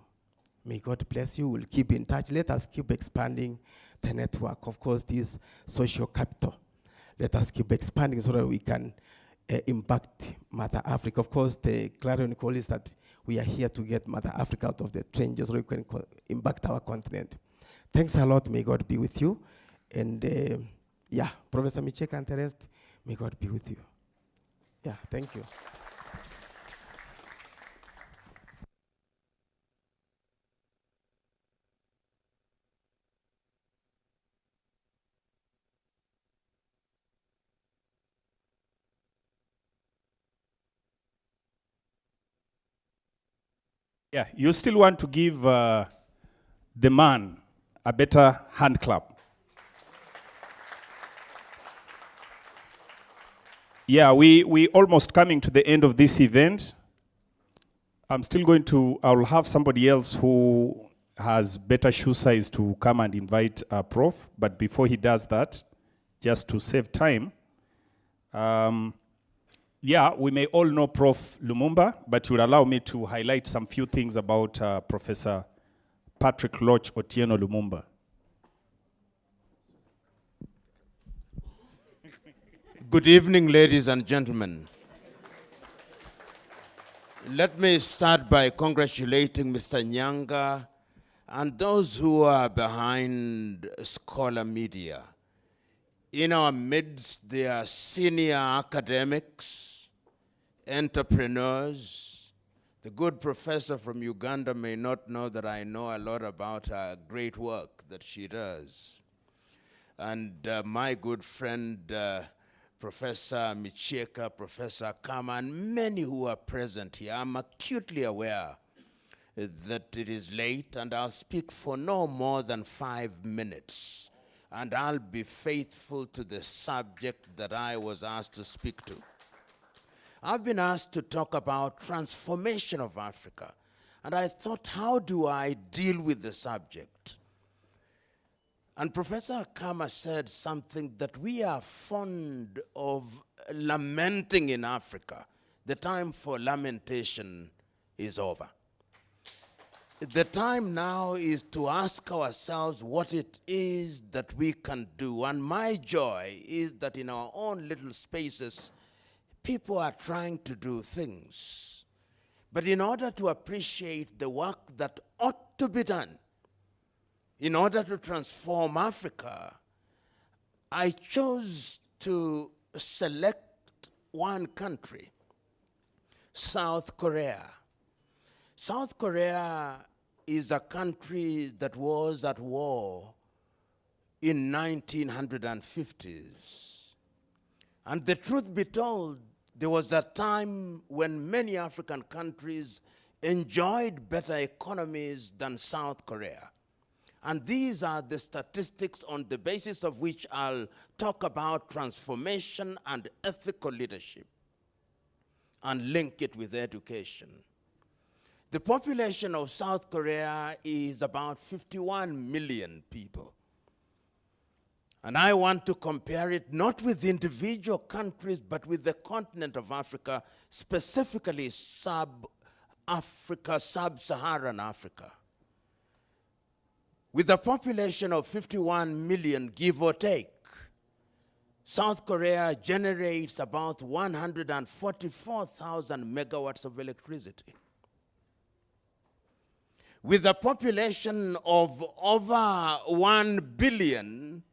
May God bless you. We'll keep in touch. Let us keep expanding the network. Of course, this social capital. Let us keep expanding so that we can impact Mother Africa. Of course, the clarion call is that we are here to get Mother Africa out of the trenches so we can impact our continent. Thanks a lot. May God be with you. And yeah, Professor Micheka and the rest, may God be with you. Yeah, thank you. Yeah, you still want to give the man a better hand clap. Yeah, we almost coming to the end of this event. I'll have somebody else who has better shoe size to come and invite Prof. But before he does that, just to save time, yeah, we may all know Prof. Lumumba, but you'll allow me to highlight some few things about Professor Patrick Loch Otieno Lumumba. Good evening, ladies and gentlemen. Let me start by congratulating Mr. Nyanga and those who are behind Scholar Media. In our midst, there are senior academics, entrepreneurs, the The good professor from Uganda may not know that I know a lot about her great work that she does. And my good friend, Professor Micheka, Professor Kama, and many who are present here, I'm acutely aware that it is late, and I'll speak for no more than 5 minutes. And I'll be faithful to the subject that I was asked to speak to. I've been asked to talk about transformation of Africa. And I thought, how do I deal with the subject? And Professor Kama said something that we are fond of lamenting in Africa. The time for lamentation is over. The time now is to ask ourselves what it is that we can do. And my joy is that in our own little spaces, people are trying to do things. But in order to appreciate the work that ought to be done, in order to transform Africa, I chose to select one country, South Korea. South Korea is a country that was at war in 1950s. And the truth be told, there was a time when many African countries enjoyed better economies than South Korea. And these are the statistics on the basis of which I'll talk about transformation and ethical leadership and link it with education. The population of South Korea is about 51 million people. And I want to compare it not with individual countries, but with the continent of Africa, specifically sub-Saharan Africa. With a population of 51 million, give or take, South Korea generates about 144,000 megawatts of electricity. With a population of over 1 billion,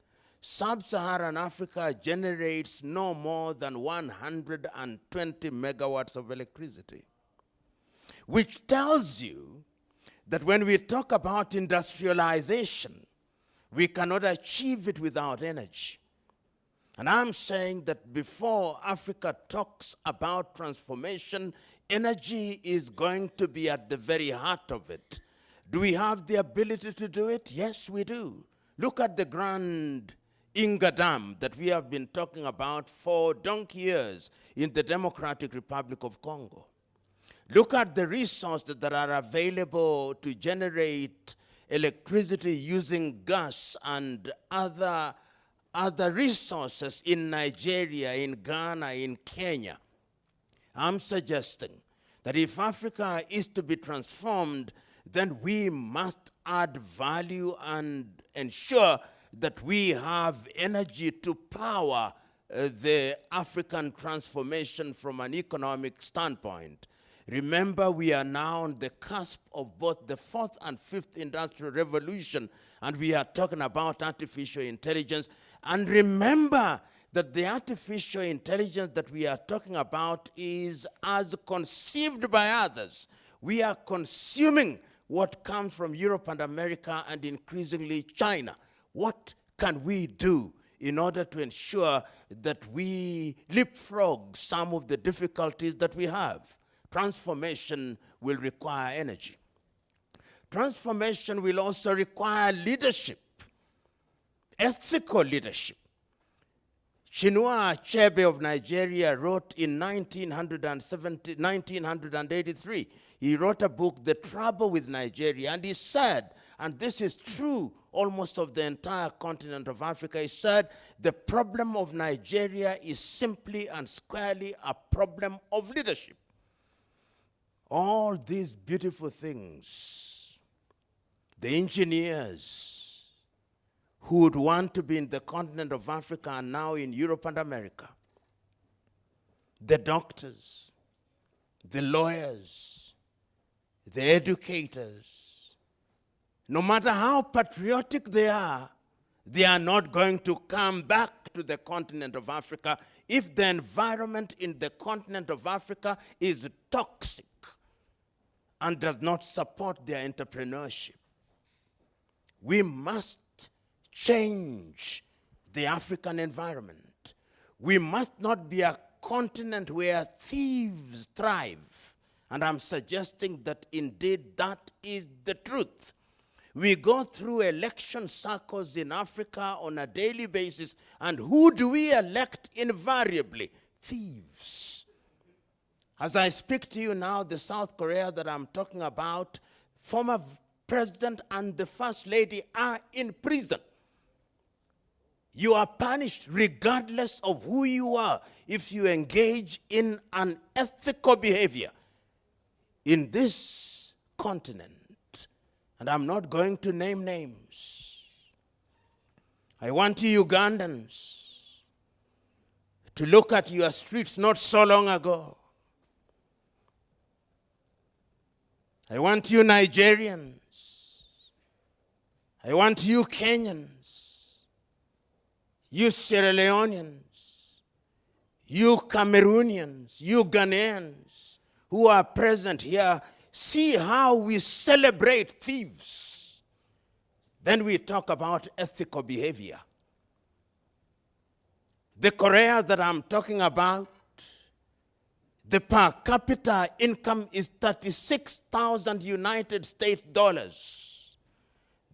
Sub-Saharan Africa generates no more than 120 megawatts of electricity, which tells you that when we talk about industrialization, we cannot achieve it without energy. And I'm saying that before Africa talks about transformation, energy is going to be at the very heart of it. Do we have the ability to do it? Yes, we do. Look at the Grand Inga Dam that we have been talking about for donkey years in the Democratic Republic of Congo. Look at the resources that are available to generate electricity using gas and other resources in Nigeria, in Ghana, in Kenya. I'm suggesting that if Africa is to be transformed, then we must add value and ensure that we have energy to power the African transformation from an economic standpoint. Remember, we are now on the cusp of both the fourth and fifth industrial revolution, and we are talking about artificial intelligence. And remember that the artificial intelligence that we are talking about is as conceived by others. We are consuming what comes from Europe and America and increasingly China. What can we do in order to ensure that we leapfrog some of the difficulties that we have? Transformation will require energy. Transformation will also require leadership, ethical leadership. Chinua Achebe of Nigeria wrote in 1983, he wrote a book, The Trouble with Nigeria, and he said, and this is true almost of the entire continent of Africa, he said, the problem of Nigeria is simply and squarely a problem of leadership. All these beautiful things, the engineers who would want to be in the continent of Africa are now in Europe and America. The doctors, the lawyers, the educators, no matter how patriotic they are not going to come back to the continent of Africa if the environment in the continent of Africa is toxic. and does not support their entrepreneurship. We must change the African environment. We must not be a continent where thieves thrive. And I'm suggesting that indeed that is the truth. We go through election cycles in Africa on a daily basis, and who do we elect invariably? Thieves. As I speak to you now, the South Korea that I'm talking about, former president and the first lady are in prison. You are punished regardless of who you are if you engage in unethical behavior in this continent. And I'm not going to name names. I want you Ugandans to look at your streets not so long ago. I want you Nigerians. I want you Kenyans, you Sierra Leoneans, you Cameroonians, you Ghanaians who are present here. See how we celebrate thieves. Then we talk about ethical behavior. The Korea that I'm talking about, the per capita income is 36,000 United States dollars.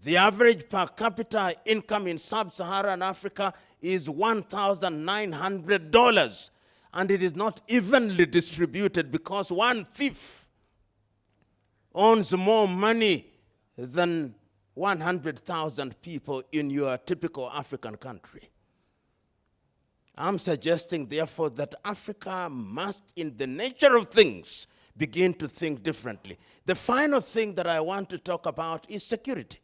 The average per capita income in sub-Saharan Africa is $1,900. And it is not evenly distributed because one thief owns more money than 100,000 people in your typical African country. I'm suggesting, therefore, that Africa must, in the nature of things, begin to think differently. The final thing that I want to talk about is security.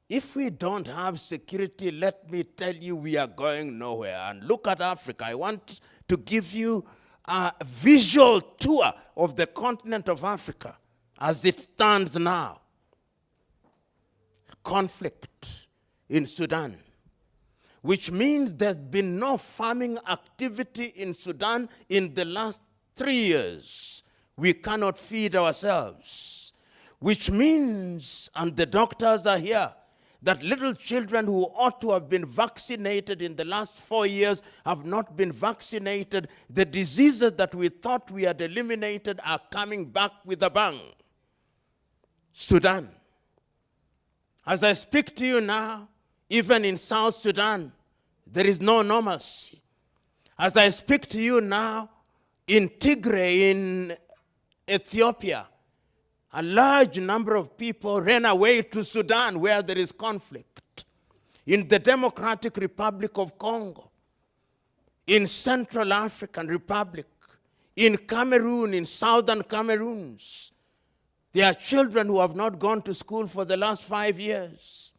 If we don't have security, let me tell you, we are going nowhere. And look at Africa. I want to give you a visual tour of the continent of Africa as it stands now. Conflict in Sudan, which means there's been no farming activity in Sudan in the last 3 years. We cannot feed ourselves, which means, and the doctors are here, that little children who ought to have been vaccinated in the last 4 years have not been vaccinated. The diseases that we thought we had eliminated are coming back with a bang. Sudan. As I speak to you now, even in South Sudan, there is no normalcy. As I speak to you now, in Tigray, in Ethiopia, a large number of people ran away to Sudan where there is conflict. In the Democratic Republic of Congo, in Central African Republic, in Cameroon, in southern Cameroons, there are children who have not gone to school for the last 5 years.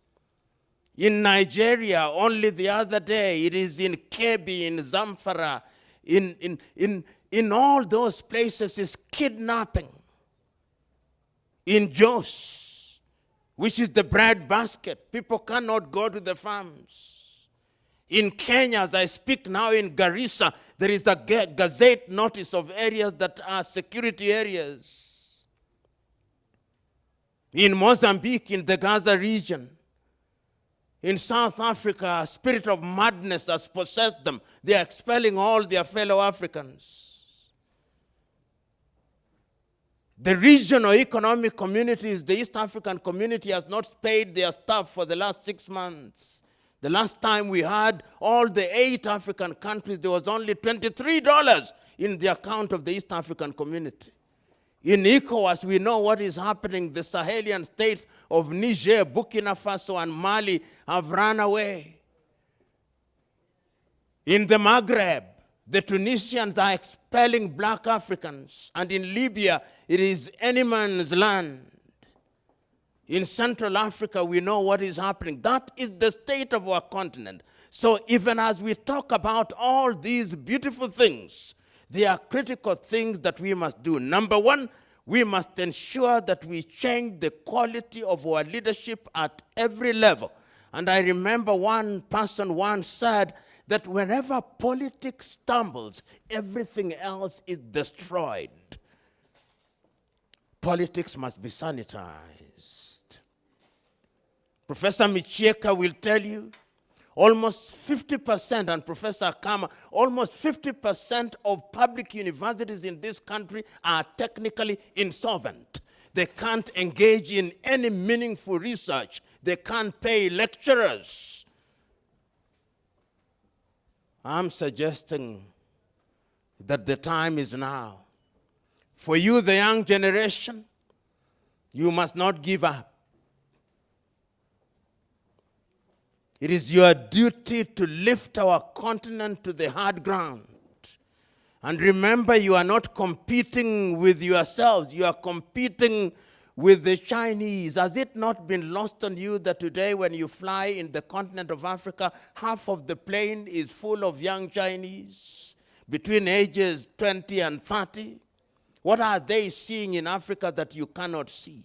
In Nigeria, only the other day, it is in Kebbi, in Zamfara, in all those places is kidnapping. In Jos, which is the bread basket, people cannot go to the farms. In Kenya, as I speak now in Garissa, there is a gazette notice of areas that are security areas. In Mozambique, in the Gaza region, in South Africa, a spirit of madness has possessed them. They are expelling all their fellow Africans. The regional economic communities, the East African community has not paid their staff for the last 6 months. The last time we had all the 8 African countries, there was only $23 in the account of the East African community. In ECOWAS, we know what is happening. The Sahelian states of Niger, Burkina Faso, and Mali have run away. In the Maghreb, the Tunisians are expelling black Africans. And in Libya, it is any man's land. In Central Africa, we know what is happening. That is the state of our continent. So even as we talk about all these beautiful things, there are critical things that we must do. Number one, we must ensure that we change the quality of our leadership at every level. And I remember one person once said that whenever politics stumbles, everything else is destroyed. politics must be sanitized. Professor Micheka will tell you almost 50%, and Professor Kama, almost 50% of public universities in this country are technically insolvent. They can't engage in any meaningful research. They can't pay lecturers. I'm suggesting that the time is now. For you, the young generation, you must not give up. It is your duty to lift our continent to the hard ground. And remember, you are not competing with yourselves. You are competing with the Chinese. Has it not been lost on you that today when you fly in the continent of Africa, half of the plane is full of young Chinese between ages 20 and 30? What are they seeing in Africa that you cannot see?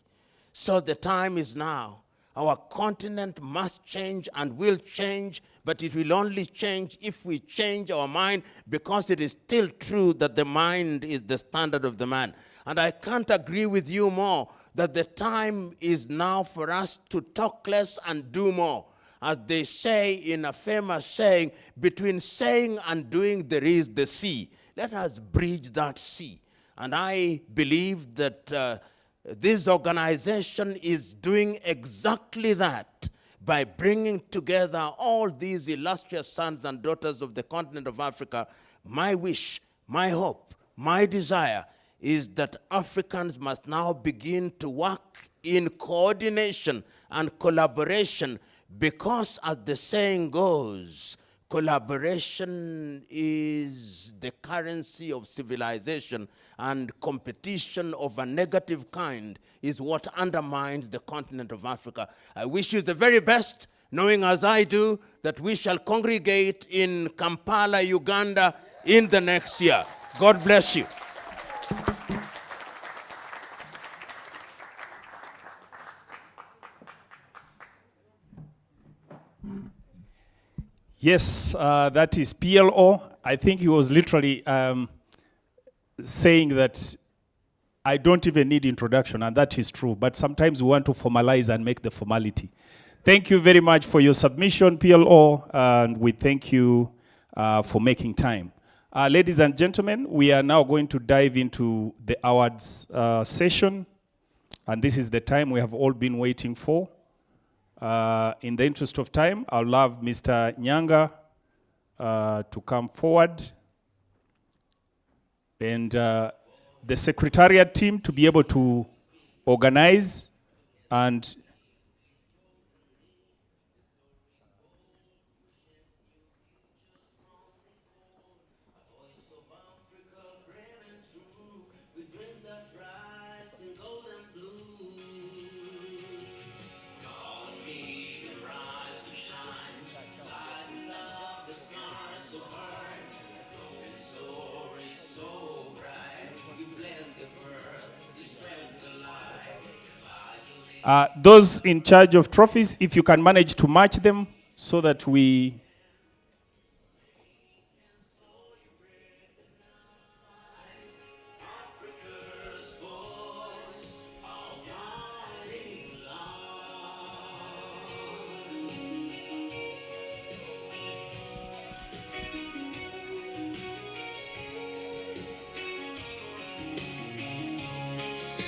So the time is now. Our continent must change and will change, but it will only change if we change our mind, because it is still true that the mind is the standard of the man. And I can't agree with you more that the time is now for us to talk less and do more. As they say in a famous saying, between saying and doing there is the sea. Let us bridge that sea. And I believe that this organization is doing exactly that by bringing together all these illustrious sons and daughters of the continent of Africa. My wish, my hope, my desire is that Africans must now begin to work in coordination and collaboration, because as the saying goes, collaboration is the currency of civilization, and competition of a negative kind is what undermines the continent of Africa. I wish you the very best, knowing as I do that we shall congregate in Kampala, Uganda in the next year. God bless you. Yes, that is PLO. I think he was literally saying that I don't even need introduction, and that is true. But sometimes we want to formalize and make the formality. Thank you very much for your submission, PLO, and we thank you for making time. Ladies and gentlemen, we are now going to dive into the awards session, and this is the time we have all been waiting for. In the interest of time, I'll love Mr. Nyanga to come forward, and the secretariat team to be able to organize and those in charge of trophies, if you can manage to match them so that we...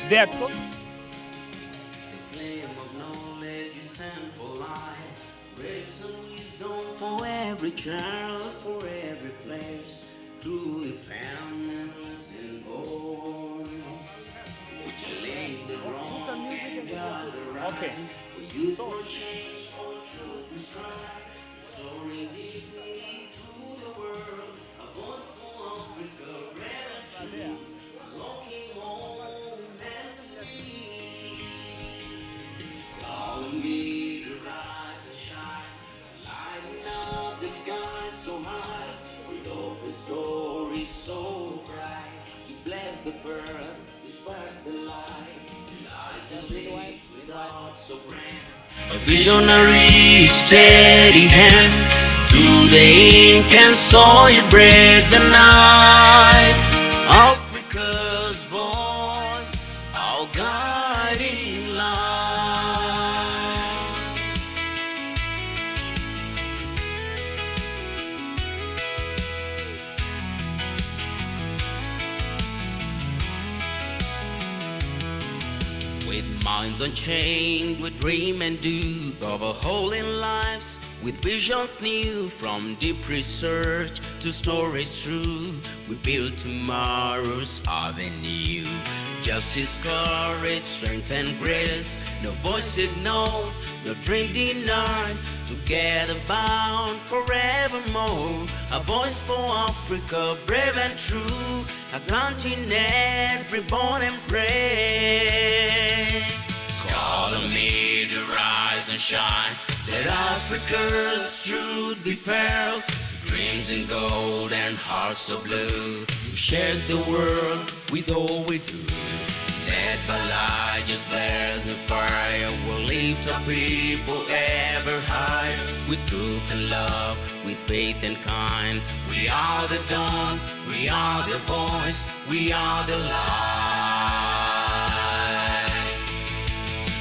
There. For every child, for every place, through the families and boys, which lays the wrong and God the right. Okay. For you for change, for truth we strive, soaring deeply through the world, a voice for Africa, red and true, looking home and free. It's calling me to rise and shine. The sky so high, with open stories so bright. He blessed the birth, he sparked the light. Elijah leads with heart so grand. A visionary, steady hand. Through the ink and soil break the night. Africa's voice, our God. With minds unchained, we dream and do overhauling lives with visions new. From deep research to stories true, we build tomorrow's avenue. Justice, courage, strength and grace, no voice ignored, no dream denied. Together bound forevermore, a voice for Africa, brave and true, a continent reborn and brave. Call on me to rise and shine, let Africa's truth be felt. Dreams in gold and hearts of blue, we share the world with all we do. Led by light, just blares the fire, we'll lift our people ever higher. With truth and love, with faith and kind, we are the dawn, we are the voice, we are the light.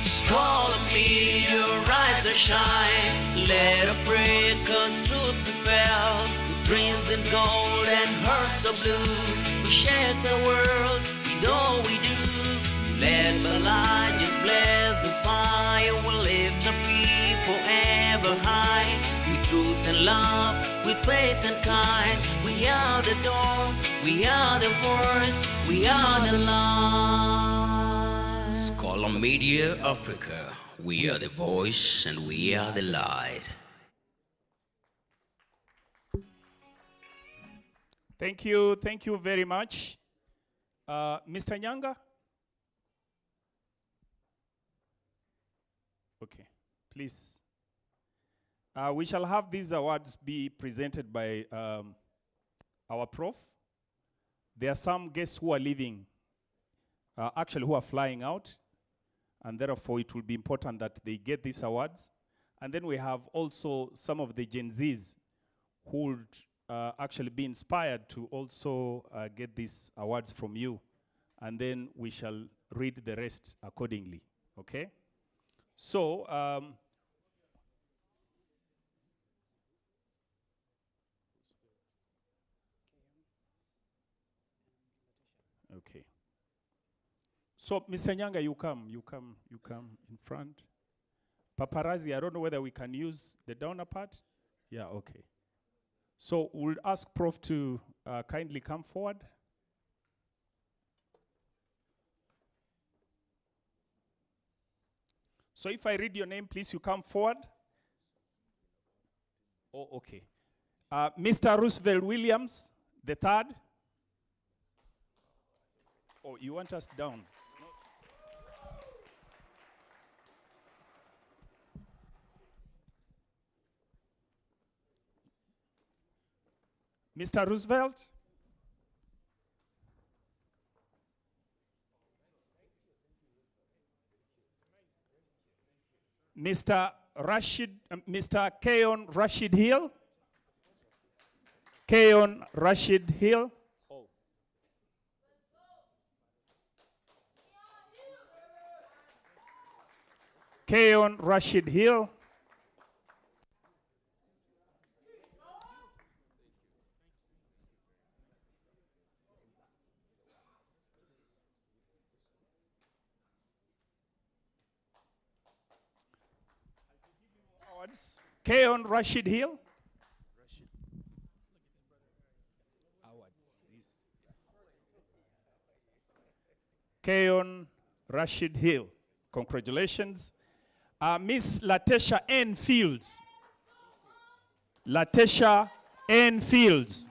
Just call on me, your eyes are shine, let Africa's truth be felt. With dreams in gold and hearts of blue, we share the world with all we do. Led by light, just bless the fire, we'll lift our people ever high. With truth and love, with faith and kind, we are the dawn, we are the voice, we are the light. Scholar Media Africa, we are the voice and we are the light. Thank you very much. Mr. Nyanga? Okay, please. We shall have these awards be presented by our prof. There are some guests who are leaving, actually who are flying out, and therefore it will be important that they get these awards. And then we have also some of the Gen Zs who would actually be inspired to also get these awards from you. And then we shall read the rest accordingly, okay? So, okay. So, Mr. Nyanga, you come in front. Paparazzi, I don't know whether we can use the downer part. Yeah, okay. So, we'll ask Prof to kindly come forward. So if I read your name, please, you come forward. Oh, okay. Mr. Roosevelt Williams, the third. Oh, you want us down? Mr. Roosevelt. Mr. Keon Rashid Hill. Keon Rashid Hill. Keon Rashid Hill. Keon Rashid Hill. Keon Rashid Hill. Congratulations. Miss Latesha N. Fields. Latesha N. Fields.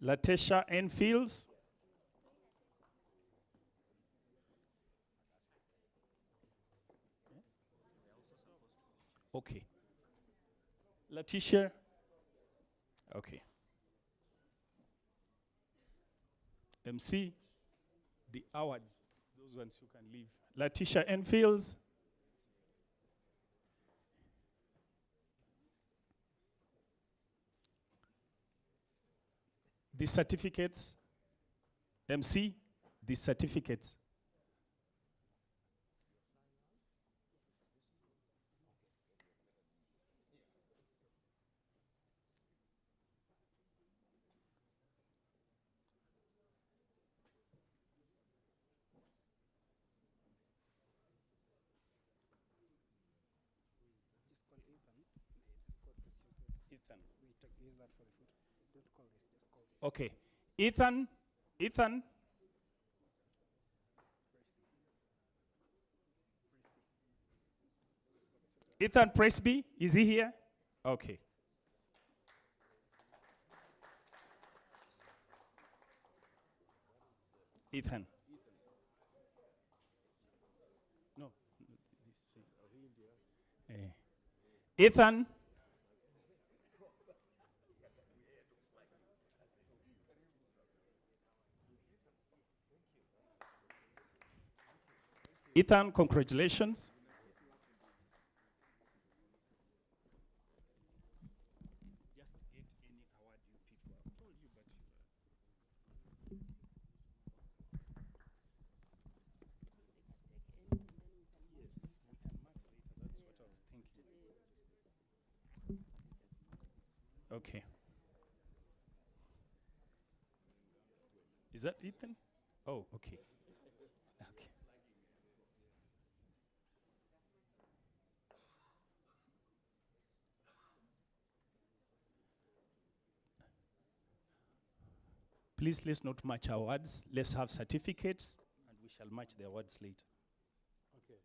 Latesha N. Fields. Okay. Letitia. Okay. MC, the award. Those ones you can leave. Letitia Enfields. The certificates. MC, the certificates. Okay. Ethan. Ethan. Ethan Presby, is he here? Okay. Ethan. No. Ethan. Ethan, congratulations. Okay. Is that Ethan? Oh, okay. Okay. Please, let's not match our words. Let's have certificates, and we shall match their words later. Okay.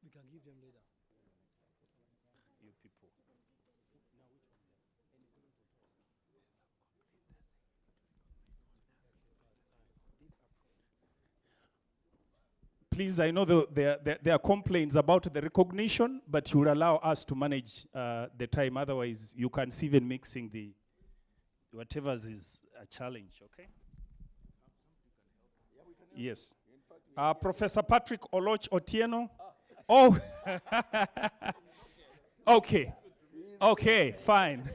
We can give them later. You people. Please, I know there are complaints about the recognition, but you will allow us to manage the time. Otherwise, you can see even mixing the whatever is a challenge, okay? Yes. Professor Patrick Oloch Otieno. Oh. Okay. Okay, fine.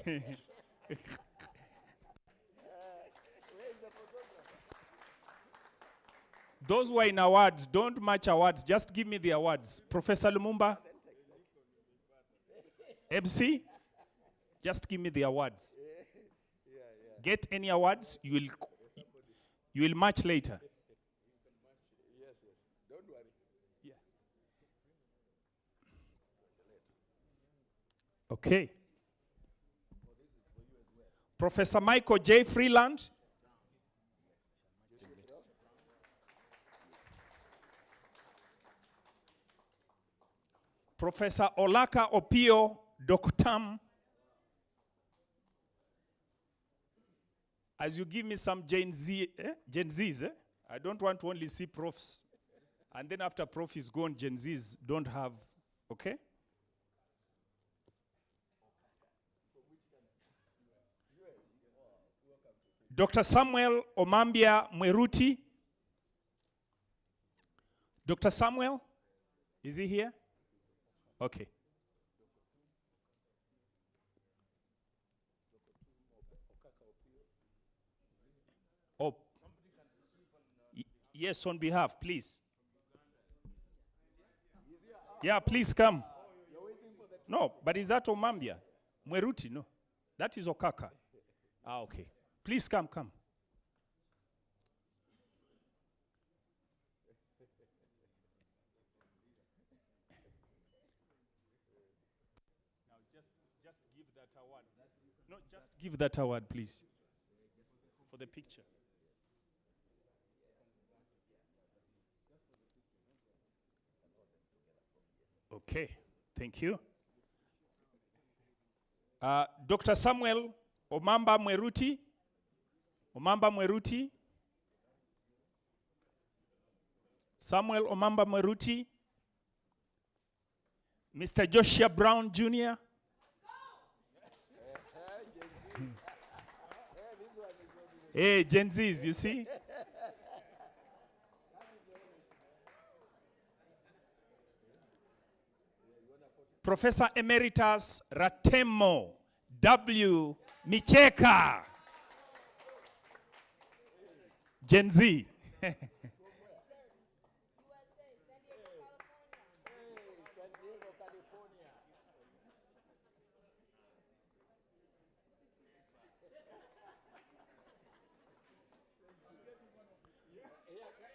Those who are in awards, don't match awards. Just give me the awards. Professor Lumumba. MC, just give me the awards. Get any awards, you will match later. Yes, yes. Don't worry. Yeah. Okay. Professor Michael J. Freeland. Professor Olaka Opio Doktam. As you give me some Gen Zs, I don't want to only see profs. And then after prof is gone, Gen Zs don't have, okay? Dr. Samuel Omambia Mweruti. Dr. Samuel, is he here? Okay. Oh. Yes, on behalf, please. Yeah, please come. No, but is that Omambia? Mweruti, no. That is Okaka. Ah, okay. Please come. Now just give that award. No, just give that award, please. For the picture. Okay, thank you. Dr. Samuel Omamba Mweruti. Omamba Mweruti. Samuel Omamba Mweruti. Mr. Joshua Brown Jr. Hey, Gen Zs, you see? Professor Emeritus Ratemo W. Micheka. Gen Z.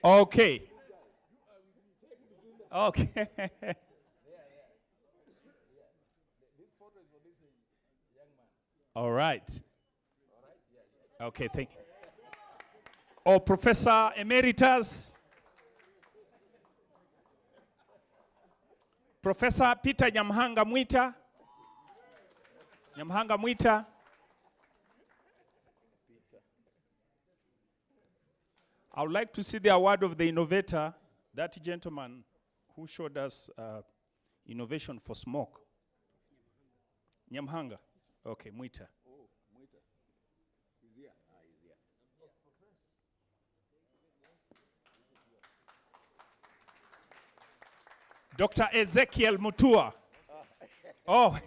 Okay. Okay. All right. Okay, thank you. Oh, Professor Emeritus. Professor Peter Nyamhanga Mwita. Nyamhanga Mwita. I would like to see the award of the innovator, that gentleman who showed us innovation for smoke. Nyamhanga. Okay, Mwita. Dr. Ezekiel Mutua. Oh.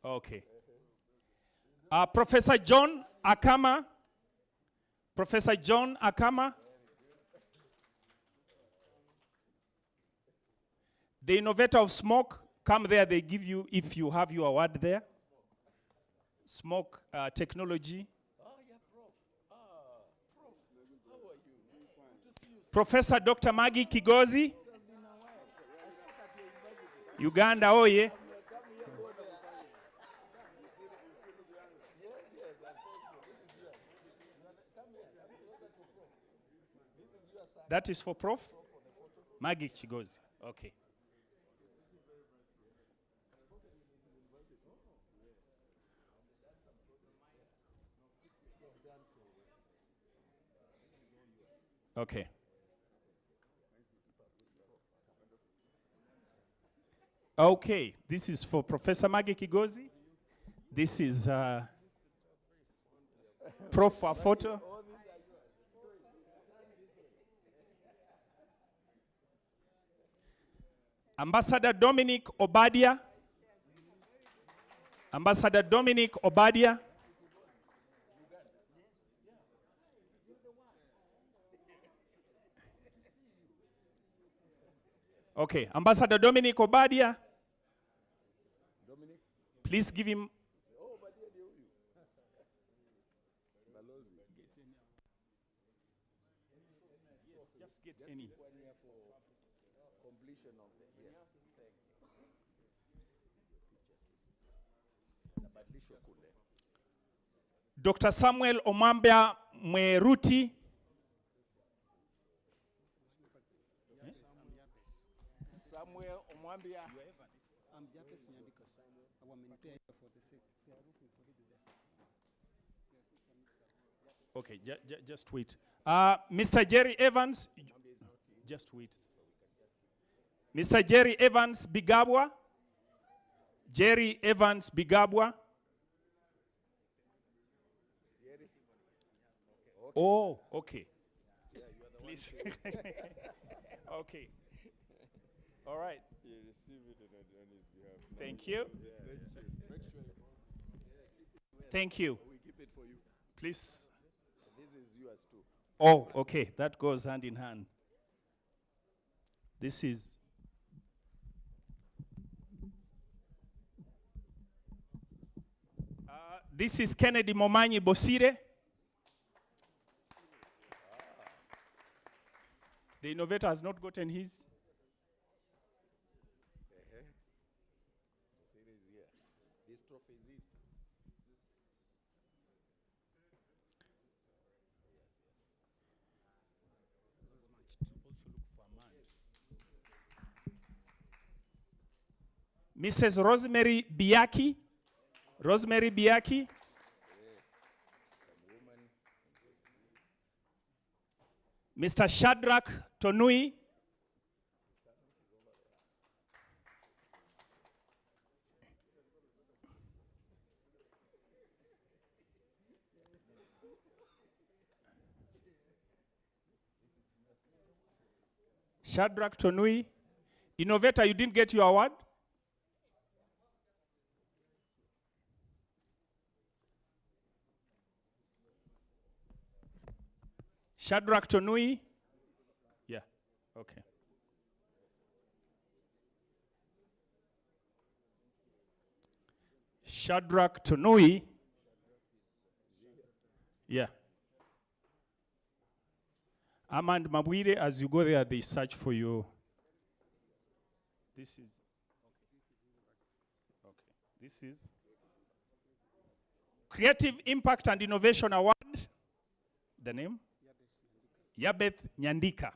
Okay. Professor John Akama. Professor John Akama. The innovator of smoke. Come there, they give you, if you have your award there. Smoke technology. Professor Dr. Maggie Kigozi. Uganda, oh yeah. That is for Prof. Maggie Kigozi. Okay. Okay. Okay, this is for Professor Maggie Kigozi. This is Prof. for a photo. Ambassador Dominic Obadia. Ambassador Dominic Obadia. Okay, Ambassador Dominic Obadia. Please give him. Just get any. Dr. Samuel Omambia Mweruti. Samuel Omwambia. Okay, just wait. Mr. Jerry Evans, just wait. Mr. Jerry Evans Bigabwa. Jerry Evans Bigabwa. Oh, okay. Please. Okay. All right. You receive it on his behalf. Thank you. Make sure. Thank you. We keep it for you. Please. This is yours too. Oh, okay. That goes hand in hand. This is. This is Kennedy Momanyi Bosire. The innovator has not gotten his. This trophy is it. Mrs. Rosemary Biaki. Rosemary Biaki. Mr. Shadrach Tonui. Shadrach Tonui. Innovator, you didn't get your award? Shadrach Tonui? Yeah, okay. Shadrach Tonui. Yeah. Amand Mabwire, as you go there, they search for you. This is. Okay. This is. Creative Impact and Innovation Award. The name? Yabeth Nyandika.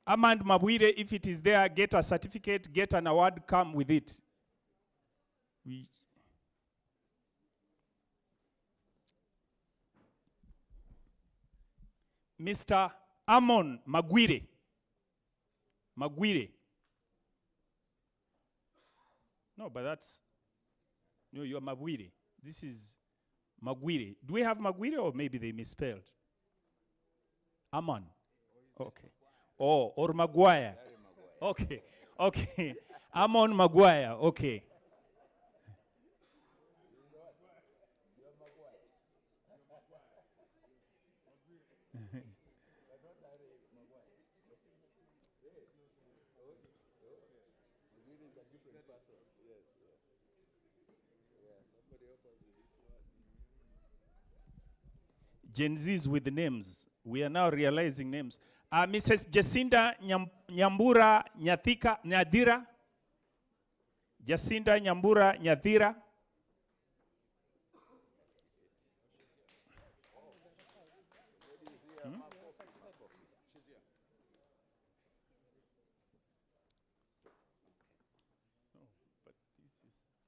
Amand Mabwire, if it is there, get a certificate, get an award, come with it. Mr. Amon Magwire. Magwire. No, but that's, no, you're Magwire. This is Magwire. Do we have Magwire or maybe they misspelled? Amon. Okay. Oh, or Maguire. Okay, okay. Amon Maguire, okay. Gen Zs with the names. We are now realizing names. Mrs. Jacinda Nyambura Nyathika Nyadira. Jacinda Nyambura Nyadira.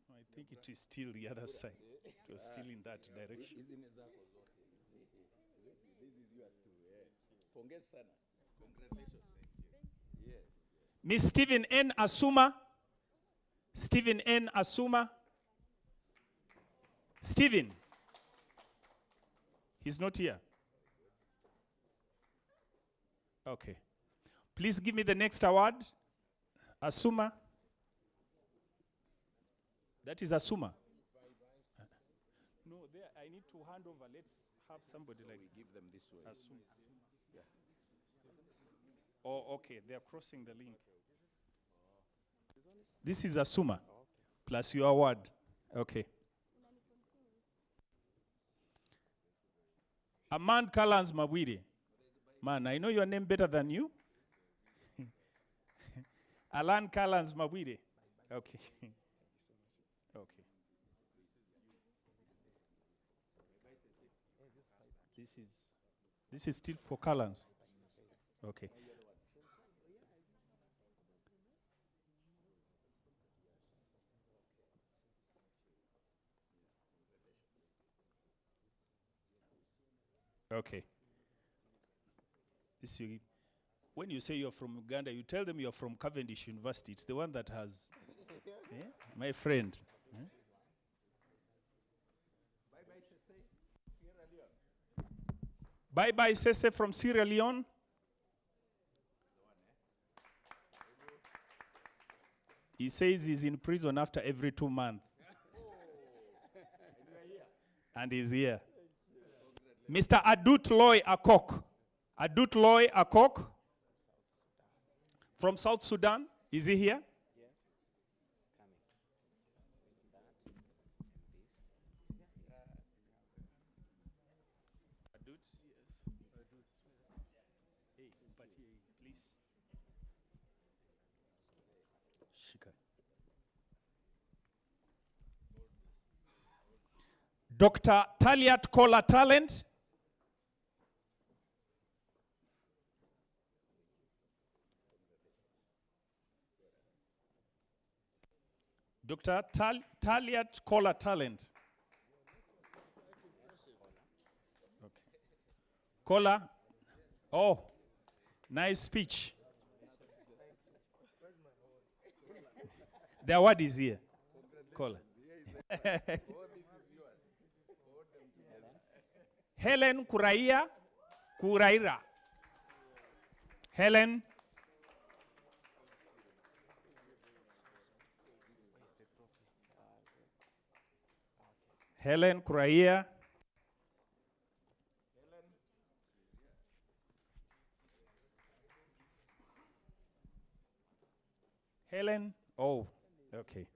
I think it is still the other side. It was still in that direction. Miss Stephen N. Asuma. Stephen N. Asuma. Stephen. He's not here. Okay. Please give me the next award. Asuma. That is Asuma. No, there I need to hand over. Let's have somebody like we give them this way. Asuma. Yeah. Oh, okay. They are crossing the link. This is Asuma. Plus your award. Okay. Amand Kalans Mabwire. Man, I know your name better than you. Alan Kalans Mabwire. Okay. Okay. This is still for Kalans. Okay. Okay. This you, when you say you're from Uganda, you tell them you're from Cavendish University. It's the one that has, my friend. Bye-bye, Sese from Sierra Leone. He says he's in prison after every 2 months. And he's here. Mr. Adut Loy Akok. Adut Loy Akok from South Sudan. Is he here? Adut, hey, please. Shika. Dr. Taliat Kola Talent. Dr. Taliat Kola Talent. Okay. Kola. Oh, nice speech. The award is here. Kola. Helen Kuraira. Helen. Helen Kuraia. Helen? Oh, okay.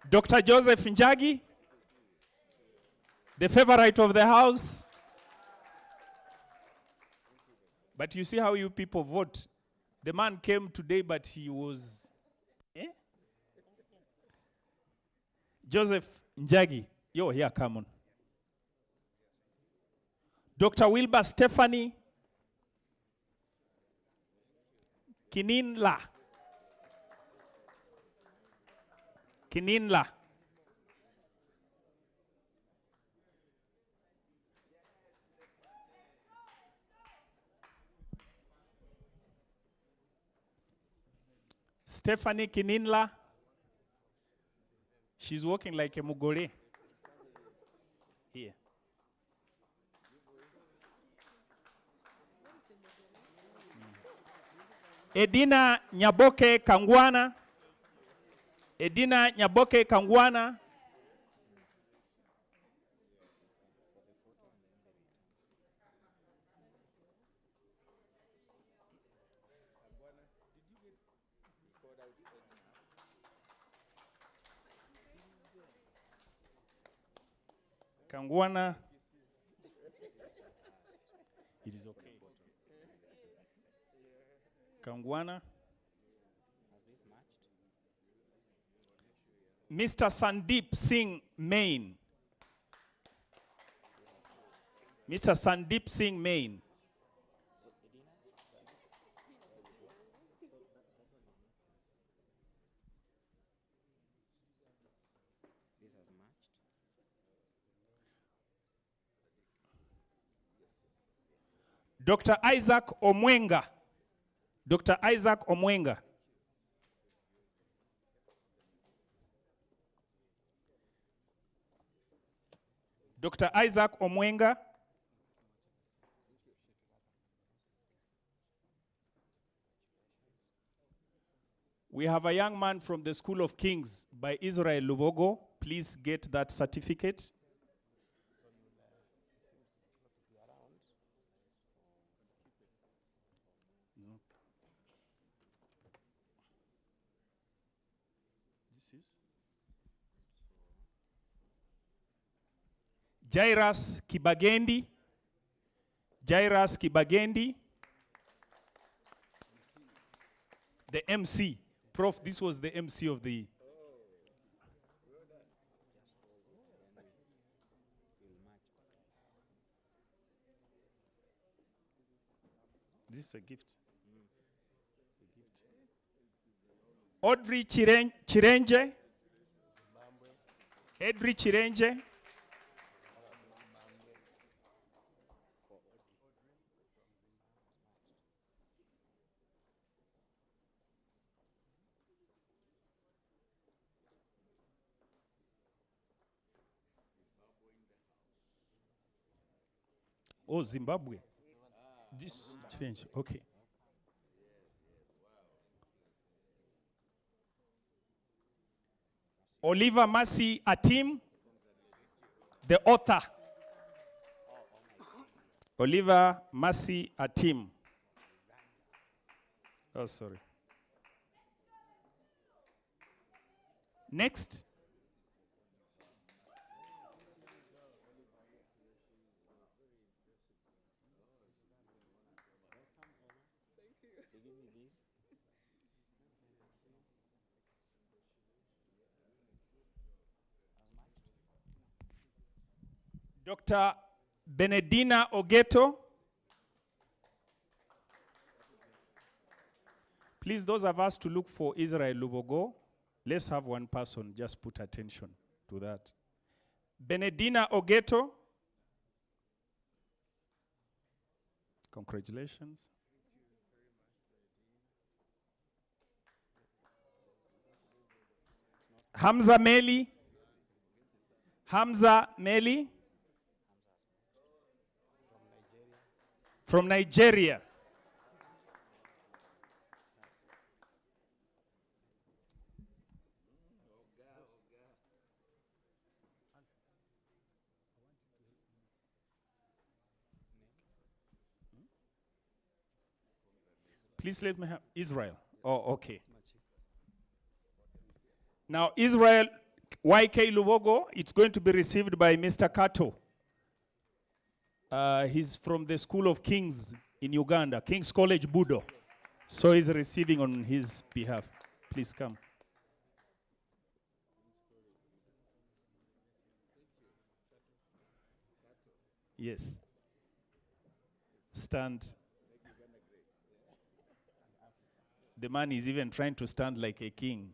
Dr. Joseph Njagi, the favorite of the house. But you see how you people vote. The man came today, but he was... Joseph Njagi, yo, here, come on. Dr. Wilbur Stephanie Kininla. Kininla. Stephanie Kininla. She's walking like a Mugore. Here. Edina Nyaboke Kangwana. Edina Nyaboke Kangwana. Kangwana. It is okay. Kangwana. Mr. Sandeep Singh Main. Mr. Sandeep Singh Main. Dr. Isaac Omwenga. Dr. Isaac Omwenga. Dr. Isaac Omwenga. We have a young man from the School of Kings by Israel Lubogo. Please get that certificate. Jairus Kibagendi. Jairus Kibagendi. The MC. Prof, this was the MC of the... This is a gift. Audrey Chirenge. Audrey Chirenge. Oh, Zimbabwe. This change, okay. Oliver Mercy Atim, the author. Oliver Mercy Atim. Oh, sorry. Next. Dr. Benedina Ogeto. Please, those of us to look for Israel Lubogo, let's have one person just put attention to that. Benedina Ogeto. Congratulations. Hamza Meli. Hamza Meli. From Nigeria. Please let me have Israel. Oh, okay. Now, Israel, YK Luvogo, it's going to be received by Mr. Kato. He's from the School of Kings in Uganda, King's College Budo. So he's receiving on his behalf. Please come. Yes. Stand. The man is even trying to stand like a king.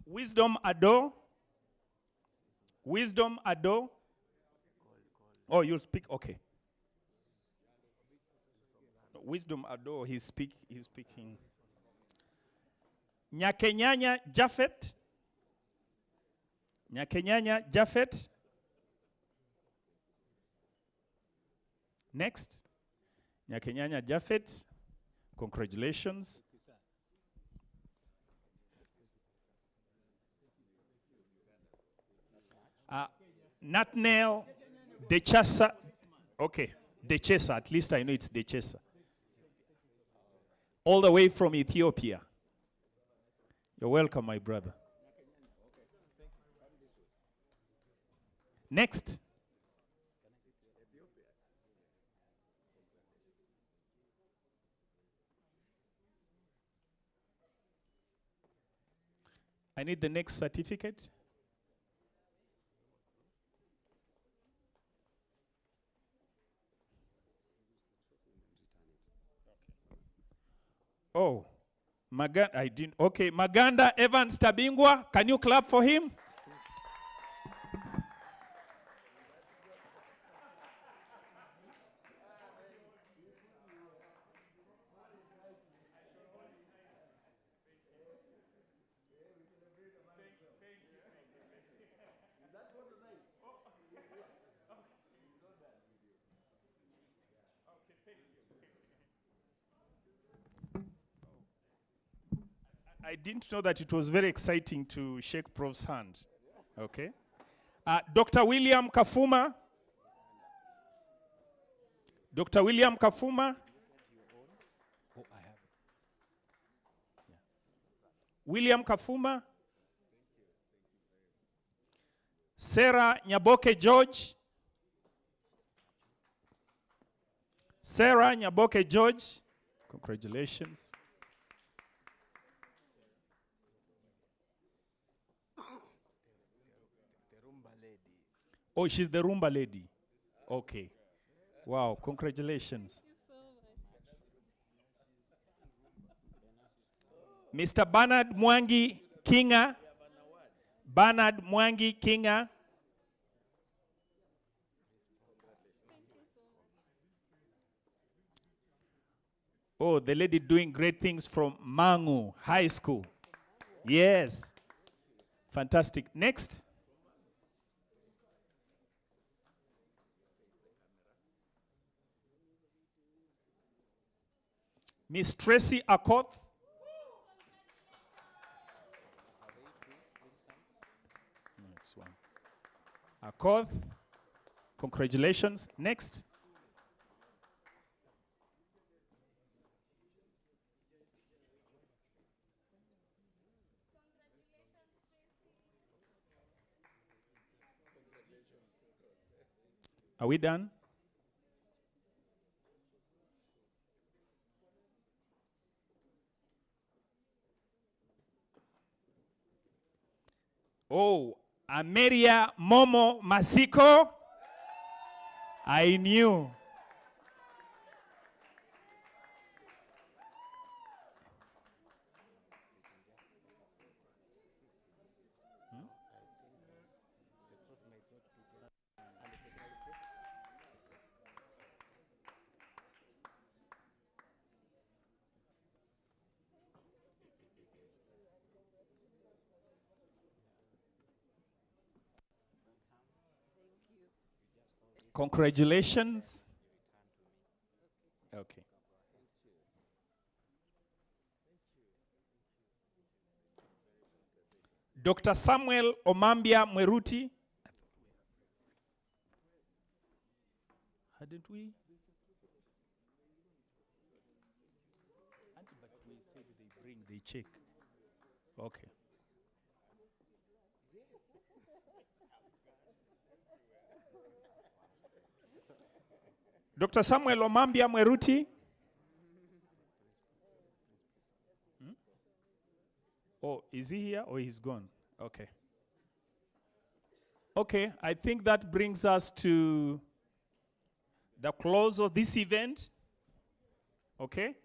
Wisdom Ado. Wisdom Ado. Oh, you'll speak? Okay. Wisdom Ado, he's speaking. Nyakenyanya Japhet. Nyakenyanya Japhet. Next. Nyakenyanya Japhet. Congratulations. Nathaniel Dechasa. Okay, Dechesa. At least I know it's Dechesa. All the way from Ethiopia. You're welcome, my brother. Next. I need the next certificate. Oh, I didn't. Okay, Maganda Evans Tabingwa, can you clap for him? I didn't know that it was very exciting to shake Prof's hand. Okay. Dr. William Kafuma. Dr. William Kafuma. Oh, I have it. Yeah. William Kafuma. Sarah Nyaboke George. Sarah Nyaboke George. Congratulations. Oh, she's the Rumba lady. Okay. Wow, congratulations. Mr. Bernard Mwangi Kinga. Bernard Mwangi Kinga. Oh, the lady doing great things from Mangu High School. Yes. Fantastic. Next. Miss Tracy Akoth. Next one. Akoth. Congratulations. Next. Are we done? Oh, Ameria Momo Masiko. I knew. Congratulations. Okay. Dr. Samuel Omambia Mweruti. Hadn't we? But we said they bring, they check. Okay. Dr. Samuel Omambia Mweruti. Oh, is he here or he's gone? Okay. Okay, I think that brings us to the close of this event. Okay?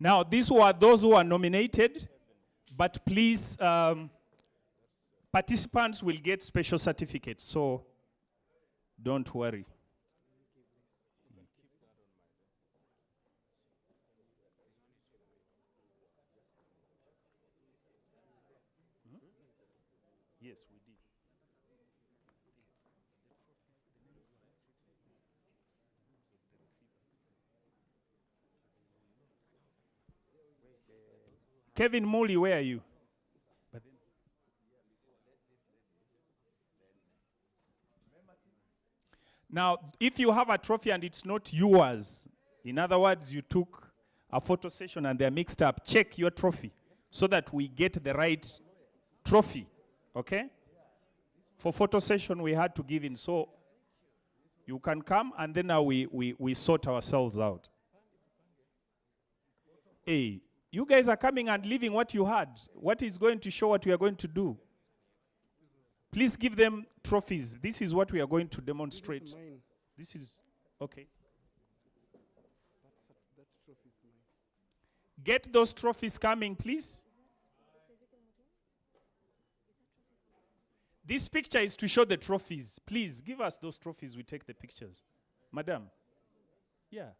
Now, these were those who are nominated, but please, participants will get special certificates, so don't worry. Yes, we did. Kevin Molly, where are you? Now, if you have a trophy and it's not yours, in other words, you took a photo session and they're mixed up, check your trophy so that we get the right trophy, okay? For photo session, we had to give in, so you can come and then now we sort ourselves out. Hey, you guys are coming and leaving what you had. What is going to show what we are going to do? Please give them trophies. This is what we are going to demonstrate. This is okay. Get those trophies coming, please. This picture is to show the trophies. Please give us those trophies. We take the pictures. Madam. Yeah.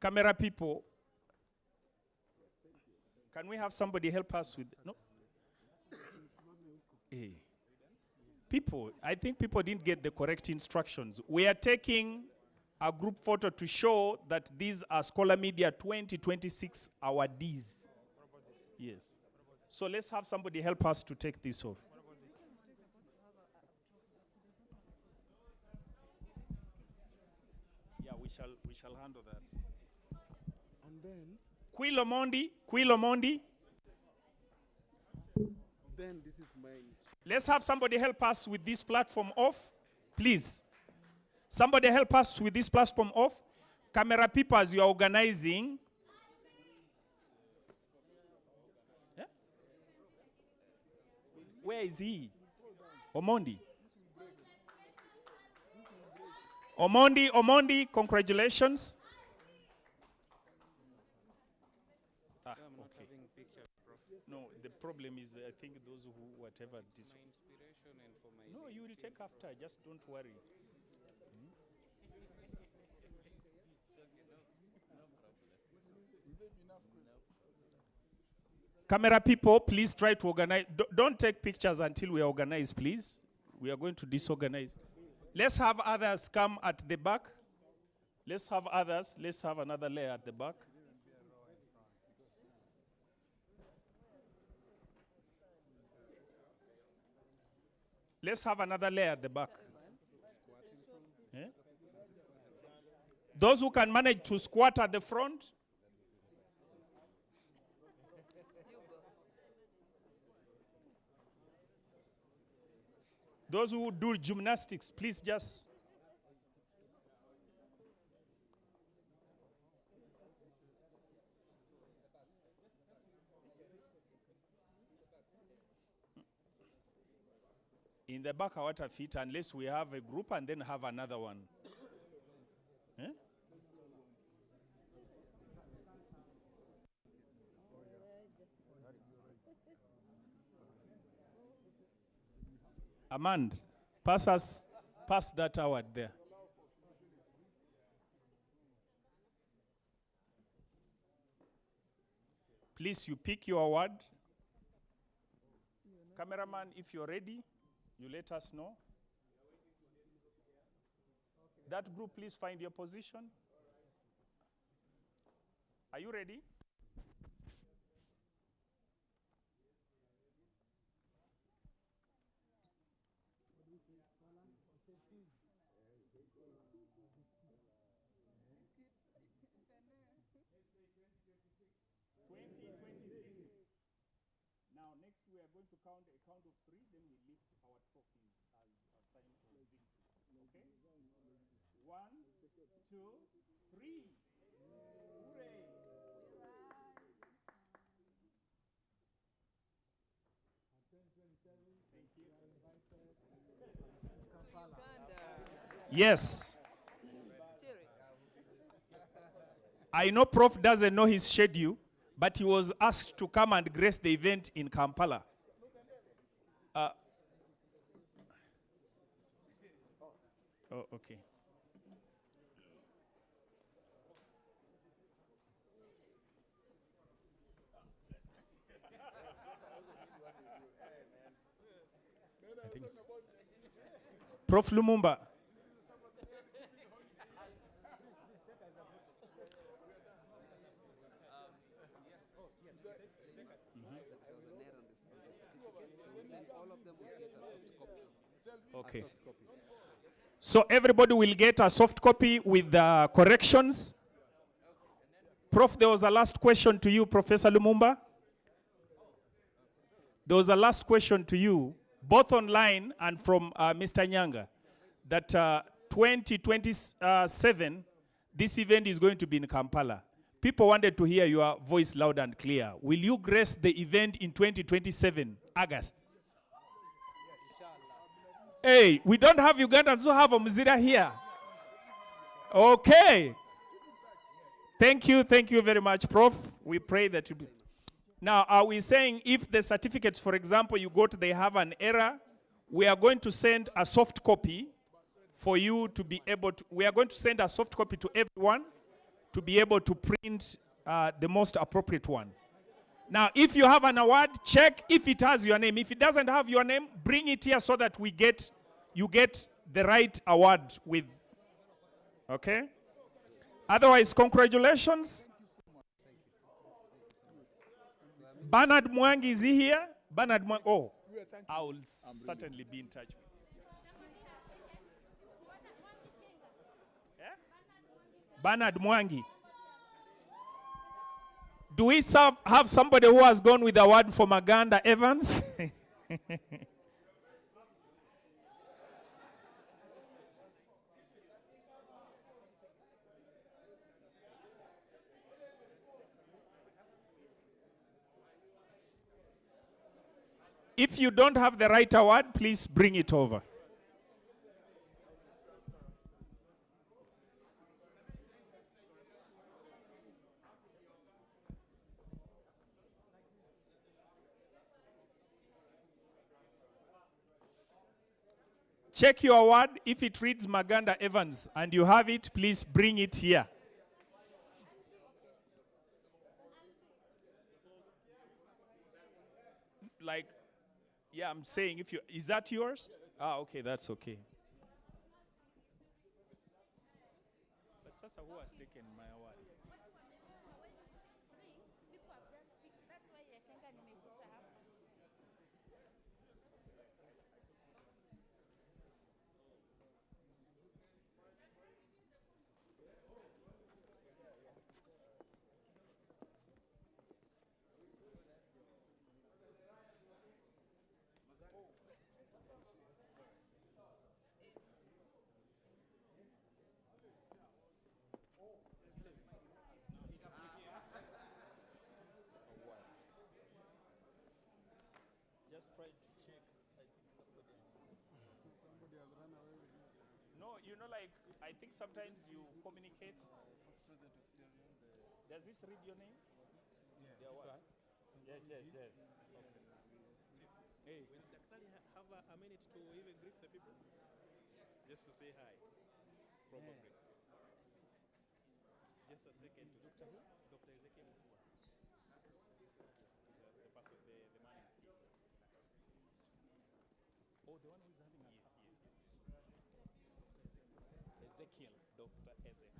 Camera people. Can we have somebody help us with? No. Hey. People, I think people didn't get the correct instructions. We are taking a group photo to show that these are Scholar Media 2026 awardees. Yes. So let's have somebody help us to take this off. Yeah, we shall handle that. And then Quilo Mondi. Then this is mine. Let's have somebody help us with this platform off, please. Somebody help us with this platform off. Camera people, as you are organizing. Yeah? Where is he? Omondi. Omondi, congratulations. Ah, okay. No, the problem is, I think those who, whatever this. No, you will take after, just don't worry. Camera people, please try to organize. Don't take pictures until we are organized, please. We are going to disorganize. Let's have others come at the back. Let's have others. Let's have another layer at the back. Let's have another layer at the back. Yeah? Those who can manage to squat at the front. Those who do gymnastics, please just. In the back, water fit, unless we have a group and then have another one. Eh? Amand, pass that award there. Please, you pick your award. Cameraman, if you're ready, you let us know. That group, please find your position. Are you ready? Now, next we are going to count a count of 3, then we lift our trophies as a sign of victory. Okay? 1, 2, 3. Hooray! Thank you. Yes. I know Prof doesn't know his schedule, but he was asked to come and grace the event in Kampala. Oh, okay. Prof Lumumba. Okay. So everybody will get a soft copy with the corrections. Prof, there was a last question to you, Professor Lumumba. There was a last question to you, both online and from Mr. Nyanga, that 2027, this event is going to be in Kampala. People wanted to hear your voice loud and clear. Will you grace the event in 2027, August? Hey, we don't have Ugandans who have a Muzira here. Okay. Thank you very much, Prof. We pray that you be. Now, are we saying if the certificates, for example, you got, they have an error, we are going to send a soft copy for you to be able to, we are going to send a soft copy to everyone to be able to print the most appropriate one. Now, if you have an award, check if it has your name. If it doesn't have your name, bring it here so that you get the right award with. Okay? Otherwise, congratulations. Bernard Mwangi, is he here? Bernard Mwangi. Oh, I will certainly be in touch with you. Yeah? Bernard Mwangi. Do we have somebody who has gone with the award for Maganda Evans? If you don't have the right award, please bring it over. Check your award. If it reads Maganda Evans and you have it, please bring it here. Like, yeah, I'm saying, if you, is that yours? Ah, okay, that's okay. But Sasa, who has taken my award? Just try to check. I think somebody has run away with this. No, you know, like, I think sometimes you communicate. First president of Sierra Leone. Does this read your name? Yeah. This one? Yes, yes, yes. Okay. Hey. Will Daktari have a minute to even greet the people? Just to say hi. Probably. Yeah. Just a second. Dr. Who? Dr. Ezekiel Mutua. The person, the man. Oh, the one who's having a... Yes, yes. Ezekiel. Dr. Eze.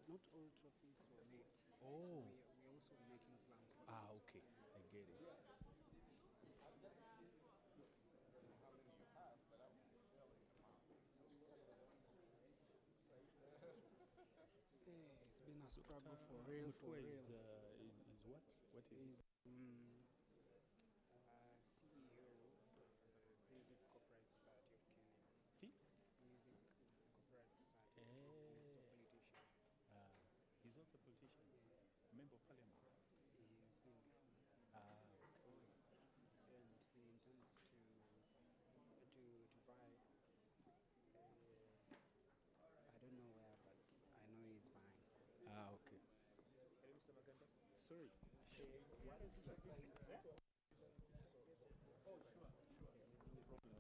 Not all trophies were made. Oh. So we're also making plans for Ah, that. okay. I get it. It's been a struggle for real, for Mutua real. is what? What is He's it? CEO of the Music Copyright Society of Kenya. Fee? Music Copyright Society. Eh. He's a politician. He's also a politician. Member of parliament. He has been before. Okay. And he intends to buy. I don't know where, but I know he's buying. Okay. Mr. Maganda? Sorry. What is this? Oh, sure. No problem.